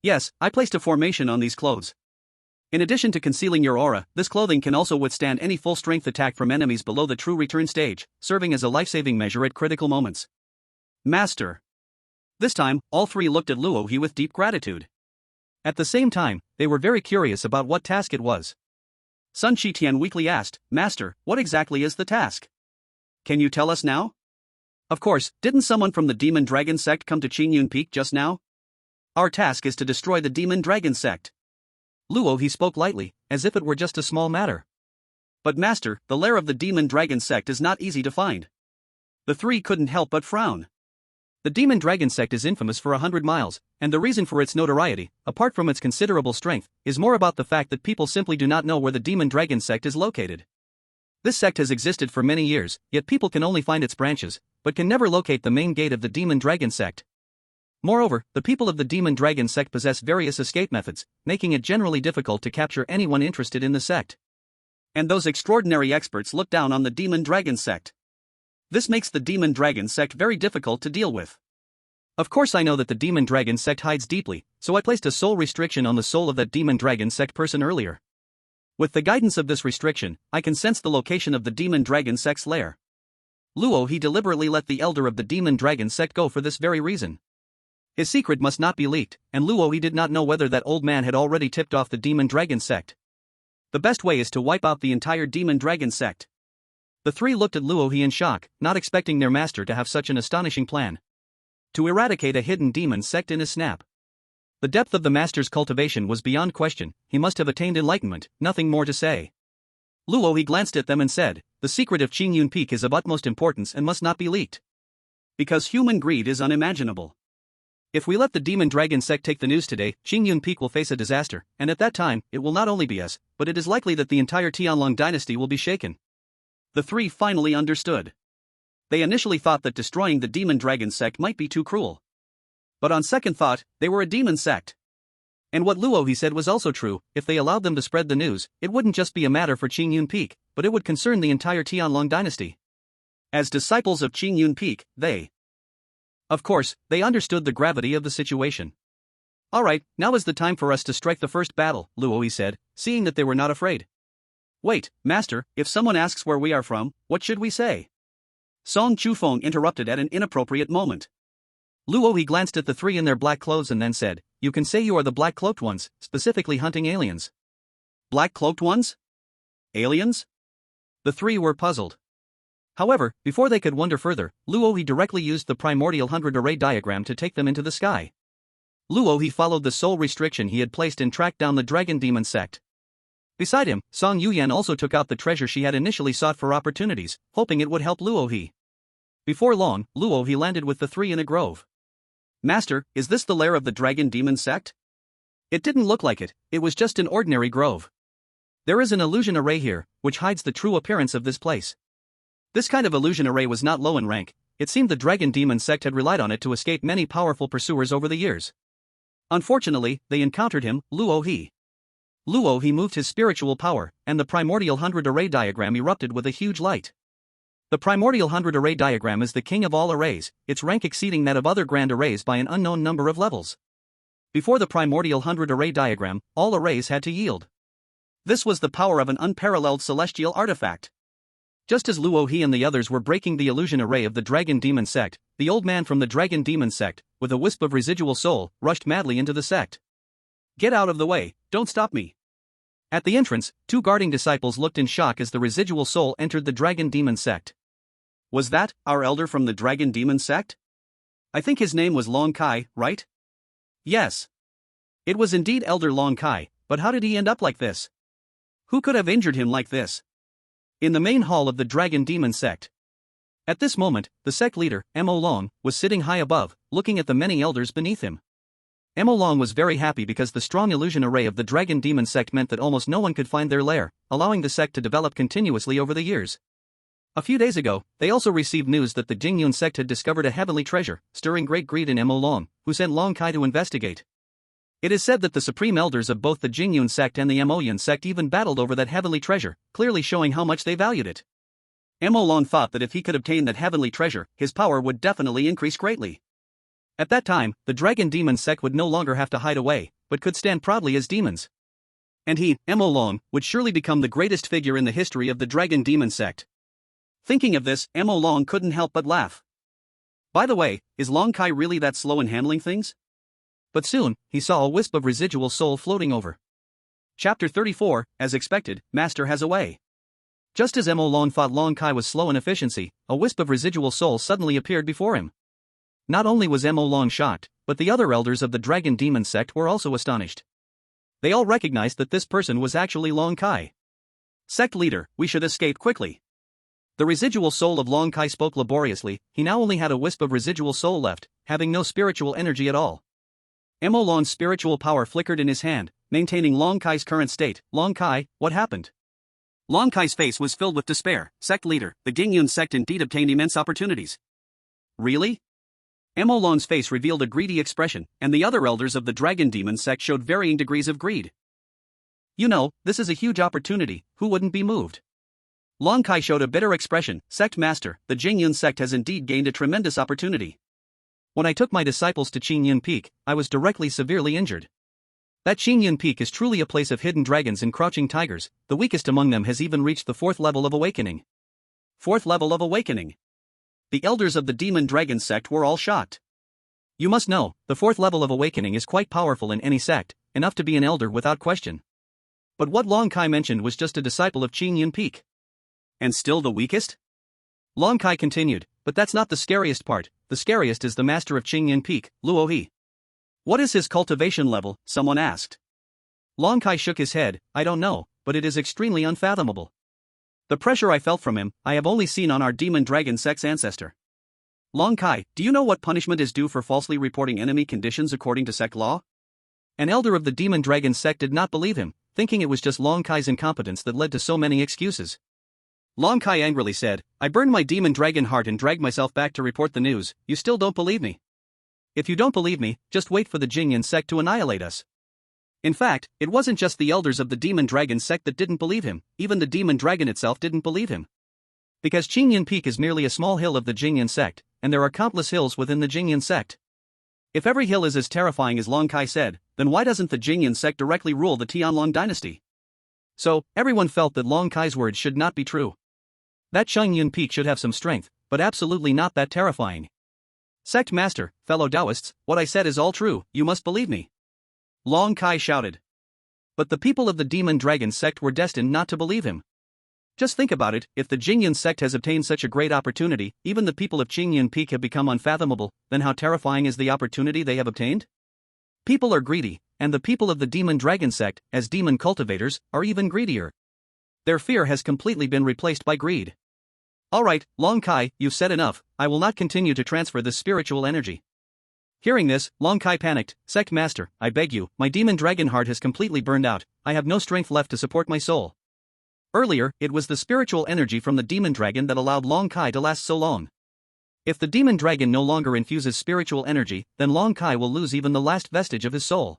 Yes, I placed a formation on these clothes. In addition to concealing your aura, this clothing can also withstand any full-strength attack from enemies below the true return stage, serving as a life-saving measure at critical moments. Master. This time, all 3 looked at Luo he with deep gratitude. At the same time, they were very curious about what task it was. Sun Shitian weakly asked, Master, what exactly is the task? Can you tell us now? Of course, didn't someone from the Demon Dragon sect come to Qingyun Peak just now? Our task is to destroy the Demon Dragon sect. Luo he spoke lightly, as if it were just a small matter. But master, the lair of the demon dragon sect is not easy to find. The three couldn't help but frown. The demon dragon sect is infamous for 100 miles, and the reason for its notoriety, apart from its considerable strength, is more about the fact that people simply do not know where the demon dragon sect is located. This sect has existed for many years, yet people can only find its branches, but can never locate the main gate of the demon dragon sect. Moreover, the people of the demon dragon sect possess various escape methods, making it generally difficult to capture anyone interested in the sect. And those extraordinary experts look down on the demon dragon sect. This makes the demon dragon sect very difficult to deal with. Of course I know that the demon dragon sect hides deeply, so I placed a soul restriction on the soul of that demon dragon sect person earlier. With the guidance of this restriction, I can sense the location of the demon dragon sect's lair. Luo he deliberately let the elder of the demon dragon sect go for this very reason. His secret must not be leaked, and Luo he did not know whether that old man had already tipped off the demon dragon sect. The best way is to wipe out the entire demon dragon sect. The three looked at Luo he in shock, not expecting their master to have such an astonishing plan. To eradicate a hidden demon sect in a snap. The depth of the master's cultivation was beyond question, he must have attained enlightenment, nothing more to say. Luo he glanced at them and said, "The secret of Qingyun Peak is of utmost importance and must not be leaked. Because human greed is unimaginable. If we let the demon dragon sect take the news today, Qingyun Peak will face a disaster, and at that time, it will not only be us, but it is likely that the entire Tianlong dynasty will be shaken." The three finally understood. They initially thought that destroying the demon dragon sect might be too cruel. But on second thought, they were a demon sect. And what Luo he said was also true, if they allowed them to spread the news, it wouldn't just be a matter for Qingyun Peak, but it would concern the entire Tianlong dynasty. As disciples of Qingyun Peak, of course, they understood the gravity of the situation. "Alright, now is the time for us to strike the first battle," Luo he said, seeing that they were not afraid. "Wait, master, if someone asks where we are from, what should we say?" Song Chufeng interrupted at an inappropriate moment. Luo he glanced at the three in their black clothes and then said, "You can say you are the black-cloaked ones, specifically hunting aliens." Black-cloaked ones? Aliens? The three were puzzled. However, before they could wonder further, Luo he directly used the primordial 100 array diagram to take them into the sky. Luo he followed the soul restriction he had placed and tracked down the dragon demon sect. Beside him, Song Yuyan also took out the treasure she had initially sought for opportunities, hoping it would help Luo he. Before long, Luo he landed with the three in a grove. "Master, is this the lair of the dragon demon sect?" It didn't look like it, it was just an ordinary grove. There is an illusion array here, which hides the true appearance of this place. This kind of illusion array was not low in rank, it seemed the dragon demon sect had relied on it to escape many powerful pursuers over the years. Unfortunately, they encountered him, Luo he. Luo he moved his spiritual power, and the primordial 100 array diagram erupted with a huge light. The primordial 100 array diagram is the king of all arrays, its rank exceeding that of other grand arrays by an unknown number of levels. Before the primordial 100 array diagram, all arrays had to yield. This was the power of an unparalleled celestial artifact. Just as Luo he and the others were breaking the illusion array of the dragon demon sect, the old man from the dragon demon sect, with a wisp of residual soul, rushed madly into the sect. "Get out of the way, don't stop me." At the entrance, two guarding disciples looked in shock as the residual soul entered the dragon demon sect. "Was that our elder from the dragon demon sect? I think his name was Long Kai, right?" "Yes. It was indeed Elder Long Kai, but how did he end up like this? Who could have injured him like this?" In the main hall of the dragon demon sect. At this moment, the sect leader, Mo Long, was sitting high above, looking at the many elders beneath him. Mo Long was very happy because the strong illusion array of the dragon demon sect meant that almost no one could find their lair, allowing the sect to develop continuously over the years. A few days ago, they also received news that the Jingyun sect had discovered a heavenly treasure, stirring great greed in Mo Long, who sent Long Kai to investigate. It is said that the supreme elders of both the Jingyun sect and the Moyun sect even battled over that heavenly treasure, clearly showing how much they valued it. Mo Long thought that if he could obtain that heavenly treasure, his power would definitely increase greatly. At that time, the dragon demon sect would no longer have to hide away, but could stand proudly as demons. And he, Mo Long, would surely become the greatest figure in the history of the dragon demon sect. Thinking of this, Mo Long couldn't help but laugh. By the way, is Long Kai really that slow in handling things? But soon, he saw a wisp of residual soul floating over. Chapter 34, as expected, Master has a way. Just as Mo Long thought Long Kai was slow in efficiency, a wisp of residual soul suddenly appeared before him. Not only was Mo Long shocked, but the other elders of the dragon demon sect were also astonished. They all recognized that this person was actually Long Kai. Sect leader, we should escape quickly. The residual soul of Long Kai spoke laboriously. He now only had a wisp of residual soul left, having no spiritual energy at all. Mo Lon's spiritual power flickered in his hand, maintaining Long Kai's current state. Long Kai, what happened? Long Kai's face was filled with despair. Sect leader, the Gingyun sect indeed obtained immense opportunities. Really? Mo Lon's face revealed a greedy expression, and the other elders of the Dragon Demon sect showed varying degrees of greed. You know, this is a huge opportunity, who wouldn't be moved? Long Kai showed a bitter expression. Sect master, the Jingyun sect has indeed gained a tremendous opportunity. When I took my disciples to Qingyun Peak, I was directly severely injured. That Qingyun Peak is truly a place of hidden dragons and crouching tigers. The weakest among them has even reached the 4th level of awakening. 4th level of awakening. The elders of the Demon Dragon sect were all shocked. You must know, the 4th level of awakening is quite powerful in any sect, enough to be an elder without question. But what Long Kai mentioned was just a disciple of Qingyun Peak. And still the weakest? Long Kai continued, but that's not the scariest part. The scariest is the master of Qingyun Peak, Luo He. What is his cultivation level? Someone asked. Long Kai shook his head. I don't know, but it is extremely unfathomable. The pressure I felt from him, I have only seen on our Demon Dragon sect's ancestor. Long Kai, do you know what punishment is due for falsely reporting enemy conditions according to sect law? An elder of the Demon Dragon sect did not believe him, thinking it was just Long Kai's incompetence that led to so many excuses. Long Kai angrily said, I burned my Demon Dragon heart and dragged myself back to report the news. You still don't believe me? If you don't believe me, just wait for the Jingyun sect to annihilate us. In fact, it wasn't just the elders of the Demon Dragon sect that didn't believe him, even the Demon Dragon itself didn't believe him. Because Qingyun Peak is merely a small hill of the Jingyun sect, and there are countless hills within the Jingyun sect. If every hill is as terrifying as Long Kai said, then why doesn't the Jingyun sect directly rule the Tianlong dynasty? So, everyone felt that Long Kai's words should not be true. That Qingyun Peak should have some strength, but absolutely not that terrifying. Sect master, fellow Taoists, what I said is all true, you must believe me. Long Kai shouted. But the people of the Demon Dragon sect were destined not to believe him. Just think about it, if the Jingyun sect has obtained such a great opportunity, even the people of Qingyun Peak have become unfathomable, then how terrifying is the opportunity they have obtained? People are greedy, and the people of the Demon Dragon sect, as demon cultivators, are even greedier. Their fear has completely been replaced by greed. Alright, Long Kai, you've said enough, I will not continue to transfer this spiritual energy. Hearing this, Long Kai panicked. Sect master, I beg you, my demon dragon heart has completely burned out, I have no strength left to support my soul. Earlier, it was the spiritual energy from the demon dragon that allowed Long Kai to last so long. If the demon dragon no longer infuses spiritual energy, then Long Kai will lose even the last vestige of his soul.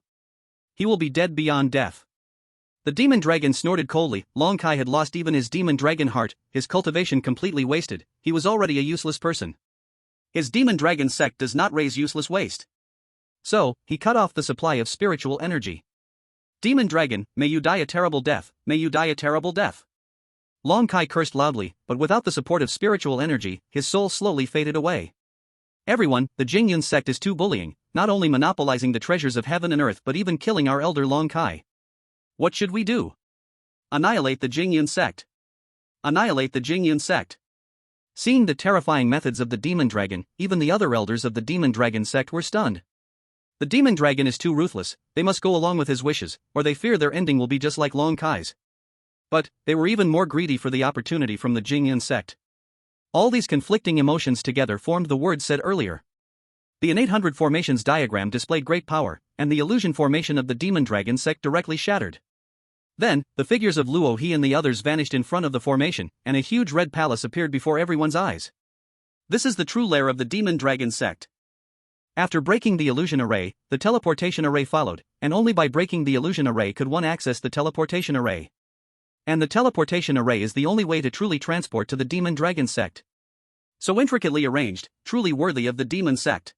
He will be dead beyond death. The demon dragon snorted coldly. Long Kai had lost even his demon dragon heart, his cultivation completely wasted, he was already a useless person. His demon dragon sect does not raise useless waste. So, he cut off the supply of spiritual energy. Demon dragon, may you die a terrible death, may you die a terrible death. Long Kai cursed loudly, but without the support of spiritual energy, his soul slowly faded away. Everyone, the Jingyun sect is too bullying, not only monopolizing the treasures of heaven and earth but even killing our elder Long Kai. What should we do? Annihilate the Jingyun sect. Annihilate the Jingyun sect. Seeing the terrifying methods of the demon dragon, even the other elders of the demon dragon sect were stunned. The demon dragon is too ruthless, they must go along with his wishes, or they fear their ending will be just like Long Kai's. But, they were even more greedy for the opportunity from the Jingyun sect. All these conflicting emotions together formed the words said earlier. The in 800 formations diagram displayed great power, and the illusion formation of the demon dragon sect directly shattered. Then, the figures of Luo He and the others vanished in front of the formation, and a huge red palace appeared before everyone's eyes. This is the true lair of the demon dragon sect. After breaking the illusion array, the teleportation array followed, and only by breaking the illusion array could one access the teleportation array. And the teleportation array is the only way to truly transport to the demon dragon sect. So intricately arranged, truly worthy of the demon sect.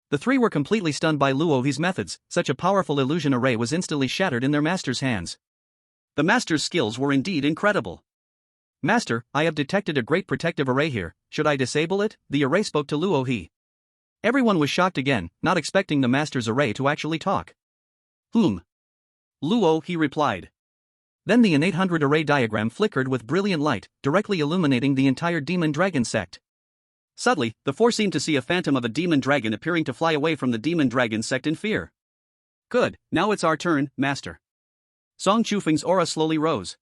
The three were completely stunned by Luo He's methods, such a powerful illusion array was instantly shattered in their master's hands. The master's skills were indeed incredible. Master, I have detected a great protective array here, should I disable it? The array spoke to Luo He. Everyone was shocked again, not expecting the master's array to actually talk. Luo He replied. Then the in 800 array diagram flickered with brilliant light, directly illuminating the entire demon dragon sect. Suddenly, the four seemed to see a phantom of a demon dragon appearing to fly away from the demon dragon sect in fear. Good, now it's our turn, master. Song Chufeng's aura slowly rose.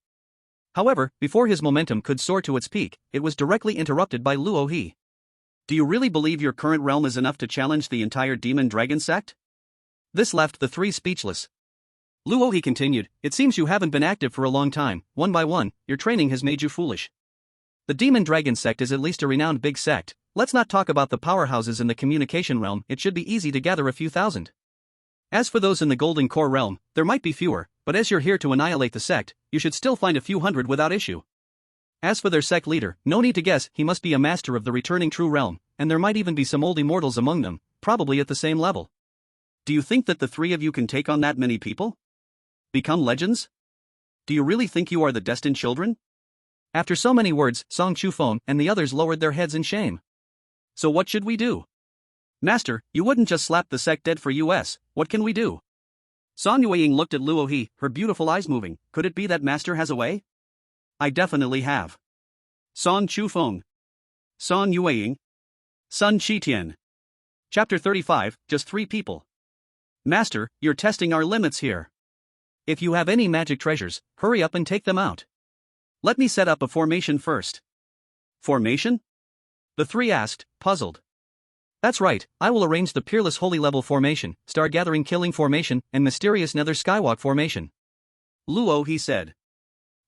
However, before his momentum could soar to its peak, it was directly interrupted by Luo He. Do you really believe your current realm is enough to challenge the entire demon dragon sect? This left the three speechless. Luo He continued, it seems you haven't been active for a long time. One by one, your training has made you foolish. The demon dragon sect is at least a renowned big sect. Let's not talk about the powerhouses in the communication realm, it should be easy to gather a few thousand. As for those in the golden core realm, there might be fewer, but as you're here to annihilate the sect, you should still find a few hundred without issue. As for their sect leader, no need to guess, he must be a master of the returning true realm, and there might even be some old immortals among them, probably at the same level. Do you think that the three of you can take on that many people? Become legends? Do you really think you are the destined children? After so many words, Song Chufeng and the others lowered their heads in shame. So what should we do? Master, you wouldn't just slap the sect dead for us, what can we do? Song Yueying looked at Luo He, her beautiful eyes moving. Could it be that Master has a way? I definitely have. Song Chufeng. Song Yueying. Sun Qitian. Chapter 35, just 3 people. Master, you're testing our limits here. If you have any magic treasures, hurry up and take them out. Let me set up a formation first. Formation? The three asked, puzzled. That's right, I will arrange the Peerless Holy Level Formation, Star Gathering Killing Formation, and Mysterious Nether Skywalk Formation. Luo He said.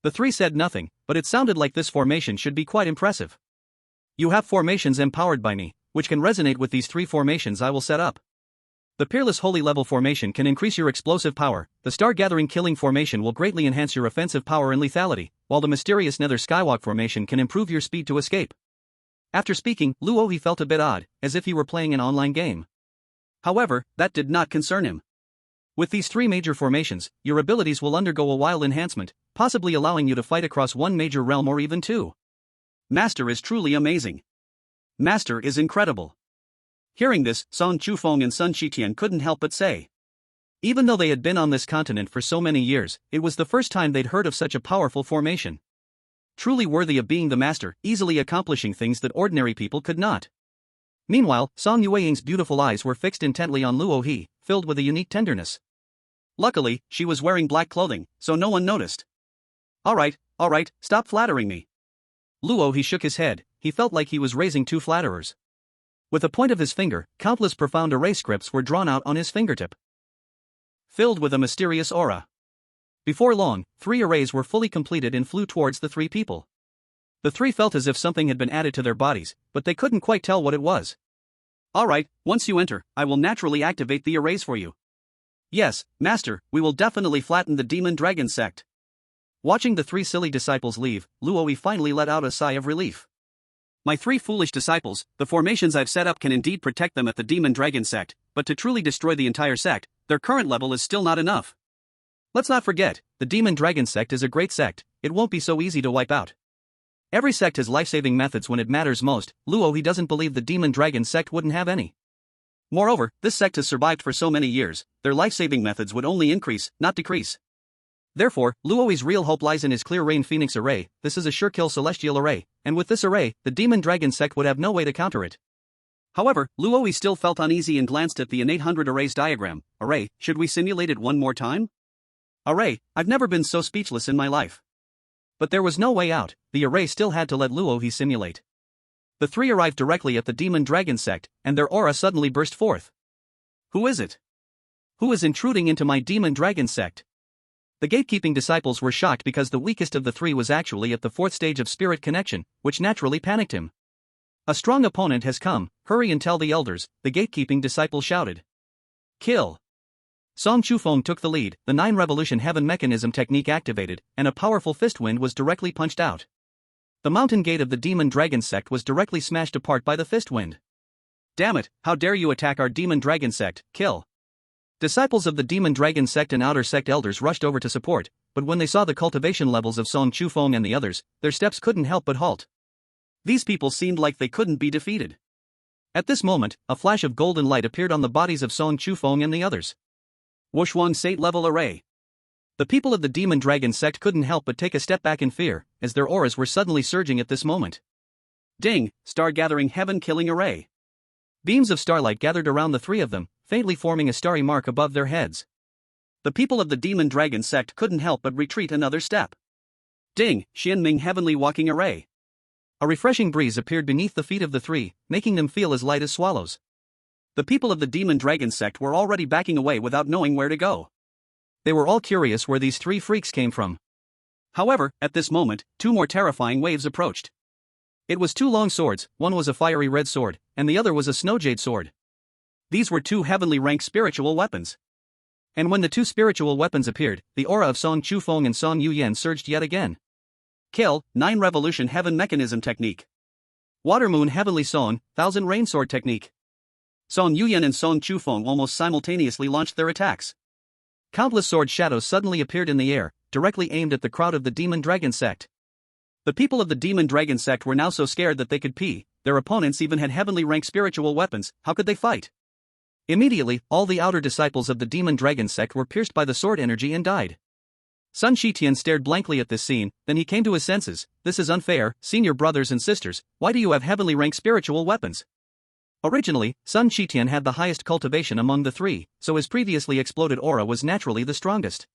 The three said nothing, but it sounded like this formation should be quite impressive. You have formations empowered by me, which can resonate with these 3 formations I will set up. The Peerless Holy Level Formation can increase your explosive power, the Star Gathering Killing Formation will greatly enhance your offensive power and lethality, while the Mysterious Nether Skywalk Formation can improve your speed to escape. After speaking, Luo He felt a bit odd, as if he were playing an online game. However, that did not concern him. With these 3 major formations, your abilities will undergo a wild enhancement, possibly allowing you to fight across one major realm or even 2. Master is truly amazing. Master is incredible. Hearing this, Song Chufeng and Sun Qitian couldn't help but say. Even though they had been on this continent for so many years, it was the first time they'd heard of such a powerful formation. Truly worthy of being the master, easily accomplishing things that ordinary people could not. Meanwhile, Song Yueying's beautiful eyes were fixed intently on Luo He, filled with a unique tenderness. Luckily, she was wearing black clothing, so no one noticed. Alright, stop flattering me. Luo He shook his head, he felt like he was raising 2 flatterers. With the point of his finger, countless profound array scripts were drawn out on his fingertip. Filled with a mysterious aura. Before long, 3 arrays were fully completed and flew towards the 3 people. The 3 felt as if something had been added to their bodies, but they couldn't quite tell what it was. Alright, once you enter, I will naturally activate the arrays for you. Yes, Master, we will definitely flatten the demon dragon sect. Watching the 3 silly disciples leave, Luo He finally let out a sigh of relief. My 3 foolish disciples, the formations I've set up can indeed protect them at the demon dragon sect, but to truly destroy the entire sect, their current level is still not enough. Let's not forget, the demon dragon sect is a great sect, it won't be so easy to wipe out. Every sect has life-saving methods when it matters most. Luo He doesn't believe the demon dragon sect wouldn't have any. Moreover, this sect has survived for so many years, their life-saving methods would only increase, not decrease. Therefore, Luo He's real hope lies in his Clear Rain Phoenix array. This is a sure-kill celestial array, and with this array, the demon dragon sect would have no way to counter it. However, Luo He still felt uneasy and glanced at the innate 100 arrays diagram. Array, should we simulate it one more time? Array, I've never been so speechless in my life. But there was no way out, the array still had to let Luo He simulate. The 3 arrived directly at the demon dragon sect, and their aura suddenly burst forth. Who is it? Who is intruding into my demon dragon sect? The gatekeeping disciples were shocked because the weakest of the 3 was actually at the 4th stage of spirit connection, which naturally panicked him. A strong opponent has come, hurry and tell the elders, the gatekeeping disciple shouted. Kill. Song Chufeng took the lead, the 9 revolution heaven mechanism technique activated, and a powerful fist wind was directly punched out. The mountain gate of the demon dragon sect was directly smashed apart by the fist wind. Damn it, how dare you attack our demon dragon sect, kill. Disciples of the demon dragon sect and outer sect elders rushed over to support, but when they saw the cultivation levels of Song Chufeng and the others, their steps couldn't help but halt. These people seemed like they couldn't be defeated. At this moment, a flash of golden light appeared on the bodies of Song Chufeng and the others. Wuxuan Sate level array. The people of the demon dragon sect couldn't help but take a step back in fear, as their auras were suddenly surging at this moment. Ding, star gathering heaven killing array. Beams of starlight gathered around the 3 of them, faintly forming a starry mark above their heads. The people of the Demon Dragon sect couldn't help but retreat another step. Ding, Xian Ming heavenly walking array. A refreshing breeze appeared beneath the feet of the three, making them feel as light as swallows. The people of the Demon Dragon sect were already backing away without knowing where to go. They were all curious where these three freaks came from. However, at this moment, two more terrifying waves approached. It was two long swords, one was a fiery red sword, and the other was a snow jade sword. These were two heavenly ranked spiritual weapons. And when the two spiritual weapons appeared, the aura of Song Chufeng and Song Yuyan surged yet again. Kill, 9 Revolution Heaven Mechanism Technique. Water Moon Heavenly Song, 1000 Rain Sword Technique. Song Yuyan and Song Chufeng almost simultaneously launched their attacks. Countless sword shadows suddenly appeared in the air, directly aimed at the crowd of the Demon Dragon sect. The people of the Demon Dragon sect were now so scared that they could pee. Their opponents even had heavenly ranked spiritual weapons. How could they fight? Immediately, all the outer disciples of the Demon Dragon sect were pierced by the sword energy and died. Sun Shitian stared blankly at this scene, then he came to his senses. This is unfair, senior brothers and sisters, why do you have heavenly ranked spiritual weapons? Originally, Sun Shitian had the highest cultivation among the three, so his previously exploded aura was naturally the strongest.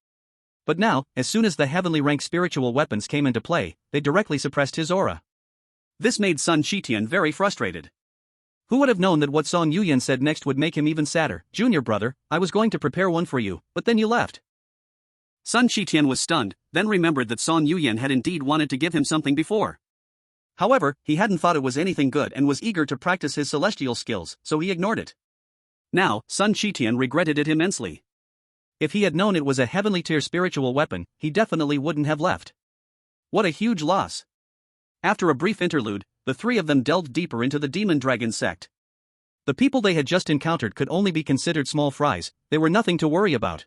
But now, as soon as the heavenly ranked spiritual weapons came into play, they directly suppressed his aura. This made Sun Shitian very frustrated. Who would have known that what Song Yuyan said next would make him even sadder? Junior brother, I was going to prepare one for you, but then you left. Sun Shitian was stunned, then remembered that Song Yuyan had indeed wanted to give him something before. However, he hadn't thought it was anything good and was eager to practice his celestial skills, so he ignored it. Now, Sun Shitian regretted it immensely. If he had known it was a heavenly tier spiritual weapon, he definitely wouldn't have left. What a huge loss. After a brief interlude, the three of them delved deeper into the Demon Dragon sect. The people they had just encountered could only be considered small fries, they were nothing to worry about.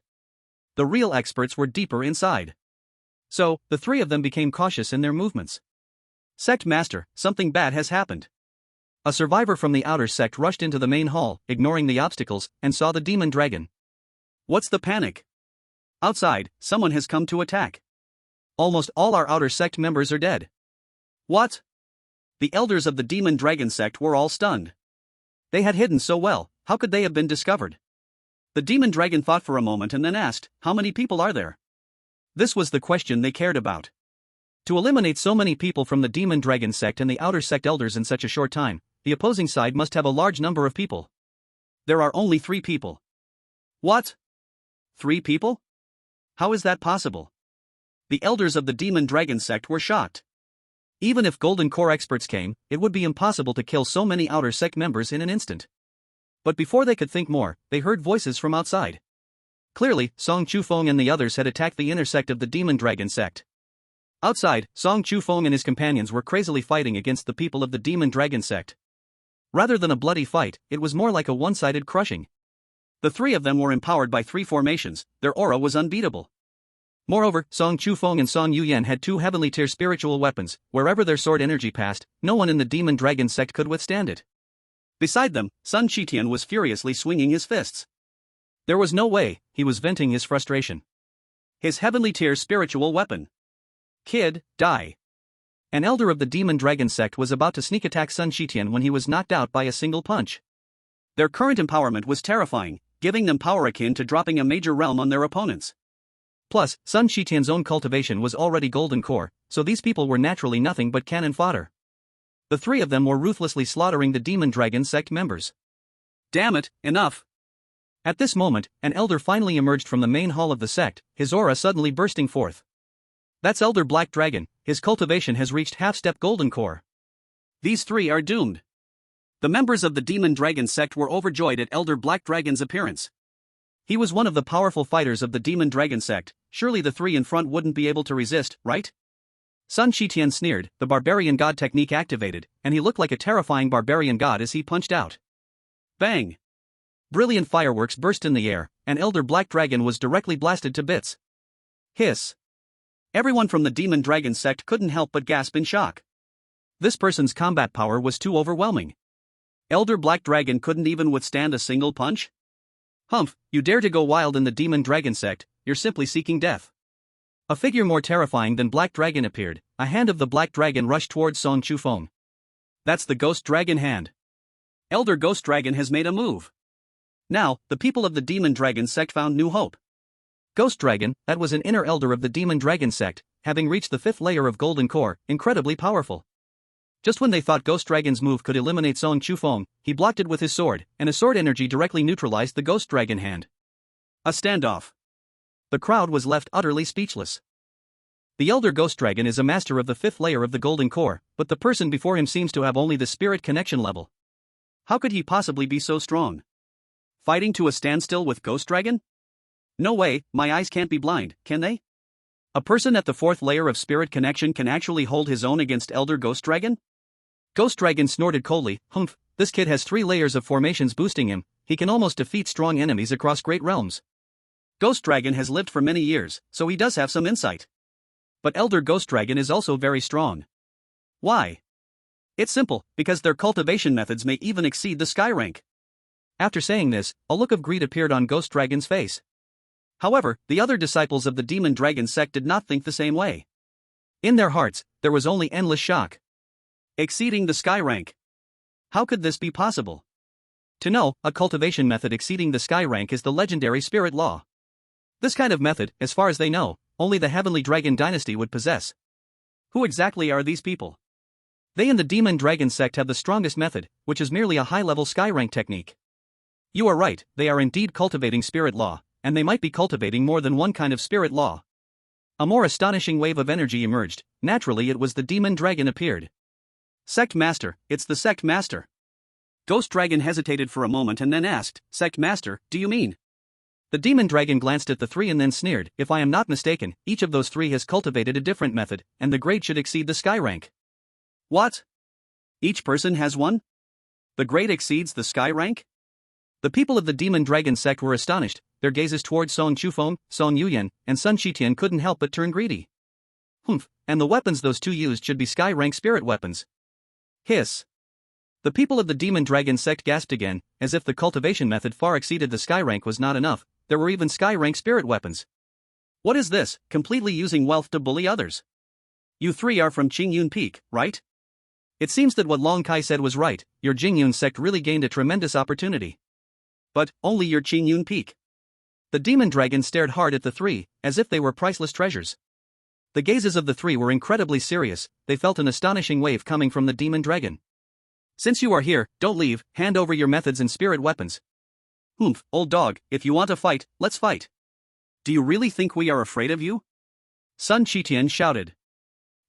The real experts were deeper inside. So, the three of them became cautious in their movements. Sect Master, something bad has happened. A survivor from the outer sect rushed into the main hall, ignoring the obstacles, and saw the demon dragon. What's the panic? Outside, someone has come to attack. Almost all our outer sect members are dead. What? The elders of the Demon Dragon sect were all stunned. They had hidden so well, how could they have been discovered? The Demon Dragon thought for a moment and then asked, how many people are there? This was the question they cared about. To eliminate so many people from the Demon Dragon sect and the outer sect elders in such a short time, the opposing side must have a large number of people. There are only 3 people. What? 3 people? How is that possible? The elders of the Demon Dragon sect were shocked. Even if Golden Core experts came, it would be impossible to kill so many outer sect members in an instant. But before they could think more, they heard voices from outside. Clearly, Song Chufeng and the others had attacked the inner sect of the Demon Dragon sect. Outside, Song Chufeng and his companions were crazily fighting against the people of the Demon Dragon sect. Rather than a bloody fight, it was more like a one-sided crushing. The 3 of them were empowered by 3 formations, their aura was unbeatable. Moreover, Song Chufeng and Song Yuyan had 2 heavenly tier spiritual weapons, wherever their sword energy passed, no one in the Demon Dragon sect could withstand it. Beside them, Sun Shitian was furiously swinging his fists. There was no way, he was venting his frustration. His heavenly tier spiritual weapon. Kid, die. An elder of the Demon Dragon sect was about to sneak attack Sun Shitian when he was knocked out by a single punch. Their current empowerment was terrifying, giving them power akin to dropping a major realm on their opponents. Plus, Sun Shitian's own cultivation was already golden core, so these people were naturally nothing but cannon fodder. The 3 of them were ruthlessly slaughtering the Demon Dragon sect members. Damn it, enough. At this moment, an elder finally emerged from the main hall of the sect, his aura suddenly bursting forth. That's Elder Black Dragon, his cultivation has reached half-step golden core. These 3 are doomed. The members of the Demon Dragon sect were overjoyed at Elder Black Dragon's appearance. He was one of the powerful fighters of the Demon Dragon sect, surely the 3 in front wouldn't be able to resist, right? Sun Shitian sneered, the Barbarian God technique activated, and he looked like a terrifying barbarian god as he punched out. Bang! Brilliant fireworks burst in the air, and Elder Black Dragon was directly blasted to bits. Hiss! Everyone from the Demon Dragon sect couldn't help but gasp in shock. This person's combat power was too overwhelming. Elder Black Dragon couldn't even withstand a single punch? Humph, you dare to go wild in the Demon Dragon sect, you're simply seeking death. A figure more terrifying than Black Dragon appeared, a hand of the Black Dragon rushed towards Song Chufeng. That's the Ghost Dragon hand. Elder Ghost Dragon has made a move. Now, the people of the Demon Dragon sect found new hope. Ghost Dragon, that was an inner elder of the Demon Dragon sect, having reached the 5th layer of Golden Core, incredibly powerful. Just when they thought Ghost Dragon's move could eliminate Song Chufeng, he blocked it with his sword, and his sword energy directly neutralized the Ghost Dragon hand. A standoff. The crowd was left utterly speechless. The Elder Ghost Dragon is a master of the 5th layer of the Golden Core, but the person before him seems to have only the spirit connection level. How could he possibly be so strong? Fighting to a standstill with Ghost Dragon? No way, my eyes can't be blind, can they? A person at the 4th layer of spirit connection can actually hold his own against Elder Ghost Dragon? Ghost Dragon snorted coldly, "Humph, this kid has 3 layers of formations boosting him, he can almost defeat strong enemies across great realms." Ghost Dragon has lived for many years, so he does have some insight. But Elder Ghost Dragon is also very strong. Why? It's simple, because their cultivation methods may even exceed the sky rank. After saying this, a look of greed appeared on Ghost Dragon's face. However, the other disciples of the Demon Dragon sect did not think the same way. In their hearts, there was only endless shock. Exceeding the sky rank. How could this be possible? To know, a cultivation method exceeding the sky rank is the legendary spirit law. This kind of method, as far as they know, only the Heavenly Dragon dynasty would possess. Who exactly are these people? They and the Demon Dragon sect have the strongest method, which is merely a high-level sky rank technique. You are right, they are indeed cultivating spirit law, and they might be cultivating more than one kind of spirit law. A more astonishing wave of energy emerged. Naturally it was the Demon Dragon appeared. Sect Master, it's the Sect Master. Ghost Dragon hesitated for a moment and then asked, Sect Master, do you mean? The Demon Dragon glanced at the 3 and then sneered, "If I am not mistaken, each of those 3 has cultivated a different method, and the grade should exceed the sky rank." What? Each person has one? The grade exceeds the sky rank? The people of the Demon Dragon sect were astonished, their gazes towards Song Chufeng, Song Yuyan, and Sun Shitian couldn't help but turn greedy. Humph, and the weapons those 2 used should be sky rank spirit weapons. Hiss. The people of the Demon Dragon sect gasped again, as if the cultivation method far exceeded the sky rank was not enough, there were even sky rank spirit weapons. What is this, completely using wealth to bully others? You 3 are from Qingyun Peak, right? It seems that what Long Kai said was right, your Jingyun sect really gained a tremendous opportunity. But, only your Qingyun Peak. The Demon Dragon stared hard at the 3, as if they were priceless treasures. The gazes of the 3 were incredibly serious, they felt an astonishing wave coming from the Demon Dragon. "Since you are here, don't leave, hand over your methods and spirit weapons." "Humph, old dog, if you want to fight, let's fight. Do you really think we are afraid of you?" Sun Shitian shouted.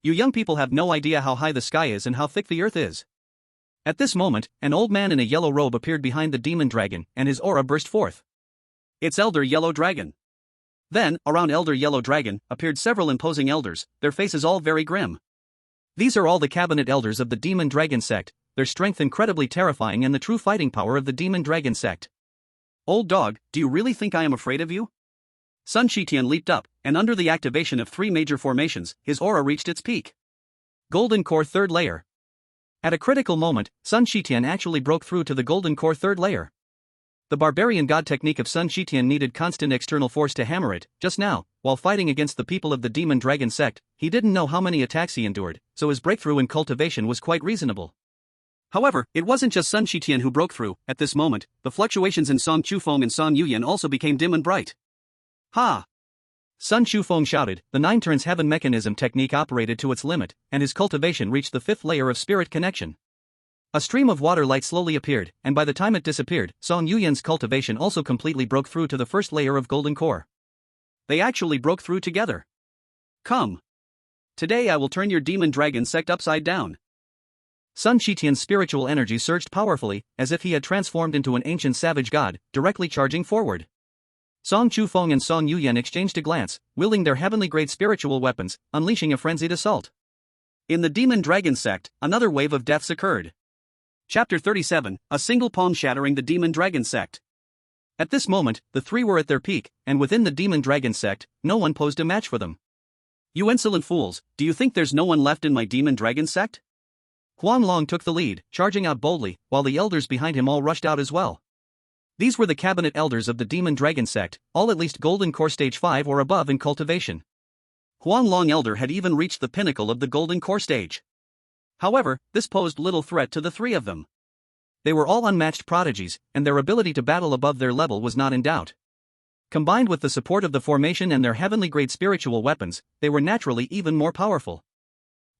"You young people have no idea how high the sky is and how thick the earth is." At this moment, an old man in a yellow robe appeared behind the Demon Dragon, and his aura burst forth. It's Elder Yellow Dragon. Then, around Elder Yellow Dragon, appeared several imposing elders, their faces all very grim. These are all the cabinet elders of the Demon Dragon sect, their strength incredibly terrifying and the true fighting power of the Demon Dragon sect. "Old dog, do you really think I am afraid of you?" Sun Shitian leaped up, and under the activation of 3 major formations, his aura reached its peak. Golden Core 3rd layer. At a critical moment, Sun Shitian actually broke through to the Golden Core 3rd layer. The barbarian god technique of Sun Shitian needed constant external force to hammer it. Just now, while fighting against the people of the Demon Dragon sect, he didn't know how many attacks he endured, so his breakthrough in cultivation was quite reasonable. However, it wasn't just Sun Shitian who broke through. At this moment, the fluctuations in Song Chufeng and Song Yuyan also became dim and bright. "Ha!" Sun Chufeng shouted, the 9 turns heaven mechanism technique operated to its limit, and his cultivation reached the 5th layer of spirit connection. A stream of water light slowly appeared, and by the time it disappeared, Song Yuyan's cultivation also completely broke through to the 1st layer of Golden Core. They actually broke through together. Come. Today I will turn your Demon Dragon sect upside down. Sun Shitian's spiritual energy surged powerfully, as if he had transformed into an ancient savage god, directly charging forward. Song Chufeng and Song Yuyan exchanged a glance, wielding their heavenly grade spiritual weapons, unleashing a frenzied assault. In the Demon Dragon sect, another wave of deaths occurred. Chapter 37, a single palm shattering the Demon Dragon sect. At this moment, the 3 were at their peak, and within the Demon Dragon sect, no one posed a match for them. "You insolent fools, do you think there's no one left in my Demon Dragon sect?" Huan Long took the lead, charging out boldly, while the elders behind him all rushed out as well. These were the cabinet elders of the Demon Dragon sect, all at least Golden Core Stage 5 or above in cultivation. Huan Long Elder had even reached the pinnacle of the Golden Core stage. However, this posed little threat to the 3 of them. They were all unmatched prodigies, and their ability to battle above their level was not in doubt. Combined with the support of the formation and their heavenly-grade spiritual weapons, they were naturally even more powerful.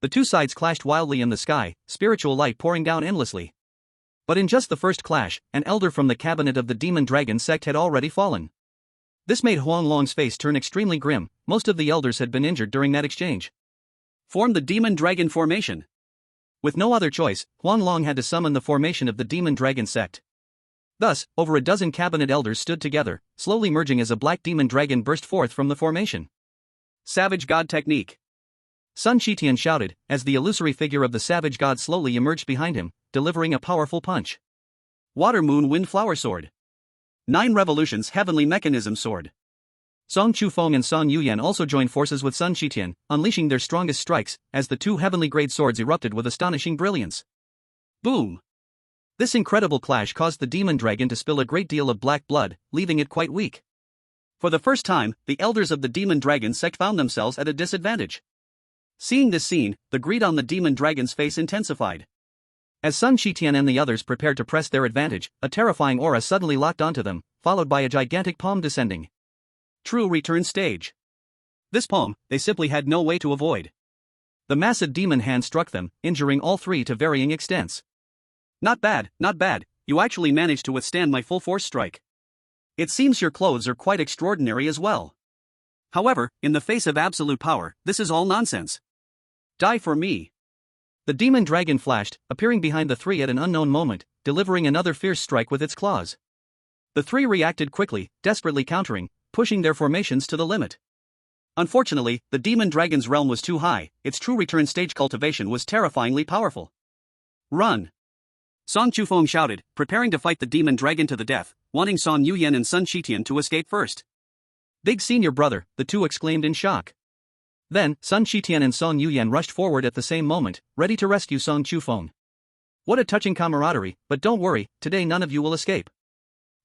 The two sides clashed wildly in the sky, spiritual light pouring down endlessly. But in just the first clash, an elder from the cabinet of the Demon Dragon sect had already fallen. This made Huanglong's face turn extremely grim. Most of the elders had been injured during that exchange. Form the Demon Dragon formation. With no other choice, Huanglong had to summon the formation of the Demon Dragon sect. Thus, over a dozen cabinet elders stood together, slowly merging as a black demon dragon burst forth from the formation. Savage God Technique. Sun Shitian shouted, as the illusory figure of the savage god slowly emerged behind him, delivering a powerful punch. Water Moon Wind Flower Sword. 9 Revolutions Heavenly Mechanism Sword. Song Chufeng and Song Yuyan also joined forces with Sun Shitian, unleashing their strongest strikes, as the two heavenly grade swords erupted with astonishing brilliance. Boom! This incredible clash caused the demon dragon to spill a great deal of black blood, leaving it quite weak. For the first time, the elders of the Demon Dragon sect found themselves at a disadvantage. Seeing this scene, the greed on the Demon Dragon's face intensified. As Sun Shitian and the others prepared to press their advantage, a terrifying aura suddenly locked onto them, followed by a gigantic palm descending. True return stage. This palm, they simply had no way to avoid. The massive demon hand struck them, injuring all three to varying extents. Not bad, not bad, you actually managed to withstand my full force strike. It seems your clothes are quite extraordinary as well. However, in the face of absolute power, this is all nonsense. Die for me. The demon dragon flashed, appearing behind the three at an unknown moment, delivering another fierce strike with its claws. The three reacted quickly, desperately countering, pushing their formations to the limit. Unfortunately, the demon dragon's realm was too high, its true return stage cultivation was terrifyingly powerful. Run! Song Chufeng shouted, preparing to fight the demon dragon to the death, wanting Song Yuyan and Sun Shitian to escape first. Big senior brother, the two exclaimed in shock. Then, Sun Shitian and Song Yuyan rushed forward at the same moment, ready to rescue Song Chufeng. What a touching camaraderie, but don't worry, today none of you will escape.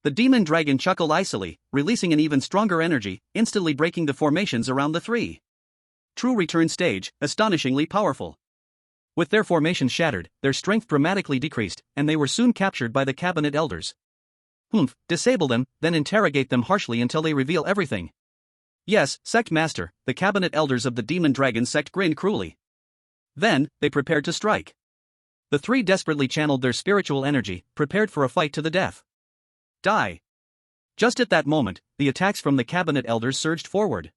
The demon dragon chuckled icily, releasing an even stronger energy, instantly breaking the formations around the three. True return stage, astonishingly powerful. With their formations shattered, their strength dramatically decreased, and they were soon captured by the cabinet elders. Disable them, then interrogate them harshly until they reveal everything. Yes, sect master, the cabinet elders of the demon dragon sect grinned cruelly. Then, they prepared to strike. The three desperately channeled their spiritual energy, prepared for a fight to the death. Die. Just at that moment, the attacks from the cabinet elders surged forward.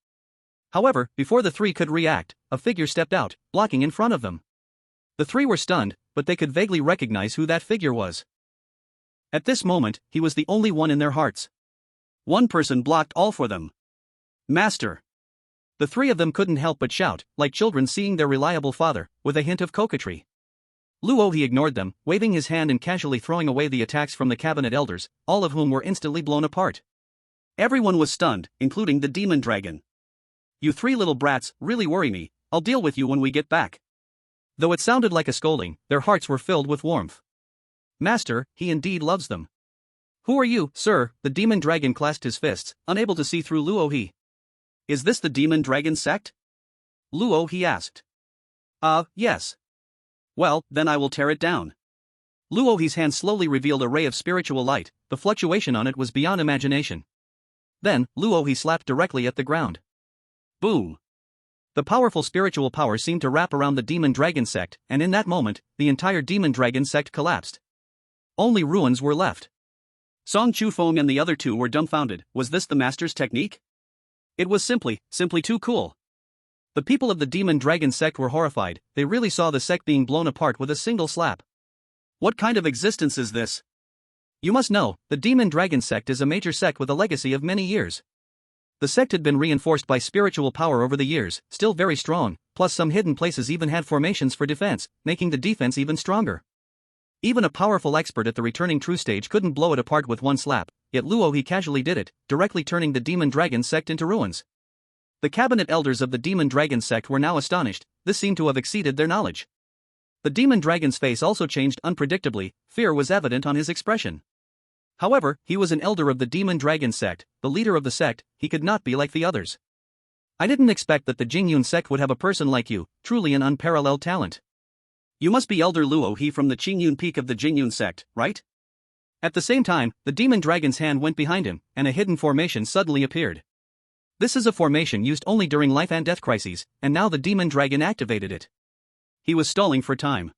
However, before the three could react, a figure stepped out, blocking in front of them. The three were stunned, but they could vaguely recognize who that figure was. At this moment, he was the only one in their hearts. One person blocked all for them. Master. The three of them couldn't help but shout, like children seeing their reliable father, with a hint of coquetry. Luo he ignored them, waving his hand and casually throwing away the attacks from the cabinet elders, all of whom were instantly blown apart. Everyone was stunned, including the demon dragon. You three little brats really worry me, I'll deal with you when we get back. Though it sounded like a scolding, their hearts were filled with warmth. Master, he indeed loves them. Who are you, sir? The demon dragon clasped his fists, unable to see through Luo he. Is this the demon dragon sect? Luo he asked. Yes. Well, then I will tear it down. Luo he's hand slowly revealed a ray of spiritual light, the fluctuation on it was beyond imagination. Then, Luo he slapped directly at the ground. Boom. The powerful spiritual power seemed to wrap around the demon dragon sect, and in that moment, the entire demon dragon sect collapsed. Only ruins were left. Song Chufeng and the other two were dumbfounded. Was this the master's technique? It was simply too cool. The people of the demon dragon sect were horrified. They really saw the sect being blown apart with a single slap. What kind of existence is this? You must know, the demon dragon sect is a major sect with a legacy of many years. The sect had been reinforced by spiritual power over the years, still very strong, plus some hidden places even had formations for defense, making the defense even stronger. Even a powerful expert at the returning true stage couldn't blow it apart with one slap, yet Luo he casually did it, directly turning the demon dragon sect into ruins. The cabinet elders of the demon dragon sect were now astonished. This seemed to have exceeded their knowledge. The demon dragon's face also changed unpredictably, fear was evident on his expression. However, he was an elder of the demon dragon sect, the leader of the sect, he could not be like the others. I didn't expect that the Jingyun sect would have a person like you, truly an unparalleled talent. You must be Elder Luo he from the Qingyun peak of the Jingyun sect, right? At the same time, the demon dragon's hand went behind him, and a hidden formation suddenly appeared. This is a formation used only during life and death crises, and now the demon dragon activated it. He was stalling for time.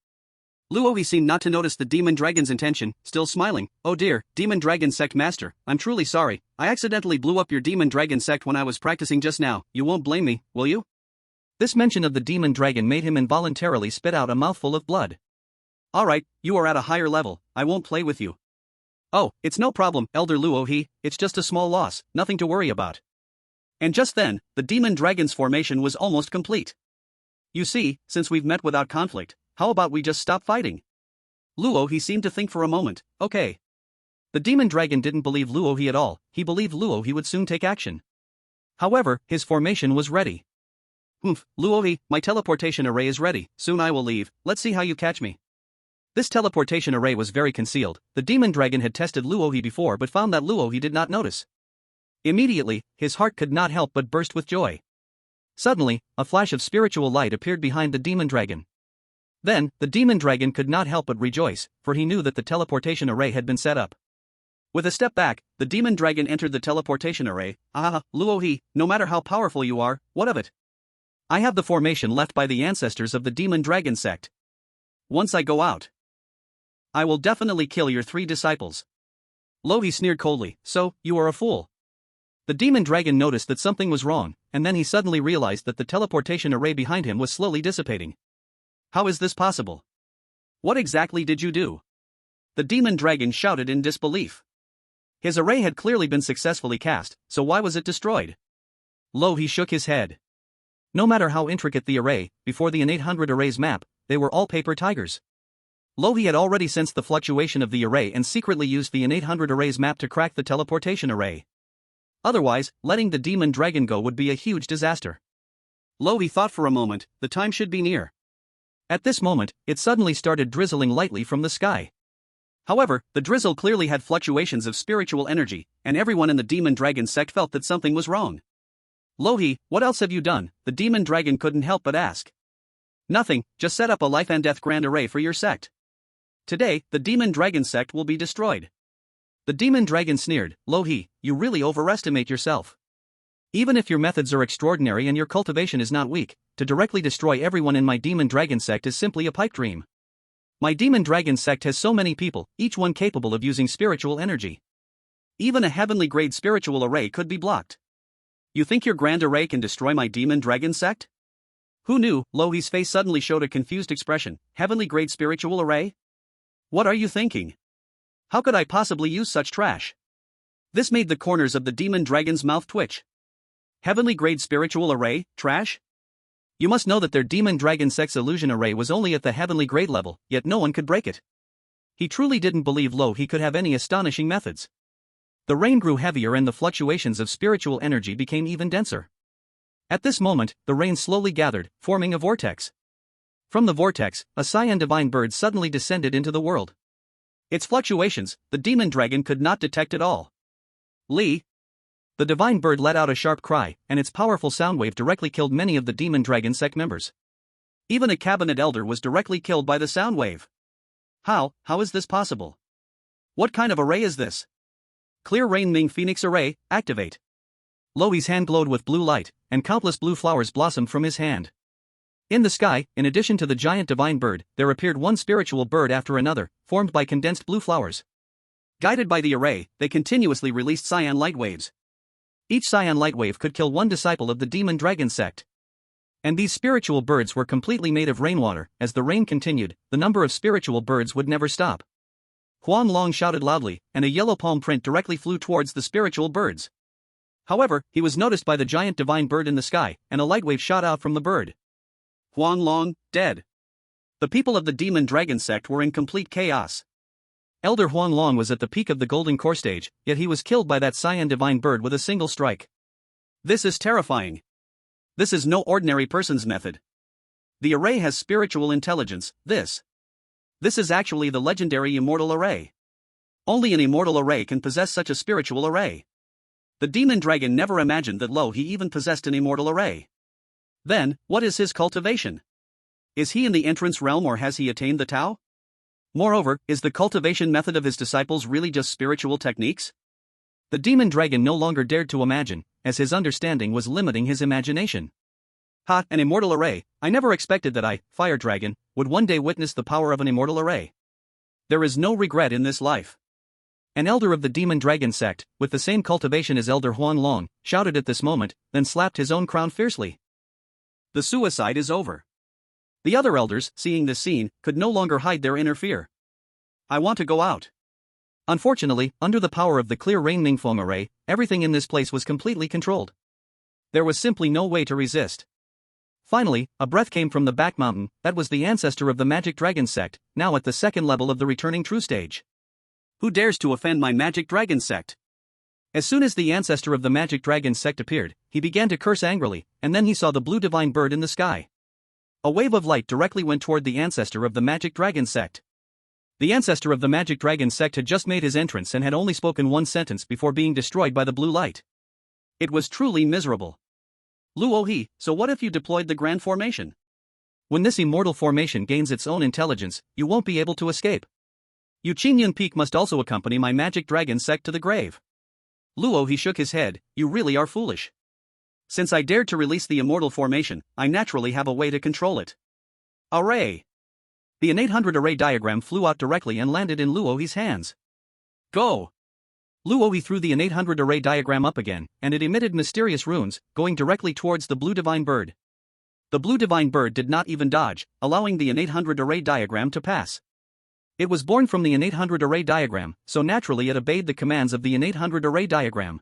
Luohi seemed not to notice the demon dragon's intention, still smiling. "Oh dear, demon dragon sect master, I'm truly sorry. I accidentally blew up your demon dragon sect when I was practicing just now. You won't blame me, will you?" This mention of the demon dragon made him involuntarily spit out a mouthful of blood. "Alright, you are at a higher level, I won't play with you." "Oh, it's no problem, Elder Luohi, it's just a small loss, nothing to worry about." And just then, the demon dragon's formation was almost complete. "You see, since we've met without conflict, how about we just stop fighting?" Luohi seemed to think for a moment. Okay. The demon dragon didn't believe Luohi at all, he believed Luohi would soon take action. However, his formation was ready. Luohi, my teleportation array is ready, soon I will leave, let's see how you catch me." This teleportation array was very concealed. The demon dragon had tested Luohi before but found that Luohi did not notice. Immediately, his heart could not help but burst with joy. Suddenly, a flash of spiritual light appeared behind the demon dragon. Then, the demon dragon could not help but rejoice, for he knew that the teleportation array had been set up. With a step back, the demon dragon entered the teleportation array. "Ah, Luohi, no matter how powerful you are, what of it? I have the formation left by the ancestors of the demon dragon sect. Once I go out, I will definitely kill your 3 disciples." Luohi sneered coldly. "So, you are a fool." The demon dragon noticed that something was wrong, and then he suddenly realized that the teleportation array behind him was slowly dissipating. "How is this possible? What exactly did you do?" The demon dragon shouted in disbelief. His array had clearly been successfully cast, so why was it destroyed? Luohi shook his head. No matter how intricate the array, before the innate 100 arrays map, they were all paper tigers. Luohi had already sensed the fluctuation of the array and secretly used the innate 100 arrays map to crack the teleportation array. Otherwise, letting the demon dragon go would be a huge disaster. Luohi thought for a moment, the time should be near. At this moment, it suddenly started drizzling lightly from the sky. However, the drizzle clearly had fluctuations of spiritual energy, and everyone in the demon dragon sect felt that something was wrong. "Luohi, what else have you done?" the demon dragon couldn't help but ask. "Nothing, just set up a life and death grand array for your sect. Today, the demon dragon sect will be destroyed." The demon dragon sneered. "Luohi, you really overestimate yourself. Even if your methods are extraordinary and your cultivation is not weak, to directly destroy everyone in my demon dragon sect is simply a pipe dream. My demon dragon sect has so many people, each one capable of using spiritual energy. Even a heavenly grade spiritual array could be blocked. You think your grand array can destroy my demon dragon sect?" Who knew? Luohi's face suddenly showed a confused expression. "Heavenly grade spiritual array? What are you thinking? How could I possibly use such trash?" This made the corners of the demon dragon's mouth twitch. Heavenly grade spiritual array, trash? You must know that their demon dragon sect's illusion array was only at the heavenly grade level, yet no one could break it. He truly didn't believe Luohi could have any astonishing methods. The rain grew heavier and the fluctuations of spiritual energy became even denser. At this moment, the rain slowly gathered, forming a vortex. From the vortex, a cyan divine bird suddenly descended into the world. Its fluctuations, the demon dragon could not detect at all. "Li!" The divine bird let out a sharp cry, and its powerful sound wave directly killed many of the demon dragon sect members. Even a cabinet elder was directly killed by the sound wave. How is this possible? What kind of array is this? Clear Rain Ming Phoenix Array, activate. Luohi's hand glowed with blue light, and countless blue flowers blossomed from his hand. In the sky, in addition to the giant divine bird, there appeared one spiritual bird after another, formed by condensed blue flowers. Guided by the array, they continuously released cyan light waves. Each cyan light wave could kill one disciple of the demon dragon sect. And these spiritual birds were completely made of rainwater. As the rain continued, the number of spiritual birds would never stop. Huang Long shouted loudly, and a yellow palm print directly flew towards the spiritual birds. However, he was noticed by the giant divine bird in the sky, and a light wave shot out from the bird. Huang Long, dead. The people of the demon dragon sect were in complete chaos. Elder Huang Long was at the peak of the golden core stage, yet he was killed by that cyan divine bird with a single strike. This is terrifying. This is no ordinary person's method. The array has spiritual intelligence. This is actually the legendary immortal array. Only an immortal array can possess such a spiritual array. The demon dragon never imagined that Luohi even possessed an immortal array. Then, what is his cultivation? Is he in the entrance realm or has he attained the Tao? Moreover, is the cultivation method of his disciples really just spiritual techniques? The demon dragon no longer dared to imagine, as his understanding was limiting his imagination. Ha, an immortal array! I never expected that I, Fire Dragon, would one day witness the power of an immortal array. There is no regret in this life. An elder of the demon dragon sect, with the same cultivation as Elder Huan Long, shouted at this moment, then slapped his own crown fiercely. The suicide is over. The other elders, seeing this scene, could no longer hide their inner fear. I want to go out. Unfortunately, under the power of the clear rain Mingfeng array, everything in this place was completely controlled. There was simply no way to resist. Finally, a breath came from the back mountain. That was the ancestor of the magic dragon sect, now at the second level of the returning true stage. Who dares to offend my magic dragon sect? As soon as the ancestor of the magic dragon sect appeared, he began to curse angrily, and then he saw the blue divine bird in the sky. A wave of light directly went toward the ancestor of the magic dragon sect. The ancestor of the magic dragon sect had just made his entrance and had only spoken one sentence before being destroyed by the blue light. It was truly miserable. Luo-he, so what if you deployed the grand formation? When this immortal formation gains its own intelligence, you won't be able to escape. Yu Qingyun Peak must also accompany my magic dragon sect to the grave. Luo-he shook his head, you really are foolish. Since I dared to release the immortal formation, I naturally have a way to control it. Array! The N800 array diagram flew out directly and landed in Luo-he's hands. Go! Luo-he threw the N800 array diagram up again, and it emitted mysterious runes, going directly towards the blue divine bird. The blue divine bird did not even dodge, allowing the N800 array diagram to pass. It was born from the N800 array diagram, so naturally it obeyed the commands of the N800 array diagram.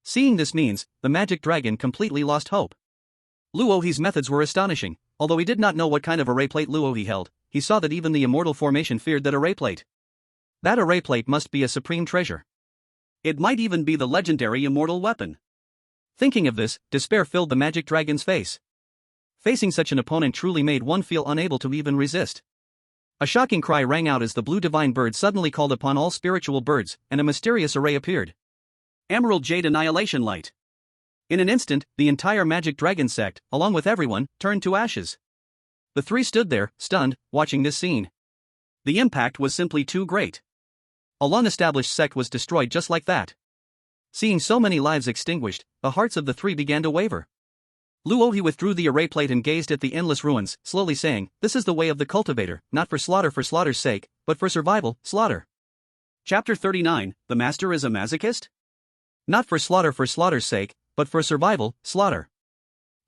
Seeing this means, the magic dragon completely lost hope. Luo-he's methods were astonishing. Although he did not know what kind of array plate Luo-he held, he saw that even the immortal formation feared that array plate. That array plate must be a supreme treasure. It might even be the legendary immortal weapon. Thinking of this, despair filled the magic dragon's face. Facing such an opponent truly made one feel unable to even resist. A shocking cry rang out as the blue divine bird suddenly called upon all spiritual birds, and a mysterious array appeared. Emerald Jade Annihilation Light. In an instant, the entire magic dragon sect, along with everyone, turned to ashes. The three stood there, stunned, watching this scene. The impact was simply too great. A long-established sect was destroyed just like that. Seeing so many lives extinguished, the hearts of the three began to waver. Luo-he withdrew the array plate and gazed at the endless ruins, slowly saying, "This is the way of the cultivator, not for slaughter's sake, but for survival, slaughter." Chapter 39, The Master is a Masochist? Not for slaughter's sake, but for survival, slaughter.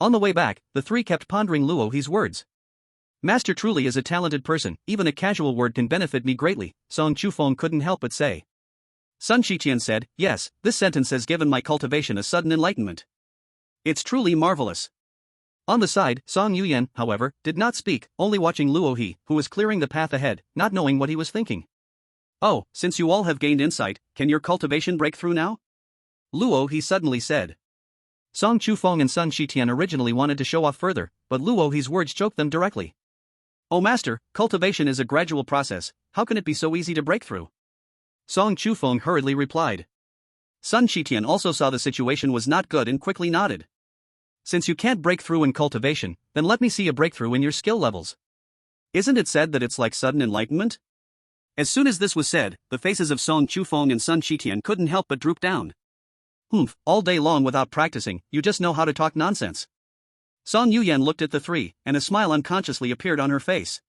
On the way back, the three kept pondering Luo-he's words. Master truly is a talented person, even a casual word can benefit me greatly, Song Chufeng couldn't help but say. Sun Shiqian said, yes, this sentence has given my cultivation a sudden enlightenment. It's truly marvelous. On the side, Song Yuyan, however, did not speak, only watching Luo-he, who was clearing the path ahead, not knowing what he was thinking. Oh, since you all have gained insight, can your cultivation break through now? Luo-he suddenly said. Song Chufeng and Sun Shiqian originally wanted to show off further, but Luo-he's words choked them directly. Oh master, cultivation is a gradual process, how can it be so easy to break through? Song Chufeng hurriedly replied. Sun Shiqian also saw the situation was not good and quickly nodded. Since you can't break through in cultivation, then let me see a breakthrough in your skill levels. Isn't it said that it's like sudden enlightenment? As soon as this was said, the faces of Song Chufeng and Sun Shiqian couldn't help but droop down. Humph, all day long without practicing, you just know how to talk nonsense. Song Yuyan looked at the three, and a smile unconsciously appeared on her face.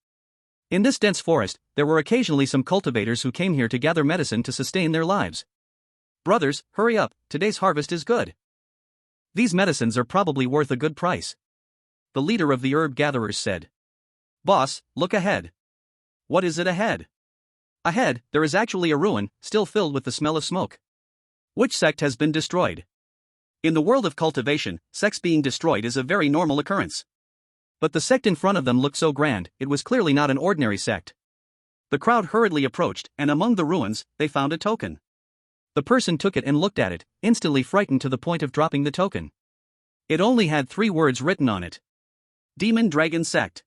In this dense forest, there were occasionally some cultivators who came here to gather medicine to sustain their lives. Brothers, hurry up, today's harvest is good. These medicines are probably worth a good price. The leader of the herb gatherers said. Boss, look ahead. What is it ahead? Ahead, there is actually a ruin, still filled with the smell of smoke. Which sect has been destroyed? In the world of cultivation, sects being destroyed is a very normal occurrence. But the sect in front of them looked so grand, it was clearly not an ordinary sect. The crowd hurriedly approached, and among the ruins, they found a token. The person took it and looked at it, instantly frightened to the point of dropping the token. It only had 3 words written on it. Demon Dragon Sect.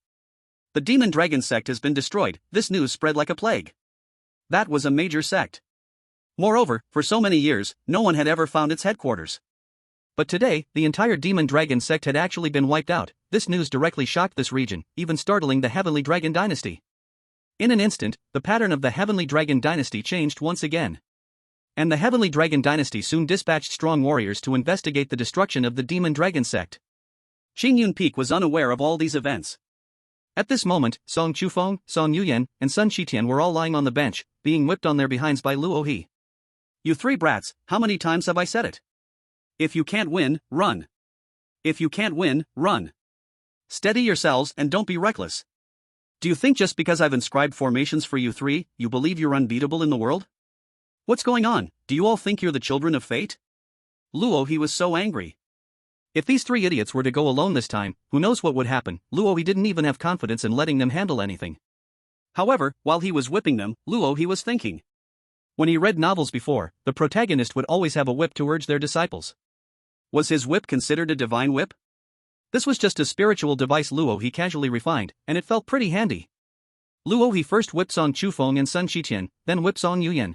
The Demon Dragon Sect has been destroyed. This news spread like a plague. That was a major sect. Moreover, for so many years, no one had ever found its headquarters. But today, the entire Demon Dragon sect had actually been wiped out. This news directly shocked this region, even startling the Heavenly Dragon Dynasty. In an instant, the pattern of the Heavenly Dragon Dynasty changed once again. And the Heavenly Dragon Dynasty soon dispatched strong warriors to investigate the destruction of the Demon Dragon sect. Qing Yunpeak was unaware of all these events. At this moment, Song Chufeng, Song Yuyan, and Sun Shitian were all lying on the bench, being whipped on their behinds by Luo He. You three brats, how many times have I said it? If you can't win, run. If you can't win, run. Steady yourselves and don't be reckless. Do you think just because I've inscribed formations for you three, you believe you're unbeatable in the world? What's going on? Do you all think you're the children of fate? Luo He was so angry. If these three idiots were to go alone this time, who knows what would happen? Luo He didn't even have confidence in letting them handle anything. However, while he was whipping them, Luo He was thinking. When he read novels before, the protagonist would always have a whip to urge their disciples. Was his whip considered a divine whip? This was just a spiritual device Luo He casually refined, and it felt pretty handy. Luo He first whipped Song Chufeng and Sun Shitian, then whipped Song Yuyan.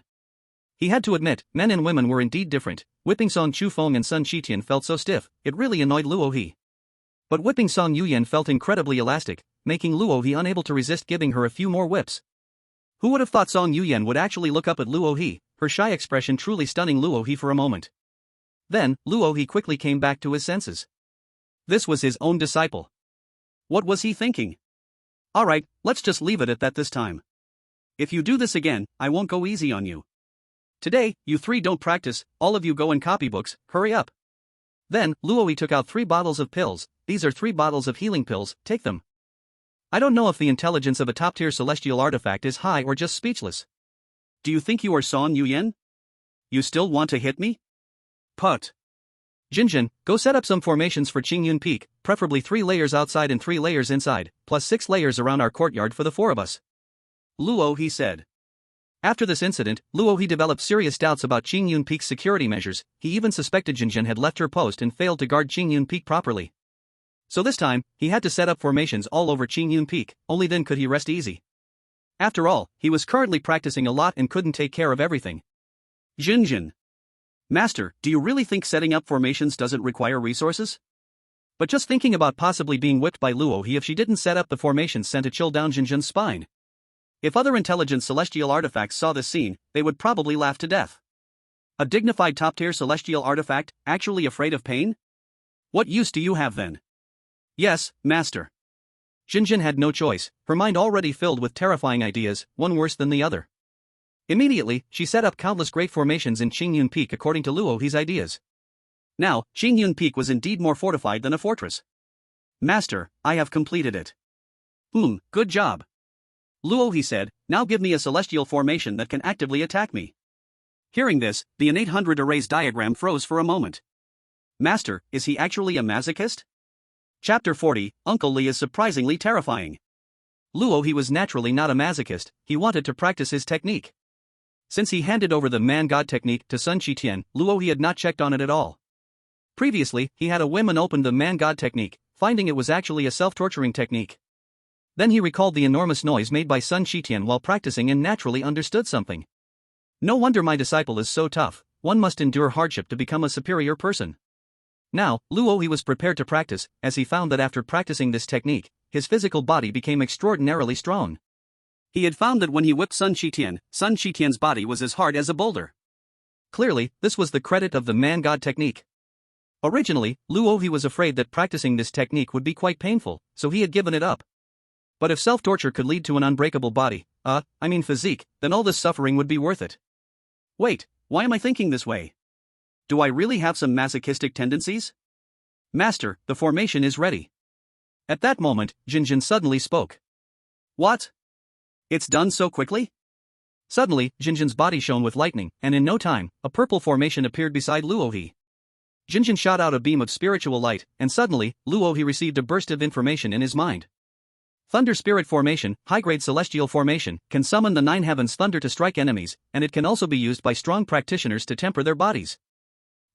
He had to admit, men and women were indeed different. Whipping Song Chufeng and Sun Shitian felt so stiff, it really annoyed Luo He. But whipping Song Yuyan felt incredibly elastic, making Luo He unable to resist giving her a few more whips. Who would have thought Song Yuyan would actually look up at Luo He, her shy expression truly stunning Luo He for a moment. Then, Luo He quickly came back to his senses. This was his own disciple. What was he thinking? Alright, let's just leave it at that this time. If you do this again, I won't go easy on you. Today, you three don't practice, all of you go in copybooks, hurry up. Then, Luo He took out 3 bottles of pills. These are 3 bottles of healing pills, take them. I don't know if the intelligence of a top-tier celestial artifact is high or just speechless. Do you think you are Song Yuyan? You still want to hit me? Put. Jinjin, go set up some formations for Qing Yunpeak, preferably 3 layers outside and 3 layers inside, plus 6 layers around our courtyard for the 4 of us. Luo He said. After this incident, Luo He developed serious doubts about Qing Yunpeak's security measures. He even suspected Jinjin had left her post and failed to guard Qing Yunpeak properly. So this time, he had to set up formations all over Qing Yunpeak, only then could he rest easy. After all, he was currently practicing a lot and couldn't take care of everything. Jinjin. Master, do you really think setting up formations doesn't require resources? But just thinking about possibly being whipped by Luo He if she didn't set up the formations sent a chill down Jinjin's spine. If other intelligent celestial artifacts saw this scene, they would probably laugh to death. A dignified top-tier celestial artifact, actually afraid of pain? What use do you have then? Yes, Master. Jinjin had no choice, her mind already filled with terrifying ideas, one worse than the other. Immediately, she set up countless great formations in Qing Yunpeak according to Luo He's ideas. Now, Qing Yunpeak was indeed more fortified than a fortress. Master, I have completed it. Good job. Luo He said, now give me a celestial formation that can actively attack me. Hearing this, the innate 100 arrays diagram froze for a moment. Master, is he actually a masochist? Chapter 40, Uncle Lee is surprisingly terrifying. Luo He was naturally not a masochist, he wanted to practice his technique. Since he handed over the man-god technique to Sun Shitian, Luo He had not checked on it at all. Previously, he had a whim and opened the man-god technique, finding it was actually a self-torturing technique. Then he recalled the enormous noise made by Sun Shitian while practicing and naturally understood something. No wonder my disciple is so tough, one must endure hardship to become a superior person. Now, Luo He was prepared to practice, as he found that after practicing this technique, his physical body became extraordinarily strong. He had found that when he whipped Sun Shitian's body was as hard as a boulder. Clearly, this was the credit of the man-god technique. Originally, Luo He was afraid that practicing this technique would be quite painful, so he had given it up. But if self-torture could lead to an unbreakable body, physique, then all this suffering would be worth it. Wait, why am I thinking this way? Do I really have some masochistic tendencies? Master, the formation is ready. At that moment, Jinjin suddenly spoke. What? It's done so quickly? Suddenly, Jinjin's body shone with lightning, and in no time, a purple formation appeared beside Luo He. Jinjin shot out a beam of spiritual light, and suddenly, Luo He received a burst of information in his mind. Thunder Spirit Formation, high-grade celestial formation, can summon the 9 heavens thunder to strike enemies, and it can also be used by strong practitioners to temper their bodies.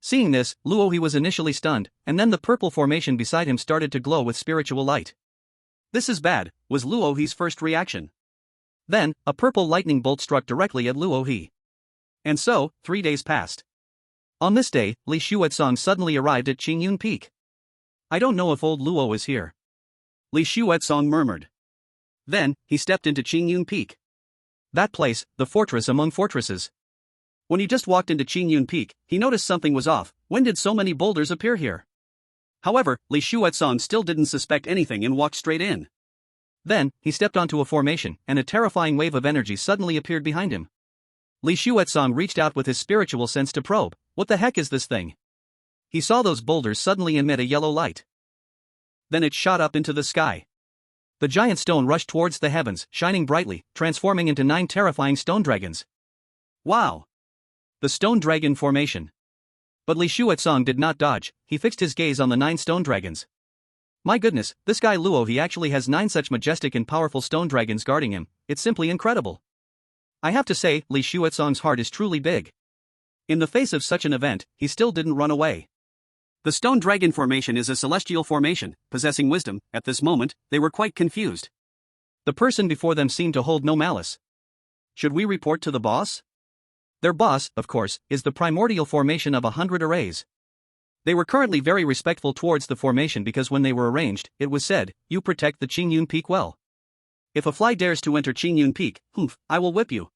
Seeing this, Luo He was initially stunned, and then the purple formation beside him started to glow with spiritual light. This is bad, was Luo He's first reaction. Then, a purple lightning bolt struck directly at Luo He. And so, 3 days passed. On this day, Li Xuetsong suddenly arrived at Qing Yunpeak. I don't know if old Luo is here. Li Xuetsong murmured. Then, he stepped into Qing Yunpeak. That place, the fortress among fortresses. When he just walked into Qingyun Peak, he noticed something was off. When did so many boulders appear here? However, Li Xuetsong still didn't suspect anything and walked straight in. Then, he stepped onto a formation, and a terrifying wave of energy suddenly appeared behind him. Li Xuetsong reached out with his spiritual sense to probe. What the heck is this thing? He saw those boulders suddenly emit a yellow light. Then it shot up into the sky. The giant stone rushed towards the heavens, shining brightly, transforming into 9 terrifying stone dragons. Wow! The stone dragon formation. But Li Xuetsong did not dodge, he fixed his gaze on the 9 stone dragons. My goodness, this guy Luo he actually has 9 such majestic and powerful stone dragons guarding him, it's simply incredible. I have to say, Li Xuetsong's heart is truly big. In the face of such an event, he still didn't run away. The stone dragon formation is a celestial formation, possessing wisdom. At this moment, they were quite confused. The person before them seemed to hold no malice. Should we report to the boss? Their boss, of course, is the primordial formation of 100 arrays. They were currently very respectful towards the formation because when they were arranged, it was said, you protect the Qingyun Peak well. If a fly dares to enter Qingyun Peak, I will whip you.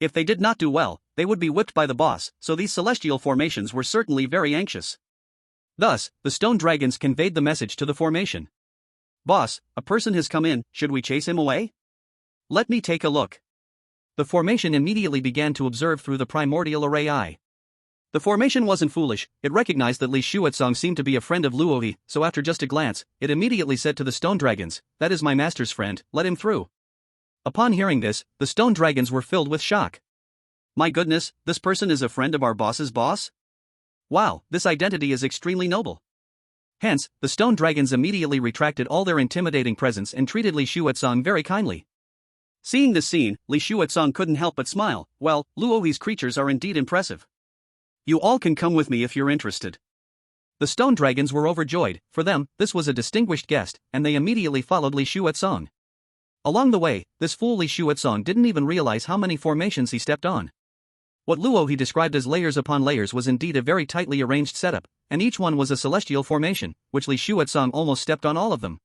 If they did not do well, they would be whipped by the boss, so these celestial formations were certainly very anxious. Thus, the stone dragons conveyed the message to the formation. Boss, a person has come in, should we chase him away? Let me take a look. The formation immediately began to observe through the primordial array eye. The formation wasn't foolish, it recognized that Li Xuetsong seemed to be a friend of Luohi, so after just a glance, it immediately said to the stone dragons, that is my master's friend, let him through. Upon hearing this, the stone dragons were filled with shock. My goodness, this person is a friend of our boss's boss? Wow, this identity is extremely noble. Hence, the stone dragons immediately retracted all their intimidating presence and treated Li Xuetsong very kindly. Seeing this scene, Li Xuetsong couldn't help but smile. Well, Luohi's creatures are indeed impressive. You all can come with me if you're interested. The stone dragons were overjoyed. For them, this was a distinguished guest, and they immediately followed Li Xuetsong. Along the way, this fool Li Xuetsong didn't even realize how many formations he stepped on. What Luohi described as layers upon layers was indeed a very tightly arranged setup, and each one was a celestial formation, which Li Xuetsong almost stepped on all of them.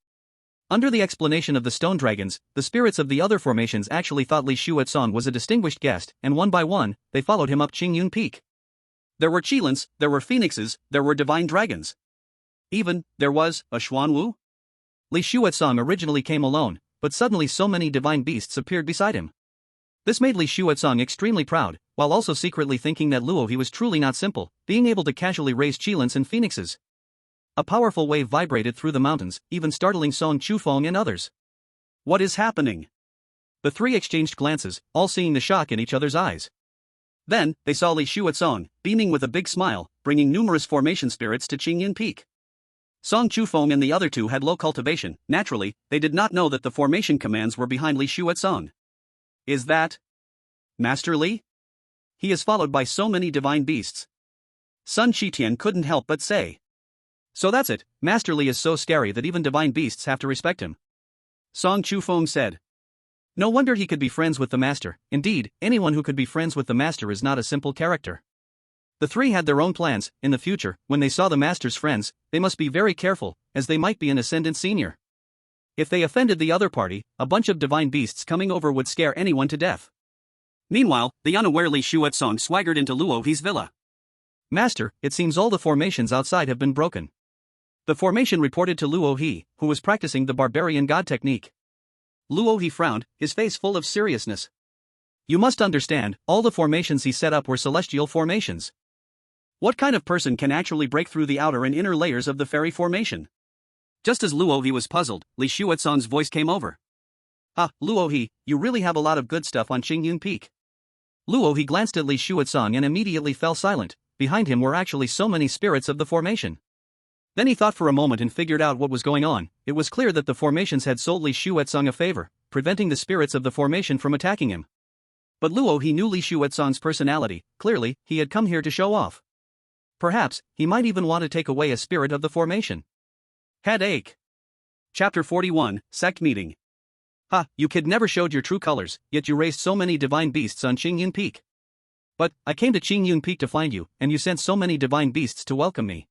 Under the explanation of the stone dragons, the spirits of the other formations actually thought Li Xuetsong was a distinguished guest, and one by one, they followed him up Qingyun Peak. There were Qilins, there were phoenixes, there were divine dragons. Even, there was, a Xuanwu? Li Xuetsong originally came alone, but suddenly so many divine beasts appeared beside him. This made Li Xuetsong extremely proud, while also secretly thinking that Luohi was truly not simple, being able to casually raise Qilins and phoenixes. A powerful wave vibrated through the mountains, even startling Song Chufeng and others. What is happening? The 3 exchanged glances, all seeing the shock in each other's eyes. Then, they saw Li Xuetsong, beaming with a big smile, bringing numerous formation spirits to Qingyun Peak. Song Chufeng and the other 2 had low cultivation. Naturally, they did not know that the formation commands were behind Li Xuetsong. Is that Master Li? He is followed by so many divine beasts. Sun Qitian couldn't help but say. So that's it, Master Li is so scary that even divine beasts have to respect him. Song Chufeng said. No wonder he could be friends with the master. Indeed, anyone who could be friends with the master is not a simple character. The 3 had their own plans. In the future, when they saw the master's friends, they must be very careful, as they might be an ascendant senior. If they offended the other party, a bunch of divine beasts coming over would scare anyone to death. Meanwhile, the unaware Li Xuetsong swaggered into Luohi's villa. Master, it seems all the formations outside have been broken. The formation reported to Luohi, who was practicing the barbarian god technique. Luohi frowned, his face full of seriousness. You must understand, all the formations he set up were celestial formations. What kind of person can actually break through the outer and inner layers of the fairy formation? Just as Luohi was puzzled, Li Xuetsong's voice came over. Ah, Luohi, you really have a lot of good stuff on Qingyun Peak. Luohi glanced at Li Xuetsong and immediately fell silent. Behind him were actually so many spirits of the formation. Then he thought for a moment and figured out what was going on. It was clear that the formations had sold Li Xuetsong a favor, preventing the spirits of the formation from attacking him. But Luohi knew Li Xuetsong's personality. Clearly, he had come here to show off. Perhaps, he might even want to take away a spirit of the formation. Headache. Chapter 41, Sect Meeting. Ha, you kid never showed your true colors, yet you raised so many divine beasts on Qingyun Peak. But, I came to Qingyun Peak to find you, and you sent so many divine beasts to welcome me.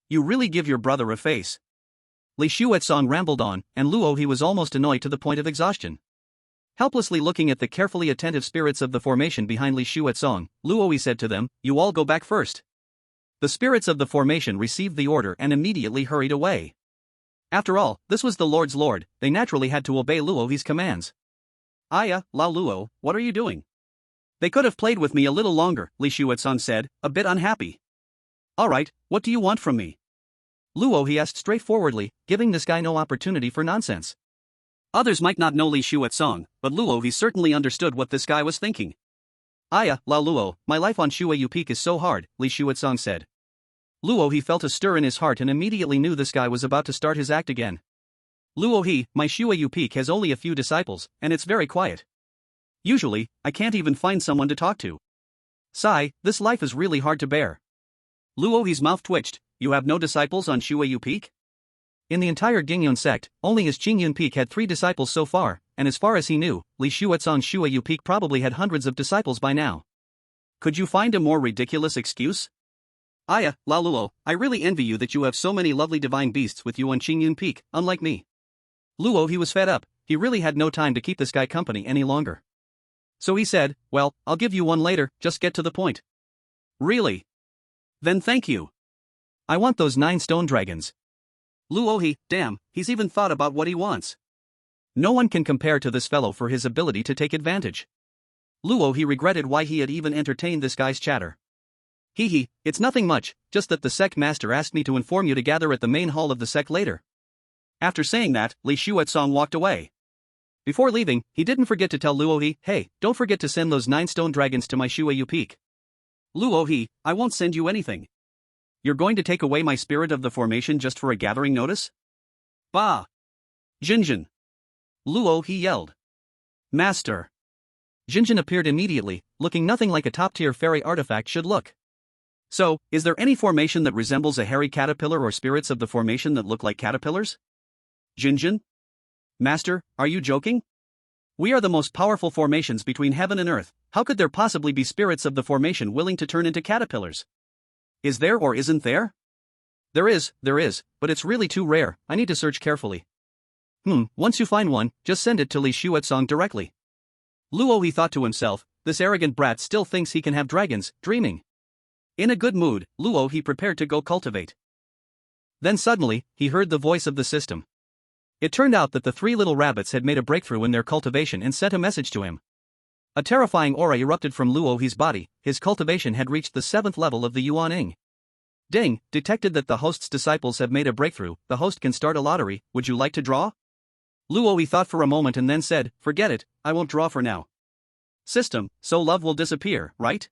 You really give your brother a face. Li Xuetsong rambled on, and Luohi was almost annoyed to the point of exhaustion. Helplessly looking at the carefully attentive spirits of the formation behind Li Shuetsong, Luoyi said to them, "You all go back first." The spirits of the formation received the order and immediately hurried away. After all, this was the Lord's Lord, they naturally had to obey Luoyi's commands. "Aya, Lao Luo, what are you doing?" "They could have played with me a little longer," Li Shuetsong said, a bit unhappy. "Alright, what do you want from me?" Luoyi asked straightforwardly, giving this guy no opportunity for nonsense. Others might not know Li Shuetsong, but Luoyi certainly understood what this guy was thinking. "Aya, Lao Luo, my life on Shueyu Peak is so hard," Li Shuetsong said. Luoyi felt a stir in his heart and immediately knew this guy was about to start his act again. "Luoyi, my Shueyu Peak has only a few disciples, and it's very quiet. Usually, I can't even find someone to talk to. Sai, this life is really hard to bear." Luoyi's mouth twitched. "You have no disciples on Shueyu Peak?" In the entire Gingyun sect, only his Qingyun Peak had 3 disciples so far, and as far as he knew, Li Shuetsong's Shueyu Peak probably had hundreds of disciples by now. "Could you find a more ridiculous excuse?" "Aya, Lao Luo, I really envy you that you have so many lovely divine beasts with you on Qingyun Peak, unlike me." Luoyi was fed up, he really had no time to keep this guy company any longer. So he said, "Well, I'll give you one later, just get to the point." "Really? Then thank you. I want those 9 stone dragons." Luoyi, damn, he's even thought about what he wants. No one can compare to this fellow for his ability to take advantage. Luoyi regretted why he had even entertained this guy's chatter. "Hee, it's nothing much, just that the sect master asked me to inform you to gather at the main hall of the sect later." After saying that, Li Shuetsong walked away. Before leaving, he didn't forget to tell Luoyi, "Hey, don't forget to send those 9 stone dragons to my Shueyu Peak." "Luoyi, I won't send you anything. You're going to take away my spirit of the formation just for a gathering notice?" "Bah! Jinjin!" Luoyi yelled. "Master!" Jinjin appeared immediately, looking nothing like a top-tier fairy artifact should look. "So, is there any formation that resembles a hairy caterpillar or spirits of the formation that look like caterpillars?" "Jinjin? Master, are you joking? We are the most powerful formations between heaven and earth, how could there possibly be spirits of the formation willing to turn into caterpillars? Is there or isn't there?" There is, but it's really too rare, I need to search carefully." Once you find one, just send it to Li Shuetsong directly." Luoyi thought to himself, this arrogant brat still thinks he can have dragons, dreaming. In a good mood, Luoyi prepared to go cultivate. Then suddenly, he heard the voice of the system. It turned out that the 3 little rabbits had made a breakthrough in their cultivation and sent a message to him. A terrifying aura erupted from Luoyi's body, his cultivation had reached the 7th level of the Yuan. "Ding, detected that the host's disciples have made a breakthrough, the host can start a lottery, would you like to draw?" Luoyi thought for a moment and then said, "Forget it, I won't draw for now." System, so love will disappear, right?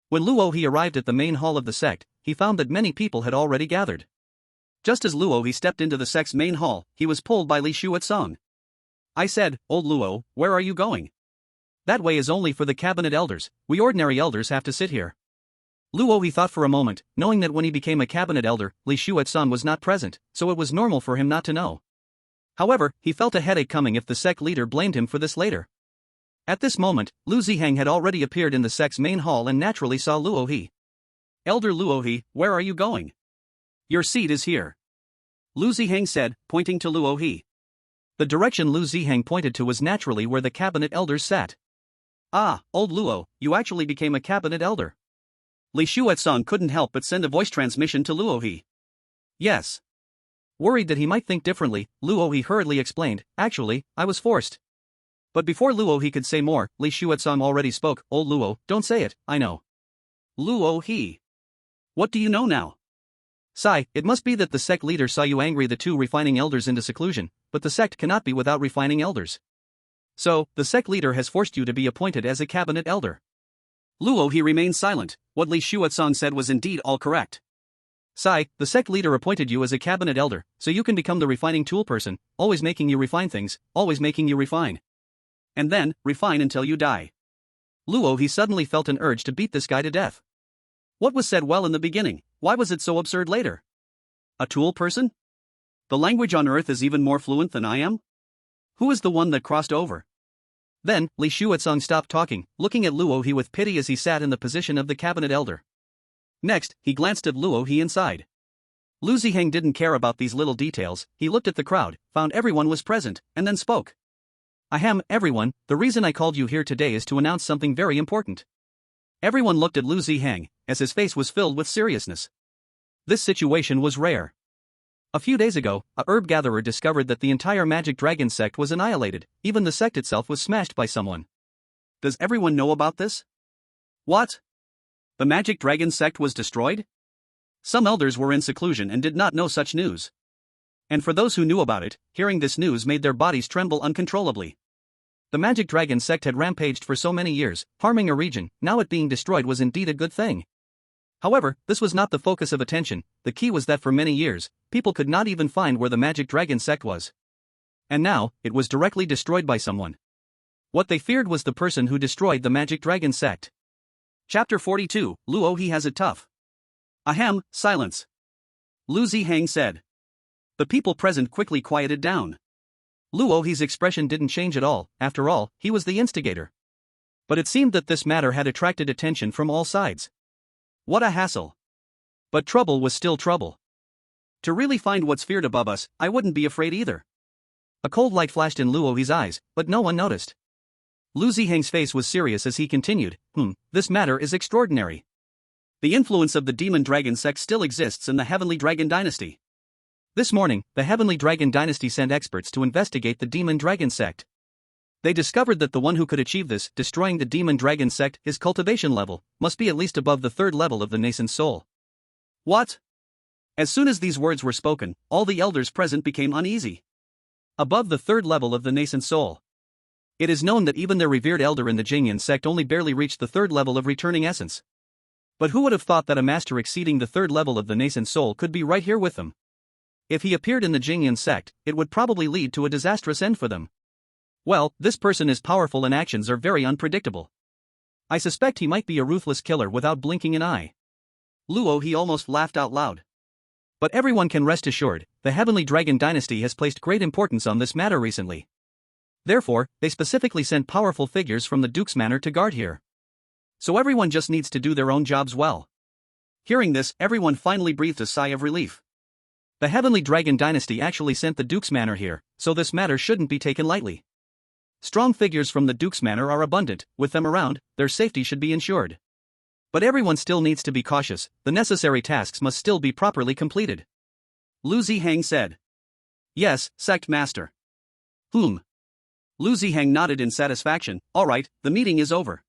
When Luoyi arrived at the main hall of the sect, he found that many people had already gathered. Just as Luoyi stepped into the sect's main hall, he was pulled by Li Shuetsong. "I said, old Luo, where are you going? That way is only for the cabinet elders, we ordinary elders have to sit here." Luoyi thought for a moment, knowing that when he became a cabinet elder, Li Shuetsong was not present, so it was normal for him not to know. However, he felt a headache coming if the sect leader blamed him for this later. At this moment, Lu Ziheng had already appeared in the sect's main hall and naturally saw Luoyi. "Elder Luoyi, where are you going?" "Your seat is here," Lu Ziheng said, pointing to Luoyi. The direction Lu Ziheng pointed to was naturally where the cabinet elders sat. "Ah, old Luo, you actually became a cabinet elder." Li Shuetsong couldn't help but send a voice transmission to Luoyi. "Yes." Worried that he might think differently, Luoyi hurriedly explained, "Actually, I was forced." But before Luoyi could say more, Li Shuetsong already spoke, "Old Luo, don't say it, I know." "Luoyi. What do you know now?" "Sai, it must be that the sect leader saw you angry the 2 refining elders into seclusion, but the sect cannot be without refining elders. So, the sect leader has forced you to be appointed as a cabinet elder." Luoyi remained silent, what Li Shuetsong said was indeed all correct. "Sai, the sect leader appointed you as a cabinet elder, so you can become the refining tool person, always making you refine things, always making you refine. And then, refine until you die." Luoyi suddenly felt an urge to beat this guy to death. What was said well in the beginning, why was it so absurd later? A tool person? The language on earth is even more fluent than I am? Who is the one that crossed over? Then, Li Shuetsong stopped talking, looking at Luoyi with pity as he sat in the position of the cabinet elder. Next, he glanced at Luoyi inside. Lu Ziheng didn't care about these little details, he looked at the crowd, found everyone was present, and then spoke. Ahem, everyone, the reason I called you here today is to announce something very important. Everyone looked at Lu Zihang, as his face was filled with seriousness. This situation was rare. A few days ago, a herb gatherer discovered that the entire Magic Dragon sect was annihilated, even the sect itself was smashed by someone. Does everyone know about this? What? The Magic Dragon sect was destroyed? Some elders were in seclusion and did not know such news. And for those who knew about it, hearing this news made their bodies tremble uncontrollably. The Magic Dragon sect had rampaged for so many years, harming a region. Now it being destroyed was indeed a good thing. However, this was not the focus of attention. The key was that for many years, people could not even find where the Magic Dragon sect was. And now, it was directly destroyed by someone. What they feared was the person who destroyed the Magic Dragon sect. Chapter 42, Luo he has it tough. Ahem, silence. Lu Zihang said. The people present quickly quieted down. Luo he's expression didn't change at all. After all, he was the instigator. But it seemed that this matter had attracted attention from all sides. What a hassle. But trouble was still trouble. To really find what's feared above us, I wouldn't be afraid either. A cold light flashed in Luo he's eyes, but no one noticed. Lu Zihang's face was serious as he continued, this matter is extraordinary. The influence of the Demon Dragon sect still exists in the Heavenly Dragon Dynasty. This morning, the Heavenly Dragon Dynasty sent experts to investigate the Demon Dragon sect. They discovered that the one who could achieve this, destroying the Demon Dragon sect, his cultivation level, must be at least above the third level of the nascent soul. What? As soon as these words were spoken, all the elders present became uneasy. Above the third level of the nascent soul. It is known that even their revered elder in the Jingyan sect only barely reached the third level of returning essence. But who would have thought that a master exceeding the third level of the nascent soul could be right here with them? If he appeared in the Jingyan sect, it would probably lead to a disastrous end for them. Well, this person is powerful and actions are very unpredictable. I suspect he might be a ruthless killer without blinking an eye. Luo he almost laughed out loud. But everyone can rest assured, the Heavenly Dragon Dynasty has placed great importance on this matter recently. Therefore, they specifically sent powerful figures from the Duke's Manor to guard here. So everyone just needs to do their own jobs well. Hearing this, everyone finally breathed a sigh of relief. The Heavenly Dragon Dynasty actually sent the Duke's Manor here, so this matter shouldn't be taken lightly. Strong figures from the Duke's Manor are abundant, with them around, their safety should be ensured. But everyone still needs to be cautious, the necessary tasks must still be properly completed. Lu Zihang said. Yes, Sect Master. Lu Zihang nodded in satisfaction. Alright, the meeting is over.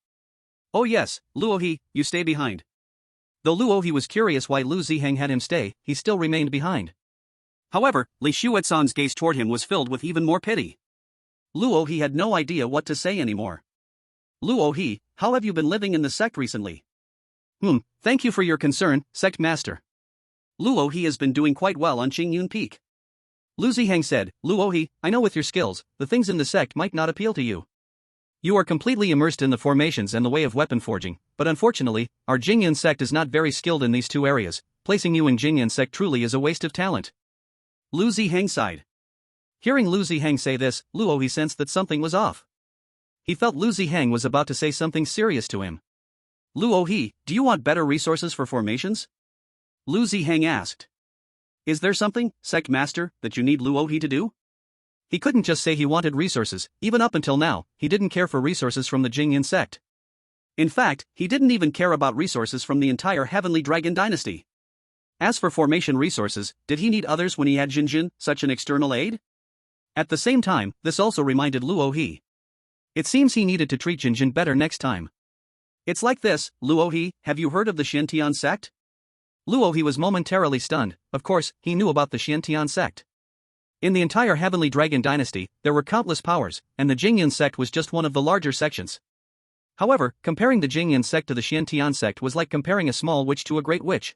Oh yes, Luohi, you stay behind. Though Luohi was curious why Lu Zihang had him stay, he still remained behind. However, Li Xuetsan's gaze toward him was filled with even more pity. Luohi had no idea what to say anymore. Luohi, how have you been living in the sect recently? Thank you for your concern, Sect Master. Luohi has been doing quite well on Qingyun Peak. Lu Zihang said, Luohi, I know with your skills, the things in the sect might not appeal to you. You are completely immersed in the formations and the way of weapon forging, but unfortunately, our Jingyan sect is not very skilled in these two areas. Placing you in Jingyan sect truly is a waste of talent. Lu Zihang sighed. Hearing Lu Zihang say this, Luohi sensed that something was off. He felt Lu Zihang was about to say something serious to him. Luohi, do you want better resources for formations? Lu Zihang asked. Is there something, Sect Master, that you need Luohi to do? He couldn't just say he wanted resources. Even up until now, he didn't care for resources from the Jingyan sect. In fact, he didn't even care about resources from the entire Heavenly Dragon Dynasty. As for formation resources, did he need others when he had Jinjin, such an external aid? At the same time, this also reminded Luohi. It seems he needed to treat Jinjin better next time. It's like this, Luohi, have you heard of the Xiantian sect? Luohi was momentarily stunned. Of course, he knew about the Xiantian sect. In the entire Heavenly Dragon Dynasty, there were countless powers, and the Jingyan sect was just one of the larger sections. However, comparing the Jingyan sect to the Xiantian sect was like comparing a small witch to a great witch.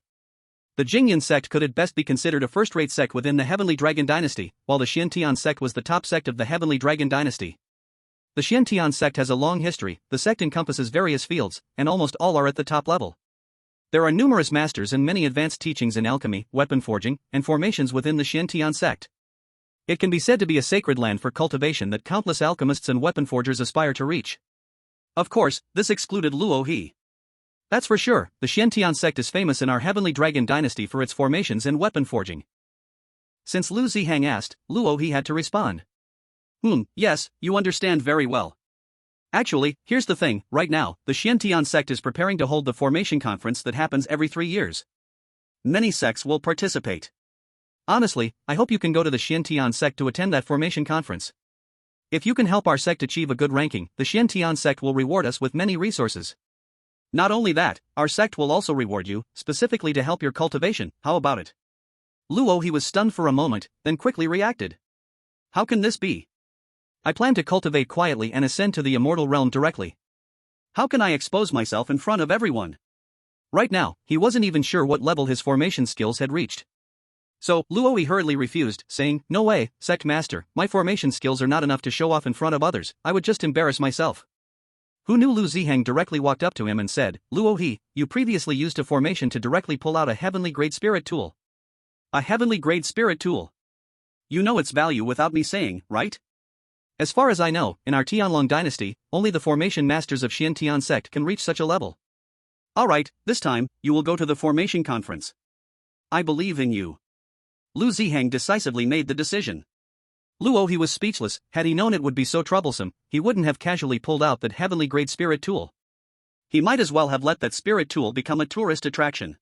The Jingyan sect could at best be considered a first-rate sect within the Heavenly Dragon Dynasty, while the Xiantian sect was the top sect of the Heavenly Dragon Dynasty. The Xiantian sect has a long history, the sect encompasses various fields, and almost all are at the top level. There are numerous masters and many advanced teachings in alchemy, weapon forging, and formations within the Xiantian sect. It can be said to be a sacred land for cultivation that countless alchemists and weapon forgers aspire to reach. Of course, this excluded Luohi. That's for sure, the Xiantian sect is famous in our Heavenly Dragon Dynasty for its formations and weapon forging. Since Lu Zihang asked, Luohi had to respond. Yes, you understand very well. Actually, here's the thing, right now, the Xiantian sect is preparing to hold the formation conference that happens every 3 years. Many sects will participate. Honestly, I hope you can go to the Xiantian sect to attend that formation conference. If you can help our sect achieve a good ranking, the Xiantian sect will reward us with many resources. Not only that, our sect will also reward you, specifically to help your cultivation. How about it? Luo he was stunned for a moment, then quickly reacted. How can this be? I plan to cultivate quietly and ascend to the immortal realm directly. How can I expose myself in front of everyone? Right now, he wasn't even sure what level his formation skills had reached. So, Luo he hurriedly refused, saying, "No way, sect master, my formation skills are not enough to show off in front of others, I would just embarrass myself." Who knew Lu Ziheng directly walked up to him and said, "Luo he, you previously used a formation to directly pull out a heavenly grade spirit tool." A heavenly grade spirit tool. You know its value without me saying, right? As far as I know, in our Tianlong dynasty, only the formation masters of Xiantian sect can reach such a level. Alright, this time, you will go to the formation conference. I believe in you. Lu Ziheng decisively made the decision. Luo he was speechless. Had he known it would be so troublesome, he wouldn't have casually pulled out that heavenly grade spirit tool. He might as well have let that spirit tool become a tourist attraction.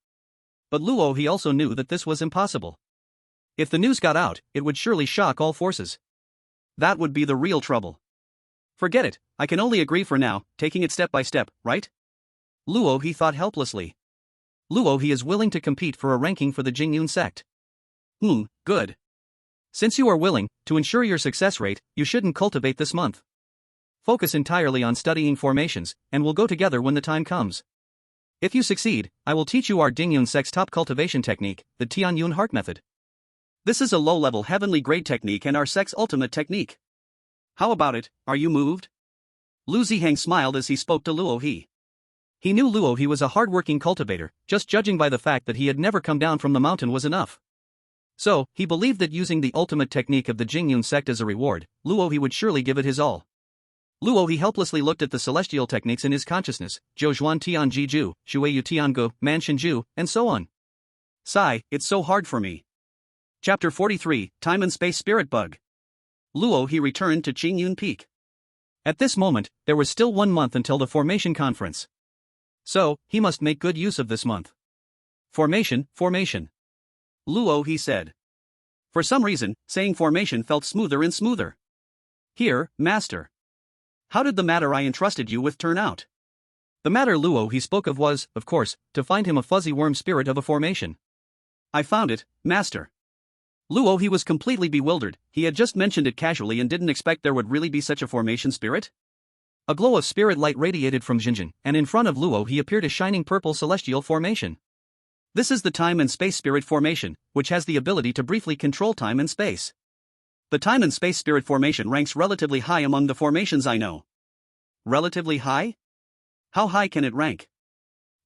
But Luo he also knew that this was impossible. If the news got out, it would surely shock all forces. That would be the real trouble. Forget it, I can only agree for now, taking it step by step, right? Luo he thought helplessly. Luo he is willing to compete for a ranking for the Jingyun sect. Good. Since you are willing, to ensure your success rate, you shouldn't cultivate this month. Focus entirely on studying formations, and we'll go together when the time comes. If you succeed, I will teach you our Dingyun sect's top cultivation technique, the Tianyun Heart Method. This is a low-level heavenly grade technique and our sect's ultimate technique. How about it, are you moved? Lu Ziheng smiled as he spoke to Luo he. He knew Luo he was a hard-working cultivator, just judging by the fact that he had never come down from the mountain was enough. So, he believed that using the ultimate technique of the Jingyun sect as a reward, Luo he would surely give it his all. Luo he helplessly looked at the celestial techniques in his consciousness, Zhouzhuan Tian Jiju, Shuiyu Tiangu, Man Shinju, and so on. Sigh, it's so hard for me. Chapter 43, Time and Space Spirit Bug. Luo he returned to Qingyun Peak. At this moment, there was still 1 month until the formation conference. So, he must make good use of this month. Formation. Luo he said. For some reason, saying formation felt smoother and smoother. Here, master. How did the matter I entrusted you with turn out? The matter Luo he spoke of was, of course, to find him a fuzzy worm spirit of a formation. I found it, master. Luo he was completely bewildered. He had just mentioned it casually and didn't expect there would really be such a formation spirit. A glow of spirit light radiated from Jinjin, and in front of Luo he appeared a shining purple celestial formation. This is the Time and Space Spirit Formation, which has the ability to briefly control time and space. The Time and Space Spirit Formation ranks relatively high among the formations I know. Relatively high? How high can it rank?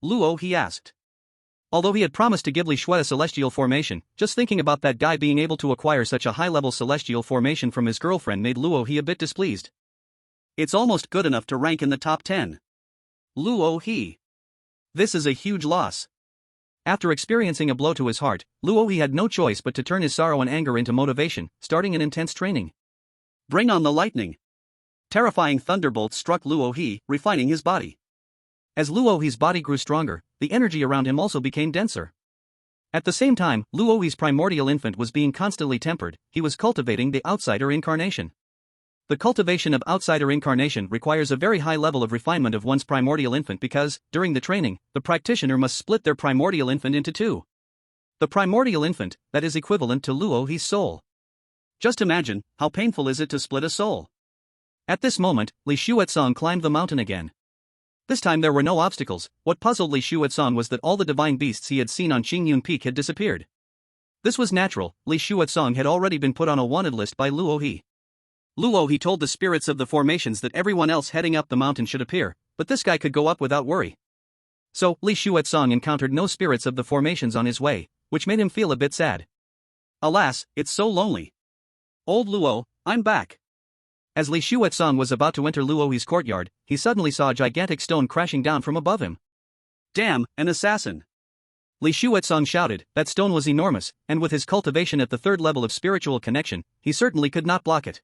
Luo he asked. Although he had promised to give Li Shui a celestial formation, just thinking about that guy being able to acquire such a high-level celestial formation from his girlfriend made Luo he a bit displeased. It's almost good enough to rank in the top 10. Luo he. This is a huge loss. After experiencing a blow to his heart, Luo he had no choice but to turn his sorrow and anger into motivation, starting an intense training. Bring on the lightning. Terrifying thunderbolts struck Luo he, refining his body. As Luo he's body grew stronger, the energy around him also became denser. At the same time, Luo he's primordial infant was being constantly tempered. He was cultivating the outsider incarnation. The cultivation of outsider incarnation requires a very high level of refinement of one's primordial infant because, during the training, the practitioner must split their primordial infant into two. The primordial infant, that is equivalent to Luo he's soul. Just imagine, how painful is it to split a soul? At this moment, Li Xuetsong climbed the mountain again. This time there were no obstacles. What puzzled Li Xuetsong was that all the divine beasts he had seen on Qingyun Peak had disappeared. This was natural. Li Xuetsong had already been put on a wanted list by Luo he. Luo he told the spirits of the formations that everyone else heading up the mountain should appear, but this guy could go up without worry. So, Li Xuetsong encountered no spirits of the formations on his way, which made him feel a bit sad. Alas, it's so lonely. Old Luo, I'm back. As Li Xuetsong was about to enter Luo he's courtyard, he suddenly saw a gigantic stone crashing down from above him. Damn, an assassin! Li Xuetsong shouted. That stone was enormous, and with his cultivation at the 3rd level of spiritual connection, he certainly could not block it.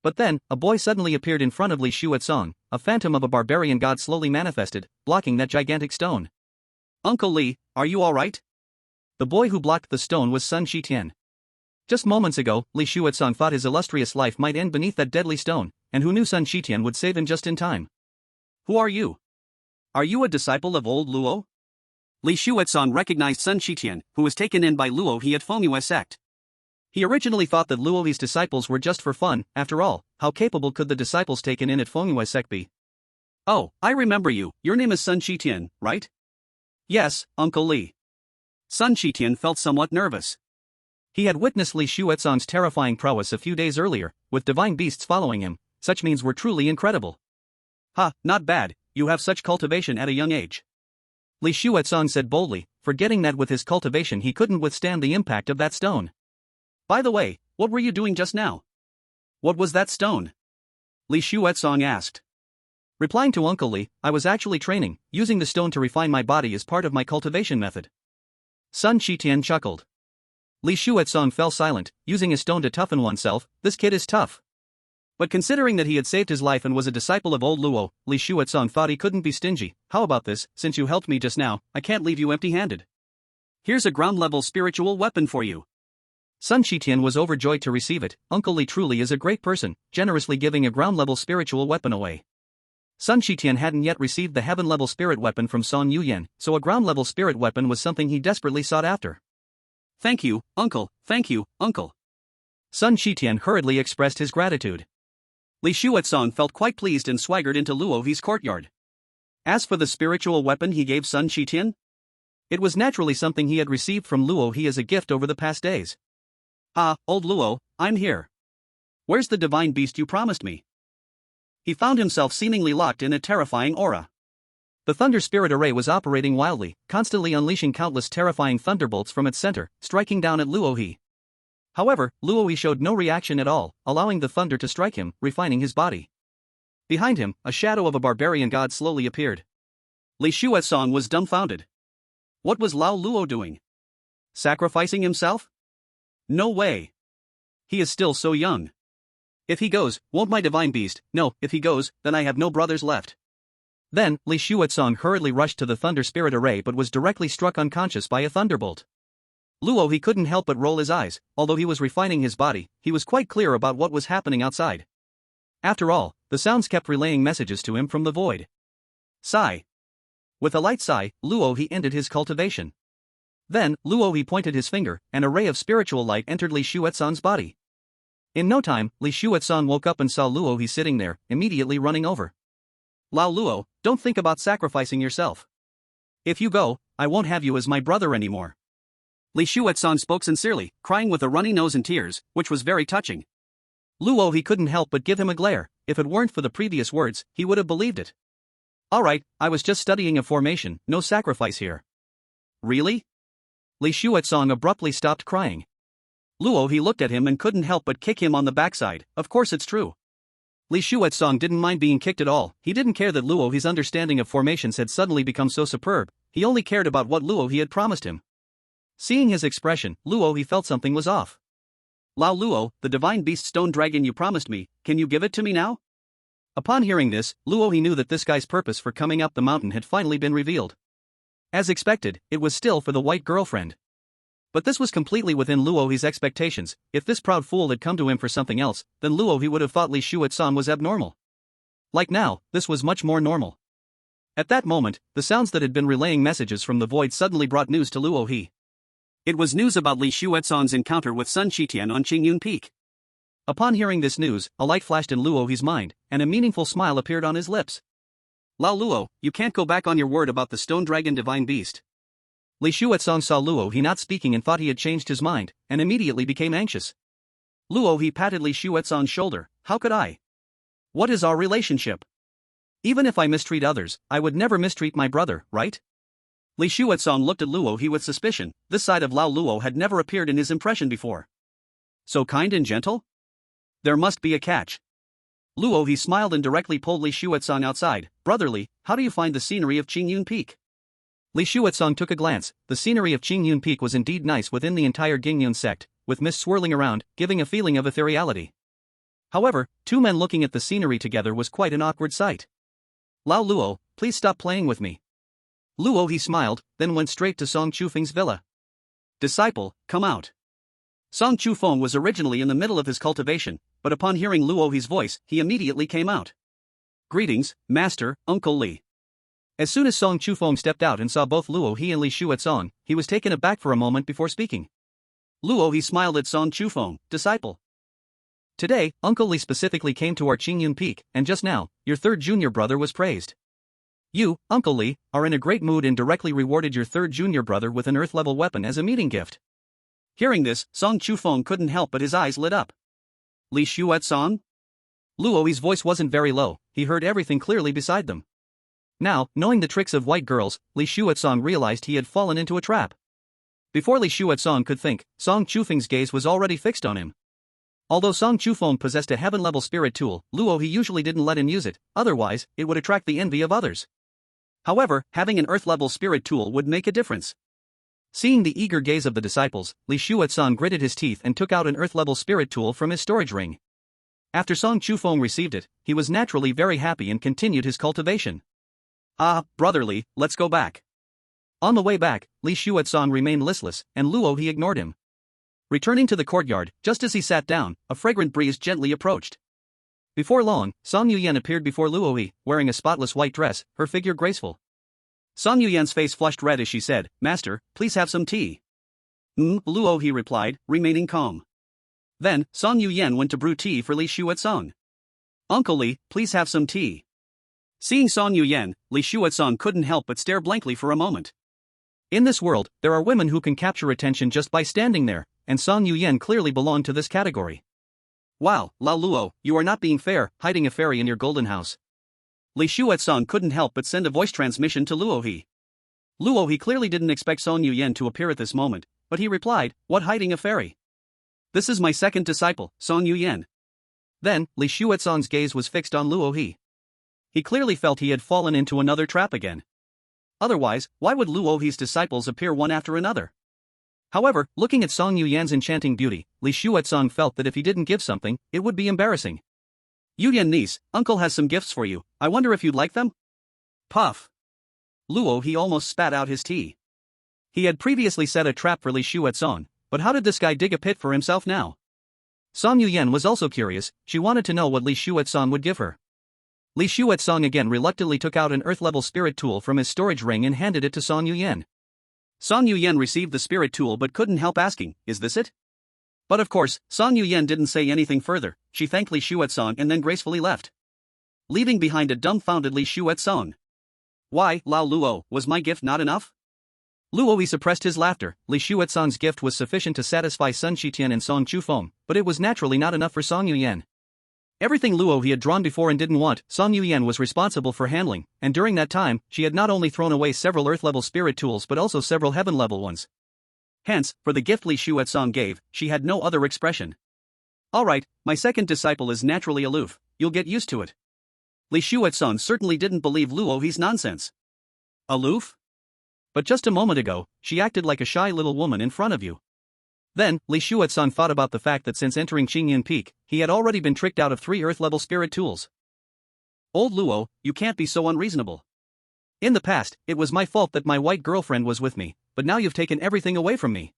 But then, a boy suddenly appeared in front of Li Shuetsong, a phantom of a barbarian god slowly manifested, blocking that gigantic stone. Uncle Li, are you alright? The boy who blocked the stone was Sun Shitian. Just moments ago, Li Shuetsong thought his illustrious life might end beneath that deadly stone, and who knew Sun Shitian would save him just in time. Who are you? Are you a disciple of old Luo? Li Shuetsong recognized Sun Shitian, who was taken in by Luo He at Fengyue sect. He originally thought that Luo He's disciples were just for fun. After all, how capable could the disciples taken in at Fengyue sect be? Oh, I remember you. Your name is Sun Shitian, right? Yes, Uncle Li. Sun Shitian felt somewhat nervous. He had witnessed Li Shuetsong's terrifying prowess a few days earlier, with divine beasts following him. Such means were truly incredible. Ha, not bad, you have such cultivation at a young age. Li Shuetsong said boldly, forgetting that with his cultivation he couldn't withstand the impact of that stone. By the way, what were you doing just now? What was that stone? Li Shuetsong asked. Replying to Uncle Li, I was actually training, using the stone to refine my body as part of my cultivation method. Sun Shitian chuckled. Li Shuetsong fell silent, using a stone to toughen oneself. This kid is tough. But considering that he had saved his life and was a disciple of old Luo, Li Shuetsong thought he couldn't be stingy. How about this, since you helped me just now, I can't leave you empty-handed. Here's a ground-level spiritual weapon for you. Sun Shitian was overjoyed to receive it. Uncle Li truly is a great person, generously giving a ground-level spiritual weapon away. Sun Shitian hadn't yet received the heaven-level spirit weapon from Song Yuyan, so a ground-level spirit weapon was something he desperately sought after. Thank you, Uncle, thank you, Uncle. Sun Shitian hurriedly expressed his gratitude. Li Shuetsong felt quite pleased and swaggered into Luo He's courtyard. As for the spiritual weapon he gave Sun Shitian, it was naturally something he had received from Luo He as a gift over the past days. Ah, old Luo, I'm here. Where's the divine beast you promised me? He found himself seemingly locked in a terrifying aura. The Thunder Spirit Array was operating wildly, constantly unleashing countless terrifying thunderbolts from its center, striking down at Luo He. However, Luo He showed no reaction at all, allowing the thunder to strike him, refining his body. Behind him, a shadow of a barbarian god slowly appeared. Li Shuetsong was dumbfounded. What was Lao Luo doing? Sacrificing himself? No way. He is still so young. If he goes, won't my divine beast? No, if he goes, then I have no brothers left. Then, Li Shuetsong hurriedly rushed to the Thunder Spirit Array but was directly struck unconscious by a thunderbolt. Luo He couldn't help but roll his eyes. Although he was refining his body, he was quite clear about what was happening outside. After all, the sounds kept relaying messages to him from the void. Sigh. With a light sigh, Luo He ended his cultivation. Then, Luo He pointed his finger, and a ray of spiritual light entered Li Shuetsong's body. In no time, Li Shuetsong woke up and saw Luo He sitting there, immediately running over. Lao Luo, don't think about sacrificing yourself. If you go, I won't have you as my brother anymore. Li Shuetsong spoke sincerely, crying with a runny nose and tears, which was very touching. Luo He couldn't help but give him a glare. If it weren't for the previous words, he would have believed it. Alright, I was just studying a formation, no sacrifice here. Really? Li Shuetsong abruptly stopped crying. Luo He looked at him and couldn't help but kick him on the backside. Of course it's true. Li Shuetsong didn't mind being kicked at all. He didn't care that Luo He's understanding of formations had suddenly become so superb. He only cared about what Luo He had promised him. Seeing his expression, Luo He felt something was off. Lao Luo, the divine beast stone dragon you promised me, can you give it to me now? Upon hearing this, Luo He knew that this guy's purpose for coming up the mountain had finally been revealed. As expected, it was still for the white girlfriend. But this was completely within Luo He's expectations. If this proud fool had come to him for something else, then Luo He would have thought Li Shuetsong was abnormal. Like now, this was much more normal. At that moment, the sounds that had been relaying messages from the void suddenly brought news to Luo He. It was news about Li Shuetsong's encounter with Sun Shitian on Qingyun Peak. Upon hearing this news, a light flashed in Luo He's mind, and a meaningful smile appeared on his lips. Lao Luo, you can't go back on your word about the stone dragon divine beast. Li Shuetsong saw Luo He not speaking and thought he had changed his mind, and immediately became anxious. Luo He patted Li Shuetsong's shoulder. How could I? What is our relationship? Even if I mistreat others, I would never mistreat my brother, right? Li Shuetsong looked at Luo He with suspicion. This side of Lao Luo had never appeared in his impression before. So kind and gentle? There must be a catch. Luo He smiled and directly pulled Li Shuetsong outside. Brotherly, how do you find the scenery of Qingyun Peak? Li Shuetsong took a glance. The scenery of Qingyun Peak was indeed nice within the entire Gingyun sect, with mist swirling around, giving a feeling of ethereality. However, two men looking at the scenery together was quite an awkward sight. Lao Luo, please stop playing with me. Luo he smiled, then went straight to Song Chufeng's villa. Disciple, come out. Song Chufeng was originally in the middle of his cultivation, but upon hearing Luo He's voice, he immediately came out. Greetings, Master, Uncle Li. As soon as Song Chufeng stepped out and saw both Luo He and Li Shuetsong, he was taken aback for a moment before speaking. Luo He smiled at Song Chufeng, disciple. Today, Uncle Li specifically came to our Qingyun Peak, and just now, your third junior brother was praised. You, Uncle Li, are in a great mood and directly rewarded your third junior brother with an earth-level weapon as a meeting gift. Hearing this, Song Chufeng couldn't help but his eyes lit up. Li Shuetsong? Luo's voice wasn't very low, he heard everything clearly beside them. Now, knowing the tricks of white girls, Li Shuetsong realized he had fallen into a trap. Before Li Shuetsong could think, Song Chufeng's gaze was already fixed on him. Although Song Chufeng possessed a heaven-level spirit tool, Luo He usually didn't let him use it, otherwise, it would attract the envy of others. However, having an earth-level spirit tool would make a difference. Seeing the eager gaze of the disciples, Li Shuetsong gritted his teeth and took out an earth-level spirit tool from his storage ring. After Song Chufeng received it, he was naturally very happy and continued his cultivation. Ah, brotherly, let's go back. On the way back, Li Shuetsong remained listless, and Luo He ignored him. Returning to the courtyard, just as he sat down, a fragrant breeze gently approached. Before long, Song Yuyan appeared before Luo He, wearing a spotless white dress, her figure graceful. Song Yuyan's face flushed red as she said, Master, please have some tea. Luo He replied, remaining calm. Then, Song Yuyan went to brew tea for Li Shuetsong. Uncle Li, please have some tea. Seeing Song Yuyan, Li Shuetsong couldn't help but stare blankly for a moment. In this world, there are women who can capture attention just by standing there, and Song Yuyan clearly belonged to this category. Wow, Lao Luo, you are not being fair, hiding a fairy in your golden house. Li Shuetsong couldn't help but send a voice transmission to Luo He. Luo He clearly didn't expect Song Yuyan to appear at this moment, but he replied, what hiding a fairy? This is my second disciple, Song Yuyan. Then, Li Shuetsong's gaze was fixed on Luo He. He clearly felt he had fallen into another trap again. Otherwise, why would Luo He's disciples appear one after another? However, looking at Song Yuyan's enchanting beauty, Li Shuetsong felt that if he didn't give something, it would be embarrassing. Yuyan niece, uncle has some gifts for you, I wonder if you'd like them? Puff. Luo He almost spat out his tea. He had previously set a trap for Li Shuetsong, but how did this guy dig a pit for himself now? Song Yuyan was also curious, she wanted to know what Li Shuetsong would give her. Li Shuetsong again reluctantly took out an earth-level spirit tool from his storage ring and handed it to Song Yuyan. Song Yuyan received the spirit tool but couldn't help asking, is this it? But of course, Song Yuyan didn't say anything further, she thanked Li Shuetsong and then gracefully left. Leaving behind a dumbfounded Li Shuetsong. Why, Lao Luo, was my gift not enough? Luo He suppressed his laughter, Li Shuetsong's gift was sufficient to satisfy Sun Shitian and Song Chufeng, but it was naturally not enough for Song Yuyan. Everything Luo He had drawn before and didn't want, Song Yuyan was responsible for handling, and during that time, she had not only thrown away several earth-level spirit tools but also several heaven-level ones. Hence, for the gift Li Shuetsong gave, she had no other expression. Alright, my second disciple is naturally aloof, you'll get used to it. Li Shuetsong certainly didn't believe Luo He's nonsense. Aloof? But just a moment ago, she acted like a shy little woman in front of you. Then, Li Shuetsong thought about the fact that since entering Qingyun Peak, he had already been tricked out of 3 earth-level spirit tools. Old Luo, you can't be so unreasonable. In the past, it was my fault that my white girlfriend was with me, but now you've taken everything away from me.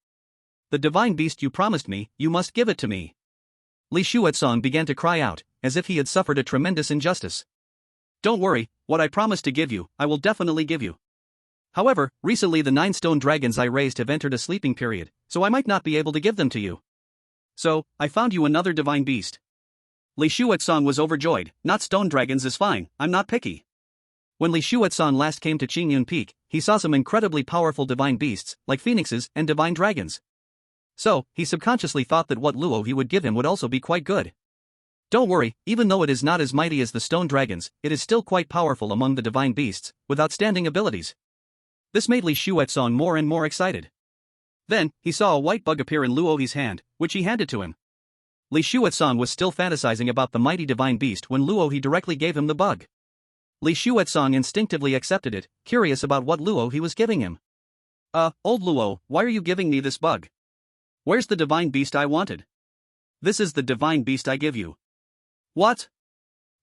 The divine beast you promised me, you must give it to me. Li Shuetsong began to cry out, as if he had suffered a tremendous injustice. Don't worry, what I promised to give you, I will definitely give you. However, recently the 9 stone dragons I raised have entered a sleeping period, so I might not be able to give them to you. So, I found you another divine beast. Li Shuetsong was overjoyed, not stone dragons is fine, I'm not picky. When Li Shuetsong last came to Qingyun Peak, he saw some incredibly powerful divine beasts, like phoenixes and divine dragons. So, he subconsciously thought that what Luo He would give him would also be quite good. Don't worry, even though it is not as mighty as the stone dragons, it is still quite powerful among the divine beasts, with outstanding abilities. This made Li Shuetsong more and more excited. Then, he saw a white bug appear in Luo He's hand, which he handed to him. Li Shuetsong was still fantasizing about the mighty divine beast when Luo He directly gave him the bug. Li Shuetsong instinctively accepted it, curious about what Luo He was giving him. Old Luo, why are you giving me this bug? Where's the divine beast I wanted? This is the divine beast I give you. What?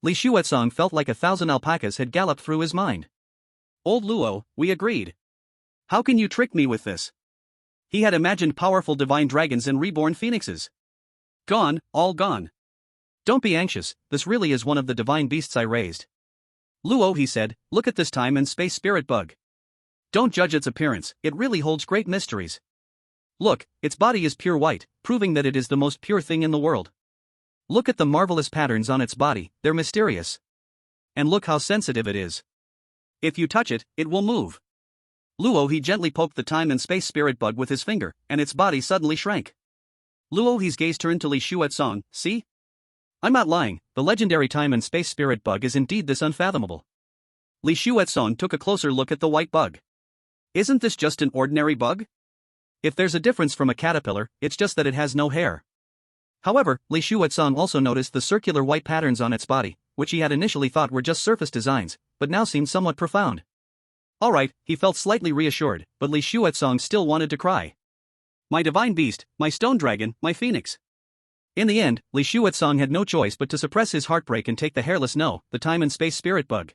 Li Xuetsong felt like 1,000 alpacas had galloped through his mind. Old Luo, we agreed. How can you trick me with this? He had imagined powerful divine dragons and reborn phoenixes. Gone, all gone. Don't be anxious, this really is one of the divine beasts I raised. Luo, he said, look at this time and space spirit bug. Don't judge its appearance, it really holds great mysteries. Look, its body is pure white, proving that it is the most pure thing in the world. Look at the marvelous patterns on its body, they're mysterious. And look how sensitive it is. If you touch it, it will move. Luo, he gently poked the time and space spirit bug with his finger, and its body suddenly shrank. Luo, his gaze turned to Li Xuetsong, see? I'm not lying, the legendary time and space spirit bug is indeed this unfathomable. Li Xuetsong took a closer look at the white bug. Isn't this just an ordinary bug? If there's a difference from a caterpillar, it's just that it has no hair. However, Li Xuetsong also noticed the circular white patterns on its body, which he had initially thought were just surface designs, but now seemed somewhat profound. Alright, he felt slightly reassured, but Li Xuetsong still wanted to cry. My divine beast, my stone dragon, my phoenix. In the end, Li Xuetsong had no choice but to suppress his heartbreak and take the hairless no, the time and space spirit bug.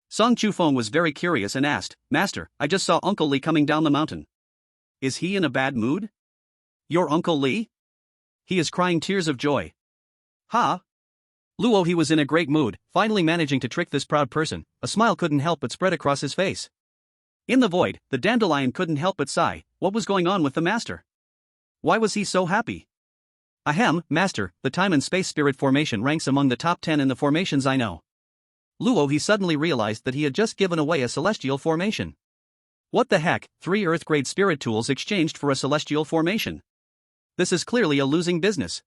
Song Chufeng was very curious and asked, Master, I just saw Uncle Li coming down the mountain. Is he in a bad mood? Your Uncle Li? He is crying tears of joy. Ha! Luo, he was in a great mood, finally managing to trick this proud person. A smile couldn't help but spread across his face. In the void, the dandelion couldn't help but sigh. What was going on with the master? Why was he so happy? Ahem, master, the time and space spirit formation ranks among the top 10 in the formations I know. Luo, he suddenly realized that he had just given away a celestial formation. What the heck, 3 Earth-grade spirit tools exchanged for a celestial formation. This is clearly a losing business.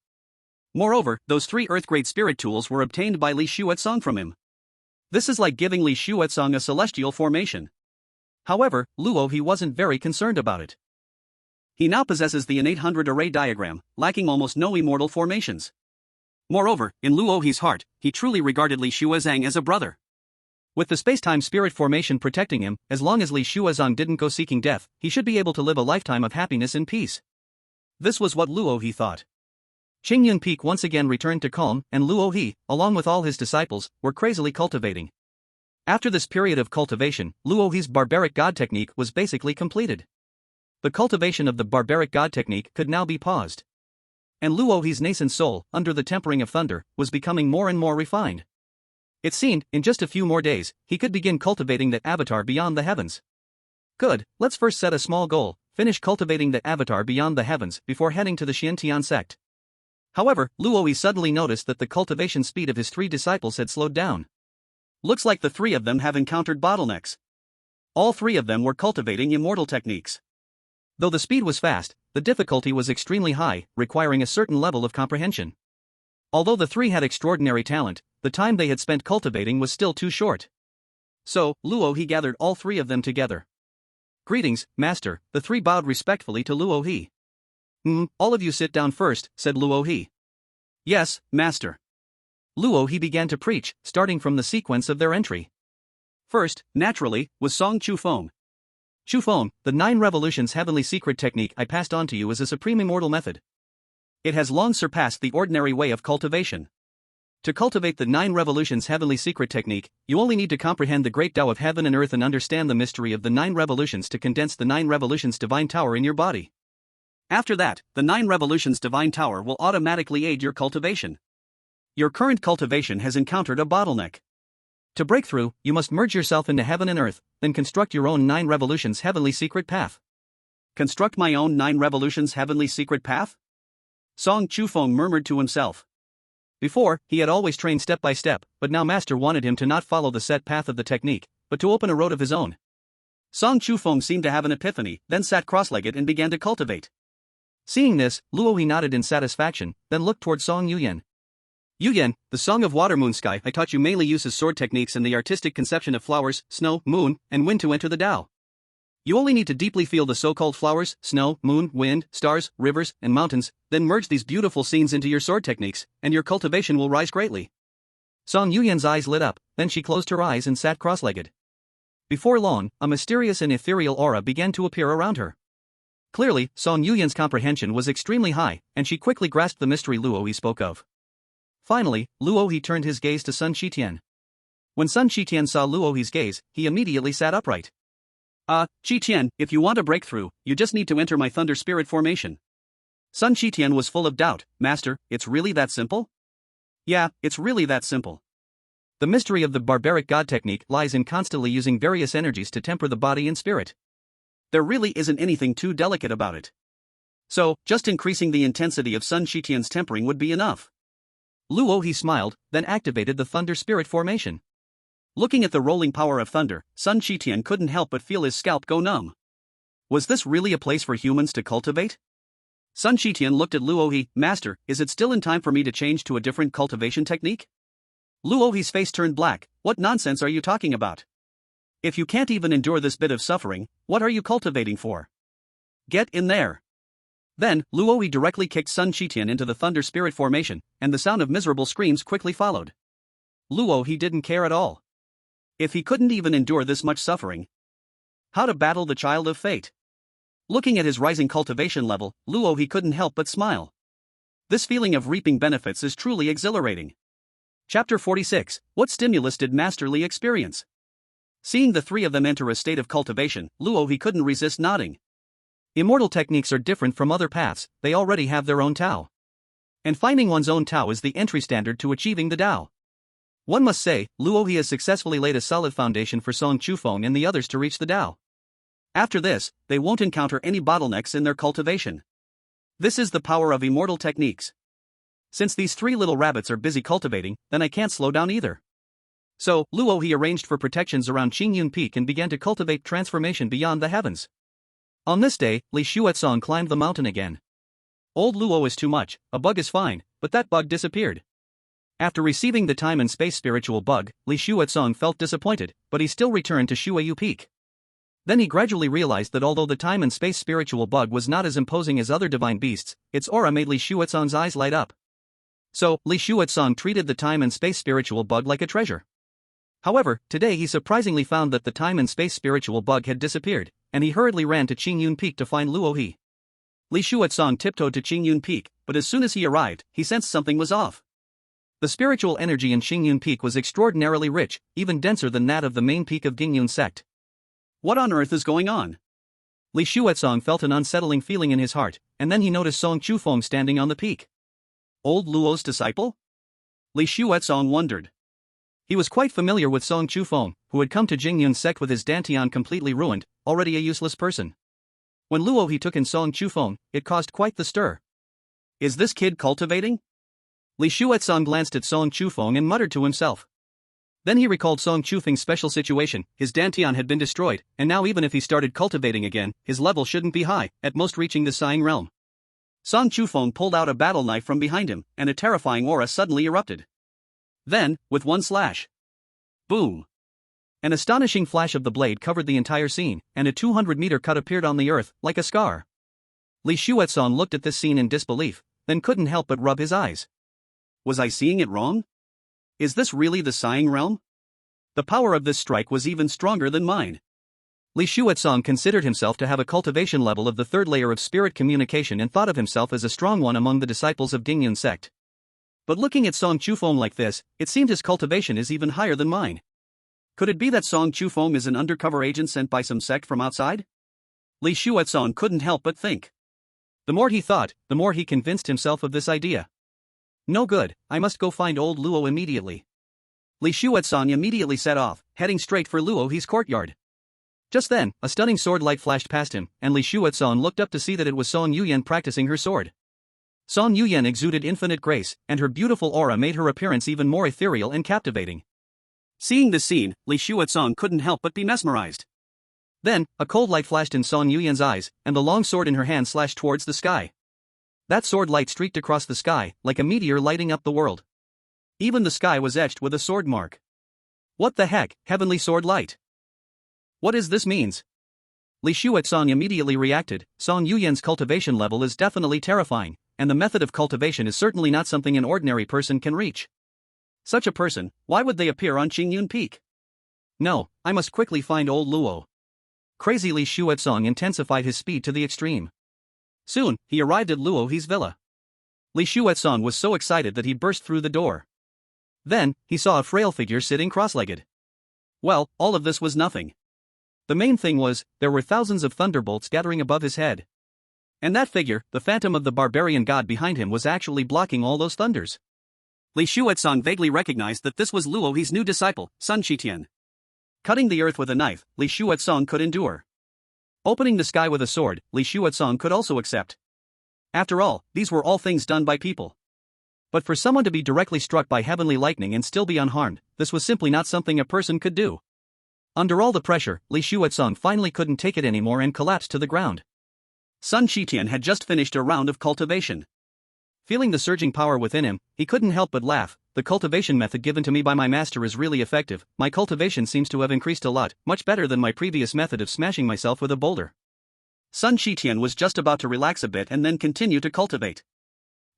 Moreover, those 3 Earth-grade spirit tools were obtained by Li Xuetsong from him. This is like giving Li Xuetsong a celestial formation. However, Luo, he wasn't very concerned about it. He now possesses the innate 100 array diagram, lacking almost no immortal formations. Moreover, in Luo He's heart, he truly regarded Li Xuezhang as a brother. With the space-time spirit formation protecting him, as long as Li Xuezhang didn't go seeking death, he should be able to live a lifetime of happiness and peace. This was what Luo He thought. Qingyun Peak once again returned to calm, and Luo He, along with all his disciples, were crazily cultivating. After this period of cultivation, Luo He's barbaric god technique was basically completed. The cultivation of the barbaric god technique could now be paused. And Luo He's nascent soul, under the tempering of thunder, was becoming more and more refined. It seemed, in just a few more days, he could begin cultivating that avatar beyond the heavens. Good, let's first set a small goal, finish cultivating that avatar beyond the heavens before heading to the Xiantian sect. However, Luo He suddenly noticed that the cultivation speed of his 3 disciples had slowed down. Looks like the 3 of them have encountered bottlenecks. All 3 of them were cultivating immortal techniques. Though the speed was fast, the difficulty was extremely high, requiring a certain level of comprehension. Although the 3 had extraordinary talent, the time they had spent cultivating was still too short. So, Luo He gathered all 3 of them together. Greetings, master, the 3 bowed respectfully to Luo He. All of you sit down first, said Luo He. Yes, master. Luo He began to preach, starting from the sequence of their entry. First, naturally, was Song Chufeng. Chufeng, the 9 revolutions heavenly secret technique I passed on to you is a supreme immortal method. It has long surpassed the ordinary way of cultivation. To cultivate the 9 revolutions heavenly secret technique, you only need to comprehend the great Tao of heaven and earth and understand the mystery of the 9 revolutions to condense the 9 revolutions divine tower in your body. After that, the 9 revolutions divine tower will automatically aid your cultivation. Your current cultivation has encountered a bottleneck. To break through, you must merge yourself into heaven and earth, then construct your own 9 revolutions heavenly secret path. Construct my own 9 revolutions heavenly secret path? Song Chufeng murmured to himself. Before, he had always trained step by step, but now master wanted him to not follow the set path of the technique, but to open a road of his own. Song Chufeng seemed to have an epiphany, then sat cross-legged and began to cultivate. Seeing this, Luo He nodded in satisfaction, then looked toward Song Yuyan. Yuyan, the Song of Water Moon Sky I taught you mainly uses sword techniques and the artistic conception of flowers, snow, moon, and wind to enter the Tao. You only need to deeply feel the so-called flowers, snow, moon, wind, stars, rivers, and mountains, then merge these beautiful scenes into your sword techniques, and your cultivation will rise greatly. Song Yuyan's eyes lit up, then she closed her eyes and sat cross-legged. Before long, a mysterious and ethereal aura began to appear around her. Clearly, Song Yuyan's comprehension was extremely high, and she quickly grasped the mystery Luo He spoke of. Finally, Luo He turned his gaze to Sun Shitian. When Sun Shitian saw Luo He's gaze, he immediately sat upright. Shitian, if you want a breakthrough, you just need to enter my Thunder Spirit formation. Sun Shitian was full of doubt. Master, it's really that simple? Yeah, it's really that simple. The mystery of the barbaric god technique lies in constantly using various energies to temper the body and spirit. There really isn't anything too delicate about it. So, just increasing the intensity of Sun Shitian's tempering would be enough. Luo He smiled, then activated the Thunder Spirit formation. Looking at the rolling power of thunder, Sun Shitian couldn't help but feel his scalp go numb. Was this really a place for humans to cultivate? Sun Shitian looked at Luo He. Master, is it still in time for me to change to a different cultivation technique? Luo He's face turned black. What nonsense are you talking about? If you can't even endure this bit of suffering, what are you cultivating for? Get in there. Then, Luo He directly kicked Sun Shitian into the Thunder Spirit formation, and the sound of miserable screams quickly followed. Luo He didn't care at all. If he couldn't even endure this much suffering, how to battle the child of fate? Looking at his rising cultivation level, Luo He couldn't help but smile. This feeling of reaping benefits is truly exhilarating. Chapter 46, What stimulus did Master Li experience? Seeing the three of them enter a state of cultivation, Luo He couldn't resist nodding. Immortal techniques are different from other paths, they already have their own Tao. And finding one's own Tao is the entry standard to achieving the Tao. One must say, Luo He has successfully laid a solid foundation for Song Chufeng and the others to reach the Tao. After this, they won't encounter any bottlenecks in their cultivation. This is the power of immortal techniques. Since these three little rabbits are busy cultivating, then I can't slow down either. So, Luo He arranged for protections around Qingyun Peak and began to cultivate transformation beyond the heavens. On this day, Li Xuetsong climbed the mountain again. Old Luo is too much, a bug is fine, but that bug disappeared. After receiving the time and space spiritual bug, Li Xuetsong felt disappointed, but he still returned to Shuayu Peak. Then he gradually realized that although the time and space spiritual bug was not as imposing as other divine beasts, its aura made Li Xuetsong's eyes light up. So, Li Xuetsong treated the time and space spiritual bug like a treasure. However, today he surprisingly found that the time and space spiritual bug had disappeared, and he hurriedly ran to Qingyun Peak to find Luo He. Li Xuetsong tiptoed to Qingyun Peak, but as soon as he arrived, he sensed something was off. The spiritual energy in Qingyun Peak was extraordinarily rich, even denser than that of the main peak of Gingyun sect. What on earth is going on? Li Xuetsong felt an unsettling feeling in his heart, and then he noticed Song Chufeng standing on the peak. Old Luo's disciple? Li Xuetsong wondered. He was quite familiar with Song Chufeng, who had come to Gingyun sect with his dantian completely ruined, already a useless person. When Luo He took in Song Chufeng, it caused quite the stir. Is this kid cultivating? Li Xuetsong glanced at Song Chufeng and muttered to himself. Then he recalled Song Chufeng's special situation. His dantian had been destroyed, and now even if he started cultivating again, his level shouldn't be high, at most reaching the Sighing realm. Song Chufeng pulled out a battle knife from behind him, and a terrifying aura suddenly erupted. Then, with one slash, boom! An astonishing flash of the blade covered the entire scene, and a 200-meter cut appeared on the earth, like a scar. Li Xuetsong looked at this scene in disbelief, then couldn't help but rub his eyes. Was I seeing it wrong? Is this really the Sighing realm? The power of this strike was even stronger than mine. Li Xuetsong considered himself to have a cultivation level of the third layer of spirit communication and thought of himself as a strong one among the disciples of Gingyun sect. But looking at Song Chufeng like this, it seemed his cultivation is even higher than mine. Could it be that Song Chufeng is an undercover agent sent by some sect from outside? Li Xuetsong couldn't help but think. The more he thought, the more he convinced himself of this idea. No good, I must go find old Luo immediately. Li Xuetsong immediately set off, heading straight for Luo He's courtyard. Just then, a stunning sword light flashed past him, and Li Xuetsong looked up to see that it was Song Yuyan practicing her sword. Song Yuyan exuded infinite grace, and her beautiful aura made her appearance even more ethereal and captivating. Seeing this scene, Li Xuetsong couldn't help but be mesmerized. Then, a cold light flashed in Song Yuyan's eyes, and the long sword in her hand slashed towards the sky. That sword light streaked across the sky, like a meteor lighting up the world. Even the sky was etched with a sword mark. What the heck, heavenly sword light? What is this means? Li Xuetsong immediately reacted. Song Yuyan's cultivation level is definitely terrifying, and the method of cultivation is certainly not something an ordinary person can reach. Such a person, why would they appear on Qingyun Peak? No, I must quickly find old Luo. Crazy Li Xuetsong intensified his speed to the extreme. Soon, he arrived at Luo He's villa. Li Shuetsong was so excited that he burst through the door. Then, he saw a frail figure sitting cross-legged. Well, all of this was nothing. The main thing was, there were thousands of thunderbolts gathering above his head. And that figure, the phantom of the barbarian god behind him, was actually blocking all those thunders. Li Shuetsong vaguely recognized that this was Luo He's new disciple, Sun Qitian. Cutting the earth with a knife, Li Shuetsong could endure. Opening the sky with a sword, Li Shuetsong could also accept. After all, these were all things done by people. But for someone to be directly struck by heavenly lightning and still be unharmed, this was simply not something a person could do. Under all the pressure, Li Shuetsong finally couldn't take it anymore and collapsed to the ground. Sun Qitian had just finished a round of cultivation. Feeling the surging power within him, he couldn't help but laugh. The cultivation method given to me by my master is really effective. My cultivation seems to have increased a lot, much better than my previous method of smashing myself with a boulder. Sun Qitian was just about to relax a bit and then continue to cultivate.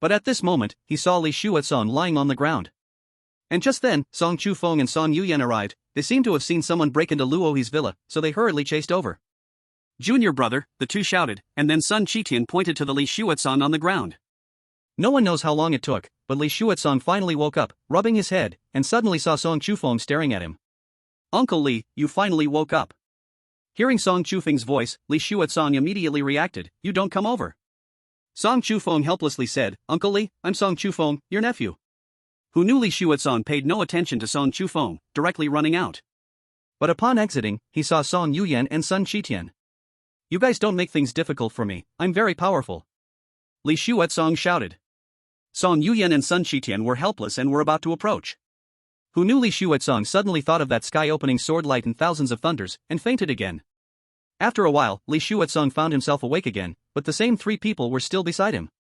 But at this moment, he saw Li Shuetsong lying on the ground. And just then, Song Chufeng and Song Yuyan arrived. They seemed to have seen someone break into Luohi's villa, so they hurriedly chased over. "Junior brother," the two shouted, and then Sun Qitian pointed to the Li Shuetsong on the ground. No one knows how long it took, but Li Shuetsong finally woke up, rubbing his head, and suddenly saw Song Chufeng staring at him. "Uncle Li, you finally woke up." Hearing Song Chufeng's voice, Li Shuetsong immediately reacted, "You don't come over." Song Chufeng helplessly said, "Uncle Li, I'm Song Chufeng, your nephew." Who knew Li Shuetsong paid no attention to Song Chufeng, directly running out. But upon exiting, he saw Song Yuyan and Sun Qitian. "You guys don't make things difficult for me, I'm very powerful," Li Shuetsong shouted. Song Yuyan and Sun Qitian were helpless and were about to approach. Who knew Li Shuetsong suddenly thought of that sky-opening sword light and thousands of thunders, and fainted again. After a while, Li Shuetsong found himself awake again, but the same three people were still beside him.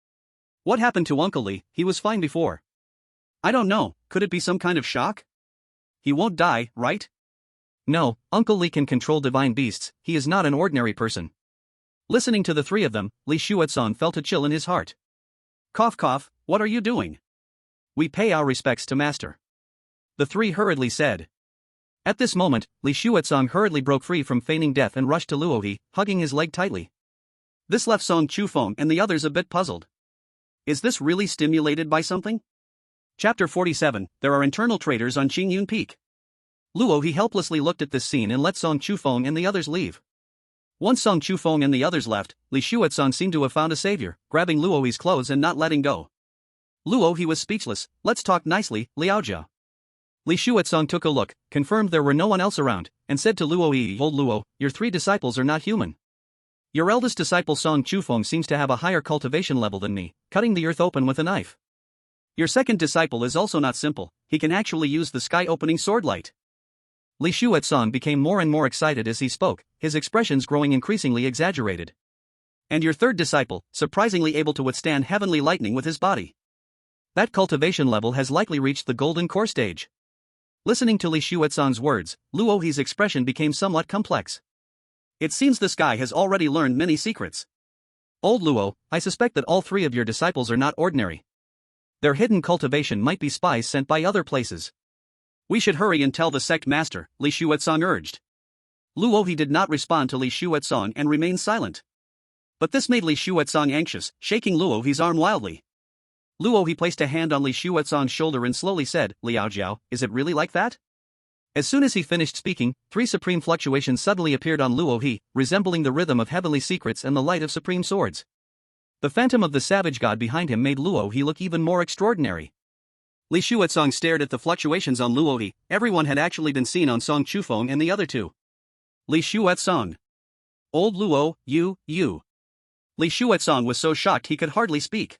"What happened to Uncle Li? He was fine before." "I don't know, could it be some kind of shock? He won't die, right?" "No, Uncle Li can control divine beasts, he is not an ordinary person." Listening to the three of them, Li Shuetsong felt a chill in his heart. "Cough cough, what are you doing?" "We pay our respects to Master," the three hurriedly said. At this moment, Li Shuetsong hurriedly broke free from feigning death and rushed to Luohi, hugging his leg tightly. This left Song Chufeng and the others a bit puzzled. Is this really stimulated by something? Chapter 47, There are internal traitors on Qingyun Peak. Luohi helplessly looked at this scene and let Song Chufeng and the others leave. Once Song Chufeng and the others left, Li Shuetsong seemed to have found a savior, grabbing Luohi's clothes and not letting go. Luohi was speechless. "Let's talk nicely, Liaojia." Li Shuetsong took a look, confirmed there were no one else around, and said to Luohi, "Old Luo, your three disciples are not human. Your eldest disciple Song Chufeng seems to have a higher cultivation level than me, cutting the earth open with a knife. Your second disciple is also not simple, he can actually use the sky-opening sword light." Li Shuetsong became more and more excited as he spoke, his expressions growing increasingly exaggerated. "And your third disciple, surprisingly able to withstand heavenly lightning with his body. That cultivation level has likely reached the golden core stage." Listening to Li Shuetsong's words, Luohi's expression became somewhat complex. "It seems this guy has already learned many secrets. Old Luo, I suspect that all three of your disciples are not ordinary. Their hidden cultivation might be spies sent by other places. We should hurry and tell the sect master," Li Shuetsong urged. Luohi did not respond to Li Shuetsong and remained silent. But this made Li Shuetsong anxious, shaking Luohi's arm wildly. Luohi placed a hand on Li Shuetsong's shoulder and slowly said, "Liaojiao, is it really like that?" As soon as he finished speaking, three supreme fluctuations suddenly appeared on Luohi, resembling the rhythm of heavenly secrets and the light of supreme swords. The phantom of the savage god behind him made Luohi look even more extraordinary. Li Shuetsong stared at the fluctuations on Luohi. Everyone had actually been seen on Song Chufeng and the other two. Li Shuetsong. "Old Luo, you. Li Shuetsong was so shocked he could hardly speak.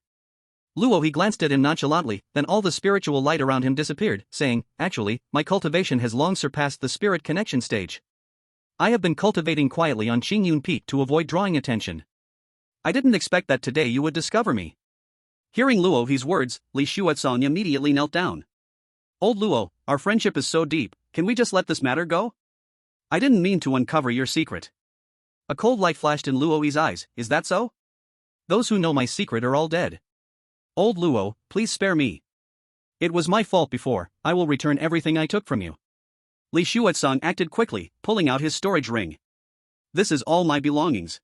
Luohi glanced at him nonchalantly, then all the spiritual light around him disappeared, saying, "Actually, my cultivation has long surpassed the spirit connection stage. I have been cultivating quietly on Qingyun Peak to avoid drawing attention. I didn't expect that today you would discover me." Hearing Luohi's words, Li Shuetsong immediately knelt down. "Old Luo, our friendship is so deep, can we just let this matter go? I didn't mean to uncover your secret." A cold light flashed in Luohi's eyes. "Is that so? Those who know my secret are all dead. Old Luo, please spare me. It was my fault before, I will return everything I took from you." Li Shuetsong acted quickly, pulling out his storage ring. "This is all my belongings.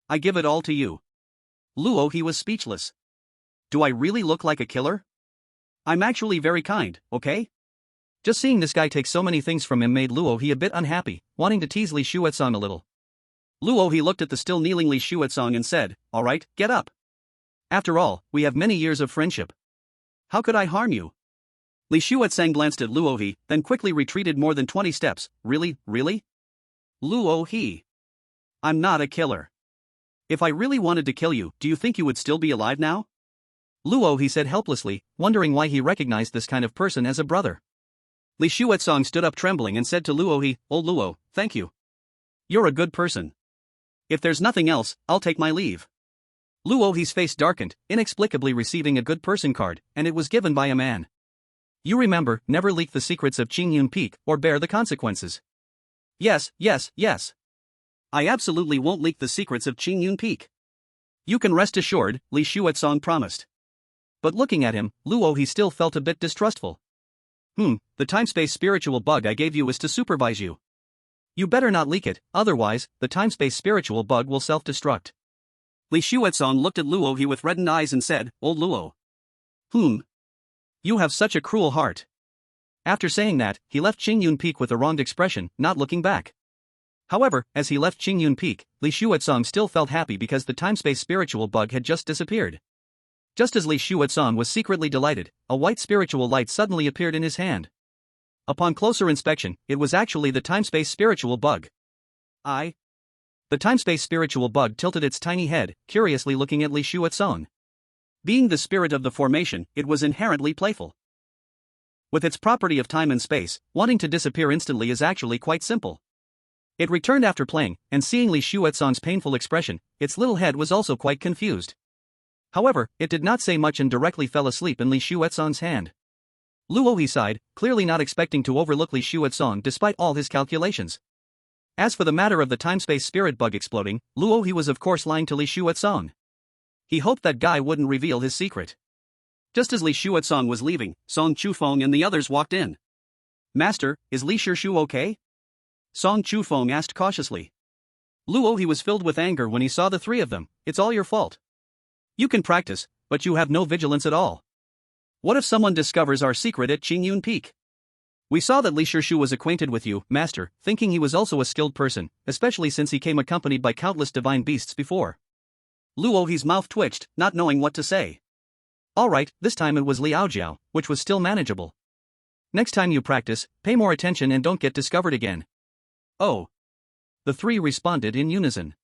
I give it all to you." Luohi was speechless. Do I really look like a killer? I'm actually very kind, okay? Just seeing this guy take so many things from him made Luo He a bit unhappy, wanting to tease Li Shuetsong a little. Luo He looked at the still kneeling Li Shuetsong and said, "Alright, get up. After all, we have many years of friendship. How could I harm you?" Li Shuetsang glanced at Luo He, then quickly retreated more than 20 steps. Really? Luo He. I'm not a killer. If I really wanted to kill you, do you think you would still be alive now? Luo He said helplessly, wondering why he recognized this kind of person as a brother. Li Shuetsong stood up trembling and said to Luo He, "Old Luo, thank you. You're a good person. If there's nothing else, I'll take my leave." Luo He's face darkened, inexplicably receiving a good person card, and it was given by a man. You remember, never leak the secrets of Qingyun Peak, or bear the consequences. Yes. I absolutely won't leak the secrets of Qingyun Peak. You can rest assured, Li Shuetsong promised. But looking at him, Luo He still felt a bit distrustful. The time-space spiritual bug I gave you is to supervise you. You better not leak it, otherwise, the time-space spiritual bug will self-destruct. Li Shuetsong looked at Luo He with reddened eyes and said, "Old Luo. You have such a cruel heart." After saying that, he left Qingyun Peak with a wronged expression, not looking back. However, as he left Qingyun Peak, Li Shuetsong still felt happy because the time-space spiritual bug had just disappeared. Just as Li Shuetsong was secretly delighted, a white spiritual light suddenly appeared in his hand. Upon closer inspection, it was actually the time-space spiritual bug. The time-space spiritual bug tilted its tiny head, curiously looking at Li Shuetsong. Being the spirit of the formation, it was inherently playful. With its property of time and space, wanting to disappear instantly is actually quite simple. It returned after playing, and seeing Li Shuetsong's painful expression, its little head was also quite confused. However, it did not say much and directly fell asleep in Li Shuetsong's hand. Luo He sighed, clearly not expecting to overlook Li Shuetsong despite all his calculations. As for the matter of the time-space spirit bug exploding, Luo He was of course lying to Li Shuetsong. He hoped that guy wouldn't reveal his secret. Just as Li Shuetsong was leaving, Song Chufeng and the others walked in. "Master, is Li Shishu okay?" Song Chufeng asked cautiously. Luo He was filled with anger when he saw the three of them. "It's all your fault. You can practice, but you have no vigilance at all. What if someone discovers our secret at Qingyun Peak? We saw that Li Shishu was acquainted with you, Master, thinking he was also a skilled person, especially since he came accompanied by countless divine beasts before." Luo He's mouth twitched, not knowing what to say. Alright, this time it was Liao Jiao, which was still manageable. Next time you practice, pay more attention and don't get discovered again. Oh. The three responded in unison.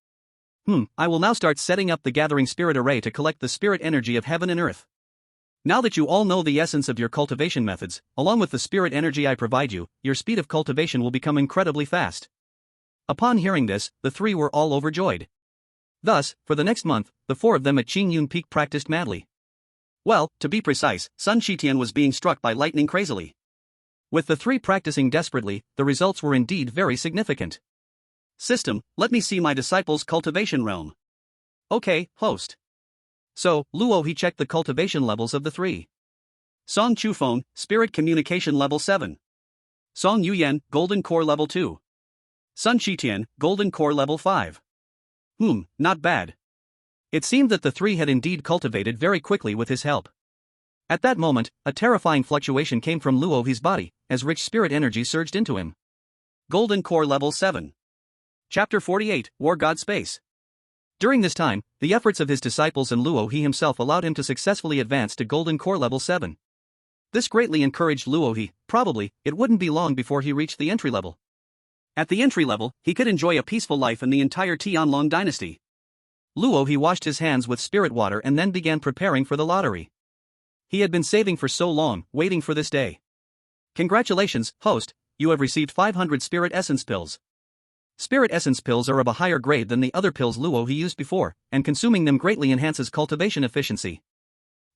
I will now start setting up the gathering spirit array to collect the spirit energy of heaven and earth. Now that you all know the essence of your cultivation methods, along with the spirit energy I provide you, your speed of cultivation will become incredibly fast. Upon hearing this, the three were all overjoyed. Thus, for the next month, the four of them at Qingyun Peak practiced madly. Well, to be precise, Sun Shitian was being struck by lightning crazily. With the three practicing desperately, the results were indeed very significant. "System, let me see my disciples' cultivation realm." "Okay, host." So, Luo He checked the cultivation levels of the three. Song Chufeng, Spirit Communication Level 7. Song Yuyan, Golden Core Level 2. Sun Shitian, Golden Core Level 5. Not bad. It seemed that the three had indeed cultivated very quickly with his help. At that moment, a terrifying fluctuation came from Luo He's body, as rich spirit energy surged into him. Golden Core Level 7. Chapter 48, War God Space. During this time, the efforts of his disciples and Luo He himself allowed him to successfully advance to Golden Core Level 7. This greatly encouraged Luo He. Probably, it wouldn't be long before he reached the entry level. At the entry level, he could enjoy a peaceful life in the entire Tianlong dynasty. Luo He washed his hands with spirit water and then began preparing for the lottery. He had been saving for so long, waiting for this day. Congratulations, host, you have received 500 spirit essence pills. Spirit essence pills are of a higher grade than the other pills Luo He used before, and consuming them greatly enhances cultivation efficiency.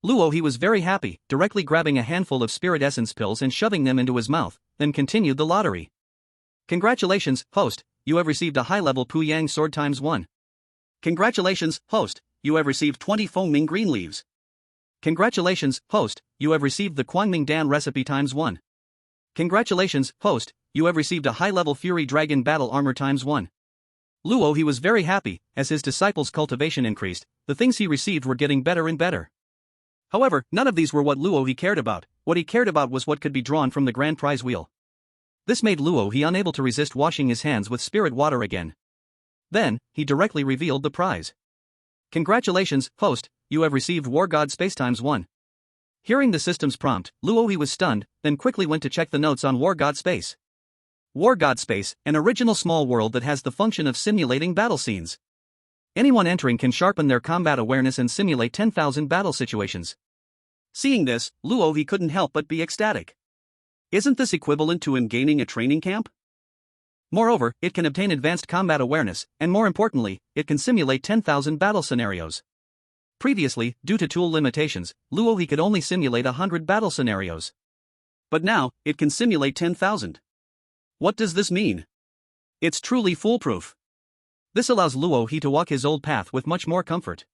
Luo He was very happy, directly grabbing a handful of spirit essence pills and shoving them into his mouth, then continued the lottery. Congratulations, host, you have received a high-level Pu Yang sword ×1. Congratulations, host, you have received 20 Fengming green leaves. Congratulations, host, you have received the Quangming Dan recipe ×1. Congratulations, host, you have received a high-level Fury Dragon battle armor ×1. Luo He was very happy, as his disciples' cultivation increased, the things he received were getting better and better. However, none of these were what Luo he cared about. What he cared about was what could be drawn from the grand prize wheel. This made Luo he unable to resist washing his hands with spirit water again. Then, he directly revealed the prize. Congratulations, host, you have received War God Space ×1. Hearing the system's prompt, Luo he was stunned, then quickly went to check the notes on War God Space. War God Space, an original small world that has the function of simulating battle scenes. Anyone entering can sharpen their combat awareness and simulate 10,000 battle situations. Seeing this, Luo he couldn't help but be ecstatic. Isn't this equivalent to him gaining a training camp? Moreover, it can obtain advanced combat awareness, and more importantly, it can simulate 10,000 battle scenarios. Previously, due to tool limitations, Luo he could only simulate 100 battle scenarios. But now, it can simulate 10,000. What does this mean? It's truly foolproof. This allows Luo he to walk his old path with much more comfort.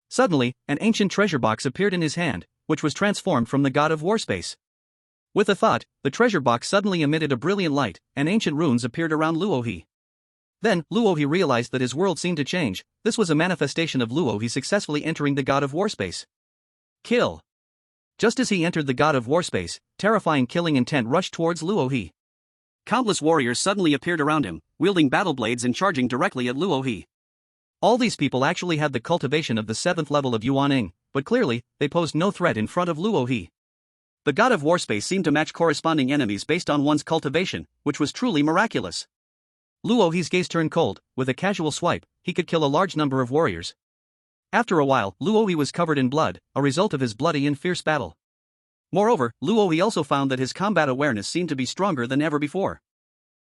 Suddenly, an ancient treasure box appeared in his hand, which was transformed from the god of war space. With a thought, the treasure box suddenly emitted a brilliant light, and ancient runes appeared around Luo he. Then, Luo he realized that his world seemed to change. This was a manifestation of Luo he successfully entering the god of war space. Kill. Just as he entered the god of war space, terrifying killing intent rushed towards Luo he. Countless warriors suddenly appeared around him, wielding battle blades and charging directly at Luo he. All these people actually had the cultivation of the 7th level of Yuaning, but clearly, they posed no threat in front of Luo he. The god of war space seemed to match corresponding enemies based on one's cultivation, which was truly miraculous. Luo he's gaze turned cold. With a casual swipe, he could kill a large number of warriors. After a while, Luo he was covered in blood, a result of his bloody and fierce battle. Moreover, Luo he also found that his combat awareness seemed to be stronger than ever before.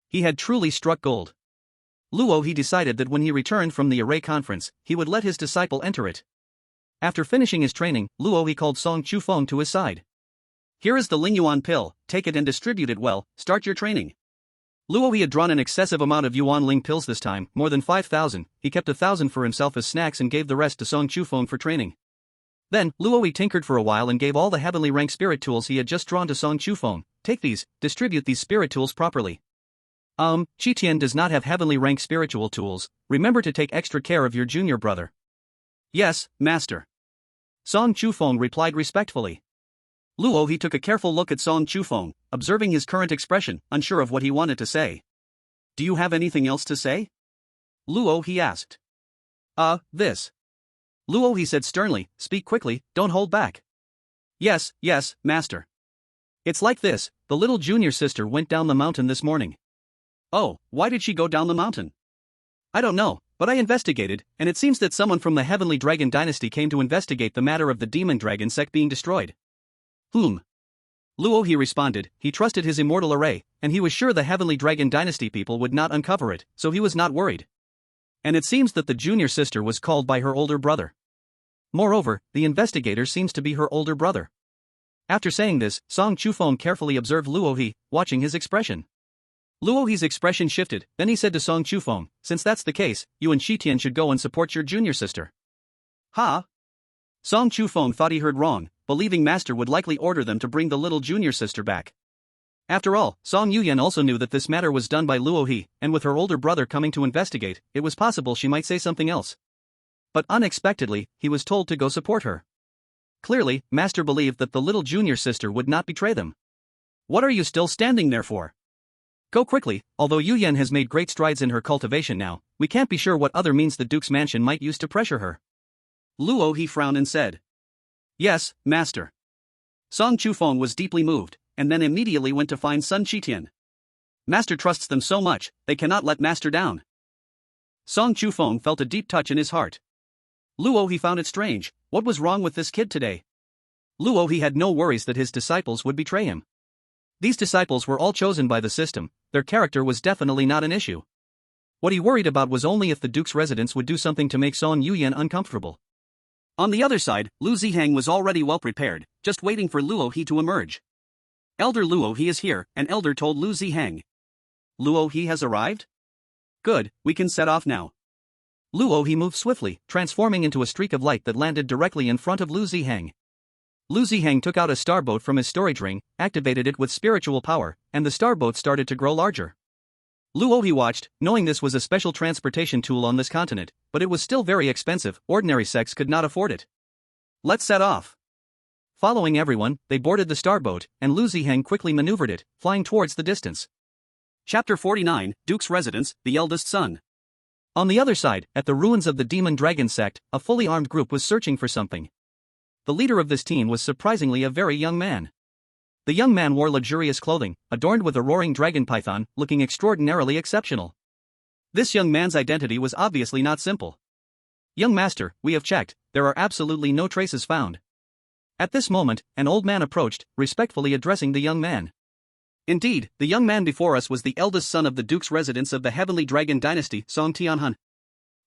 He had truly struck gold. Luo he decided that when he returned from the array conference, he would let his disciple enter it. After finishing his training, Luo he called Song Chufeng to his side. Here is the Lingyuan pill, take it and distribute it well, start your training. Luo he had drawn an excessive amount of Yuan Ling pills this time, more than 5,000, he kept 1,000 for himself as snacks and gave the rest to Song Chufeng for training. Then, Luo he tinkered for a while and gave all the heavenly rank spirit tools he had just drawn to Song Chufeng. Take these, distribute these spirit tools properly. Qitian does not have heavenly rank spiritual tools, remember to take extra care of your junior brother. Yes, master. Song Chufeng replied respectfully. Luo he took a careful look at Song Chufeng, observing his current expression, unsure of what he wanted to say. Do you have anything else to say? Luo he asked. This. Luo he said sternly, speak quickly, don't hold back. Yes, master. It's like this, the little junior sister went down the mountain this morning. Oh, why did she go down the mountain? I don't know, but I investigated, and it seems that someone from the Heavenly Dragon Dynasty came to investigate the matter of the Demon Dragon sect being destroyed. Luo he responded, he trusted his immortal array, and he was sure the Heavenly Dragon Dynasty people would not uncover it, so he was not worried. And it seems that the junior sister was called by her older brother. Moreover, the investigator seems to be her older brother. After saying this, Song Chufeng carefully observed Luo he, watching his expression. Luo he's expression shifted, then he said to Song Chufeng, since that's the case, you and Qitian should go and support your junior sister. Ha! Song Chufeng thought he heard wrong, believing master would likely order them to bring the little junior sister back. After all, Song Yuyan also knew that this matter was done by Luo he, and with her older brother coming to investigate, it was possible she might say something else. But unexpectedly, he was told to go support her. Clearly, master believed that the little junior sister would not betray them. What are you still standing there for? Go quickly, although Yuyan has made great strides in her cultivation now, we can't be sure what other means the Duke's mansion might use to pressure her. Luo he frowned and said. Yes, master. Song Chufeng was deeply moved, and then immediately went to find Sun Qitian. Master trusts them so much, they cannot let master down. Song Chufeng felt a deep touch in his heart. Luo he found it strange, what was wrong with this kid today? Luo he had no worries that his disciples would betray him. These disciples were all chosen by the system, their character was definitely not an issue. What he worried about was only if the Duke's residents would do something to make Song Yuyan uncomfortable. On the other side, Lu Zihang was already well prepared, just waiting for Luo he to emerge. Elder Luo he is here, an elder told Lu Zihang. Luo he has arrived? Good, we can set off now. Luo he moved swiftly, transforming into a streak of light that landed directly in front of Lu Zihang. Lu Zihang took out a starboat from his storage ring, activated it with spiritual power, and the starboat started to grow larger. Luo he watched, knowing this was a special transportation tool on this continent, but it was still very expensive, ordinary sects could not afford it. Let's set off. Following everyone, they boarded the starboat, and Lu Ziheng quickly maneuvered it, flying towards the distance. Chapter 49, Duke's Residence, the Eldest Son. On the other side, at the ruins of the Demon Dragon sect, a fully armed group was searching for something. The leader of this team was surprisingly a very young man. The young man wore luxurious clothing, adorned with a roaring dragon python, looking extraordinarily exceptional. This young man's identity was obviously not simple. "Young master, we have checked, there are absolutely no traces found." At this moment, an old man approached, respectfully addressing the young man. Indeed, the young man before us was the eldest son of the Duke's Residence of the Heavenly Dragon Dynasty, Song Tianhan.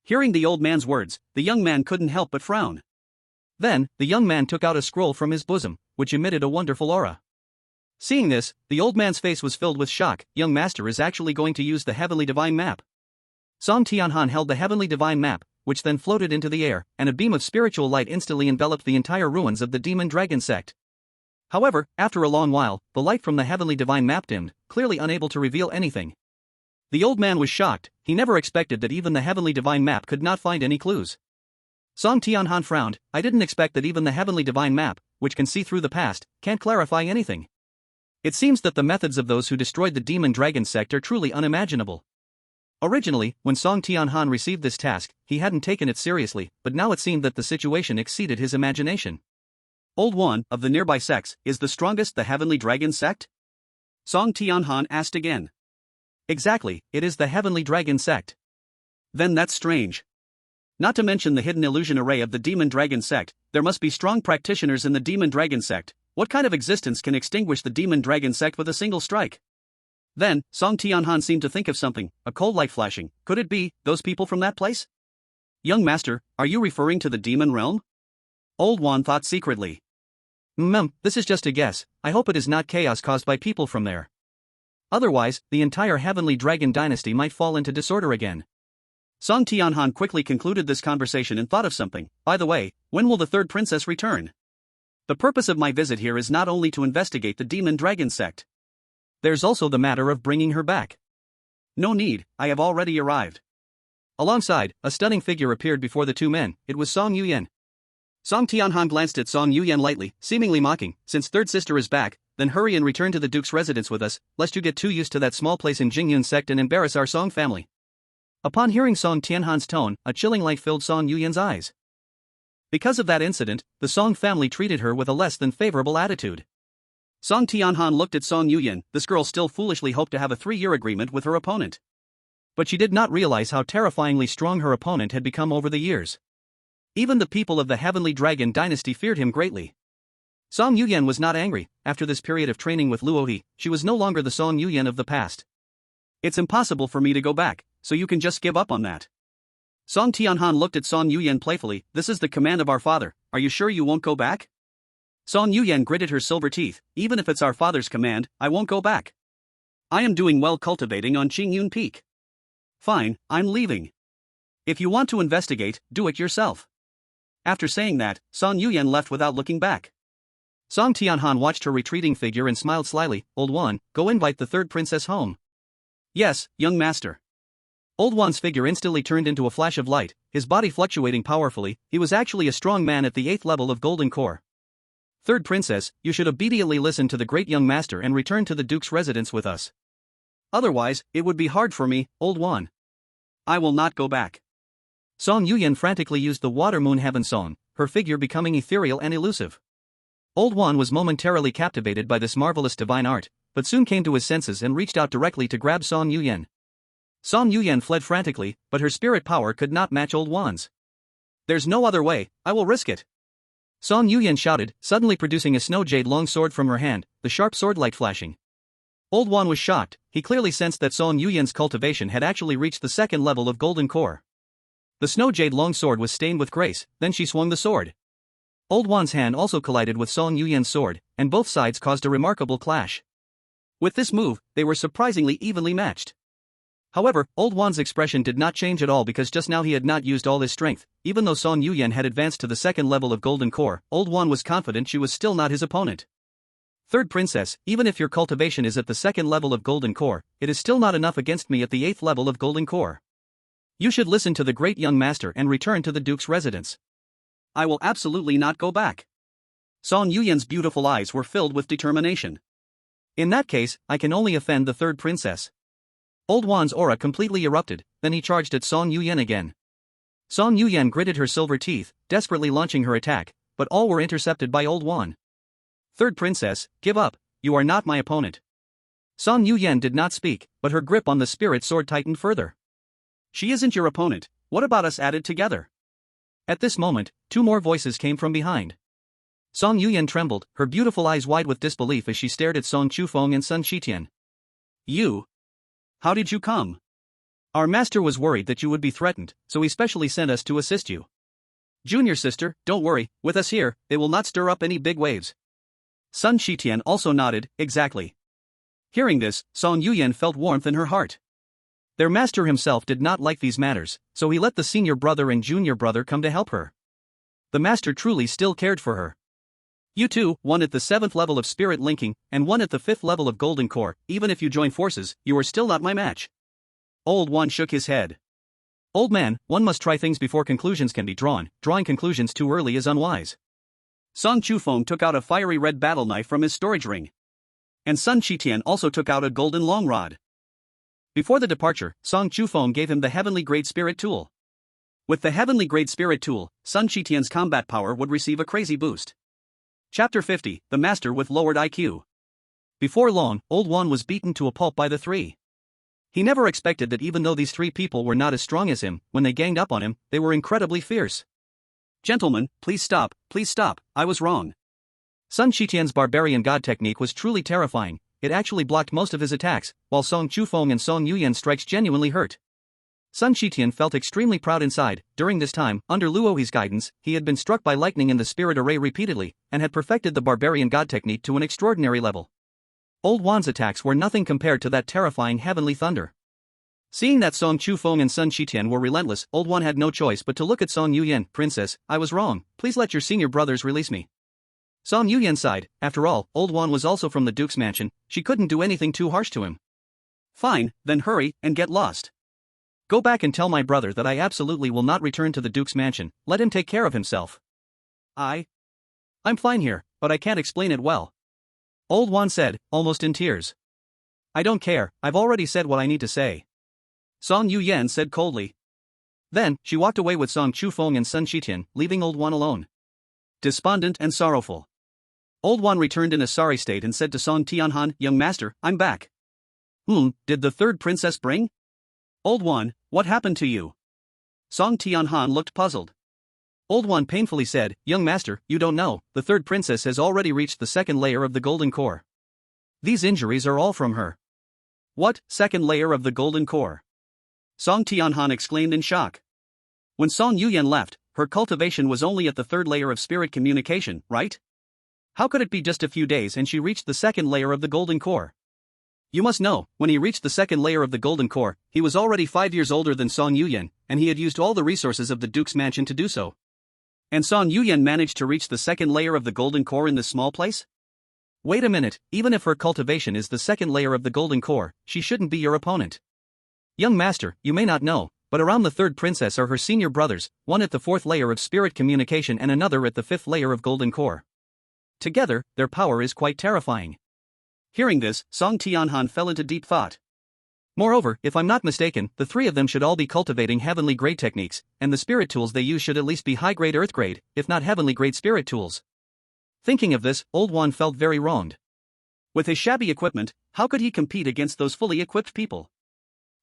Hearing the old man's words, the young man couldn't help but frown. Then, the young man took out a scroll from his bosom, which emitted a wonderful aura. Seeing this, the old man's face was filled with shock. "Young master is actually going to use the Heavenly Divine Map." Song Tianhan held the Heavenly Divine Map, which then floated into the air, and a beam of spiritual light instantly enveloped the entire ruins of the Demon Dragon sect. However, after a long while, the light from the Heavenly Divine Map dimmed, clearly unable to reveal anything. The old man was shocked. He never expected that even the Heavenly Divine Map could not find any clues. Song Tianhan frowned. "I didn't expect that even the Heavenly Divine Map, which can see through the past, can't clarify anything. It seems that the methods of those who destroyed the Demon Dragon sect are truly unimaginable." Originally, when Song Tianhan received this task, he hadn't taken it seriously, but now it seemed that the situation exceeded his imagination. "Old one of the nearby sects, is the strongest the Heavenly Dragon sect?" Song Tianhan asked again. "Exactly, it is the Heavenly Dragon sect." "Then that's strange. Not to mention the hidden illusion array of the Demon Dragon sect, there must be strong practitioners in the Demon Dragon sect. What kind of existence can extinguish the Demon Dragon sect with a single strike?" Then, Song Tianhan seemed to think of something, a cold light flashing. "Could it be those people from that place?" "Young master, are you referring to the demon realm?" Old Wan thought secretly. This is just a guess. I hope it is not chaos caused by people from there. Otherwise, the entire Heavenly Dragon dynasty might fall into disorder again." Song Tianhan quickly concluded this conversation and thought of something. "By the way, when will the third princess return? The purpose of my visit here is not only to investigate the Demon Dragon sect. There's also the matter of bringing her back." "No need, I have already arrived." Alongside, a stunning figure appeared before the two men. It was Song Yuyan. Song Tianhan glanced at Song Yuyan lightly, seemingly mocking. "Since third sister is back, then hurry and return to the Duke's residence with us, lest you get too used to that small place in Jingyun sect and embarrass our Song family." Upon hearing Song Tianhan's tone, a chilling light filled Song Yuyan's eyes. Because of that incident, the Song family treated her with a less than favorable attitude. Song Tianhan looked at Song Yuyan. This girl still foolishly hoped to have a 3-year agreement with her opponent. But she did not realize how terrifyingly strong her opponent had become over the years. Even the people of the Heavenly Dragon dynasty feared him greatly. Song Yuyan was not angry. After this period of training with Luohi, she was no longer the Song Yuyan of the past. "It's impossible for me to go back, so you can just give up on that." Song Tianhan looked at Song Yuyan playfully. "This is the command of our father, are you sure you won't go back?" Song Yuyan gritted her silver teeth. "Even if it's our father's command, I won't go back. I am doing well cultivating on Qingyun Peak. Fine, I'm leaving. If you want to investigate, do it yourself." After saying that, Song Yuyan left without looking back. Song Tianhan watched her retreating figure and smiled slyly. "Old one, go invite the third princess home." "Yes, young master." Old Wan's figure instantly turned into a flash of light, his body fluctuating powerfully. He was actually a strong man at the 8th level of Golden Core. "Third princess, you should obediently listen to the great young master and return to the Duke's residence with us. Otherwise, it would be hard for me, Old Wan." "I will not go back." Song Yuyan frantically used the Water Moon Heaven Song, her figure becoming ethereal and elusive. Old Wan was momentarily captivated by this marvelous divine art, but soon came to his senses and reached out directly to grab Song Yuyan. Song Yuyan fled frantically, but her spirit power could not match Old Wan's. "There's no other way, I will risk it." Song Yuyan shouted, suddenly producing a snow jade long sword from her hand, the sharp sword light flashing. Old Wan was shocked. He clearly sensed that Song Yuyan's cultivation had actually reached the 2nd level of Golden Core. The snow jade long sword was stained with grace, then she swung the sword. Old Wan's hand also collided with Song Yuyan's sword, and both sides caused a remarkable clash. With this move, they were surprisingly evenly matched. However, Old Wan's expression did not change at all because just now he had not used all his strength. Even though Song Yuyan had advanced to the 2nd level of Golden Core, Old Wan was confident she was still not his opponent. "Third princess, even if your cultivation is at the 2nd level of Golden Core, it is still not enough against me at the 8th level of Golden Core. You should listen to the great young master and return to the Duke's residence." "I will absolutely not go back." Song Yuyan's beautiful eyes were filled with determination. In that case, I can only offend the third princess. Old Wan's aura completely erupted, then he charged at Song Yuyan again. Song Yuyan gritted her silver teeth, desperately launching her attack, but all were intercepted by Old Wan. Third princess, give up, you are not my opponent. Song Yuyan did not speak, but her grip on the spirit sword tightened further. She isn't your opponent, what about us added together? At this moment, two more voices came from behind. Song Yuyan trembled, her beautiful eyes wide with disbelief as she stared at Song Chufeng and Sun Shitian. You? How did you come? Our master was worried that you would be threatened, so he specially sent us to assist you. Junior sister, don't worry, with us here, they will not stir up any big waves. Sun Shitian also nodded, exactly. Hearing this, Song Yuyan felt warmth in her heart. Their master himself did not like these matters, so he let the senior brother and junior brother come to help her. The master truly still cared for her. You two, one at the 7th level of spirit linking, and one at the 5th level of golden core, even if you join forces, you are still not my match. Old Wan shook his head. Old man, one must try things before conclusions can be drawn, drawing conclusions too early is unwise. Song Chufeng took out a fiery red battle knife from his storage ring. And Sun Shitian also took out a golden long rod. Before the departure, Song Chufeng gave him the Heavenly Great Spirit Tool. With the Heavenly Great Spirit Tool, Sun Shitian's combat power would receive a crazy boost. Chapter 50, The Master with Lowered IQ. Before long, Old Wan was beaten to a pulp by the three. He never expected that even though these three people were not as strong as him, when they ganged up on him, they were incredibly fierce. Gentlemen, please stop, I was wrong. Sun Shitian's barbarian god technique was truly terrifying, it actually blocked most of his attacks, while Song Chufeng and Song Yuyan's strikes genuinely hurt. Sun Shitian felt extremely proud inside. During this time, under Luohi's guidance, he had been struck by lightning in the spirit array repeatedly, and had perfected the barbarian god technique to an extraordinary level. Old Wan's attacks were nothing compared to that terrifying heavenly thunder. Seeing that Song Chufeng and Sun Shitian were relentless, Old Wan had no choice but to look at Song Yuyan. Princess, I was wrong, please let your senior brothers release me. Song Yuyan sighed, after all, Old Wan was also from the Duke's mansion, she couldn't do anything too harsh to him. Fine, then hurry, and get lost. Go back and tell my brother that I absolutely will not return to the Duke's mansion, let him take care of himself. I'm fine here, but I can't explain it well. Old Wan said, almost in tears. I don't care, I've already said what I need to say. Song Yuyan said coldly. Then, she walked away with Song Chufeng and Sun Shitian, leaving Old Wan alone. Despondent and sorrowful. Old Wan returned in a sorry state and said to Song Tianhan, young master, I'm back. Did the third princess bring? Old Wan, what happened to you? Song Tianhan looked puzzled. Old Wan painfully said, young master, you don't know, the third princess has already reached the 2nd layer of the golden core. These injuries are all from her. What, 2nd layer of the golden core? Song Tianhan exclaimed in shock. When Song Yuyan left, her cultivation was only at the 3rd layer of spirit communication, right? How could it be just a few days and she reached the 2nd layer of the golden core? You must know, when he reached the 2nd layer of the golden core, he was already 5 years older than Song Yuyan, and he had used all the resources of the Duke's mansion to do so. And Song Yuyan managed to reach the 2nd layer of the golden core in this small place? Wait a minute, even if her cultivation is the 2nd layer of the golden core, she shouldn't be your opponent. Young master, you may not know, but around the 3rd princess are her senior brothers, one at the 4th layer of spirit communication and another at the 5th layer of golden core. Together, their power is quite terrifying. Hearing this, Song Tianhan fell into deep thought. Moreover, if I'm not mistaken, the three of them should all be cultivating heavenly grade techniques, and the spirit tools they use should at least be high-grade earth grade, if not heavenly grade spirit tools. Thinking of this, Old Wan felt very wronged. With his shabby equipment, how could he compete against those fully equipped people?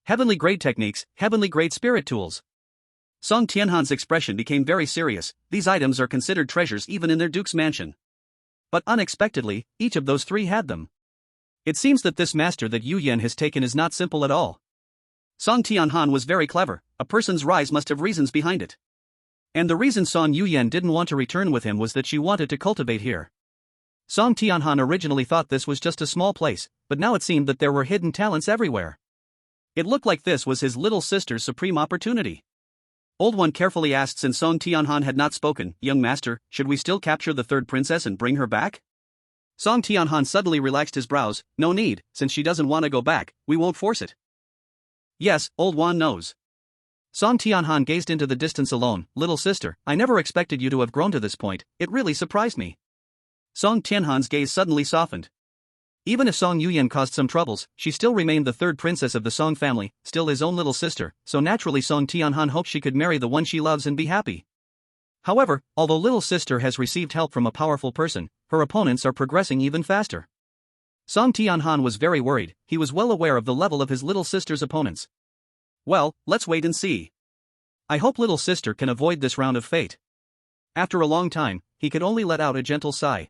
Heavenly grade techniques, heavenly grade spirit tools. Song Tianhan's expression became very serious. These items are considered treasures even in their Duke's mansion. But unexpectedly, each of those three had them. It seems that this master that Yu Yan has taken is not simple at all. Song Tianhan was very clever, a person's rise must have reasons behind it. And the reason Song Yuyan didn't want to return with him was that she wanted to cultivate here. Song Tianhan originally thought this was just a small place, but now it seemed that there were hidden talents everywhere. It looked like this was his little sister's supreme opportunity. Old One carefully asked since Song Tianhan had not spoken, young master, should we still capture the third princess and bring her back? Song Tianhan suddenly relaxed his brows, no need, since she doesn't want to go back, we won't force it. Yes, Old Wan knows. Song Tianhan gazed into the distance alone, little sister, I never expected you to have grown to this point, it really surprised me. Song Tianhan's gaze suddenly softened. Even if Song Yuyan caused some troubles, she still remained the third princess of the Song family, still his own little sister, so naturally Song Tianhan hoped she could marry the one she loves and be happy. However, although little sister has received help from a powerful person, her opponents are progressing even faster. Song Tianhan was very worried, he was well aware of the level of his little sister's opponents. Well, let's wait and see. I hope little sister can avoid this round of fate. After a long time, he could only let out a gentle sigh.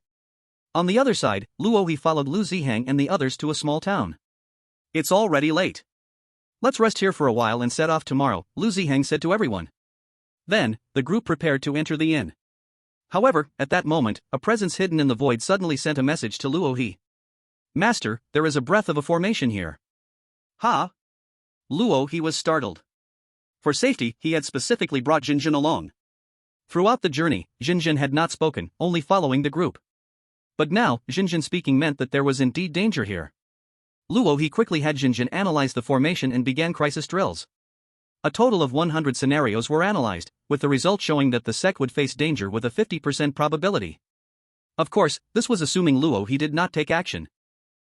On the other side, Luo He followed Lu Zihang and the others to a small town. It's already late. Let's rest here for a while and set off tomorrow, Lu Zihang said to everyone. Then, the group prepared to enter the inn. However, at that moment, a presence hidden in the void suddenly sent a message to Luo He. Master, there is a breath of a formation here. Ha! Luo He was startled. For safety, he had specifically brought Jinjin along. Throughout the journey, Jinjin had not spoken, only following the group. But now, Jinjin speaking meant that there was indeed danger here. Luo He quickly had Jinjin analyze the formation and began crisis drills. A total of 100 scenarios were analyzed, with the result showing that the sect would face danger with a 50% probability. Of course, this was assuming Luo He did not take action.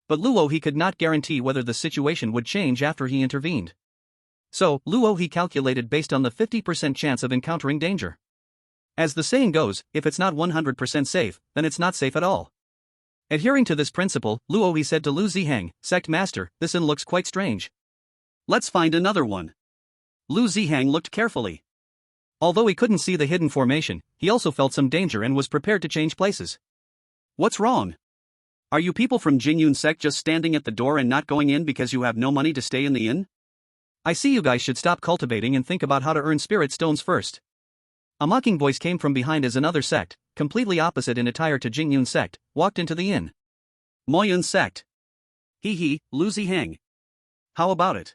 But Luo He could not guarantee whether the situation would change after he intervened. So, Luo He calculated based on the 50% chance of encountering danger. As the saying goes, if it's not 100% safe, then it's not safe at all. Adhering to this principle, Luo He said to Lu Zihang, Sect Master, this inn looks quite strange. Let's find another one. Lu Zihang looked carefully. Although he couldn't see the hidden formation, he also felt some danger and was prepared to change places. What's wrong? Are you people from Jingyun sect just standing at the door and not going in because you have no money to stay in the inn? I see you guys should stop cultivating and think about how to earn spirit stones first. A mocking voice came from behind as another sect, completely opposite in attire to Jingyun sect, walked into the inn. Moyun sect. Hee, Lu Zihang. How about it?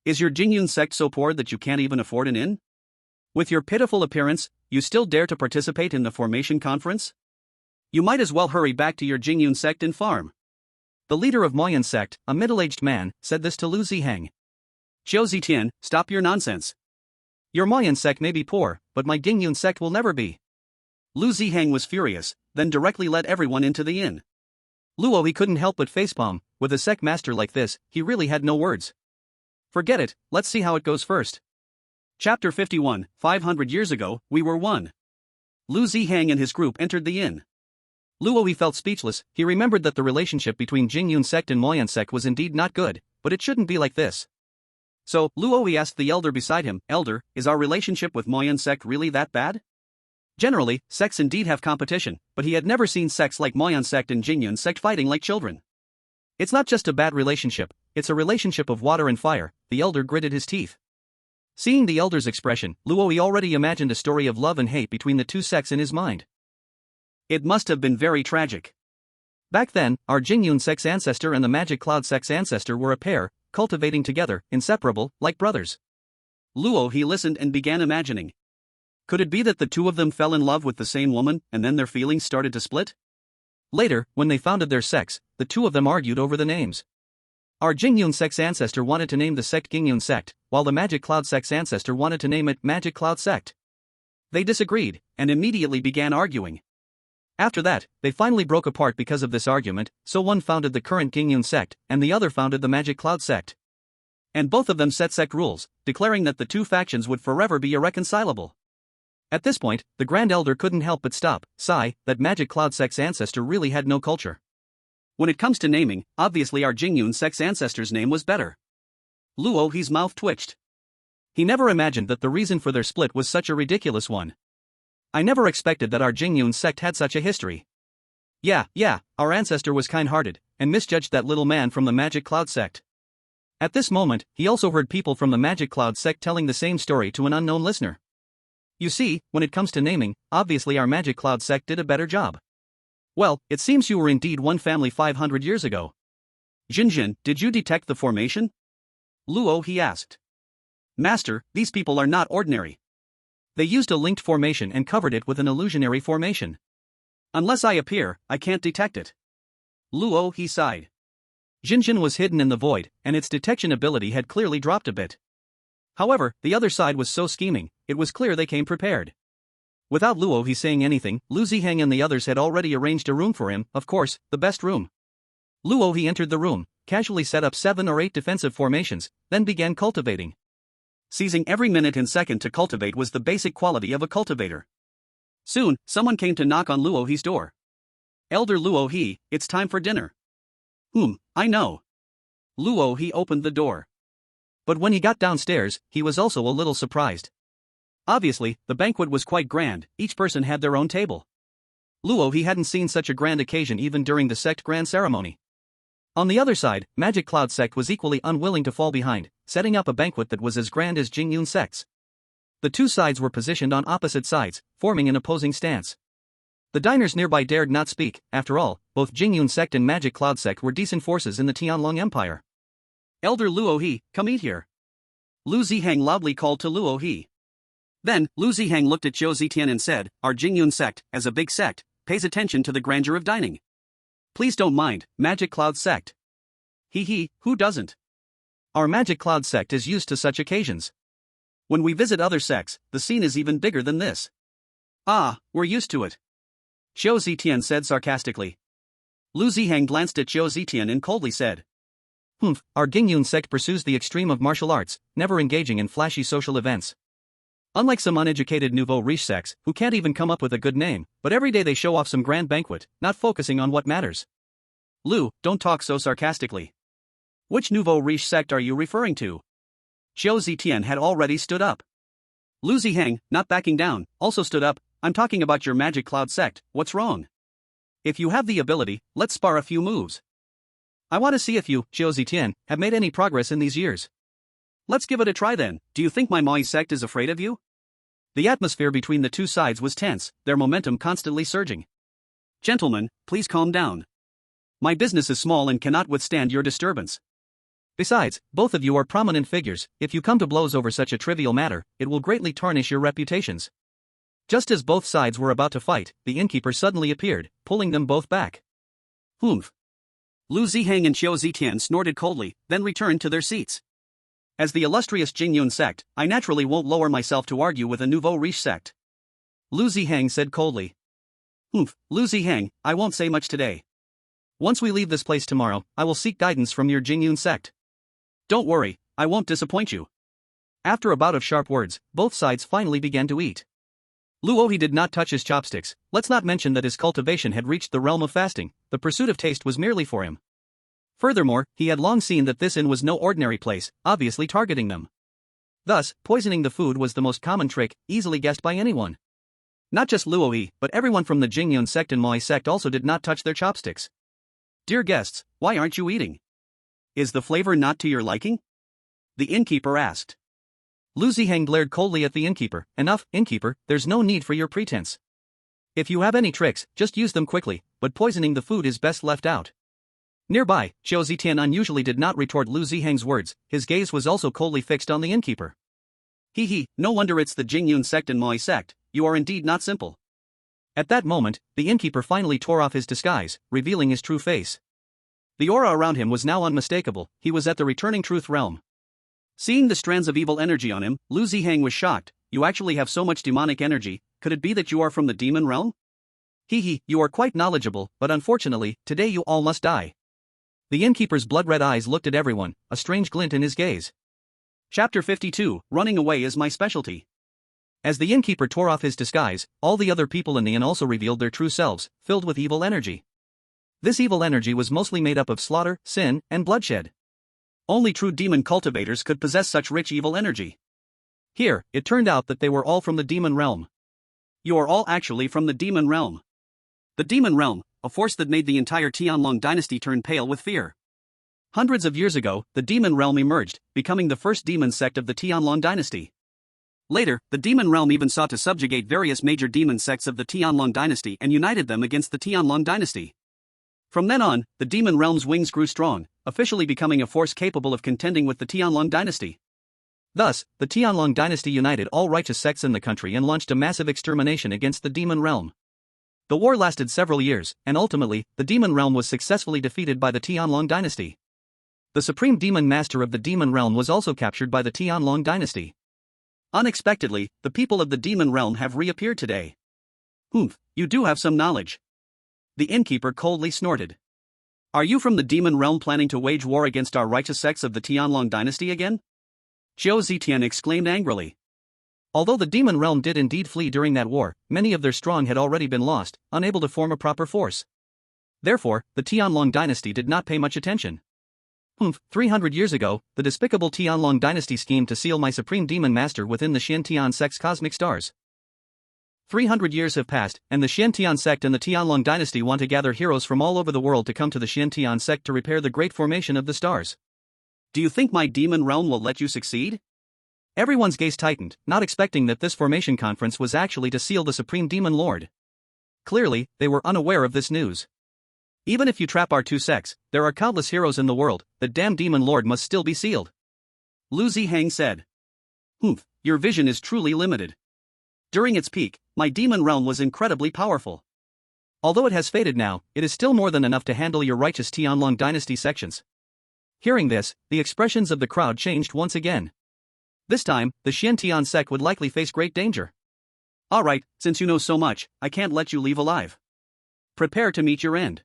Is your Jingyun sect so poor that you can't even afford an inn? With your pitiful appearance, you still dare to participate in the formation conference? You might as well hurry back to your Jingyun sect and farm. The leader of Moyun sect, a middle-aged man, said this to Lu Zihang. Xiao Zitian, stop your nonsense. Your Moyun sect may be poor, but my Jingyun sect will never be. Lu Zihang was furious, then directly led everyone into the inn. Luo He couldn't help but facepalm, with a sect master like this, he really had no words. Forget it, let's see how it goes first. Chapter 51, 500 years ago, we were one. Lu Zihang and his group entered the inn. Luo He felt speechless, he remembered that the relationship between Jingyun sect and Moyun sect was indeed not good, but it shouldn't be like this. So, Luo He asked the elder beside him, Elder, is our relationship with Moyun sect really that bad? Generally, sects indeed have competition, but he had never seen sects like Moyun sect and Jingyun sect fighting like children. It's not just a bad relationship, it's a relationship of water and fire, the elder gritted his teeth. Seeing the elder's expression, Luo He already imagined a story of love and hate between the two sects in his mind. It must have been very tragic. Back then, our Jingyun sect's ancestor and the Magic Cloud sect's ancestor were a pair, cultivating together, inseparable, like brothers. Luo He listened and began imagining. Could it be that the two of them fell in love with the same woman, and then their feelings started to split? Later, when they founded their sects, the two of them argued over the names. Our Jingyun sect's ancestor wanted to name the sect Jingyun sect, while the Magic Cloud sect's ancestor wanted to name it Magic Cloud sect. They disagreed, and immediately began arguing. After that, they finally broke apart because of this argument, so one founded the current Jingyun sect, and the other founded the Magic Cloud sect. And both of them set sect rules, declaring that the two factions would forever be irreconcilable. At this point, the Grand Elder couldn't help but sigh, that Magic Cloud sect's ancestor really had no culture. When it comes to naming, obviously our Jingyun sect's ancestor's name was better. Luo He's mouth twitched. He never imagined that the reason for their split was such a ridiculous one. I never expected that our Jingyun sect had such a history. Yeah, our ancestor was kind-hearted, and misjudged that little man from the Magic Cloud sect. At this moment, he also heard people from the Magic Cloud sect telling the same story to an unknown listener. You see, when it comes to naming, obviously our Magic Cloud sect did a better job. Well, it seems you were indeed one family 500 years ago. Jinjin, did you detect the formation? Luo He asked. Master, these people are not ordinary. They used a linked formation and covered it with an illusionary formation. Unless I appear, I can't detect it. Luo He sighed. Jinjin was hidden in the void, and its detection ability had clearly dropped a bit. However, the other side was so scheming, it was clear they came prepared. Without Luo He saying anything, Lu Ziheng and the others had already arranged a room for him, of course, the best room. Luo He entered the room, casually set up 7 or 8 defensive formations, then began cultivating. Seizing every minute and second to cultivate was the basic quality of a cultivator. Soon, someone came to knock on Luo He's door. Elder Luo He, it's time for dinner. I know. Luo He opened the door. But when he got downstairs, he was also a little surprised. Obviously, the banquet was quite grand, each person had their own table. Luo He hadn't seen such a grand occasion even during the sect grand ceremony. On the other side, Magic Cloud sect was equally unwilling to fall behind, setting up a banquet that was as grand as Jingyun sect's. The two sides were positioned on opposite sides, forming an opposing stance. The diners nearby dared not speak. After all, both Jingyun sect and Magic Cloud sect were decent forces in the Tianlong Empire. Elder Luo He, come eat here. Lu Ziheng loudly called to Luo He. Then, Lu Ziheng looked at Zhou Zitian and said, our Jingyun sect, as a big sect, pays attention to the grandeur of dining. Please don't mind, Magic Cloud sect. Who doesn't? Our Magic Cloud sect is used to such occasions. When we visit other sects, the scene is even bigger than this. Ah, we're used to it. Zhou Zitian said sarcastically. Lu Ziheng glanced at Zhou Zitian and coldly said, Our Jingyun sect pursues the extreme of martial arts, never engaging in flashy social events. Unlike some uneducated nouveau riche sects, who can't even come up with a good name, but every day they show off some grand banquet, not focusing on what matters. Lu, don't talk so sarcastically. Which nouveau riche sect are you referring to? Zhou Zitian had already stood up. Lu Ziheng, not backing down, also stood up. I'm talking about your Magic Cloud sect, what's wrong? If you have the ability, let's spar a few moves. I want to see if you, Zhou Zitian, have made any progress in these years. Let's give it a try then. Do you think my Moi sect is afraid of you? The atmosphere between the two sides was tense, their momentum constantly surging. Gentlemen, please calm down. My business is small and cannot withstand your disturbance. Besides, both of you are prominent figures. If you come to blows over such a trivial matter, it will greatly tarnish your reputations. Just as both sides were about to fight, the innkeeper suddenly appeared, pulling them both back. Lu Ziheng and Zhou Zitian snorted coldly, then returned to their seats. As the illustrious Jingyun sect, I naturally won't lower myself to argue with a nouveau riche sect. Lu Ziheng said coldly. Lu Ziheng, I won't say much today. Once we leave this place tomorrow, I will seek guidance from your Jingyun sect. Don't worry, I won't disappoint you. After a bout of sharp words, both sides finally began to eat. Luo He did not touch his chopsticks. Let's not mention that his cultivation had reached the realm of fasting. The pursuit of taste was merely for him. Furthermore, he had long seen that this inn was no ordinary place, obviously targeting them. Thus, poisoning the food was the most common trick, easily guessed by anyone. Not just Luo He, but everyone from the Jingyun sect and Moi sect also did not touch their chopsticks. Dear guests, why aren't you eating? Is the flavor not to your liking? The innkeeper asked. Lu Ziheng glared coldly at the innkeeper. Enough, innkeeper, there's no need for your pretense. If you have any tricks, just use them quickly, but poisoning the food is best left out. Nearby, Zhou Zitian unusually did not retort Lu Ziheng's words, his gaze was also coldly fixed on the innkeeper. No wonder it's the Jingyun sect and Moi sect, you are indeed not simple. At that moment, the innkeeper finally tore off his disguise, revealing his true face. The aura around him was now unmistakable, he was at the returning truth realm. Seeing the strands of evil energy on him, Lu Ziheng was shocked. You actually have so much demonic energy, could it be that you are from the demon realm? You are quite knowledgeable, but unfortunately, today you all must die. The innkeeper's blood-red eyes looked at everyone, a strange glint in his gaze. Chapter 52, Running Away is My Specialty. As the innkeeper tore off his disguise, all the other people in the inn also revealed their true selves, filled with evil energy. This evil energy was mostly made up of slaughter, sin, and bloodshed. Only true demon cultivators could possess such rich evil energy. Here, it turned out that they were all from the demon realm. You are all actually from the demon realm. The demon realm, a force that made the entire Tianlong dynasty turn pale with fear. Hundreds of years ago, the demon realm emerged, becoming the first demon sect of the Tianlong dynasty. Later, the demon realm even sought to subjugate various major demon sects of the Tianlong dynasty and united them against the Tianlong dynasty. From then on, the demon realm's wings grew strong, officially becoming a force capable of contending with the Tianlong dynasty. Thus, the Tianlong dynasty united all righteous sects in the country and launched a massive extermination against the demon realm. The war lasted several years, and ultimately, the demon realm was successfully defeated by the Tianlong dynasty. The supreme demon master of the demon realm was also captured by the Tianlong dynasty. Unexpectedly, the people of the demon realm have reappeared today. Humph, you do have some knowledge. The innkeeper coldly snorted. Are you from the demon realm planning to wage war against our righteous sects of the Tianlong dynasty again? Zhou Zitian exclaimed angrily. Although the demon realm did indeed flee during that war, many of their strong had already been lost, unable to form a proper force. Therefore, the Tianlong dynasty did not pay much attention. 300 years ago, the despicable Tianlong dynasty schemed to seal my supreme demon master within the Xiantian sect's cosmic stars. 300 years have passed, and the Xiantian sect and the Tianlong dynasty want to gather heroes from all over the world to come to the Xiantian sect to repair the great formation of the stars. Do you think my demon realm will let you succeed? Everyone's gaze tightened, not expecting that this formation conference was actually to seal the supreme demon lord. Clearly, they were unaware of this news. Even if you trap our two sects, there are countless heroes in the world, the damn demon lord must still be sealed. Lu Zihang said. Your vision is truly limited. During its peak, my demon realm was incredibly powerful. Although it has faded now, it is still more than enough to handle your righteous Tianlong dynasty sections. Hearing this, the expressions of the crowd changed once again. This time, the Xiantian sect would likely face great danger. Alright, since you know so much, I can't let you leave alive. Prepare to meet your end.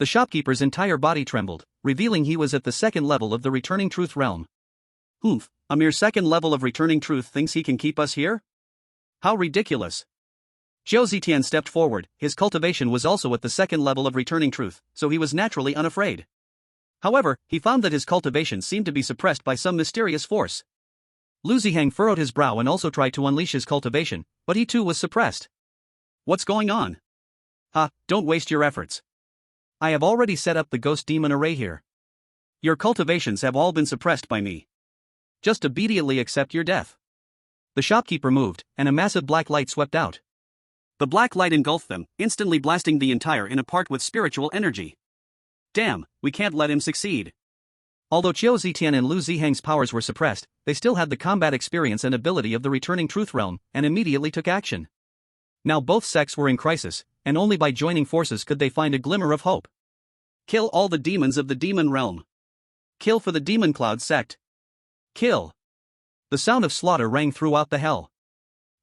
The shopkeeper's entire body trembled, revealing he was at the second level of the returning truth realm. A mere second level of returning truth thinks he can keep us here? How ridiculous. Zhou Zitian stepped forward, his cultivation was also at the second level of returning truth, so he was naturally unafraid. However, he found that his cultivation seemed to be suppressed by some mysterious force. Lu Zihang furrowed his brow and also tried to unleash his cultivation, but he too was suppressed. What's going on? Don't waste your efforts. I have already set up the ghost demon array here. Your cultivations have all been suppressed by me. Just immediately accept your death. The shopkeeper moved, and a massive black light swept out. The black light engulfed them, instantly blasting the entire inn apart with spiritual energy. Damn, we can't let him succeed. Although Zhou Zitian and Lu Zihang's powers were suppressed, they still had the combat experience and ability of the returning truth realm, and immediately took action. Now both sects were in crisis, and only by joining forces could they find a glimmer of hope. Kill all the demons of the demon realm. Kill for the demon cloud sect. Kill. The sound of slaughter rang throughout the hell.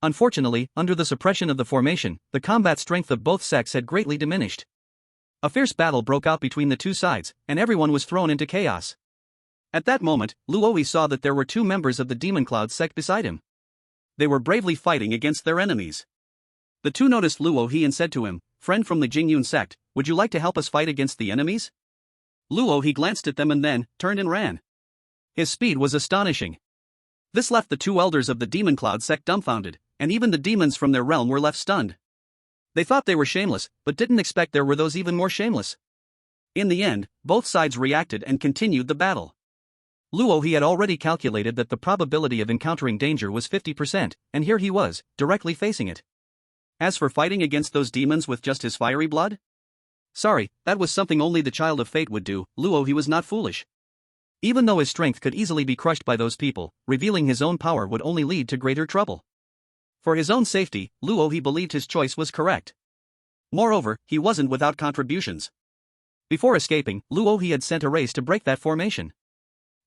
Unfortunately, under the suppression of the formation, the combat strength of both sects had greatly diminished. A fierce battle broke out between the two sides, and everyone was thrown into chaos. At that moment, Luoi saw that there were two members of the Demon Cloud sect beside him. They were bravely fighting against their enemies. The two noticed Luoi and said to him, "Friend from the Jingyun sect, would you like to help us fight against the enemies?" Luoi glanced at them and then turned and ran. His speed was astonishing. This left the two elders of the Demon Cloud sect dumbfounded, and even the demons from their realm were left stunned. They thought they were shameless, but didn't expect there were those even more shameless. In the end, both sides reacted and continued the battle. Luoi had already calculated that the probability of encountering danger was 50%, and here he was, directly facing it. As for fighting against those demons with just his fiery blood? Sorry, that was something only the child of fate would do. Luoi was not foolish. Even though his strength could easily be crushed by those people, revealing his own power would only lead to greater trouble. For his own safety, Luoi believed his choice was correct. Moreover, he wasn't without contributions. Before escaping, Luoi had sent a race to break that formation.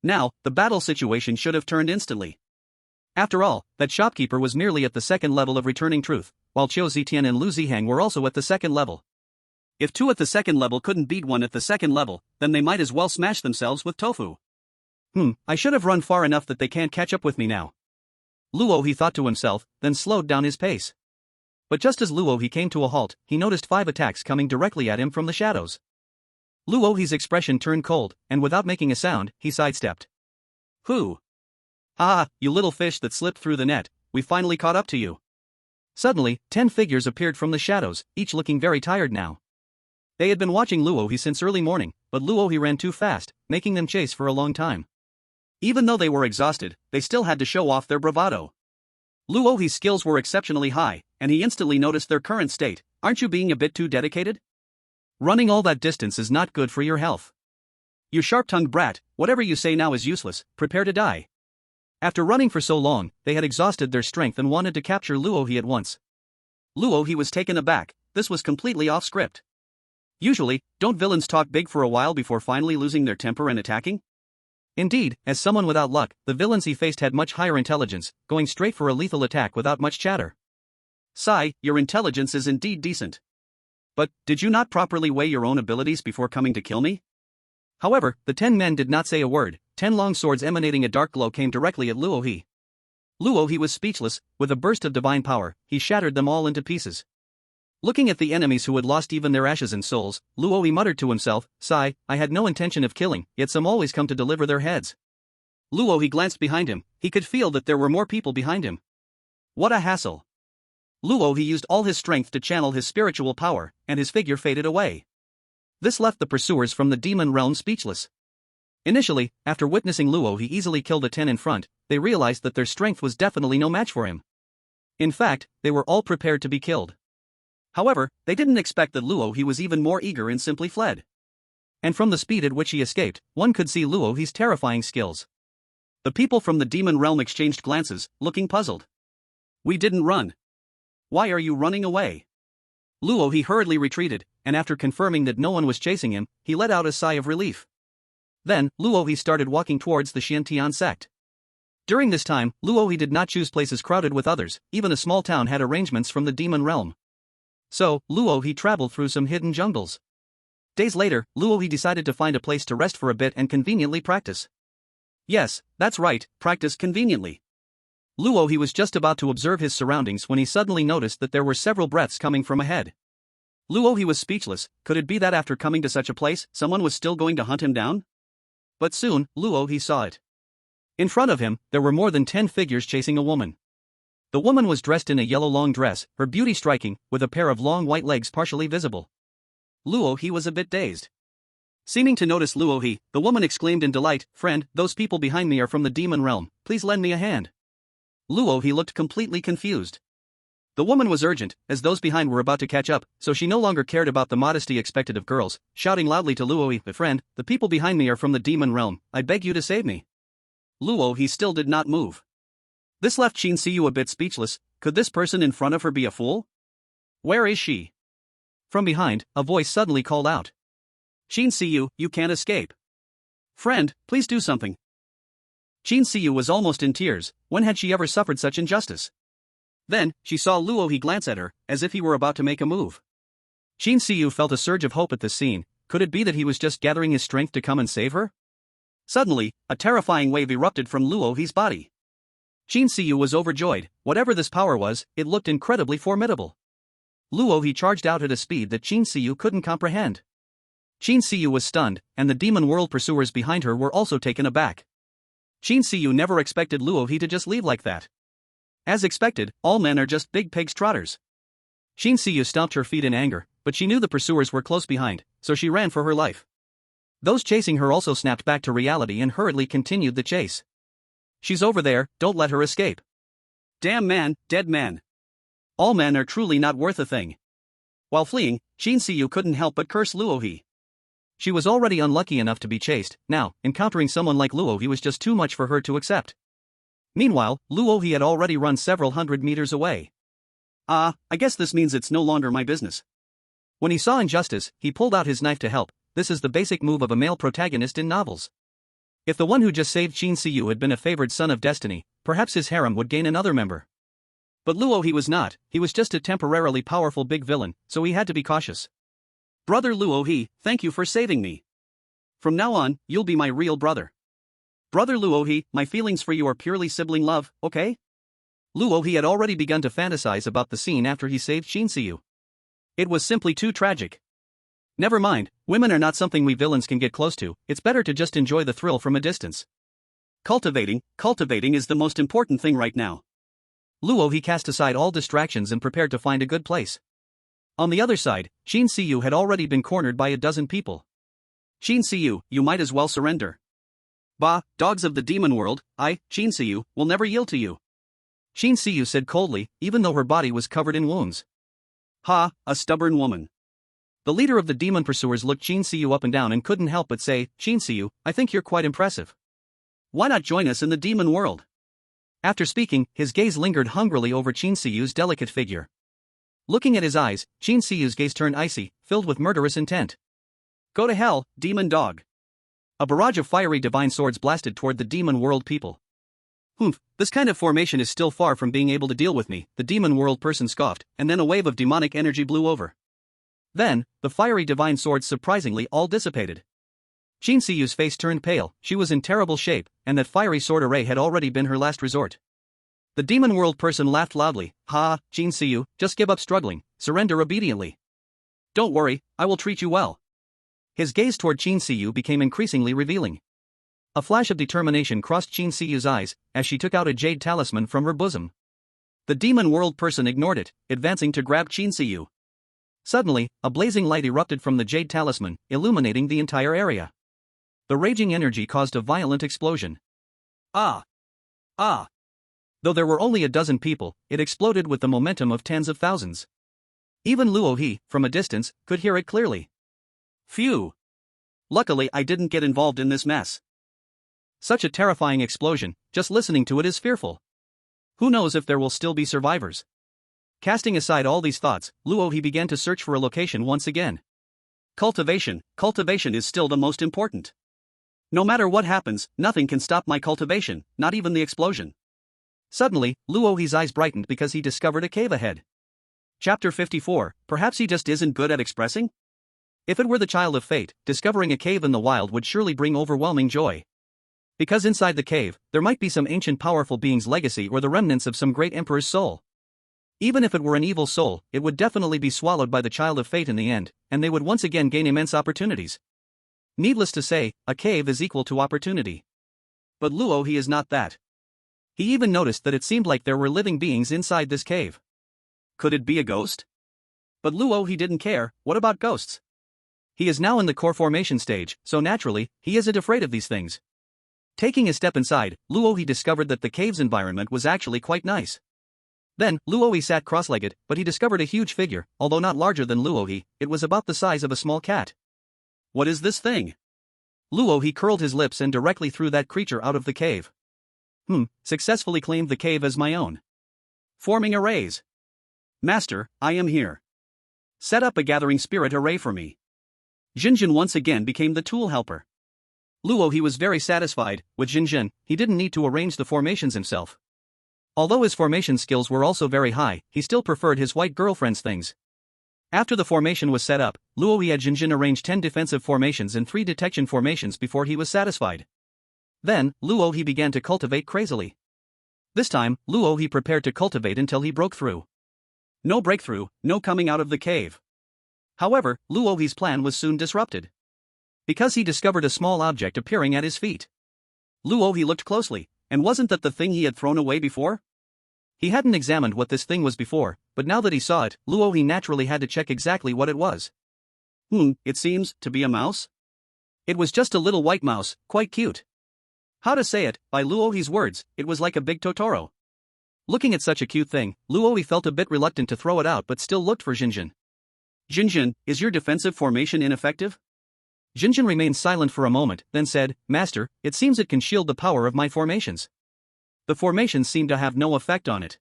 Now, the battle situation should have turned instantly. After all, that shopkeeper was merely at the second level of returning truth, while Zhou Zitian and Lu Zihang were also at the second level. If two at the second level couldn't beat one at the second level, then they might as well smash themselves with tofu. I should have run far enough that they can't catch up with me now. Luoi thought to himself, then slowed down his pace. But just as Luoi came to a halt, he noticed 5 attacks coming directly at him from the shadows. Luoi's expression turned cold, and without making a sound, he sidestepped. Who? You little fish that slipped through the net, we finally caught up to you. Suddenly, 10 figures appeared from the shadows, each looking very tired now. They had been watching Luoi since early morning, but Luoi ran too fast, making them chase for a long time. Even though they were exhausted, they still had to show off their bravado. Luoi's skills were exceptionally high, and he instantly noticed their current state. Aren't you being a bit too dedicated? Running all that distance is not good for your health. You sharp-tongued brat, whatever you say now is useless, prepare to die. After running for so long, they had exhausted their strength and wanted to capture Luoi at once. Luoi was taken aback. This was completely off script. Usually, don't villains talk big for a while before finally losing their temper and attacking? Indeed, as someone without luck, the villains he faced had much higher intelligence, going straight for a lethal attack without much chatter. Sigh, your intelligence is indeed decent. But, did you not properly weigh your own abilities before coming to kill me? However, the 10 men did not say a word. 10 long swords emanating a dark glow came directly at Luohi. Luohi was speechless. With a burst of divine power, he shattered them all into pieces. Looking at the enemies who had lost even their ashes and souls, Luohi muttered to himself, "Sigh, I had no intention of killing, yet some always come to deliver their heads." Luohi glanced behind him. He could feel that there were more people behind him. What a hassle. Luohi used all his strength to channel his spiritual power, and his figure faded away. This left the pursuers from the demon realm speechless. Initially, after witnessing Luohi easily kill the 10 in front, they realized that their strength was definitely no match for him. In fact, they were all prepared to be killed. However, they didn't expect that Luohi was even more eager and simply fled. And from the speed at which he escaped, one could see Luohi's terrifying skills. The people from the demon realm exchanged glances, looking puzzled. "We didn't run. Why are you running away?" Luohi hurriedly retreated, and after confirming that no one was chasing him, he let out a sigh of relief. Then, Luohi started walking towards the Xiantian sect. During this time, Luohi did not choose places crowded with others. Even a small town had arrangements from the demon realm. So, Luohi traveled through some hidden jungles. Days later, Luohi decided to find a place to rest for a bit and conveniently practice. Yes, that's right, practice conveniently. Luohi was just about to observe his surroundings when he suddenly noticed that there were several breaths coming from ahead. Luohi was speechless. Could it be that after coming to such a place, someone was still going to hunt him down? But soon, Luohi saw it. In front of him, there were more than 10 figures chasing a woman. The woman was dressed in a yellow long dress, her beauty striking, with a pair of long white legs partially visible. Luohi was a bit dazed. Seeming to notice Luohi, the woman exclaimed in delight, "Friend, those people behind me are from the demon realm, please lend me a hand." Luohi looked completely confused. The woman was urgent, as those behind were about to catch up, so she no longer cared about the modesty expected of girls, shouting loudly to Luohi, "Friend, the people behind me are from the demon realm, I beg you to save me." Luohi still did not move. This left Qin Siyu a bit speechless. Could this person in front of her be a fool? "Where is she?" From behind, a voice suddenly called out. "Qin Siyu, you can't escape. Friend, please do something." Qin Siyu was almost in tears. When had she ever suffered such injustice? Then, she saw Luohi glance at her, as if he were about to make a move. Qin Siyu felt a surge of hope at this scene. Could it be that he was just gathering his strength to come and save her? Suddenly, a terrifying wave erupted from Luohi's body. Qin Siyu was overjoyed. Whatever this power was, it looked incredibly formidable. Luohi charged out at a speed that Qin Siyu couldn't comprehend. Qin Siyu was stunned, and the demon world pursuers behind her were also taken aback. Qin Siyu never expected Luohi to just leave like that. As expected, all men are just big pigs trotters. Qin Siyu stomped her feet in anger, but she knew the pursuers were close behind, so she ran for her life. Those chasing her also snapped back to reality and hurriedly continued the chase. "She's over there, don't let her escape." "Damn man, dead man. All men are truly not worth a thing." While fleeing, Qin Siyu couldn't help but curse Luohi. She was already unlucky enough to be chased. Now, encountering someone like Luohi was just too much for her to accept. Meanwhile, Luohi had already run several hundred meters away. I guess this means it's no longer my business." When he saw injustice, he pulled out his knife to help. This is the basic move of a male protagonist in novels. If the one who just saved Qin Siyu had been a favored son of destiny, perhaps his harem would gain another member. But Luohi was not. He was just a temporarily powerful big villain, so he had to be cautious. "Brother Luohi, thank you for saving me. From now on, you'll be my real brother. Brother Luohi, my feelings for you are purely sibling love, okay?" Luohi had already begun to fantasize about the scene after he saved Qin Siyu. It was simply too tragic. Never mind, women are not something we villains can get close to, it's better to just enjoy the thrill from a distance. Cultivating is the most important thing right now. Luohi cast aside all distractions and prepared to find a good place. On the other side, Qin Siyu had already been cornered by a dozen people. "Qin Siyu, you might as well surrender. Bah, dogs of the demon world, I, Qin Siyu, will never yield to you." Qin Siyu said coldly, even though her body was covered in wounds. "Ha, a stubborn woman." The leader of the demon pursuers looked Qin Siyu up and down and couldn't help but say, "Qin Siyu, I think you're quite impressive. Why not join us in the demon world?" After speaking, his gaze lingered hungrily over Qin Siyu's delicate figure. Looking at his eyes, Qin Siyu's gaze turned icy, filled with murderous intent. "Go to hell, demon dog." A barrage of fiery divine swords blasted toward the demon world people. Humph, this kind of formation is still far from being able to deal with me, the demon world person scoffed, and then a wave of demonic energy blew over. Then, the fiery divine swords surprisingly all dissipated. Jin Siyu's face turned pale, she was in terrible shape, and that fiery sword array had already been her last resort. The demon world person laughed loudly, "Ha, Jin Siyu, just give up struggling, surrender obediently. Don't worry, I will treat you well." His gaze toward Jin Siyu became increasingly revealing. A flash of determination crossed Jin Siyu's eyes, as she took out a jade talisman from her bosom. The demon world person ignored it, advancing to grab Jin Siyu. Suddenly, a blazing light erupted from the jade talisman, illuminating the entire area. The raging energy caused a violent explosion. Ah! Ah! Though there were only a dozen people, it exploded with the momentum of tens of thousands. Even Luo He, from a distance, could hear it clearly. Phew! Luckily I didn't get involved in this mess. Such a terrifying explosion, just listening to it is fearful. Who knows if there will still be survivors? Casting aside all these thoughts, Luo He began to search for a location once again. Cultivation is still the most important. No matter what happens, nothing can stop my cultivation, not even the explosion. Suddenly, Luo He's eyes brightened because he discovered a cave ahead. Chapter 54, perhaps he just isn't good at expressing? If it were the child of fate, discovering a cave in the wild would surely bring overwhelming joy. Because inside the cave, there might be some ancient powerful being's legacy or the remnants of some great emperor's soul. Even if it were an evil soul, it would definitely be swallowed by the child of fate in the end, and they would once again gain immense opportunities. Needless to say, a cave is equal to opportunity. But Luo He is not that. He even noticed that it seemed like there were living beings inside this cave. Could it be a ghost? But Luo He didn't care. What about ghosts? He is now in the core formation stage, so naturally, he isn't afraid of these things. Taking a step inside, Luo He discovered that the cave's environment was actually quite nice. Then, Luo He sat cross-legged, but he discovered a huge figure, although not larger than Luo He, it was about the size of a small cat. What is this thing? Luo He curled his lips and directly threw that creature out of the cave. Successfully claimed the cave as my own. Forming arrays. Master, I am here. Set up a gathering spirit array for me. Jinjin once again became the tool helper. Luo He was very satisfied. With Jinjin, he didn't need to arrange the formations himself. Although his formation skills were also very high, he still preferred his white girlfriend's things. After the formation was set up, Luo He had Jinjin arrange 10 defensive formations and 3 detection formations before he was satisfied. Then, Luo He began to cultivate crazily. This time, Luo He prepared to cultivate until he broke through. No breakthrough, no coming out of the cave. However, Luo He's plan was soon disrupted. Because he discovered a small object appearing at his feet. Luo He looked closely, and wasn't that the thing he had thrown away before? He hadn't examined what this thing was before, but now that he saw it, Luo He naturally had to check exactly what it was. It seems to be a mouse? It was just a little white mouse, quite cute. How to say it, by Luo He's words, it was like a big Totoro. Looking at such a cute thing, Luo He felt a bit reluctant to throw it out but still looked for Jinjin. Jinjin, is your defensive formation ineffective? Jinjin remained silent for a moment, then said, Master, it seems it can shield the power of my formations. The formations seem to have no effect on it.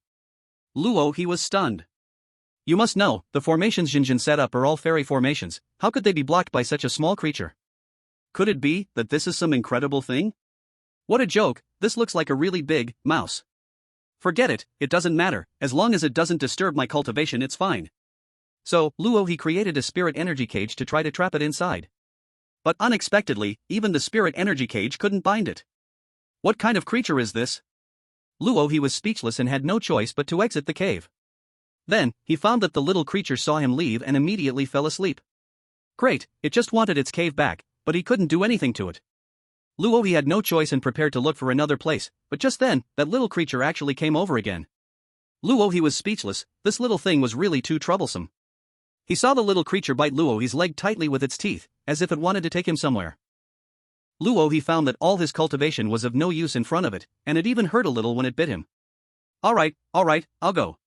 Luo He was stunned. You must know, the formations Jinjin set up are all fairy formations, how could they be blocked by such a small creature? Could it be that this is some incredible thing? What a joke, this looks like a really big mouse. Forget it, it doesn't matter, as long as it doesn't disturb my cultivation it's fine. So, Luo He created a spirit energy cage to try to trap it inside. But unexpectedly, even the spirit energy cage couldn't bind it. What kind of creature is this? Luo He was speechless and had no choice but to exit the cave. Then, he found that the little creature saw him leave and immediately fell asleep. Great, it just wanted its cave back, but he couldn't do anything to it. Luo He had no choice and prepared to look for another place, but just then, that little creature actually came over again. Luo He was speechless, this little thing was really too troublesome. He saw the little creature bite Luo He's leg tightly with its teeth, as if it wanted to take him somewhere. Luo He found that all his cultivation was of no use in front of it, and it even hurt a little when it bit him. Alright, I'll go.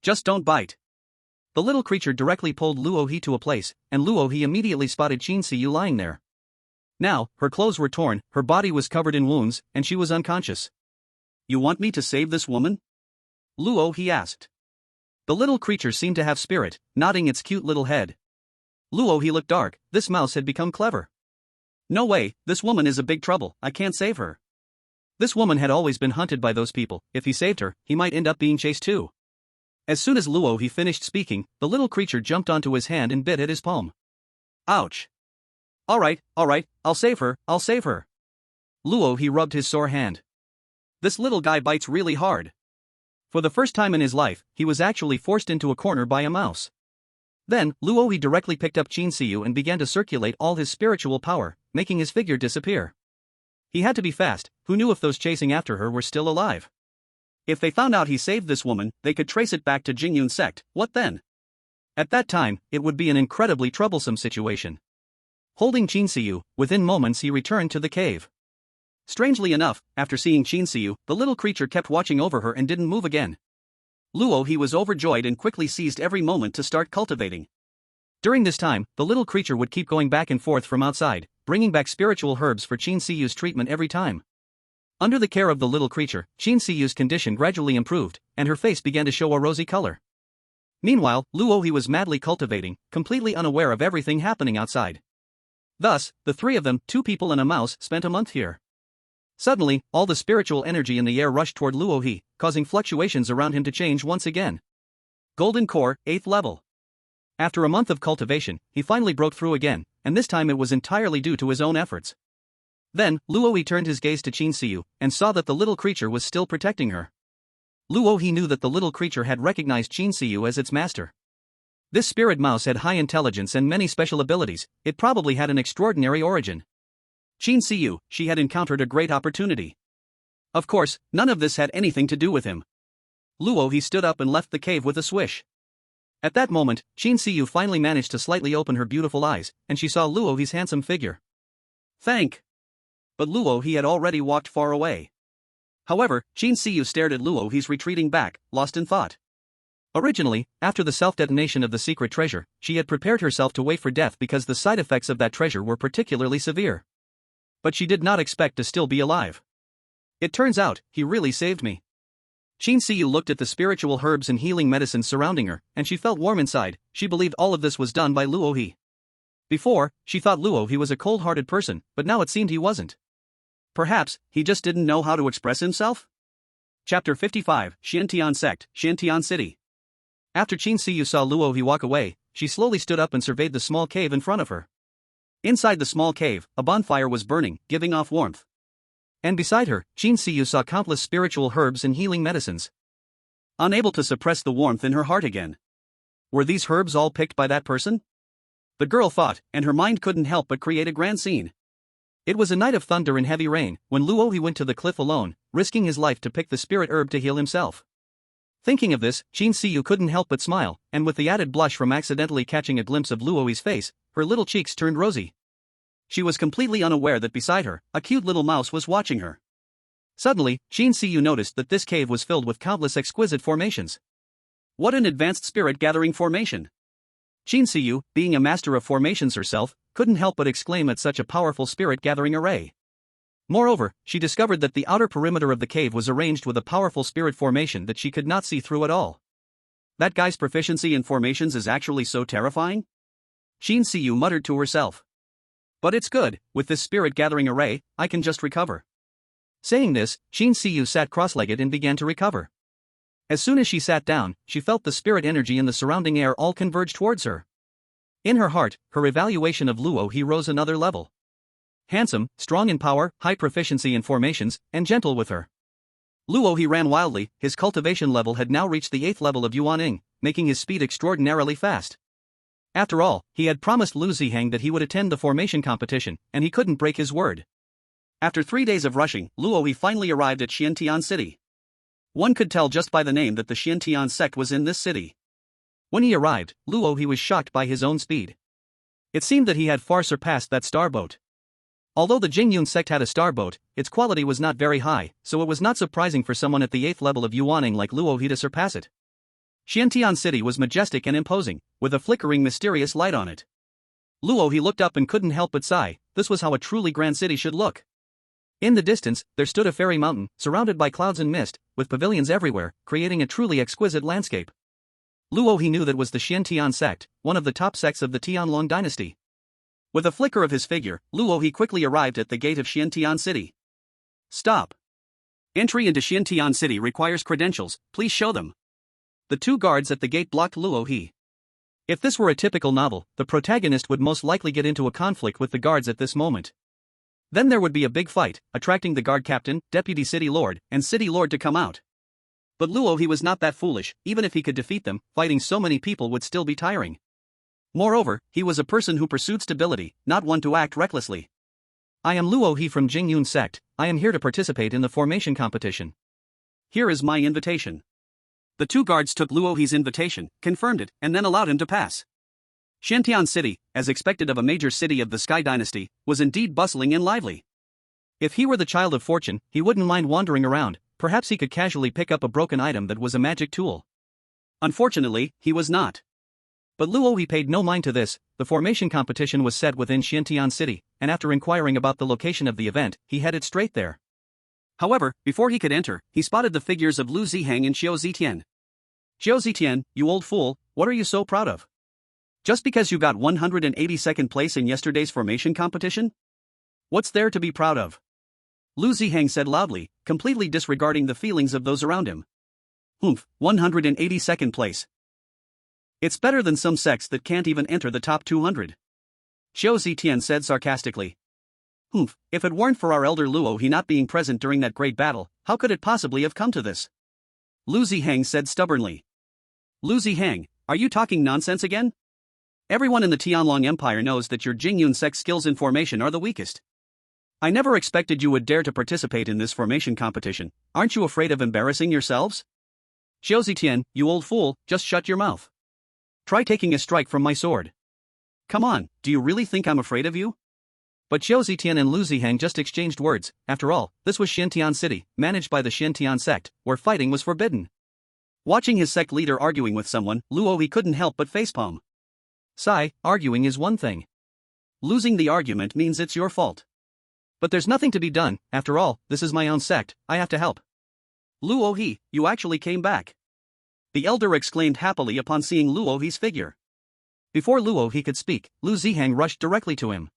Just don't bite. The little creature directly pulled Luo He to a place, and Luo He immediately spotted Jin Siyu lying there. Now, her clothes were torn, her body was covered in wounds, and she was unconscious. You want me to save this woman? Luo He asked. The little creature seemed to have spirit, nodding its cute little head. Luo He looked dark, this mouse had become clever. No way, this woman is a big trouble, I can't save her. This woman had always been hunted by those people. If he saved her, he might end up being chased too. As soon as Luo he finished speaking, the little creature jumped onto his hand and bit at his palm. Ouch. Alright, I'll save her. Luo he rubbed his sore hand. This little guy bites really hard. For the first time in his life, he was actually forced into a corner by a mouse. Then, Luo he directly picked up Qin Siyu and began to circulate all his spiritual power, making his figure disappear. He had to be fast. Who knew if those chasing after her were still alive? If they found out he saved this woman, they could trace it back to Jingyun sect. What then? At that time, it would be an incredibly troublesome situation. Holding Qin Siyu, within moments he returned to the cave. Strangely enough, after seeing Qin Siyu, the little creature kept watching over her and didn't move again. Luo he was overjoyed and quickly seized every moment to start cultivating. During this time, the little creature would keep going back and forth from outside, bringing back spiritual herbs for Qin Siyu's treatment every time. Under the care of the little creature, Qin Siyu's condition gradually improved, and her face began to show a rosy color. Meanwhile, Luo he was madly cultivating, completely unaware of everything happening outside. Thus, the three of them, 2 people and a mouse, spent a month here. Suddenly, all the spiritual energy in the air rushed toward Luo he, causing fluctuations around him to change once again. Golden Core, 8th level. After a month of cultivation, he finally broke through again, and this time it was entirely due to his own efforts. Then, Luo he turned his gaze to Qin Siyu, and saw that the little creature was still protecting her. Luo he knew that the little creature had recognized Qin Siyu as its master. This spirit mouse had high intelligence and many special abilities. It probably had an extraordinary origin. Qin Siyu, she had encountered a great opportunity. Of course, none of this had anything to do with him. Luo he stood up and left the cave with a swish. At that moment, Qin Siyu finally managed to slightly open her beautiful eyes, and she saw Luo he's handsome figure. But Luo he had already walked far away. However, Qin Siyu stared at Luo he's retreating back, lost in thought. Originally, after the self-detonation of the secret treasure, she had prepared herself to wait for death because the side effects of that treasure were particularly severe. But she did not expect to still be alive. It turns out, he really saved me. Qin Siyu looked at the spiritual herbs and healing medicines surrounding her, and she felt warm inside. She believed all of this was done by Luo he. Before, she thought Luo he was a cold-hearted person, but now it seemed he wasn't. Perhaps, he just didn't know how to express himself? Chapter 55, Xiantian Sect, Xiantian City. After Qin Siyu saw Luo he walk away, she slowly stood up and surveyed the small cave in front of her. Inside the small cave, a bonfire was burning, giving off warmth. And beside her, Qin Siyu saw countless spiritual herbs and healing medicines. Unable to suppress the warmth in her heart again. Were these herbs all picked by that person? The girl thought, and her mind couldn't help but create a grand scene. It was a night of thunder and heavy rain, when Luo he went to the cliff alone, risking his life to pick the spirit herb to heal himself. Thinking of this, Qin Siyu couldn't help but smile, and with the added blush from accidentally catching a glimpse of Luo's face, her little cheeks turned rosy. She was completely unaware that beside her, a cute little mouse was watching her. Suddenly, Qin Siyu noticed that this cave was filled with countless exquisite formations. What an advanced spirit-gathering formation! Qin Siyu, being a master of formations herself, couldn't help but exclaim at such a powerful spirit-gathering array. Moreover, she discovered that the outer perimeter of the cave was arranged with a powerful spirit formation that she could not see through at all. That guy's proficiency in formations is actually so terrifying? Qin Siyu muttered to herself. But it's good, with this spirit-gathering array, I can just recover. Saying this, Qin Siyu sat cross-legged and began to recover. As soon as she sat down, she felt the spirit energy in the surrounding air all converge towards her. In her heart, her evaluation of Luo he rose another level. Handsome, strong in power, high proficiency in formations, and gentle with her. Luo he ran wildly. His cultivation level had now reached the 8th level of Yuaning, making his speed extraordinarily fast. After all, he had promised Lu Zihang that he would attend the formation competition, and he couldn't break his word. After 3 days of rushing, Luo he finally arrived at Xiantian City. One could tell just by the name that the Xiantian sect was in this city. When he arrived, Luo he was shocked by his own speed. It seemed that he had far surpassed that starboat. Although the Jingyun sect had a starboat, its quality was not very high, so it was not surprising for someone at the 8th level of Yuaning like Luo he to surpass it. Xiantian City was majestic and imposing, with a flickering mysterious light on it. Luo he looked up and couldn't help but sigh. This was how a truly grand city should look. In the distance, there stood a fairy mountain, surrounded by clouds and mist, with pavilions everywhere, creating a truly exquisite landscape. Luo he knew that was the Xiantian sect, one of the top sects of the Tianlong dynasty. With a flicker of his figure, Luo he quickly arrived at the gate of Xiantian City. Stop! Entry into Xintian City requires credentials, please show them. The two guards at the gate blocked Luo He. If this were a typical novel, the protagonist would most likely get into a conflict with the guards at this moment. Then there would be a big fight, attracting the guard captain, deputy city lord, and city lord to come out. But Luo He was not that foolish. Even if he could defeat them, fighting so many people would still be tiring. Moreover, he was a person who pursued stability, not one to act recklessly. I am Luo He from Jingyun sect. I am here to participate in the formation competition. Here is my invitation. The two guards took Luo He's invitation, confirmed it, and then allowed him to pass. Xintian City, as expected of a major city of the Sky Dynasty, was indeed bustling and lively. If he were the child of fortune, he wouldn't mind wandering around. Perhaps he could casually pick up a broken item that was a magic tool. Unfortunately, he was not. But Luo He paid no mind to this. The formation competition was set within Xintian City, and after inquiring about the location of the event, he headed straight there. However, before he could enter, he spotted the figures of Lu Zihang and Xiao Zitian. Xiao Zitian, you old fool, what are you so proud of? Just because you got 182nd place in yesterday's formation competition? What's there to be proud of? Lu Zihang said loudly, completely disregarding the feelings of those around him. 182nd place. It's better than some sects that can't even enter the top 200. Xiao Zitian said sarcastically. If it weren't for our elder Luo He not being present during that great battle, how could it possibly have come to this? Lu Zihang said stubbornly. Lu Zihang, are you talking nonsense again? Everyone in the Tianlong Empire knows that your Jingyun sect skills in formation are the weakest. I never expected you would dare to participate in this formation competition. Aren't you afraid of embarrassing yourselves? Xiao Zitian, you old fool, just shut your mouth. Try taking a strike from my sword. Come on, do you really think I'm afraid of you? But Xiao Zitian and Lu Zihang just exchanged words. After all, this was Xintian City, managed by the Xintian sect, where fighting was forbidden. Watching his sect leader arguing with someone, Luo He couldn't help but facepalm. Sigh, arguing is one thing. Losing the argument means it's your fault. But there's nothing to be done. After all, this is my own sect, I have to help. Luo He, you actually came back. The elder exclaimed happily upon seeing Luo He's figure. Before Luo He could speak, Lu Zihang rushed directly to him.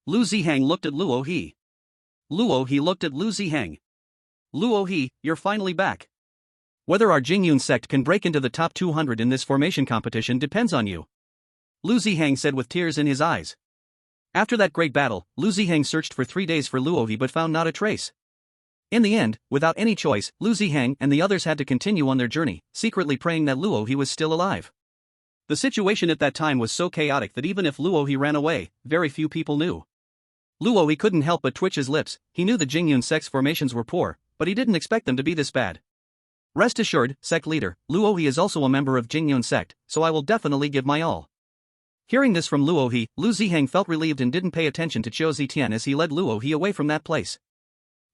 Lu Zihang looked at Luo He. Luo He looked at Lu Zihang. Luo He, you're finally back. Whether our Jingyun sect can break into the top 200 in this formation competition depends on you. Lu Zihang said with tears in his eyes. After that great battle, Lu Zihang searched for 3 days for Luo He but found not a trace. In the end, without any choice, Lu Zihang and the others had to continue on their journey, secretly praying that Luo He was still alive. The situation at that time was so chaotic that even if Luo He ran away, very few people knew. Luo He couldn't help but twitch his lips. He knew the Jingyun sect's formations were poor, but he didn't expect them to be this bad. Rest assured, sect leader, Luo He is also a member of Jingyun sect, so I will definitely give my all. Hearing this from Luo He, Lu Zihang felt relieved and didn't pay attention to Xiao Zitian as he led Luo He away from that place.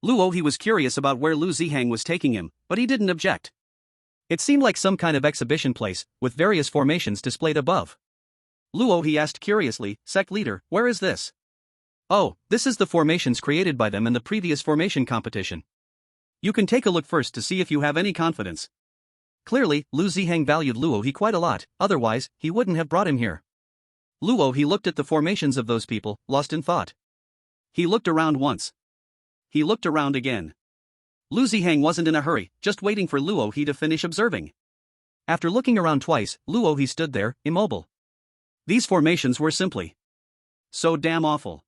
Luo He was curious about where Lu Zihang was taking him, but he didn't object. It seemed like some kind of exhibition place, with various formations displayed above. Luo He asked curiously, sect leader, where is this? Oh, this is the formations created by them in the previous formation competition. You can take a look first to see if you have any confidence. Clearly, Lu Zihang valued Luo He quite a lot, otherwise, he wouldn't have brought him here. Luo He looked at the formations of those people, lost in thought. He looked around once. He looked around again. Lu Zihang wasn't in a hurry, just waiting for Luo He to finish observing. After looking around twice, Luo He stood there, immobile. These formations were simply so damn awful.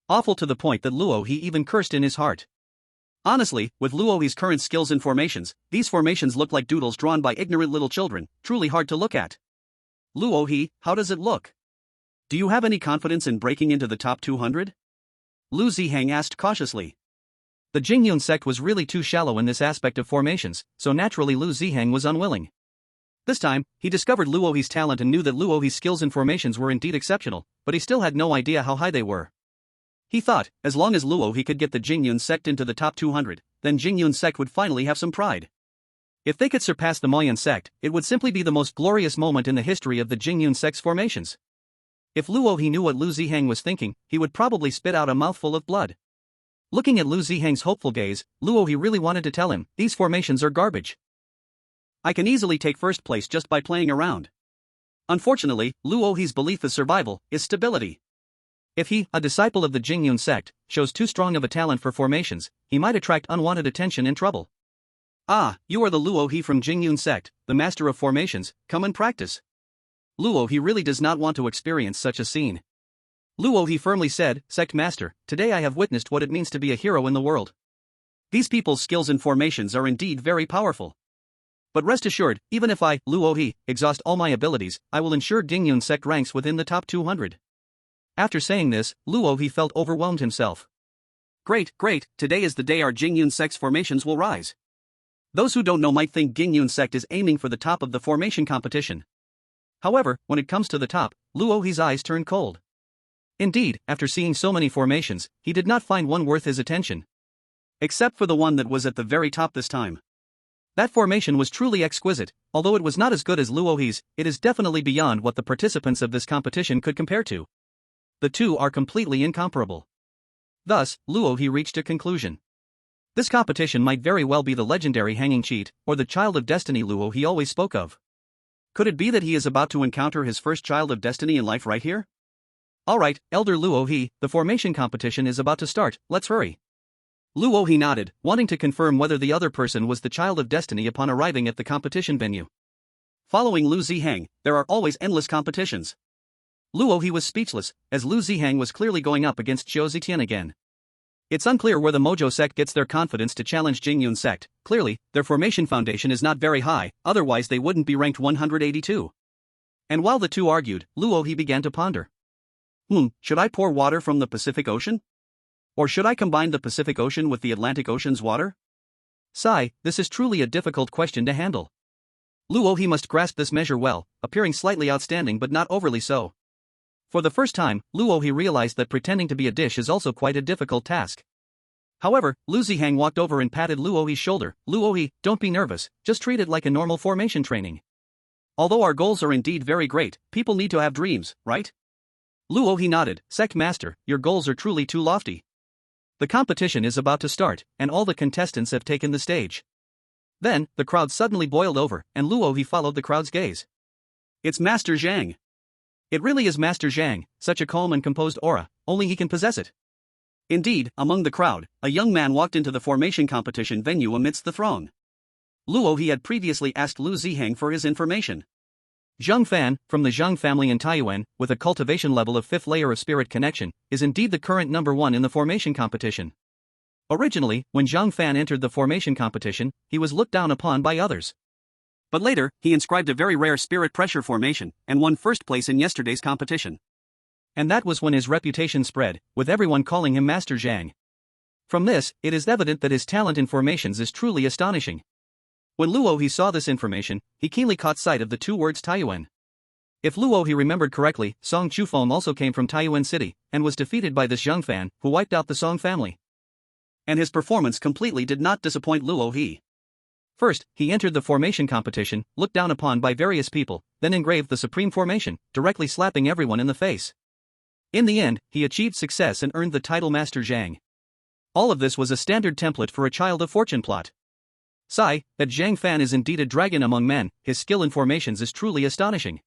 Awful to the point that Luo He even cursed in his heart. Honestly, with Luo He's current skills in formations, these formations look like doodles drawn by ignorant little children, truly hard to look at. Luo He, how does it look? Do you have any confidence in breaking into the top 200? Lu Zihang asked cautiously. The Jingyun sect was really too shallow in this aspect of formations, so naturally Lu Zihang was unwilling. This time, he discovered Luo He's talent and knew that Luo He's skills in formations were indeed exceptional, but he still had no idea how high they were. He thought, as long as Luo He could get the Jingyun sect into the top 200, then Jingyun sect would finally have some pride. If they could surpass the Moyan sect, it would simply be the most glorious moment in the history of the Jingyun sect's formations. If Luo He knew what Lu Zihang was thinking, he would probably spit out a mouthful of blood. Looking at Lu Zihang's hopeful gaze, Luo He really wanted to tell him, these formations are garbage. I can easily take first place just by playing around. Unfortunately, Luo He's belief is survival, is stability. If he, a disciple of the Jingyun sect, shows too strong of a talent for formations, he might attract unwanted attention and trouble. Ah, you are the Luo He from Jingyun sect, the master of formations, come and practice. Luo He really does not want to experience such a scene. Luo He firmly said, Sect Master, today I have witnessed what it means to be a hero in the world. These people's skills in formations are indeed very powerful. But rest assured, even if I, Luo He, exhaust all my abilities, I will ensure Jingyun sect ranks within the top 200. After saying this, Luo He felt overwhelmed himself. Great, today is the day our Jingyun sect's formations will rise. Those who don't know might think Jingyun sect is aiming for the top of the formation competition. However, when it comes to the top, Luo He's eyes turned cold. Indeed, after seeing so many formations, he did not find one worth his attention. Except for the one that was at the very top this time. That formation was truly exquisite, although it was not as good as Luo He's, it is definitely beyond what the participants of this competition could compare to. The two are completely incomparable. Thus, Luo He reached a conclusion. This competition might very well be the legendary hanging cheat, or the child of destiny Luo He always spoke of. Could it be that he is about to encounter his first child of destiny in life right here? Alright, Elder Luo He, the formation competition is about to start, let's hurry. Luo He nodded, wanting to confirm whether the other person was the child of destiny upon arriving at the competition venue. Following Lu Zihang, there are always endless competitions. Luo He was speechless, as Lu Zihang was clearly going up against Zhou Zitian again. It's unclear where the Mojo sect gets their confidence to challenge Jingyun sect. Clearly, their formation foundation is not very high, otherwise they wouldn't be ranked 182. And while the two argued, Luo He began to ponder. Should I pour water from the Pacific Ocean? Or should I combine the Pacific Ocean with the Atlantic Ocean's water? Sigh, this is truly a difficult question to handle. Luo He must grasp this measure well, appearing slightly outstanding but not overly so. For the first time, Luo He realized that pretending to be a dish is also quite a difficult task. However, Lu Zihang walked over and patted Luo He's shoulder. Luo He, don't be nervous, just treat it like a normal formation training. Although our goals are indeed very great, people need to have dreams, right? Luo He nodded, Sect Master, your goals are truly too lofty. The competition is about to start, and all the contestants have taken the stage. Then, the crowd suddenly boiled over, and Luo He followed the crowd's gaze. It's Master Zhang. It really is Master Zhang, such a calm and composed aura, only he can possess it. Indeed, among the crowd, a young man walked into the formation competition venue amidst the throng. Luo He had previously asked Lu Zihang for his information. Zhang Fan, from the Zhang family in Taiyuan, with a cultivation level of 5th layer of spirit connection, is indeed the current number 1 in the formation competition. Originally, when Zhang Fan entered the formation competition, he was looked down upon by others. But later, he inscribed a very rare spirit pressure formation, and won first place in yesterday's competition. And that was when his reputation spread, with everyone calling him Master Zhang. From this, it is evident that his talent in formations is truly astonishing. When Luo He saw this information, he keenly caught sight of the two words Taiyuan. If Luo He remembered correctly, Song Chufeng also came from Taiyuan City, and was defeated by this Zhang Fan, who wiped out the Song family. And his performance completely did not disappoint Luo He. First, he entered the formation competition, looked down upon by various people, then engraved the supreme formation, directly slapping everyone in the face. In the end, he achieved success and earned the title Master Zhang. All of this was a standard template for a child of fortune plot. Sigh, that Zhang Fan is indeed a dragon among men, his skill in formations is truly astonishing.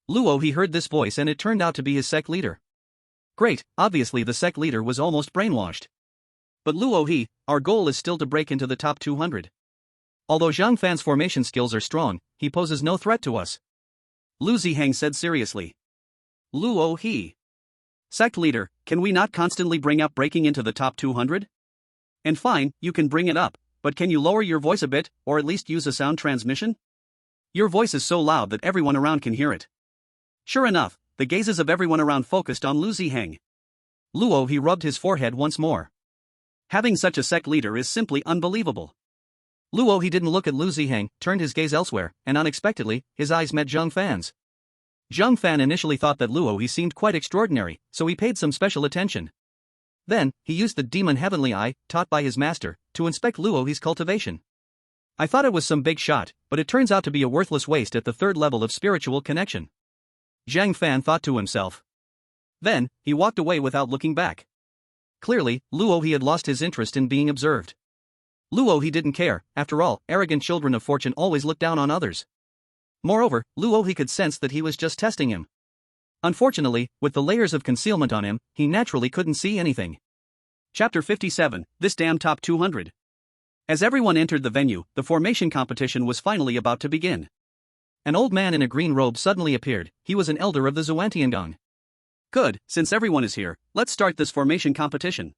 Luo He heard this voice and it turned out to be his sect leader. Great, obviously the sect leader was almost brainwashed. But Luo He, our goal is still to break into the top 200. Although Zhang Fan's formation skills are strong, he poses no threat to us. Lu Zihang said seriously. Luo He. Sect leader, can we not constantly bring up breaking into the top 200? And fine, you can bring it up, but can you lower your voice a bit, or at least use a sound transmission? Your voice is so loud that everyone around can hear it. Sure enough, the gazes of everyone around focused on Lu Zihang. Luo He rubbed his forehead once more. Having such a sect leader is simply unbelievable. Luo He didn't look at Lu Zihang, turned his gaze elsewhere, and unexpectedly, his eyes met Zhang Fan's. Zhang Fan initially thought that Luo He seemed quite extraordinary, so he paid some special attention. Then, he used the demon heavenly eye, taught by his master, to inspect Luo He's cultivation. I thought it was some big shot, but it turns out to be a worthless waste at the 3rd level of spiritual connection. Zhang Fan thought to himself. Then, he walked away without looking back. Clearly, Luo He had lost his interest in being observed. Luo He didn't care, after all, arrogant children of fortune always look down on others. Moreover, Luo He could sense that he was just testing him. Unfortunately, with the layers of concealment on him, he naturally couldn't see anything. Chapter 57, This Damn Top 200. As everyone entered the venue, the formation competition was finally about to begin. An old man in a green robe suddenly appeared. He was an elder of the Xuantiangong. Good, since everyone is here, let's start this formation competition.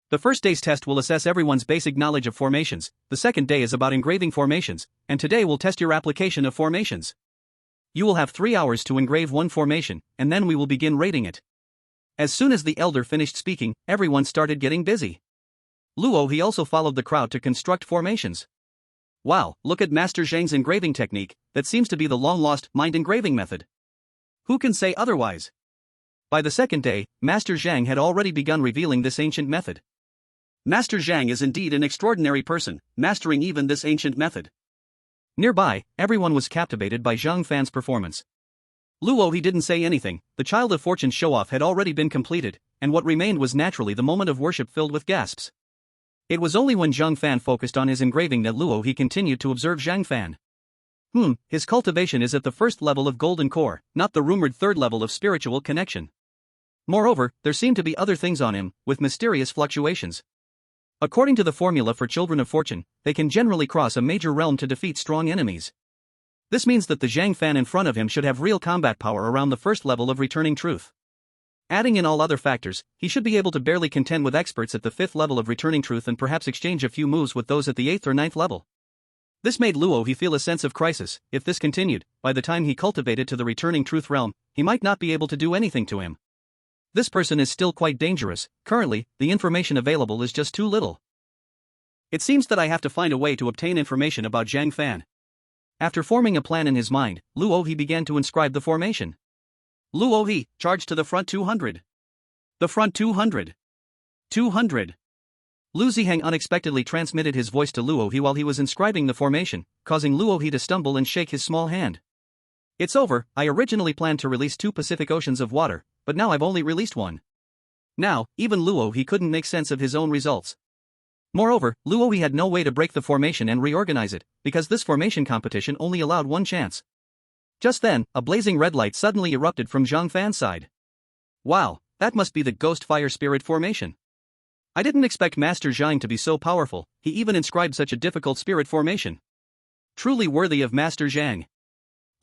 The first day's test will assess everyone's basic knowledge of formations, the second day is about engraving formations, and today we'll test your application of formations. You will have 3 hours to engrave one formation, and then we will begin rating it. As soon as the elder finished speaking, everyone started getting busy. Luo he also followed the crowd to construct formations. Wow, look at Master Zhang's engraving technique, that seems to be the long-lost mind engraving method. Who can say otherwise? By the second day, Master Zhang had already begun revealing this ancient method. Master Zhang is indeed an extraordinary person, mastering even this ancient method. Nearby, everyone was captivated by Zhang Fan's performance. Luo he didn't say anything, the Child of Fortune show-off had already been completed, and what remained was naturally the moment of worship filled with gasps. It was only when Zhang Fan focused on his engraving that Luo he continued to observe Zhang Fan. His cultivation is at the first level of golden core, not the rumored third level of spiritual connection. Moreover, there seemed to be other things on him, with mysterious fluctuations. According to the formula for Children of Fortune, they can generally cross a major realm to defeat strong enemies. This means that the Zhang Fan in front of him should have real combat power around the first level of Returning Truth. Adding in all other factors, he should be able to barely contend with experts at the 5th level of Returning Truth and perhaps exchange a few moves with those at the 8th or 9th level. This made Luo he feel a sense of crisis. If this continued, by the time he cultivated to the Returning Truth realm, he might not be able to do anything to him. This person is still quite dangerous. Currently, the information available is just too little. It seems that I have to find a way to obtain information about Zhang Fan. After forming a plan in his mind, Luo he began to inscribe the formation. Luo he, charge to the front 200. The front 200. 200. Lu Ziheng unexpectedly transmitted his voice to Luo he while he was inscribing the formation, causing Luo he to stumble and shake his small hand. It's over. I originally planned to release 2 Pacific Oceans of water, but now I've only released 1. Now, even Luo he couldn't make sense of his own results. Moreover, Luo he had no way to break the formation and reorganize it, because this formation competition only allowed 1 chance. Just then, a blazing red light suddenly erupted from Zhang Fan's side. Wow, that must be the Ghost Fire Spirit formation. I didn't expect Master Zhang to be so powerful, he even inscribed such a difficult spirit formation. Truly worthy of Master Zhang.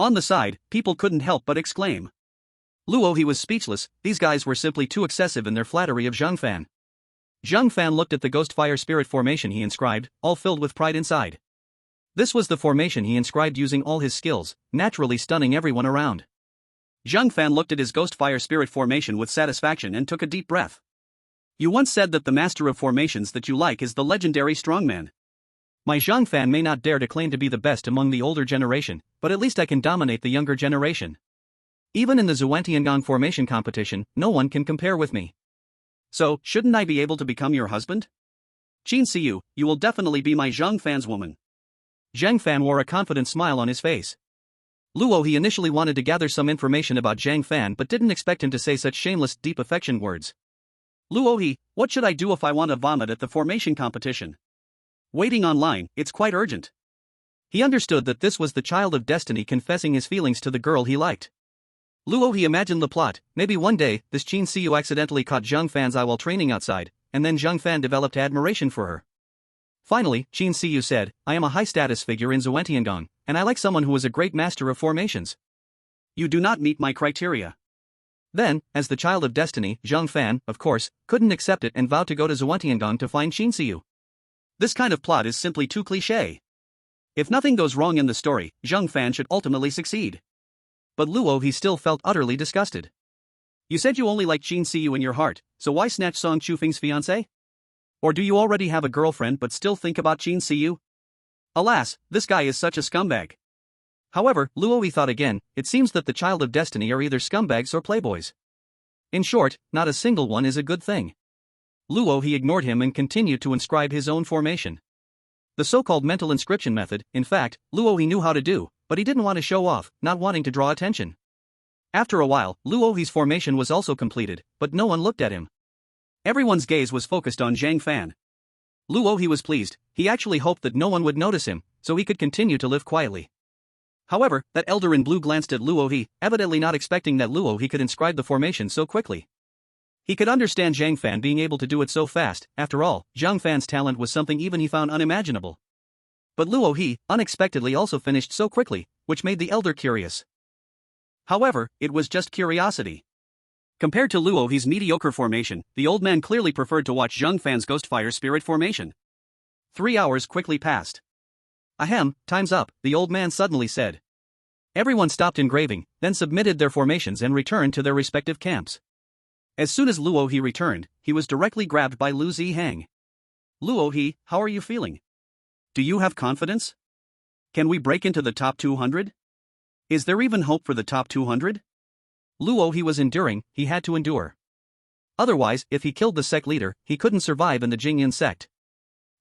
On the side, people couldn't help but exclaim. Luo he was speechless, these guys were simply too excessive in their flattery of Zhang Fan. Zhang Fan looked at the Ghost Fire Spirit formation he inscribed, all filled with pride inside. This was the formation he inscribed using all his skills, naturally stunning everyone around. Zhang Fan looked at his Ghost Fire Spirit formation with satisfaction and took a deep breath. You once said that the master of formations that you like is the legendary strongman. My Zhang Fan may not dare to claim to be the best among the older generation, but at least I can dominate the younger generation. Even in the Xuantiangong formation competition, no one can compare with me. So, shouldn't I be able to become your husband? Qin Siyu, you will definitely be my Zhang Fan's woman. Zhang Fan wore a confident smile on his face. Luo he initially wanted to gather some information about Zhang Fan but didn't expect him to say such shameless, deep affection words. Luo he, what should I do if I want to vomit at the formation competition? Waiting online, it's quite urgent. He understood that this was the child of destiny confessing his feelings to the girl he liked. Luo he imagined the plot. Maybe one day, this Qin Siyu accidentally caught Zhang Fan's eye while training outside, and then Zhang Fan developed admiration for her. Finally, Qin Siyu said, I am a high-status figure in Xuantiangong, and I like someone who is a great master of formations. You do not meet my criteria. Then, as the child of destiny, Zhang Fan, of course, couldn't accept it and vowed to go to Xuantiangong to find Qin Siyu. This kind of plot is simply too cliché. If nothing goes wrong in the story, Zhang Fan should ultimately succeed. But Luo he still felt utterly disgusted. You said you only like Qin Siyu in your heart, so why snatch Song Chufeng's fiancé? Or do you already have a girlfriend but still think about Qin Siyu? Alas, this guy is such a scumbag. However, Luo he thought again, it seems that the child of destiny are either scumbags or playboys. In short, not a single one is a good thing. Luo he ignored him and continued to inscribe his own formation. The so-called mental inscription method, in fact, Luo he knew how to do, but he didn't want to show off, not wanting to draw attention. After a while, Luo he's formation was also completed, but no one looked at him. Everyone's gaze was focused on Zhang Fan. Luo he was pleased, he actually hoped that no one would notice him, so he could continue to live quietly. However, that elder in blue glanced at Luo He, evidently not expecting that Luo He could inscribe the formation so quickly. He could understand Zhang Fan being able to do it so fast. After all, Zhang Fan's talent was something even he found unimaginable. But Luo He, unexpectedly also finished so quickly, which made the elder curious. However, it was just curiosity. Compared to Luo He's mediocre formation, the old man clearly preferred to watch Zhang Fan's Ghostfire Spirit formation. 3 hours quickly passed. Ahem, time's up, the old man suddenly said. Everyone stopped engraving, then submitted their formations and returned to their respective camps. As soon as Luo He returned, he was directly grabbed by Lu Zihang. Luo He, how are you feeling? Do you have confidence? Can we break into the top 200? Is there even hope for the top 200? Luo He was enduring, he had to endure. Otherwise, if he killed the sect leader, he couldn't survive in the Jingyan sect.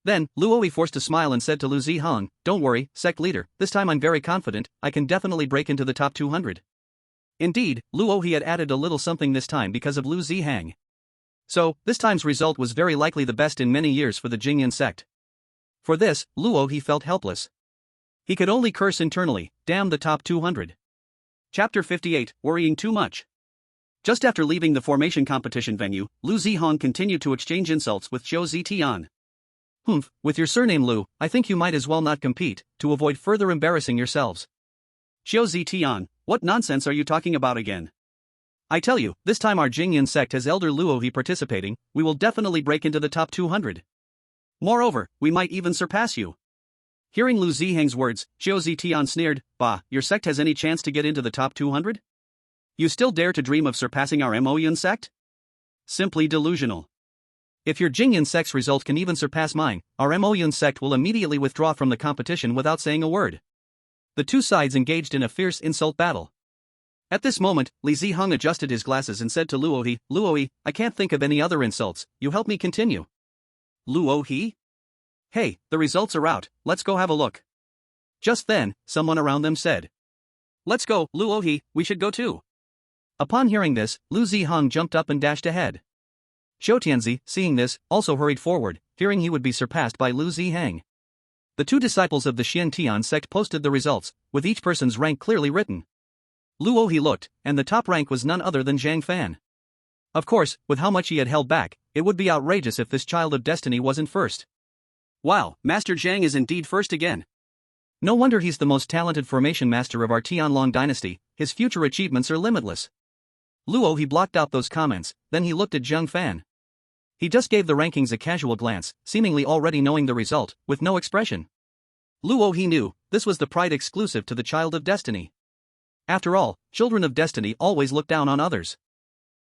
Then, Luo He forced a smile and said to Lu Zihang, don't worry, sect leader, this time I'm very confident, I can definitely break into the top 200. Indeed, Luo He had added a little something this time because of Lu Zihang. So, this time's result was very likely the best in many years for the Jingyan sect. For this, Luo He felt helpless. He could only curse internally, damn the top 200. Chapter 58, Worrying Too Much. Just after leaving the formation competition venue, Lu Zihang continued to exchange insults with Zhou Zitian. Humph, with your surname Lu, I think you might as well not compete, to avoid further embarrassing yourselves. Zhou Zitian, what nonsense are you talking about again? I tell you, this time our Jingyan sect has Elder Luo He participating, we will definitely break into the top 200. Moreover, we might even surpass you. Hearing Lu Zihang's words, Zhou Zitian sneered, bah, your sect has any chance to get into the top 200? You still dare to dream of surpassing our Moyun sect? Simply delusional. If your Jingyan sect's result can even surpass mine, our Moyun sect will immediately withdraw from the competition without saying a word. The two sides engaged in a fierce insult battle. At this moment, Li Zihang adjusted his glasses and said to Luo He, I can't think of any other insults, you help me continue. Luo He? Hey, the results are out, let's go have a look. Just then, someone around them said. Let's go, Luo He, we should go too. Upon hearing this, Lu Zihang jumped up and dashed ahead. Zhou Tianzi, seeing this, also hurried forward, fearing he would be surpassed by Lu Zihang. The two disciples of the Xiantian sect posted the results, with each person's rank clearly written. Luo He looked, and the top rank was none other than Zhang Fan. Of course, with how much he had held back, it would be outrageous if this child of destiny wasn't first. Wow, Master Zhang is indeed first again. No wonder he's the most talented formation master of our Tianlong dynasty, his future achievements are limitless. Luo He blocked out those comments, then he looked at Zhang Fan. He just gave the rankings a casual glance, seemingly already knowing the result, with no expression. Luo He knew, this was the pride exclusive to the child of destiny. After all, children of destiny always look down on others.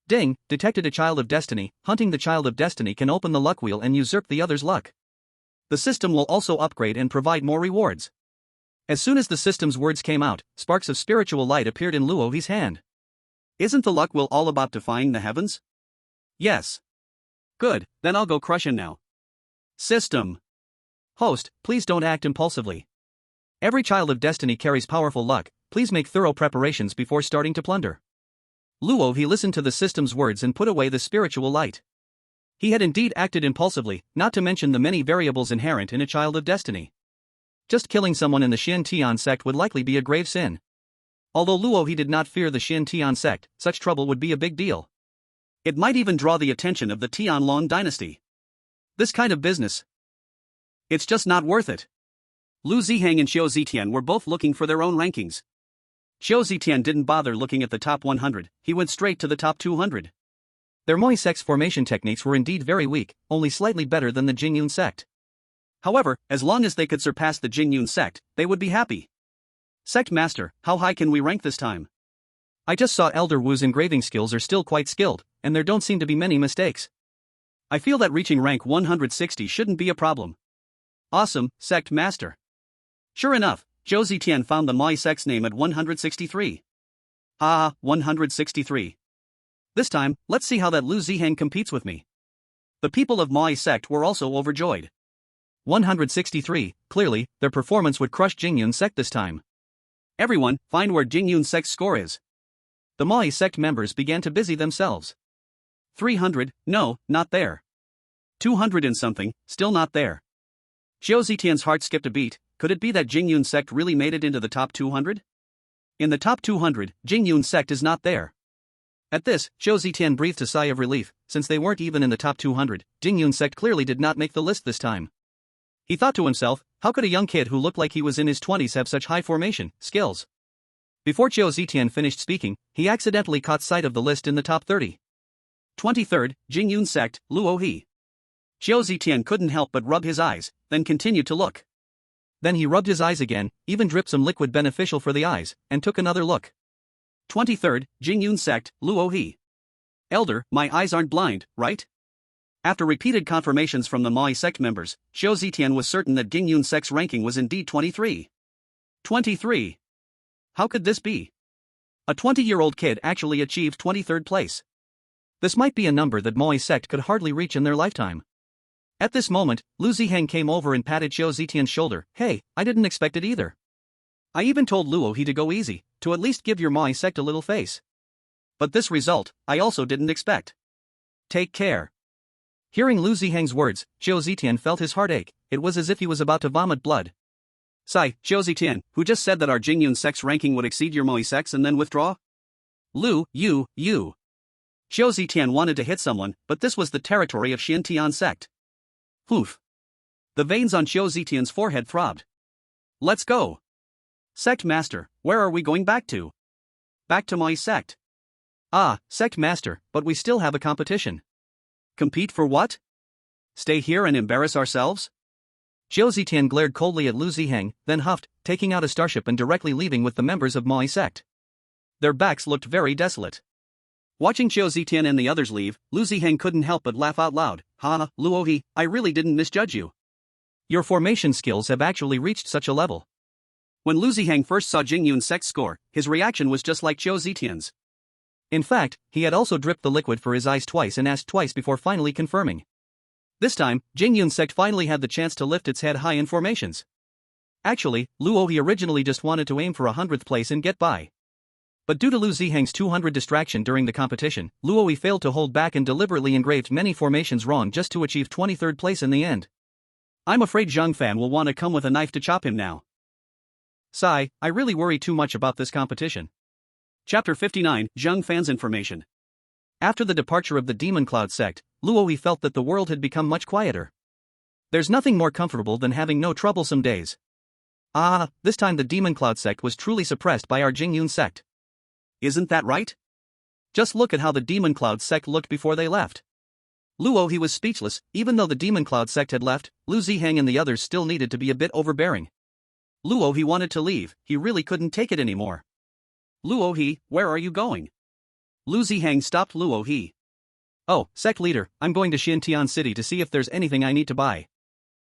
Ding, detected a child of destiny, hunting the child of destiny can open the luck wheel and usurp the other's luck. The system will also upgrade and provide more rewards. As soon as the system's words came out, sparks of spiritual light appeared in Luo He's hand. Isn't the luck wheel all about defying the heavens? Yes. Good, then I'll go crush him now. System. Host, please don't act impulsively. Every child of destiny carries powerful luck, please make thorough preparations before starting to plunder. Luo He listened to the system's words and put away the spiritual light. He had indeed acted impulsively, not to mention the many variables inherent in a child of destiny. Just killing someone in the Xiantian sect would likely be a grave sin. Although Luo He did not fear the Xiantian sect, such trouble would be a big deal. It might even draw the attention of the Tianlong dynasty. This kind of business. It's just not worth it. Lu Zihang and Zhou Zitian were both looking for their own rankings. Zhou Zitian didn't bother looking at the top 100, he went straight to the top 200. Their Moi sect's formation techniques were indeed very weak, only slightly better than the Jingyun sect. However, as long as they could surpass the Jingyun sect, they would be happy. Sect Master, how high can we rank this time? I just saw Elder Wu's engraving skills are still quite skilled, and there don't seem to be many mistakes. I feel that reaching rank 160 shouldn't be a problem. Awesome, Sect Master. Sure enough, Zhou Zitian found the Moi sect's name at 163. 163. This time, let's see how that Lu Zihang competes with me. The people of Moi sect were also overjoyed. 163, clearly, their performance would crush Jingyun sect this time. Everyone, find where Jingyun sect's score is. The Moi sect members began to busy themselves. 300, no, not there. 200 and something, still not there. Zhou Zitian's heart skipped a beat, could it be that Jingyun sect really made it into the top 200? In the top 200, Jingyun sect is not there. At this, Zhou Zitian breathed a sigh of relief, since they weren't even in the top 200, Jingyun sect clearly did not make the list this time. He thought to himself, how could a young kid who looked like he was in his 20s have such high formation skills? Before Zhou Zitian finished speaking, he accidentally caught sight of the list in the top 30. 23rd, Jingyun sect, Luohe. Zhou Zitian couldn't help but rub his eyes, then continued to look. Then he rubbed his eyes again, even dripped some liquid beneficial for the eyes, and took another look. 23rd, Jingyun sect, Luohe. Elder, my eyes aren't blind, right? After repeated confirmations from the Maui sect members, Zhou Zitian was certain that Jingyun sect's ranking was indeed 23. 23. How could this be? A 20-year-old kid actually achieved 23rd place. This might be a number that Maui sect could hardly reach in their lifetime. At this moment, Lu Ziheng came over and patted Zhou Zitian's shoulder. Hey, I didn't expect it either. I even told Luohe to go easy, to at least give your Maui sect a little face. But this result, I also didn't expect. Take care. Hearing Lu Ziheng's words, Zhou Zitian felt his heart ache. It was as if he was about to vomit blood. Sigh, Zhou Zitian, who just said that our Jingyun sect's ranking would exceed your Maui sect's and then withdraw? Lu, you. Zhou Zitian wanted to hit someone, but this was the territory of Xiantian sect. Poof. The veins on Zhou Zitian's forehead throbbed. Let's go. Sect master, where are we going back to? Back to Maui sect. Ah, sect master, but we still have a competition. Compete for what? Stay here and embarrass ourselves? Zhou Zitian glared coldly at Lu Ziheng, then huffed, taking out a starship and directly leaving with the members of Maui sect. Their backs looked very desolate. Watching Zhou Zitian and the others leave, Lu Ziheng couldn't help but laugh out loud. Ha, Luohe, I really didn't misjudge you. Your formation skills have actually reached such a level. When Lu Ziheng first saw Jingyun sect's score, his reaction was just like Zhou Zitian's. In fact, he had also dripped the liquid for his eyes twice and asked twice before finally confirming. This time, Jingyun sect finally had the chance to lift its head high in formations. Actually, Luohe originally just wanted to aim for 100th place and get by. But due to Lu Ziheng's 200 distraction during the competition, Luohe failed to hold back and deliberately engraved many formations wrong just to achieve 23rd place in the end. I'm afraid Zhang Fan will want to come with a knife to chop him now. Sigh, I really worry too much about this competition. Chapter 59, Zhang Fan's information. After the departure of the Demon Cloud sect, Luohe felt that the world had become much quieter. There's nothing more comfortable than having no troublesome days. Ah, this time the Demon Cloud sect was truly suppressed by our Jingyun sect. Isn't that right? Just look at how the Demon Cloud sect looked before they left. Luohe was speechless. Even though the Demon Cloud sect had left, Lu Ziheng and the others still needed to be a bit overbearing. Luohe wanted to leave, he really couldn't take it anymore. Luohe, where are you going? Lu Ziheng stopped Luohe. Oh, sect leader, I'm going to Xiantian City to see if there's anything I need to buy.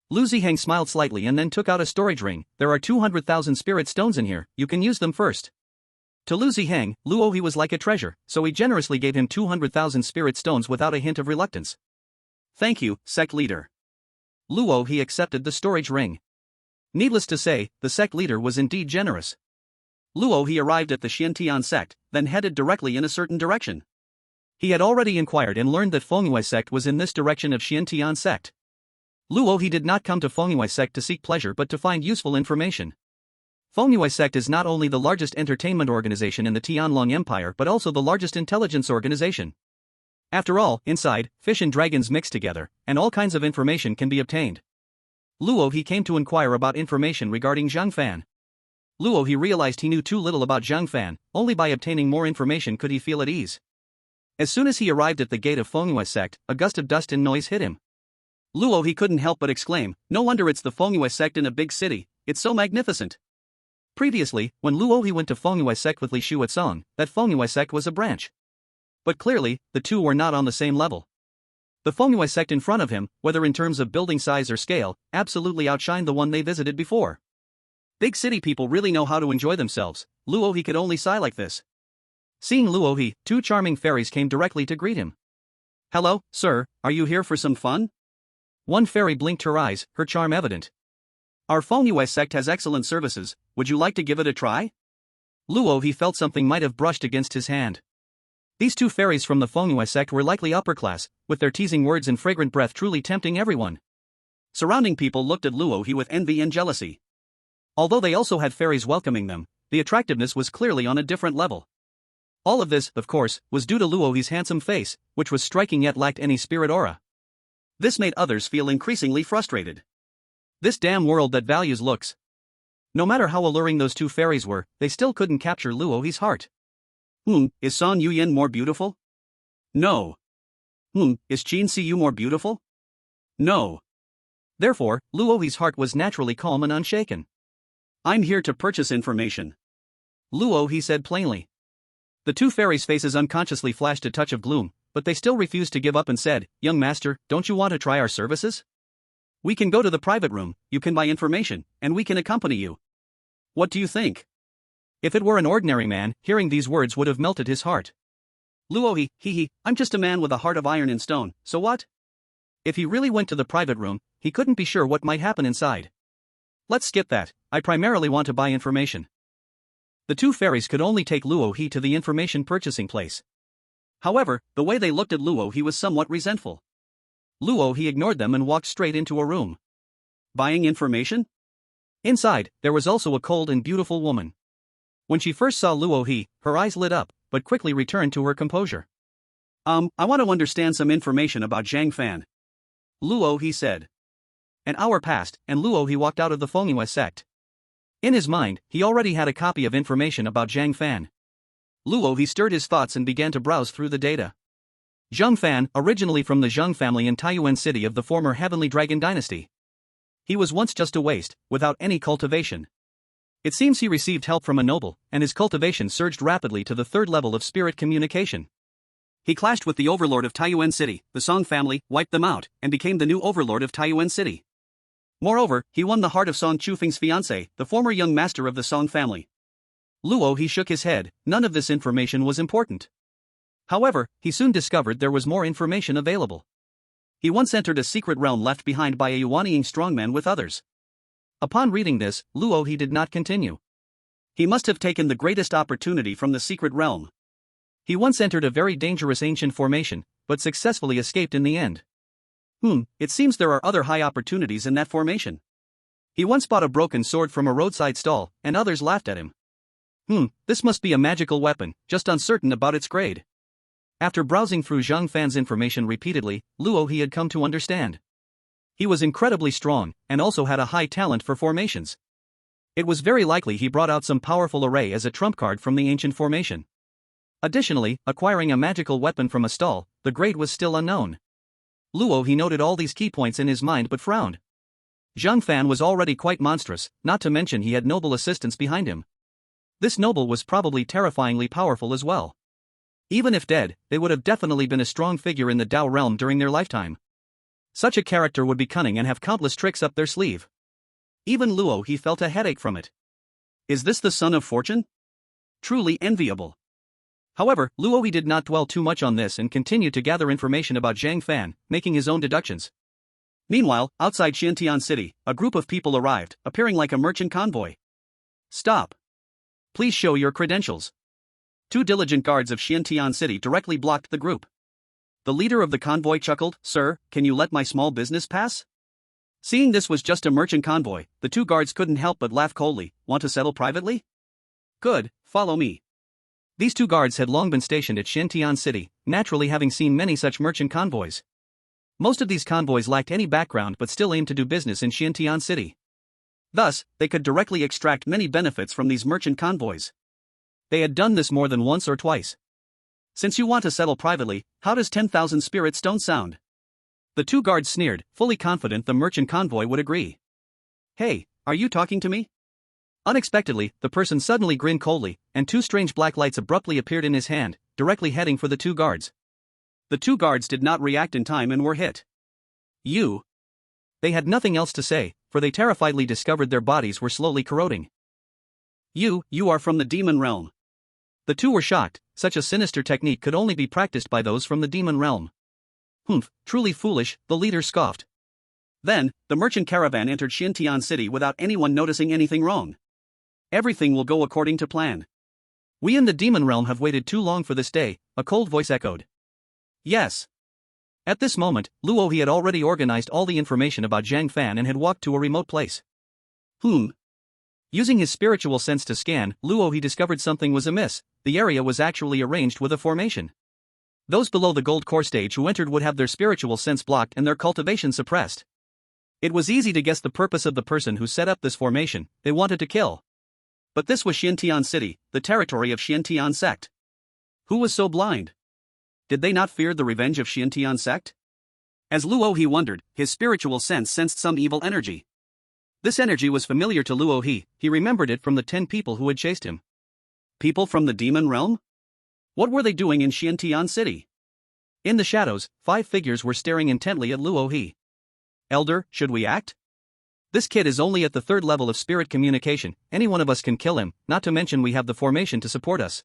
Lu Ziheng smiled slightly and then took out a storage ring. There are 200,000 spirit stones in here, you can use them first. To Lu Ziheng, Luohe was like a treasure, so he generously gave him 200,000 spirit stones without a hint of reluctance. Thank you, sect leader. Luohe accepted the storage ring. Needless to say, the sect leader was indeed generous. Luohe arrived at the Xiantian sect, then headed directly in a certain direction. He had already inquired and learned that Fengyue sect was in this direction of Xiantian sect. Luohe did not come to Fengyue sect to seek pleasure but to find useful information. Fengyue sect is not only the largest entertainment organization in the Tianlong Empire but also the largest intelligence organization. After all, inside, fish and dragons mix together, and all kinds of information can be obtained. Luohe came to inquire about information regarding Zhang Fan. Luohe realized he knew too little about Zhang Fan, only by obtaining more information could he feel at ease. As soon as he arrived at the gate of Fengyue sect, a gust of dust and noise hit him. Luohe couldn't help but exclaim, no wonder it's the Fengyue sect in a big city, it's so magnificent. Previously, when Luohe went to Fengyue sect with Li Shuatsong, that Fengyue sect was a branch. But clearly, the two were not on the same level. The Fengyue sect in front of him, whether in terms of building size or scale, absolutely outshined the one they visited before. Big city people really know how to enjoy themselves. Luohe could only sigh like this. Seeing Luohe, two charming fairies came directly to greet him. Hello, sir, are you here for some fun? One fairy blinked her eyes, her charm evident. Our Fengyue sect has excellent services, would you like to give it a try? Luohe felt something might have brushed against his hand. These two fairies from the Fengyue sect were likely upper class, with their teasing words and fragrant breath truly tempting everyone. Surrounding people looked at Luohe with envy and jealousy. Although they also had fairies welcoming them, the attractiveness was clearly on a different level. All of this, of course, was due to Luohi's handsome face, which was striking yet lacked any spirit aura. This made others feel increasingly frustrated. This damn world that values looks. No matter how alluring those two fairies were, they still couldn't capture Luohi's heart. Is San Yuyan more beautiful? No. Is Qin Siyu more beautiful? No. Therefore, Luohi's heart was naturally calm and unshaken. I'm here to purchase information. Luohi said plainly. The two fairies' faces unconsciously flashed a touch of gloom, but they still refused to give up and said, "Young master, don't you want to try our services? We can go to the private room, you can buy information, and we can accompany you. What do you think?" If it were an ordinary man, hearing these words would have melted his heart. Luohi, I'm just a man with a heart of iron and stone, so what? If he really went to the private room, he couldn't be sure what might happen inside. Let's skip that, I primarily want to buy information. The two fairies could only take Luohi to the information purchasing place. However, the way they looked at Luohi was somewhat resentful. Luohi ignored them and walked straight into a room. Buying information? Inside, there was also a cold and beautiful woman. When she first saw Luohi, her eyes lit up, but quickly returned to her composure. I want to understand some information about Zhang Fan. Luohi said. An hour passed, and Luohi walked out of the Fenghui sect. In his mind, he already had a copy of information about Zhang Fan. Luohi stirred his thoughts and began to browse through the data. Zhang Fan, originally from the Zheng family in Taiyuan City of the former Heavenly Dragon dynasty. He was once just a waste, without any cultivation. It seems he received help from a noble, and his cultivation surged rapidly to the third level of spirit communication. He clashed with the overlord of Taiyuan City, the Song family, wiped them out, and became the new overlord of Taiyuan City. Moreover, he won the heart of Song Chufeng's fiancé, the former young master of the Song family. Luohi shook his head, none of this information was important. However, he soon discovered there was more information available. He once entered a secret realm left behind by a Yuanying strongman with others. Upon reading this, Luohi did not continue. He must have taken the greatest opportunity from the secret realm. He once entered a very dangerous ancient formation, but successfully escaped in the end. It seems there are other high opportunities in that formation. He once bought a broken sword from a roadside stall, and others laughed at him. This must be a magical weapon, just uncertain about its grade. After browsing through Zhang Fan's information repeatedly, Luohi had come to understand. He was incredibly strong, and also had a high talent for formations. It was very likely he brought out some powerful array as a trump card from the ancient formation. Additionally, acquiring a magical weapon from a stall, the grade was still unknown. Luohi noted all these key points in his mind but frowned. Zhang Fan was already quite monstrous, not to mention he had noble assistants behind him. This noble was probably terrifyingly powerful as well. Even if dead, they would have definitely been a strong figure in the Dao realm during their lifetime. Such a character would be cunning and have countless tricks up their sleeve. Even Luohi felt a headache from it. Is this the son of fortune? Truly enviable. However, Luohi did not dwell too much on this and continued to gather information about Zhang Fan, making his own deductions. Meanwhile, outside Xiantian City, a group of people arrived, appearing like a merchant convoy. Stop. Please show your credentials. Two diligent guards of Xiantian City directly blocked the group. The leader of the convoy chuckled, "Sir, can you let my small business pass?" Seeing this was just a merchant convoy, the two guards couldn't help but laugh coldly. Want to settle privately? Good, follow me. These two guards had long been stationed at Xiantian City, naturally having seen many such merchant convoys. Most of these convoys lacked any background but still aimed to do business in Xiantian City. Thus, they could directly extract many benefits from these merchant convoys. They had done this more than once or twice. Since you want to settle privately, how does 10,000 spirit stone sound? The two guards sneered, fully confident the merchant convoy would agree. Hey, are you talking to me? Unexpectedly, the person suddenly grinned coldly, and two strange black lights abruptly appeared in his hand, directly heading for the two guards. The two guards did not react in time and were hit. You. They had nothing else to say, for they terrifiedly discovered their bodies were slowly corroding. You are from the demon realm. The two were shocked, such a sinister technique could only be practiced by those from the demon realm. Truly foolish, the leader scoffed. Then, the merchant caravan entered Xiantian City without anyone noticing anything wrong. Everything will go according to plan. We in the demon realm have waited too long for this day, a cold voice echoed. Yes. At this moment, Luohi had already organized all the information about Zhang Fan and had walked to a remote place. Using his spiritual sense to scan, Luo he discovered something was amiss. The area was actually arranged with a formation. Those below the gold core stage who entered would have their spiritual sense blocked and their cultivation suppressed. It was easy to guess the purpose of the person who set up this formation. They wanted to kill. But this was Xintian City, the territory of Xintian sect. Who was so blind? Did they not fear the revenge of Xintian sect? As Luo he wondered, his spiritual sense sensed some evil energy. This energy was familiar to Luo he remembered it from the 10 people who had chased him. People from the demon realm? What were they doing in Xintian City? In the shadows, 5 figures were staring intently at Luo he. Elder, should we act? This kid is only at the 3rd level of spirit communication, any one of us can kill him, not to mention we have the formation to support us.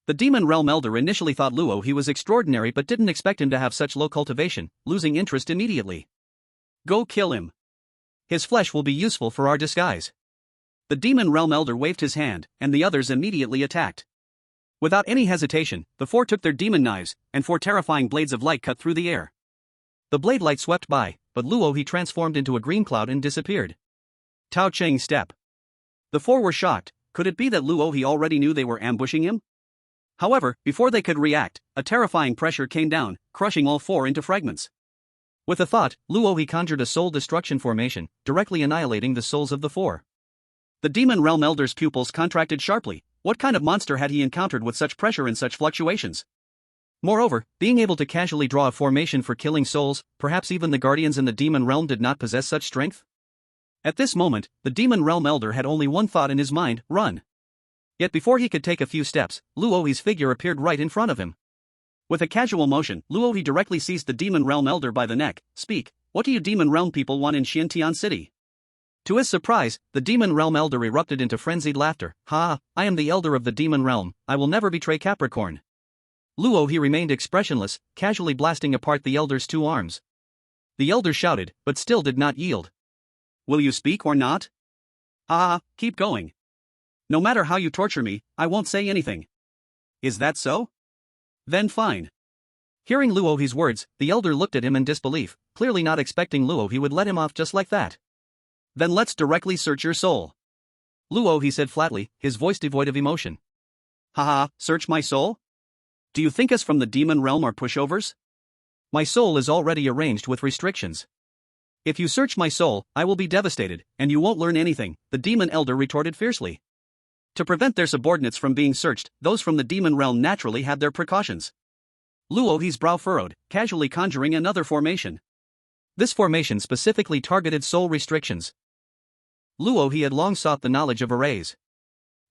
The demon realm elder initially thought Luo he was extraordinary but didn't expect him to have such low cultivation, losing interest immediately. Go kill him. His flesh will be useful for our disguise. The demon realm elder waved his hand, and the others immediately attacked. Without any hesitation, the 4 took their demon knives, and 4 terrifying blades of light cut through the air. The blade light swept by, but Luo he transformed into a green cloud and disappeared. Tao Cheng step. The 4 were shocked. Could it be that Luo he already knew they were ambushing him? However, before they could react, a terrifying pressure came down, crushing all 4 into fragments. With a thought, Luo he conjured a soul destruction formation, directly annihilating the souls of the 4. The demon realm elder's pupils contracted sharply. What kind of monster had he encountered with such pressure and such fluctuations? Moreover, being able to casually draw a formation for killing souls, perhaps even the guardians in the demon realm did not possess such strength? At this moment, the demon realm elder had only one thought in his mind: run. Yet before he could take a few steps, Luo he's figure appeared right in front of him. With a casual motion, Luo he directly seized the demon realm elder by the neck. Speak, what do you demon realm people want in Xintian City? To his surprise, the demon realm elder erupted into frenzied laughter. Ha, I am the elder of the demon realm, I will never betray Capricorn. Luo he remained expressionless, casually blasting apart the elder's 2 arms. The elder shouted, but still did not yield. Will you speak or not? Keep going. No matter how you torture me, I won't say anything. Is that so? Then fine. Hearing Luo he's words, the elder looked at him in disbelief, clearly not expecting Luo he would let him off just like that. Then let's directly search your soul. Luo he said flatly, his voice devoid of emotion. Search my soul? Do you think us from the demon realm are pushovers? My soul is already arranged with restrictions. If you search my soul, I will be devastated, and you won't learn anything, the demon elder retorted fiercely. To prevent their subordinates from being searched, those from the demon realm naturally had their precautions. Luo he's brow furrowed, casually conjuring another formation. This formation specifically targeted soul restrictions. Luo he had long sought the knowledge of arrays,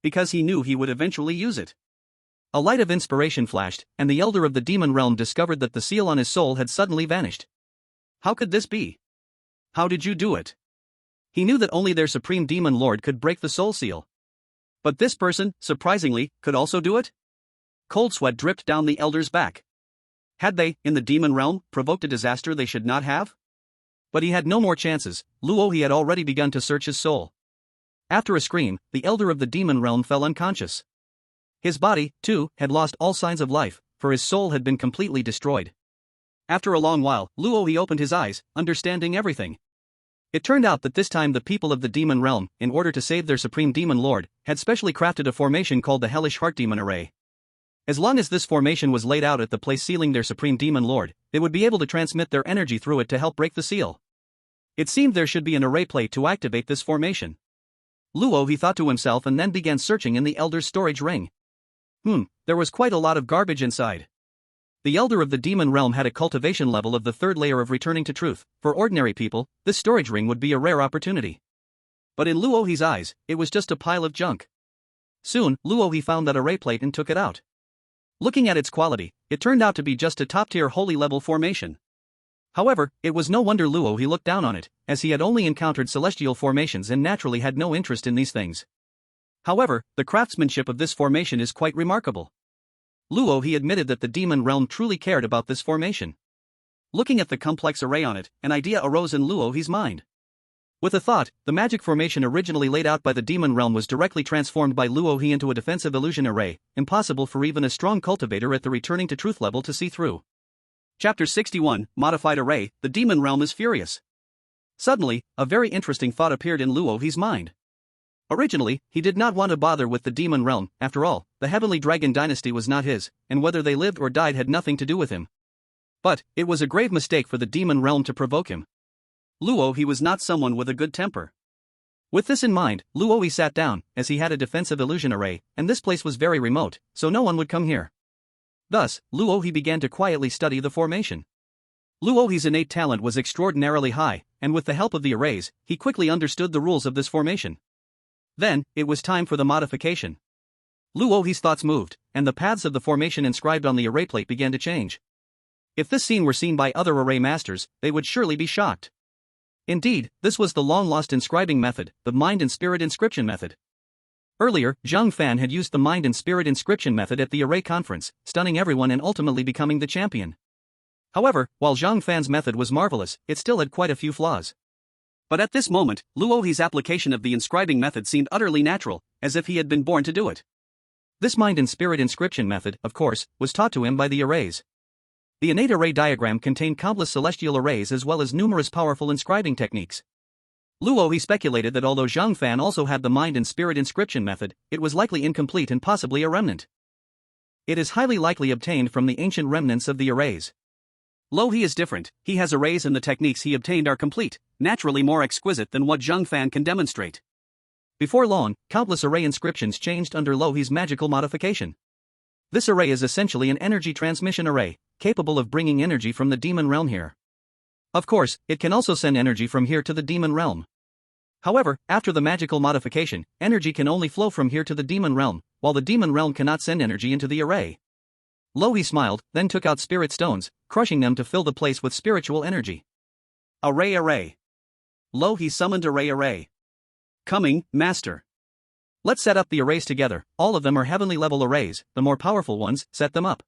because he knew he would eventually use it. A light of inspiration flashed, and the elder of the demon realm discovered that the seal on his soul had suddenly vanished. How could this be? How did you do it? He knew that only their supreme demon lord could break the soul seal. But this person, surprisingly, could also do it? Cold sweat dripped down the elder's back. Had they, in the demon realm, provoked a disaster they should not have? But he had no more chances. Luo he had already begun to search his soul. After a scream, the elder of the demon realm fell unconscious. His body, too, had lost all signs of life, for his soul had been completely destroyed. After a long while, Luo he opened his eyes, understanding everything. It turned out that this time the people of the demon realm, in order to save their supreme demon lord, had specially crafted a formation called the Hellish Heart Demon Array. As long as this formation was laid out at the place sealing their supreme demon lord, they would be able to transmit their energy through it to help break the seal. It seemed there should be an array plate to activate this formation. Luo he thought to himself and then began searching in the elder's storage ring. There was quite a lot of garbage inside. The elder of the demon realm had a cultivation level of the 3rd layer of returning to truth. For ordinary people, this storage ring would be a rare opportunity. But in Luo he's eyes, it was just a pile of junk. Soon, Luo he found that array plate and took it out. Looking at its quality, it turned out to be just a top-tier holy level formation. However, it was no wonder Luo he looked down on it, as he had only encountered celestial formations and naturally had no interest in these things. However, the craftsmanship of this formation is quite remarkable. Luo he admitted that the demon realm truly cared about this formation. Looking at the complex array on it, an idea arose in Luo he's mind. With a thought, the magic formation originally laid out by the demon realm was directly transformed by Luo he into a defensive illusion array, impossible for even a strong cultivator at the returning to truth level to see through. Chapter 61, Modified Array, the demon realm is furious. Suddenly, a very interesting thought appeared in Luo he's mind. Originally, he did not want to bother with the demon realm. After all, the heavenly dragon dynasty was not his, and whether they lived or died had nothing to do with him. But it was a grave mistake for the demon realm to provoke him. Luo he was not someone with a good temper. With this in mind, Luo he sat down, as he had a defensive illusion array, and this place was very remote, so no one would come here. Thus, Luo he began to quietly study the formation. Luo he's innate talent was extraordinarily high, and with the help of the arrays, he quickly understood the rules of this formation. Then, it was time for the modification. Luo he's thoughts moved, and the paths of the formation inscribed on the array plate began to change. If this scene were seen by other array masters, they would surely be shocked. Indeed, this was the long-lost inscribing method, the mind and spirit inscription method. Earlier, Zhang Fan had used the mind and spirit inscription method at the array conference, stunning everyone and ultimately becoming the champion. However, while Zhang Fan's method was marvelous, it still had quite a few flaws. But at this moment, Luo he's application of the inscribing method seemed utterly natural, as if he had been born to do it. This mind and spirit inscription method, of course, was taught to him by the arrays. The innate array diagram contained countless celestial arrays as well as numerous powerful inscribing techniques. Luo he speculated that although Zhang Fan also had the mind and spirit inscription method, it was likely incomplete and possibly a remnant. It is highly likely obtained from the ancient remnants of the arrays. Lo he is different, he has arrays and the techniques he obtained are complete, naturally more exquisite than what Zhang Fan can demonstrate. Before long, countless array inscriptions changed under Lo he's magical modification. This array is essentially an energy transmission array, capable of bringing energy from the demon realm here. Of course, it can also send energy from here to the demon realm. However, after the magical modification, energy can only flow from here to the demon realm, while the demon realm cannot send energy into the array. Lo he smiled, then took out spirit stones, crushing them to fill the place with spiritual energy. Array. Lo he summoned array. Coming, master. Let's set up the arrays together, all of them are heavenly level arrays, the more powerful ones, set them up.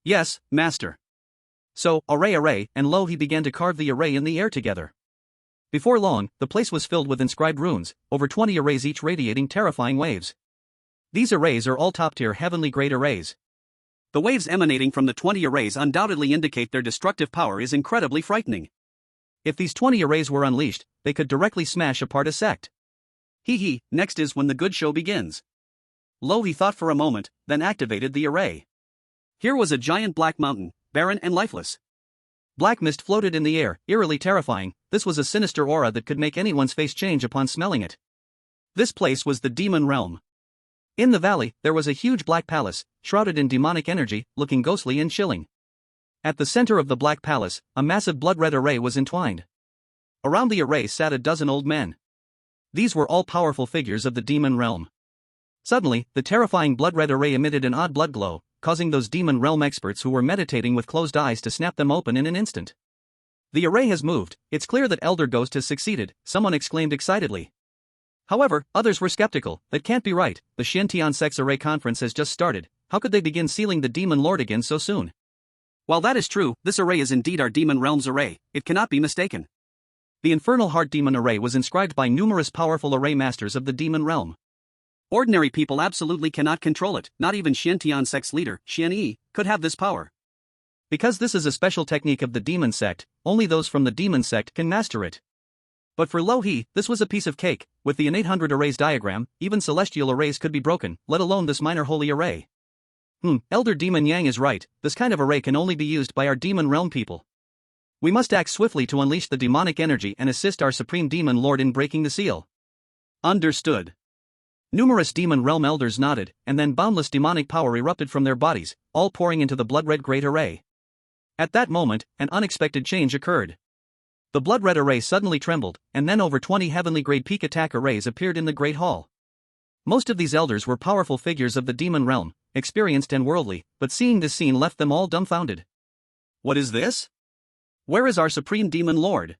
Yes, master. So, array, and Lo he began to carve the array in the air together. Before long, the place was filled with inscribed runes, over 20 arrays each radiating terrifying waves. These arrays are all top-tier heavenly grade arrays. The waves emanating from the 20 arrays undoubtedly indicate their destructive power is incredibly frightening. If these 20 arrays were unleashed, they could directly smash apart a sect. Next is when the good show begins. Lo he thought for a moment, then activated the array. Here was a giant black mountain, barren and lifeless. Black mist floated in the air, eerily terrifying. This was a sinister aura that could make anyone's face change upon smelling it. This place was the demon realm. In the valley, there was a huge black palace, shrouded in demonic energy, looking ghostly and chilling. At the center of the black palace, a massive blood-red array was entwined. Around the array sat a dozen old men. These were all powerful figures of the demon realm. Suddenly, the terrifying blood-red array emitted an odd blood glow, causing those demon realm experts who were meditating with closed eyes to snap them open in an instant. The array has moved, it's clear that Elder Ghost has succeeded, someone exclaimed excitedly. However, others were skeptical. That can't be right, the Shintian Sect's array conference has just started, how could they begin sealing the demon lord again so soon? While that is true, this array is indeed our demon realm's array, it cannot be mistaken. The Infernal Heart Demon array was inscribed by numerous powerful array masters of the demon realm. Ordinary people absolutely cannot control it, not even Shintian Sect's leader, Xian Yi, could have this power. Because this is a special technique of the demon sect, only those from the demon sect can master it. But for Lo He, this was a piece of cake. With the innate 100 arrays diagram, even celestial arrays could be broken, let alone this minor holy array. Elder Demon Yang is right, this kind of array can only be used by our demon realm people. We must act swiftly to unleash the demonic energy and assist our supreme demon lord in breaking the seal. Understood. Numerous demon realm elders nodded, and then boundless demonic power erupted from their bodies, all pouring into the blood-red great array. At that moment, an unexpected change occurred. The blood-red array suddenly trembled, and then over 20 heavenly grade peak attack arrays appeared in the great hall. Most of these elders were powerful figures of the demon realm, experienced and worldly, but seeing this scene left them all dumbfounded. What is this? Where is our supreme demon lord?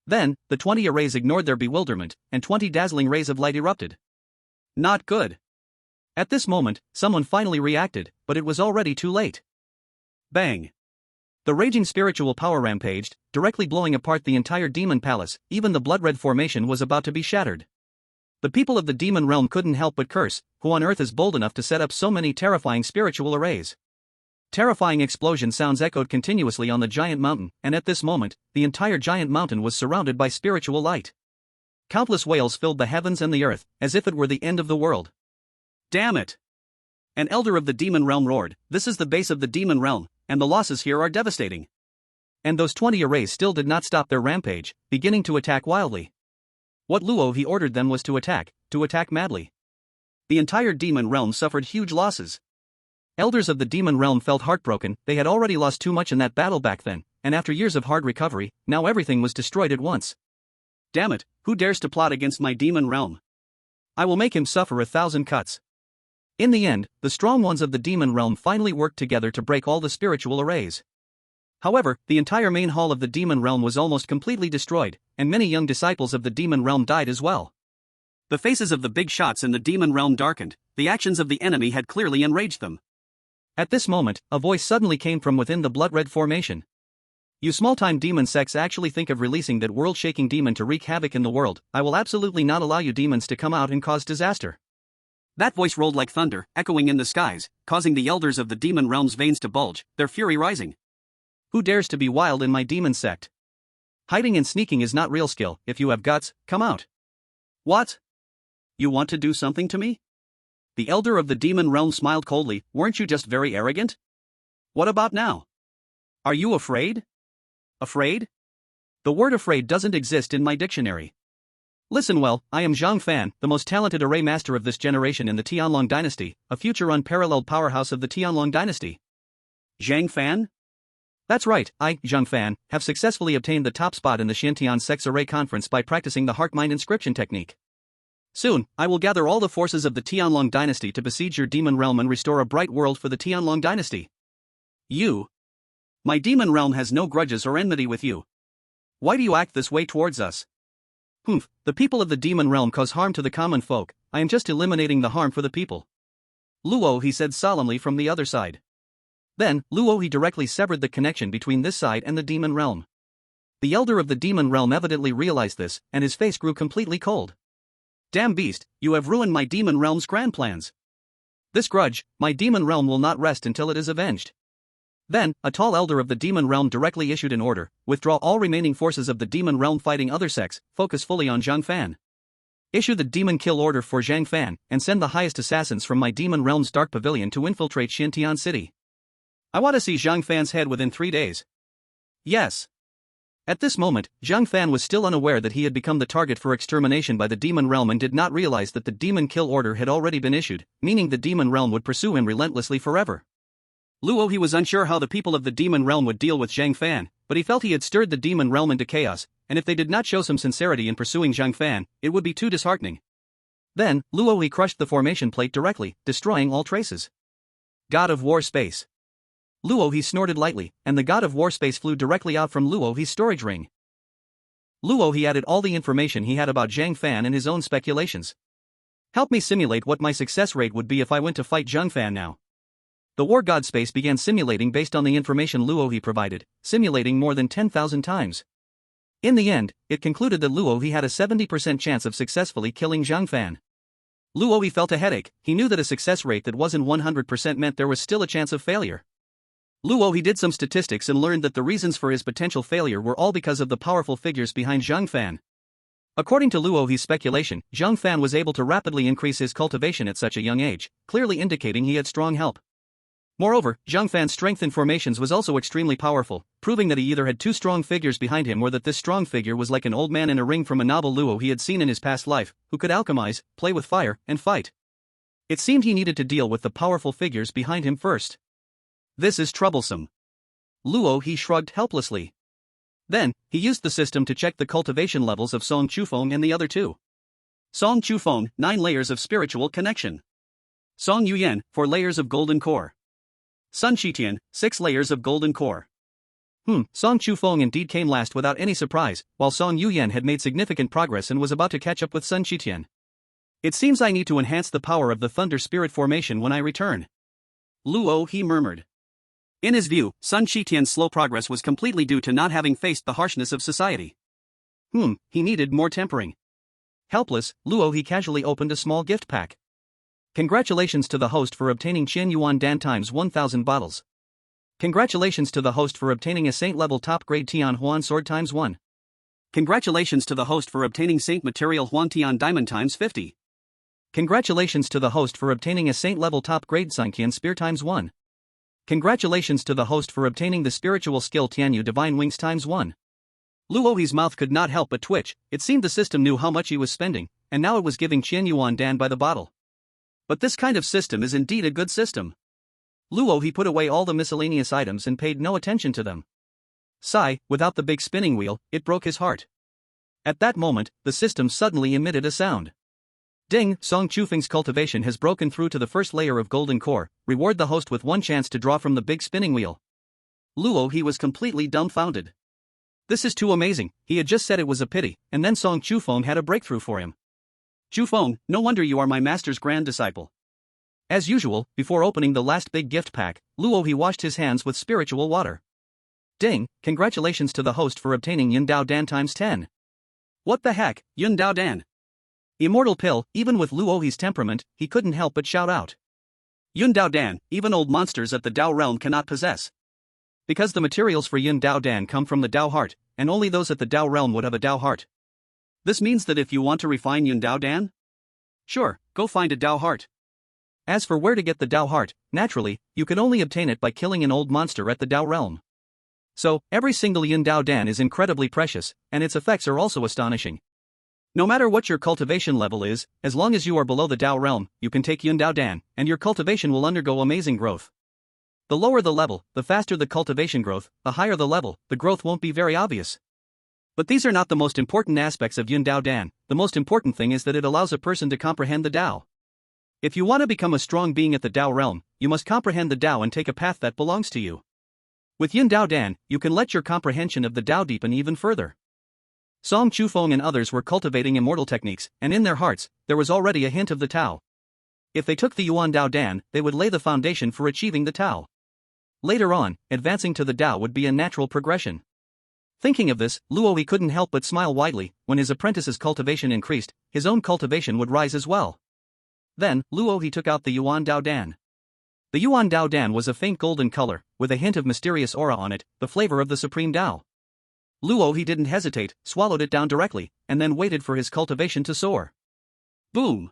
Then, the 20 arrays ignored their bewilderment, and 20 dazzling rays of light erupted. Not good. At this moment, someone finally reacted, but it was already too late. Bang! The raging spiritual power rampaged, directly blowing apart the entire demon palace. Even the blood-red formation was about to be shattered. The people of the demon realm couldn't help but curse, who on earth is bold enough to set up so many terrifying spiritual arrays? Terrifying explosion sounds echoed continuously on the giant mountain, and at this moment, the entire giant mountain was surrounded by spiritual light. Countless wails filled the heavens and the earth, as if it were the end of the world. Damn it! An elder of the demon realm roared, "This is the base of the demon realm, and the losses here are devastating." And those 20 arrays still did not stop their rampage, beginning to attack wildly. What Luo he ordered them was to attack madly. The entire demon realm suffered huge losses. Elders of the demon realm felt heartbroken. They had already lost too much in that battle back then, and after years of hard recovery, now everything was destroyed at once. Damn it, who dares to plot against my demon realm? I will make him suffer 1,000 cuts. In the end, the strong ones of the demon realm finally worked together to break all the spiritual arrays. However, the entire main hall of the demon realm was almost completely destroyed, and many young disciples of the demon realm died as well. The faces of the big shots in the demon realm darkened. The actions of the enemy had clearly enraged them. At this moment, a voice suddenly came from within the blood-red formation. You small-time demon sects actually think of releasing that world-shaking demon to wreak havoc in the world. I will absolutely not allow you demons to come out and cause disaster. That voice rolled like thunder, echoing in the skies, causing the elders of the demon realm's veins to bulge, their fury rising. Who dares to be wild in my demon sect? Hiding and sneaking is not real skill. If you have guts, come out. What? You want to do something to me? The elder of the demon realm smiled coldly. Weren't you just very arrogant? What about now? Are you afraid? Afraid? The word afraid doesn't exist in my dictionary. Listen well, I am Zhang Fan, the most talented array master of this generation in the Tianlong dynasty, a future unparalleled powerhouse of the Tianlong dynasty. Zhang Fan? That's right, I, Zhang Fan, have successfully obtained the top spot in the Xintian Sex Array Conference by practicing the Heart-Mind Inscription technique. Soon, I will gather all the forces of the Tianlong dynasty to besiege your demon realm and restore a bright world for the Tianlong dynasty. You? My demon realm has no grudges or enmity with you. Why do you act this way towards us? Humph, the people of the demon realm cause harm to the common folk. I am just eliminating the harm for the people. Luo, he said solemnly from the other side. Then, Luo he directly severed the connection between this side and the demon realm. The elder of the demon realm evidently realized this, and his face grew completely cold. Damn beast, you have ruined my demon realm's grand plans. This grudge, my demon realm will not rest until it is avenged. Then, a tall elder of the demon realm directly issued an order: withdraw all remaining forces of the demon realm fighting other sects, focus fully on Zhang Fan. Issue the demon kill order for Zhang Fan, and send the highest assassins from my demon realm's dark pavilion to infiltrate Xintian City. I want to see Zhang Fan's head within 3 days. Yes. At this moment, Zhang Fan was still unaware that he had become the target for extermination by the demon realm and did not realize that the demon kill order had already been issued, meaning the demon realm would pursue him relentlessly forever. Luo he was unsure how the people of the demon realm would deal with Zhang Fan, but he felt he had stirred the demon realm into chaos, and if they did not show some sincerity in pursuing Zhang Fan, it would be too disheartening. Then, Luo he crushed the formation plate directly, destroying all traces. God of War Space. Luo he snorted lightly, and the God of War Space flew directly out from Luo he's storage ring. Luo he added all the information he had about Zhang Fan and his own speculations. Help me simulate what my success rate would be if I went to fight Zhang Fan now. The War God Space began simulating based on the information Luo he provided, simulating more than 10,000 times. In the end, it concluded that Luo he had a 70% chance of successfully killing Zhang Fan. Luo he felt a headache. He knew that a success rate that wasn't 100% meant there was still a chance of failure. Luo he did some statistics and learned that the reasons for his potential failure were all because of the powerful figures behind Zhang Fan. According to Luo he's speculation, Zhang Fan was able to rapidly increase his cultivation at such a young age, clearly indicating he had strong help. Moreover, Zhang Fan's strength in formations was also extremely powerful, proving that he either had two strong figures behind him or that this strong figure was like an old man in a ring from a novel Luo he had seen in his past life, who could alchemize, play with fire, and fight. It seemed he needed to deal with the powerful figures behind him first. This is troublesome. Luo he shrugged helplessly. Then, he used the system to check the cultivation levels of Song Chufeng and the other two. Song Chufeng, 9 layers of spiritual connection. Song Yuyan, 4 layers of golden core. Sun Shitian, 6 layers of golden core. Song Chufeng indeed came last without any surprise, while Song Yuyan had made significant progress and was about to catch up with Sun Shitian. It seems I need to enhance the power of the Thunder Spirit formation when I return. Luo he murmured. In his view, Sun Shitian's slow progress was completely due to not having faced the harshness of society. He needed more tempering. Helpless, Luo he casually opened a small gift pack. Congratulations to the host for obtaining Qian Yuan Dan times 1000 bottles. Congratulations to the host for obtaining a saint level top grade Tian Huan sword times 1. Congratulations to the host for obtaining Saint Material Huantian Diamond times 50. Congratulations to the host for obtaining a Saint-level top-grade Sunqian Spear times 1. Congratulations to the host for obtaining the spiritual skill Tianyu Divine Wings times 1. Luohi's mouth could not help but twitch. It seemed the system knew how much he was spending, and now it was giving Qian Yuan Dan by the bottle. But this kind of system is indeed a good system. Luohi put away all the miscellaneous items and paid no attention to them. Sigh, without the big spinning wheel, it broke his heart. At that moment, the system suddenly emitted a sound. Ding, Song Chufeng's cultivation has broken through to the first layer of golden core. Reward the host with one chance to draw from the big spinning wheel. Luohi was completely dumbfounded. This is too amazing. He had just said it was a pity, and then Song Chufeng had a breakthrough for him. Chufeng, no wonder you are my master's grand disciple. As usual, before opening the last big gift pack, Luohi washed his hands with spiritual water. Ding, congratulations to the host for obtaining Yun Dao Dan times 10. What the heck, Yun Dao Dan? Immortal pill. Even with Luohi's temperament, he couldn't help but shout out. Yun Dao Dan, even old monsters at the Dao realm cannot possess. Because the materials for Yun Dao Dan come from the Dao heart, and only those at the Dao realm would have a Dao heart. This means that if you want to refine Yun Dao Dan, sure, go find a Dao heart. As for where to get the Dao heart, naturally, you can only obtain it by killing an old monster at the Dao realm. So, every single Yun Dao Dan is incredibly precious, and its effects are also astonishing. No matter what your cultivation level is, as long as you are below the Dao realm, you can take Yun Dao Dan, and your cultivation will undergo amazing growth. The lower the level, the faster the cultivation growth. The higher the level, the growth won't be very obvious. But these are not the most important aspects of Yun Dao Dan. The most important thing is that it allows a person to comprehend the Dao. If you want to become a strong being at the Dao realm, you must comprehend the Dao and take a path that belongs to you. With Yun Dao Dan, you can let your comprehension of the Dao deepen even further. Song Chufeng and others were cultivating immortal techniques, and in their hearts, there was already a hint of the Tao. If they took the Yuan Dao Dan, they would lay the foundation for achieving the Tao. Later on, advancing to the Tao would be a natural progression. Thinking of this, Luohi couldn't help but smile widely. When his apprentice's cultivation increased, his own cultivation would rise as well. Then, Luohi took out the Yuan Dao Dan. The Yuan Dao Dan was a faint golden color, with a hint of mysterious aura on it, the flavor of the supreme Dao. Luohi didn't hesitate, swallowed it down directly, and then waited for his cultivation to soar. Boom!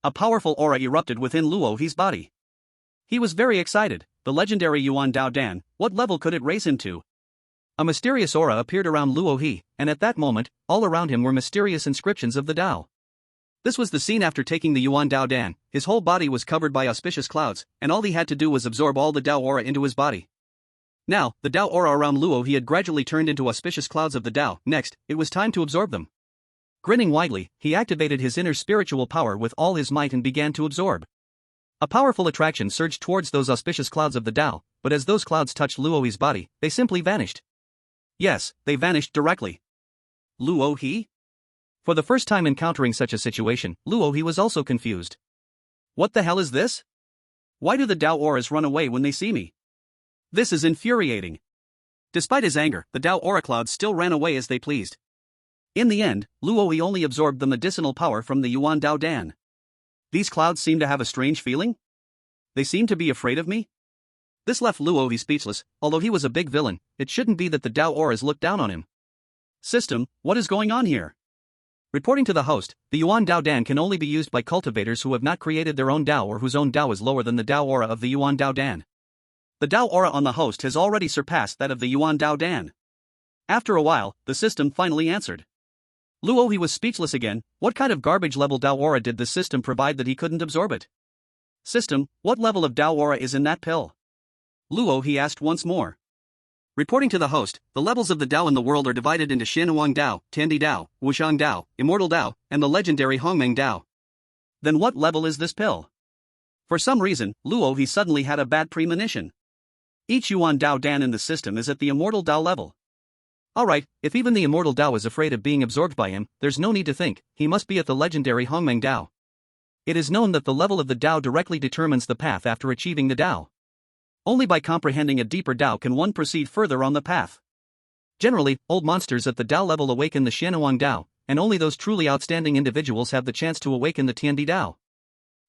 A powerful aura erupted within Luohi's body. He was very excited. The legendary Yuan Dao Dan, what level could it raise him to? A mysterious aura appeared around Luohi, and at that moment, all around him were mysterious inscriptions of the Dao. This was the scene after taking the Yuan Dao Dan. His whole body was covered by auspicious clouds, and all he had to do was absorb all the Dao aura into his body. Now, the Dao aura around Luohi had gradually turned into auspicious clouds of the Dao. Next, it was time to absorb them. Grinning widely, he activated his inner spiritual power with all his might and began to absorb. A powerful attraction surged towards those auspicious clouds of the Dao, but as those clouds touched Luohi's body, they simply vanished. Yes, they vanished directly. Luohi? For the first time encountering such a situation, Luohi was also confused. What the hell is this? Why do the Dao auras run away when they see me? This is infuriating. Despite his anger, the Dao aura clouds still ran away as they pleased. In the end, Luohi only absorbed the medicinal power from the Yuan Dao Dan. These clouds seem to have a strange feeling? They seem to be afraid of me? This left Luohi speechless. Although he was a big villain, it shouldn't be that the Dao auras looked down on him. System, what is going on here? Reporting to the host, the Yuan Dao Dan can only be used by cultivators who have not created their own Dao or whose own Dao is lower than the Dao aura of the Yuan Dao Dan. The Dao aura on the host has already surpassed that of the Yuan Dao Dan. After a while, the system finally answered. Luohi was speechless again. What kind of garbage level Dao aura did the system provide that he couldn't absorb it? System, what level of Dao aura is in that pill? Luohi asked once more. Reporting to the host, the levels of the Dao in the world are divided into Xianhuang Dao, Tiandi Dao, Wushang Dao, Immortal Dao, and the legendary Hongmeng Dao. Then what level is this pill? For some reason, Luohi suddenly had a bad premonition. Each Yuan Dao Dan in the system is at the Immortal Dao level. Alright, if even the Immortal Dao is afraid of being absorbed by him, there's no need to think, he must be at the legendary Hongmeng Dao. It is known that the level of the Dao directly determines the path after achieving the Dao. Only by comprehending a deeper Dao can one proceed further on the path. Generally, old monsters at the Dao level awaken the Xianhuang Dao, and only those truly outstanding individuals have the chance to awaken the Tiandi Dao.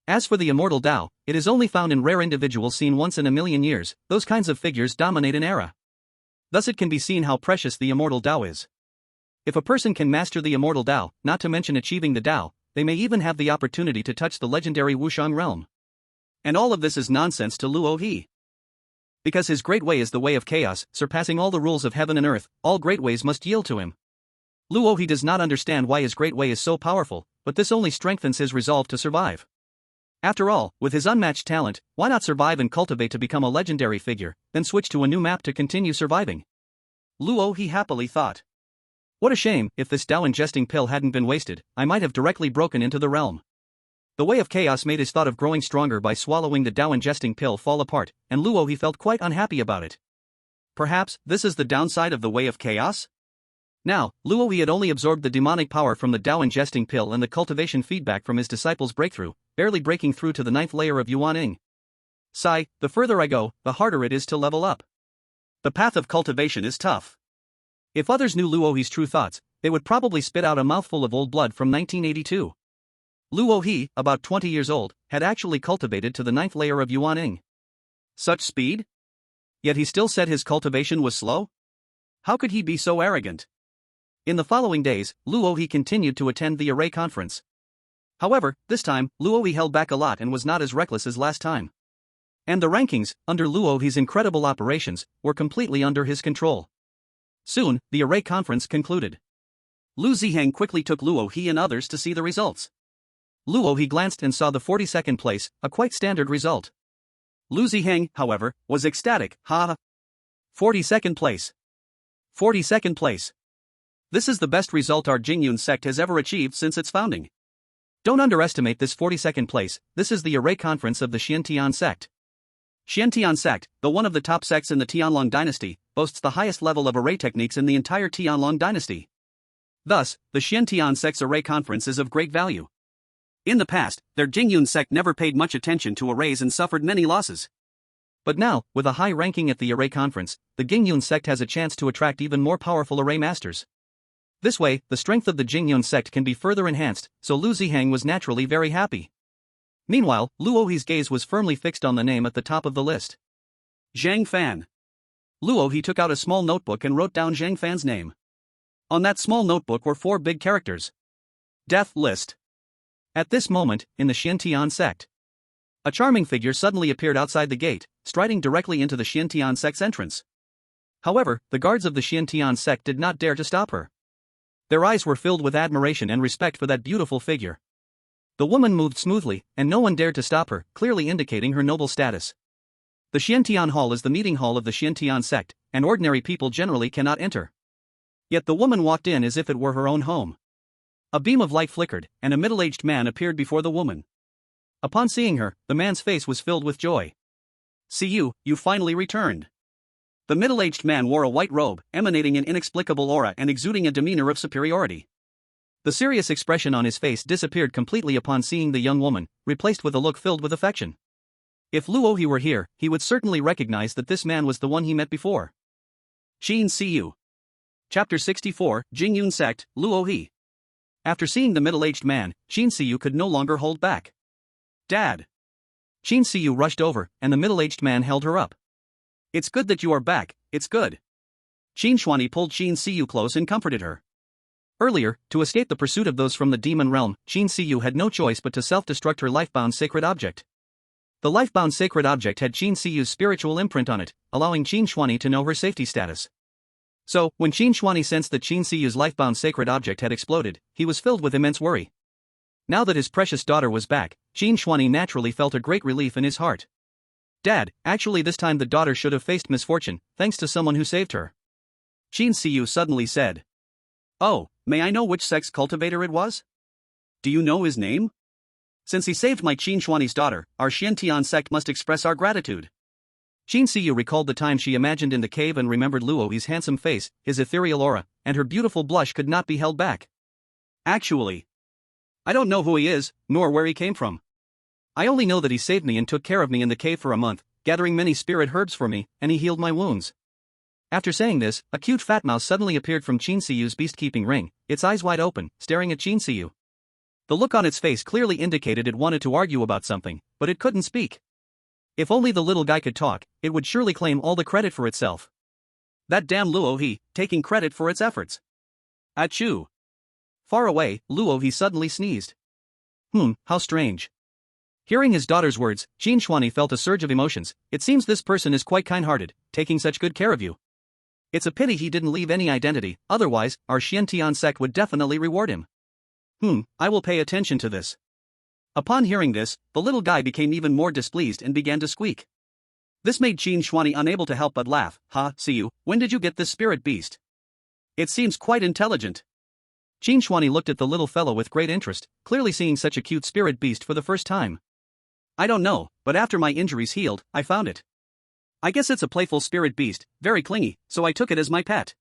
As for the Immortal Dao, it is only found in rare individuals seen once in a million years. Those kinds of figures dominate an era. Thus it can be seen how precious the Immortal Dao is. If a person can master the immortal Tao, not to mention achieving the Tao, they may even have the opportunity to touch the legendary Wushang realm. And all of this is nonsense to Luo He. Because his great way is the way of chaos, surpassing all the rules of heaven and earth, all great ways must yield to him. Luo He does not understand why his great way is so powerful, but this only strengthens his resolve to survive. After all, with his unmatched talent, why not survive and cultivate to become a legendary figure, then switch to a new map to continue surviving? Luo He happily thought. What a shame, if this Tao ingesting pill hadn't been wasted, I might have directly broken into the realm. The way of chaos made his thought of growing stronger by swallowing the Tao ingesting pill fall apart, and Luo He felt quite unhappy about it. Perhaps this is the downside of the way of chaos? Now, Luo He had only absorbed the demonic power from the Tao ingesting pill and the cultivation feedback from his disciples' breakthrough, barely breaking through to the 9th layer of Yuaning. Sigh, the further I go, the harder it is to level up. The path of cultivation is tough. If others knew Luo He's true thoughts, they would probably spit out a mouthful of old blood from 1982. Luo He, about 20 years old, had actually cultivated to the 9th layer of Yuaning. Such speed? Yet he still said his cultivation was slow? How could he be so arrogant? In the following days, Luo He continued to attend the array conference. However, this time, Luo He held back a lot and was not as reckless as last time. And the rankings, under Luo He's incredible operations, were completely under his control. Soon, the array conference concluded. Lu Ziheng quickly took Luo He and others to see the results. Luo He glanced and saw the 42nd place, a quite standard result. Lu Ziheng, however, was ecstatic. Ha! 42nd place. 42nd place. This is the best result our Jingyun sect has ever achieved since its founding. Don't underestimate this 42nd place, this is the array conference of the Xiantian sect. Xiantian sect, though one of the top sects in the Tianlong dynasty, boasts the highest level of array techniques in the entire Tianlong dynasty. Thus, the Xiantian sect's array conference is of great value. In the past, their Jingyun sect never paid much attention to arrays and suffered many losses. But now, with a high ranking at the array conference, the Jingyun sect has a chance to attract even more powerful array masters. This way, the strength of the Jingyun sect can be further enhanced, so Lu Ziheng was naturally very happy. Meanwhile, Luo He's gaze was firmly fixed on the name at the top of the list. Zhang Fan. Luo He took out a small notebook and wrote down Zhang Fan's name. On that small notebook were 4 big characters. Death list. At this moment, in the Xiantian sect, a charming figure suddenly appeared outside the gate, striding directly into the Xiantian sect's entrance. However, the guards of the Xiantian sect did not dare to stop her. Their eyes were filled with admiration and respect for that beautiful figure. The woman moved smoothly, and no one dared to stop her, clearly indicating her noble status. The Xiantian Hall is the meeting hall of the Xiantian sect, and ordinary people generally cannot enter. Yet the woman walked in as if it were her own home. A beam of light flickered, and a middle-aged man appeared before the woman. Upon seeing her, the man's face was filled with joy. See you finally returned. The middle-aged man wore a white robe, emanating an inexplicable aura and exuding a demeanor of superiority. The serious expression on his face disappeared completely upon seeing the young woman, replaced with a look filled with affection. If Luo He were here, he would certainly recognize that this man was the one he met before. Xin Siyu. Chapter 64, Jingyun Sect, Luo He. After seeing the middle-aged man, Xin Siyu could no longer hold back. Dad. Xin Siyu rushed over, and the middle-aged man held her up. It's good that you are back, it's good. Qin Shuani pulled Xin Siyu close and comforted her. Earlier, to escape the pursuit of those from the demon realm, Xin Siyu had no choice but to self-destruct her life-bound sacred object. The life-bound sacred object had Qin Siyu's spiritual imprint on it, allowing Qin Shuani to know her safety status. So, when Qin Shuani sensed that Qin Siyu's life-bound sacred object had exploded, he was filled with immense worry. Now that his precious daughter was back, Qin Shuani naturally felt a great relief in his heart. Dad, actually this time the daughter should have faced misfortune, thanks to someone who saved her. Qin Siyu suddenly said. Oh, may I know which sect's cultivator it was? Do you know his name? Since he saved my Qin Shuani's daughter, our Xiantian sect must express our gratitude. Qin Siyu recalled the time she imagined in the cave and remembered Luo He's handsome face, his ethereal aura, and her beautiful blush could not be held back. Actually, I don't know who he is, nor where he came from. I only know that he saved me and took care of me in the cave for a month, gathering many spirit herbs for me, and he healed my wounds. After saying this, a cute fat mouse suddenly appeared from Qin Siyu's beast-keeping ring, its eyes wide open, staring at Qin Siyu. The look on its face clearly indicated it wanted to argue about something, but it couldn't speak. If only the little guy could talk, it would surely claim all the credit for itself. That damn Luo He, taking credit for its efforts. Achoo! Far away, Luo he suddenly sneezed. How strange. Hearing his daughter's words, Qin Shuani felt a surge of emotions. It seems this person is quite kind-hearted, taking such good care of you. It's a pity he didn't leave any identity, otherwise, our Xiantian sect would definitely reward him. I will pay attention to this. Upon hearing this, the little guy became even more displeased and began to squeak. This made Qin Shuani unable to help but laugh. See you, when did you get this spirit beast? It seems quite intelligent. Qin Shuani looked at the little fellow with great interest, clearly seeing such a cute spirit beast for the first time. I don't know, but after my injuries healed, I found it. I guess it's a playful spirit beast, very clingy, so I took it as my pet.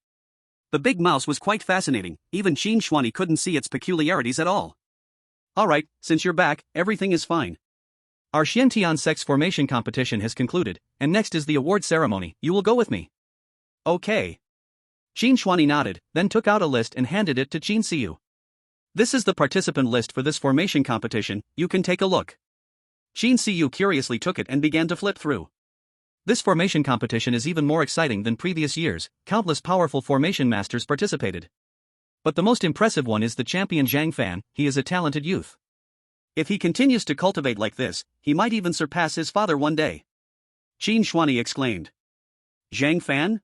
The big mouse was quite fascinating, even Qin Shuani couldn't see its peculiarities at all. Alright, since you're back, everything is fine. Our Xiantian sect's formation competition has concluded, and next is the award ceremony. You will go with me. Okay. Qin Shuani nodded, then took out a list and handed it to Qin Siyu. This is the participant list for this formation competition, you can take a look. Qin Siyu curiously took it and began to flip through. This formation competition is even more exciting than previous years. Countless powerful formation masters participated. But the most impressive one is the champion Zhang Fan. He is a talented youth. If he continues to cultivate like this, he might even surpass his father one day. Qin Shuani exclaimed. Zhang Fan?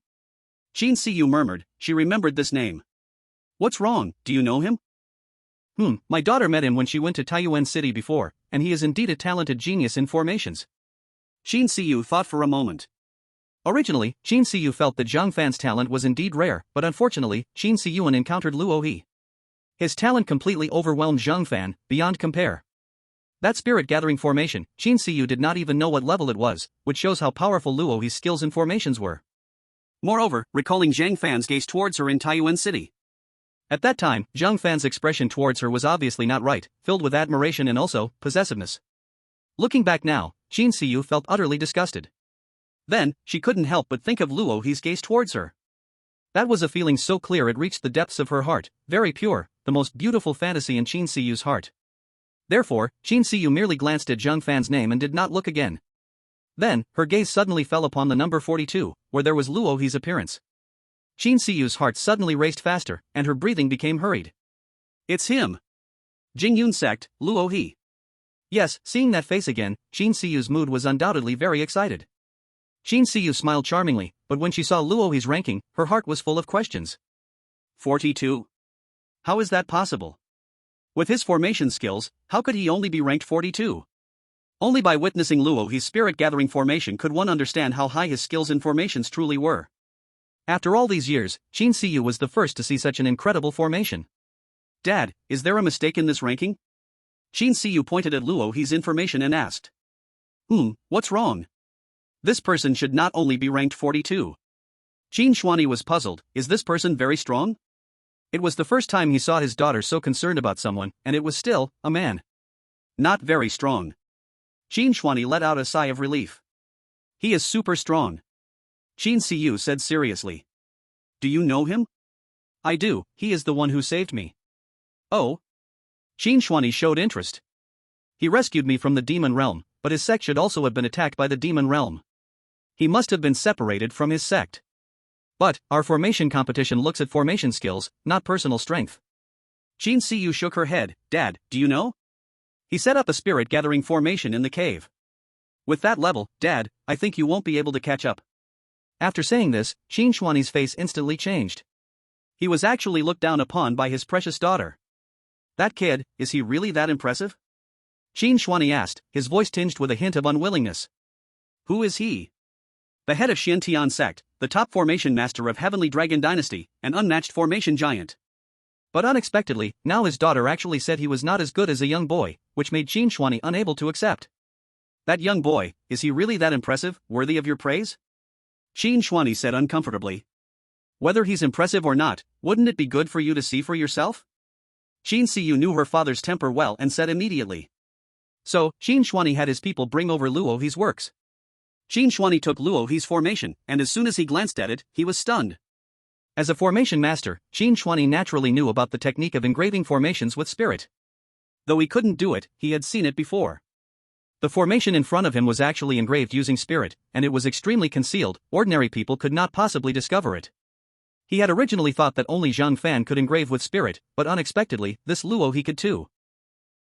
Qin Siyu murmured, she remembered this name. What's wrong, do you know him? My daughter met him when she went to Taiyuan City before, and he is indeed a talented genius in formations. Qin Siyu thought for a moment. Originally, Qin Siyu felt that Zhang Fan's talent was indeed rare, but unfortunately, Qin Siyuan encountered Luo He. His talent completely overwhelmed Zhang Fan, beyond compare. That spirit-gathering formation, Qin Siyu did not even know what level it was, which shows how powerful Luo He's skills in formations were. Moreover, recalling Zhang Fan's gaze towards her in Taiyuan City. At that time, Zhang Fan's expression towards her was obviously not right, filled with admiration and also possessiveness. Looking back now, Qin Siyu felt utterly disgusted. Then, she couldn't help but think of Luo He's gaze towards her. That was a feeling so clear it reached the depths of her heart, very pure, the most beautiful fantasy in Qin Siyu's heart. Therefore, Qin Siyu merely glanced at Zhang Fan's name and did not look again. Then, her gaze suddenly fell upon the number 42, where there was Luo He's appearance. Qin Siyu's heart suddenly raced faster, and her breathing became hurried. It's him! Jingyun sect, Luo He. Yes, seeing that face again, Qin Siyu's mood was undoubtedly very excited. Qin Siyu smiled charmingly, but when she saw Luo He's ranking, her heart was full of questions. 42? How is that possible? With his formation skills, how could he only be ranked 42? Only by witnessing Luo He's spirit-gathering formation could one understand how high his skills in formations truly were. After all these years, Qin Siyu was the first to see such an incredible formation. Dad, is there a mistake in this ranking? Qin Siyu pointed at Luo He's information and asked. What's wrong? This person should not only be ranked 42. Qin Shuani was puzzled, is this person very strong? It was the first time he saw his daughter so concerned about someone, and it was still a man. Not very strong. Qin Shuani let out a sigh of relief. He is super strong. Qin Siyu said seriously. Do you know him? I do, he is the one who saved me. Oh? Qin Shuani showed interest. He rescued me from the demon realm, but his sect should also have been attacked by the demon realm. He must have been separated from his sect. But, our formation competition looks at formation skills, not personal strength. Qin Siyu shook her head. Dad, do you know? He set up a spirit-gathering formation in the cave. With that level, Dad, I think you won't be able to catch up. After saying this, Qin Shuani's face instantly changed. He was actually looked down upon by his precious daughter. That kid, is he really that impressive? Qin Shuani asked, his voice tinged with a hint of unwillingness. Who is he? The head of Xiantian sect, the top formation master of Heavenly Dragon Dynasty, an unmatched formation giant. But unexpectedly, now his daughter actually said he was not as good as a young boy, which made Qin Shuani unable to accept. That young boy, is he really that impressive, worthy of your praise? Qin Shuani said uncomfortably. Whether he's impressive or not, wouldn't it be good for you to see for yourself? Qin Siyu knew her father's temper well and said immediately. So, Qin Shuani had his people bring over Luo He's works. Qin Shuani took Luo He's formation, and as soon as he glanced at it, he was stunned. As a formation master, Qin Shuani naturally knew about the technique of engraving formations with spirit. Though he couldn't do it, he had seen it before. The formation in front of him was actually engraved using spirit, and it was extremely concealed, ordinary people could not possibly discover it. He had originally thought that only Zhang Fan could engrave with spirit, but unexpectedly, this Luo he could too.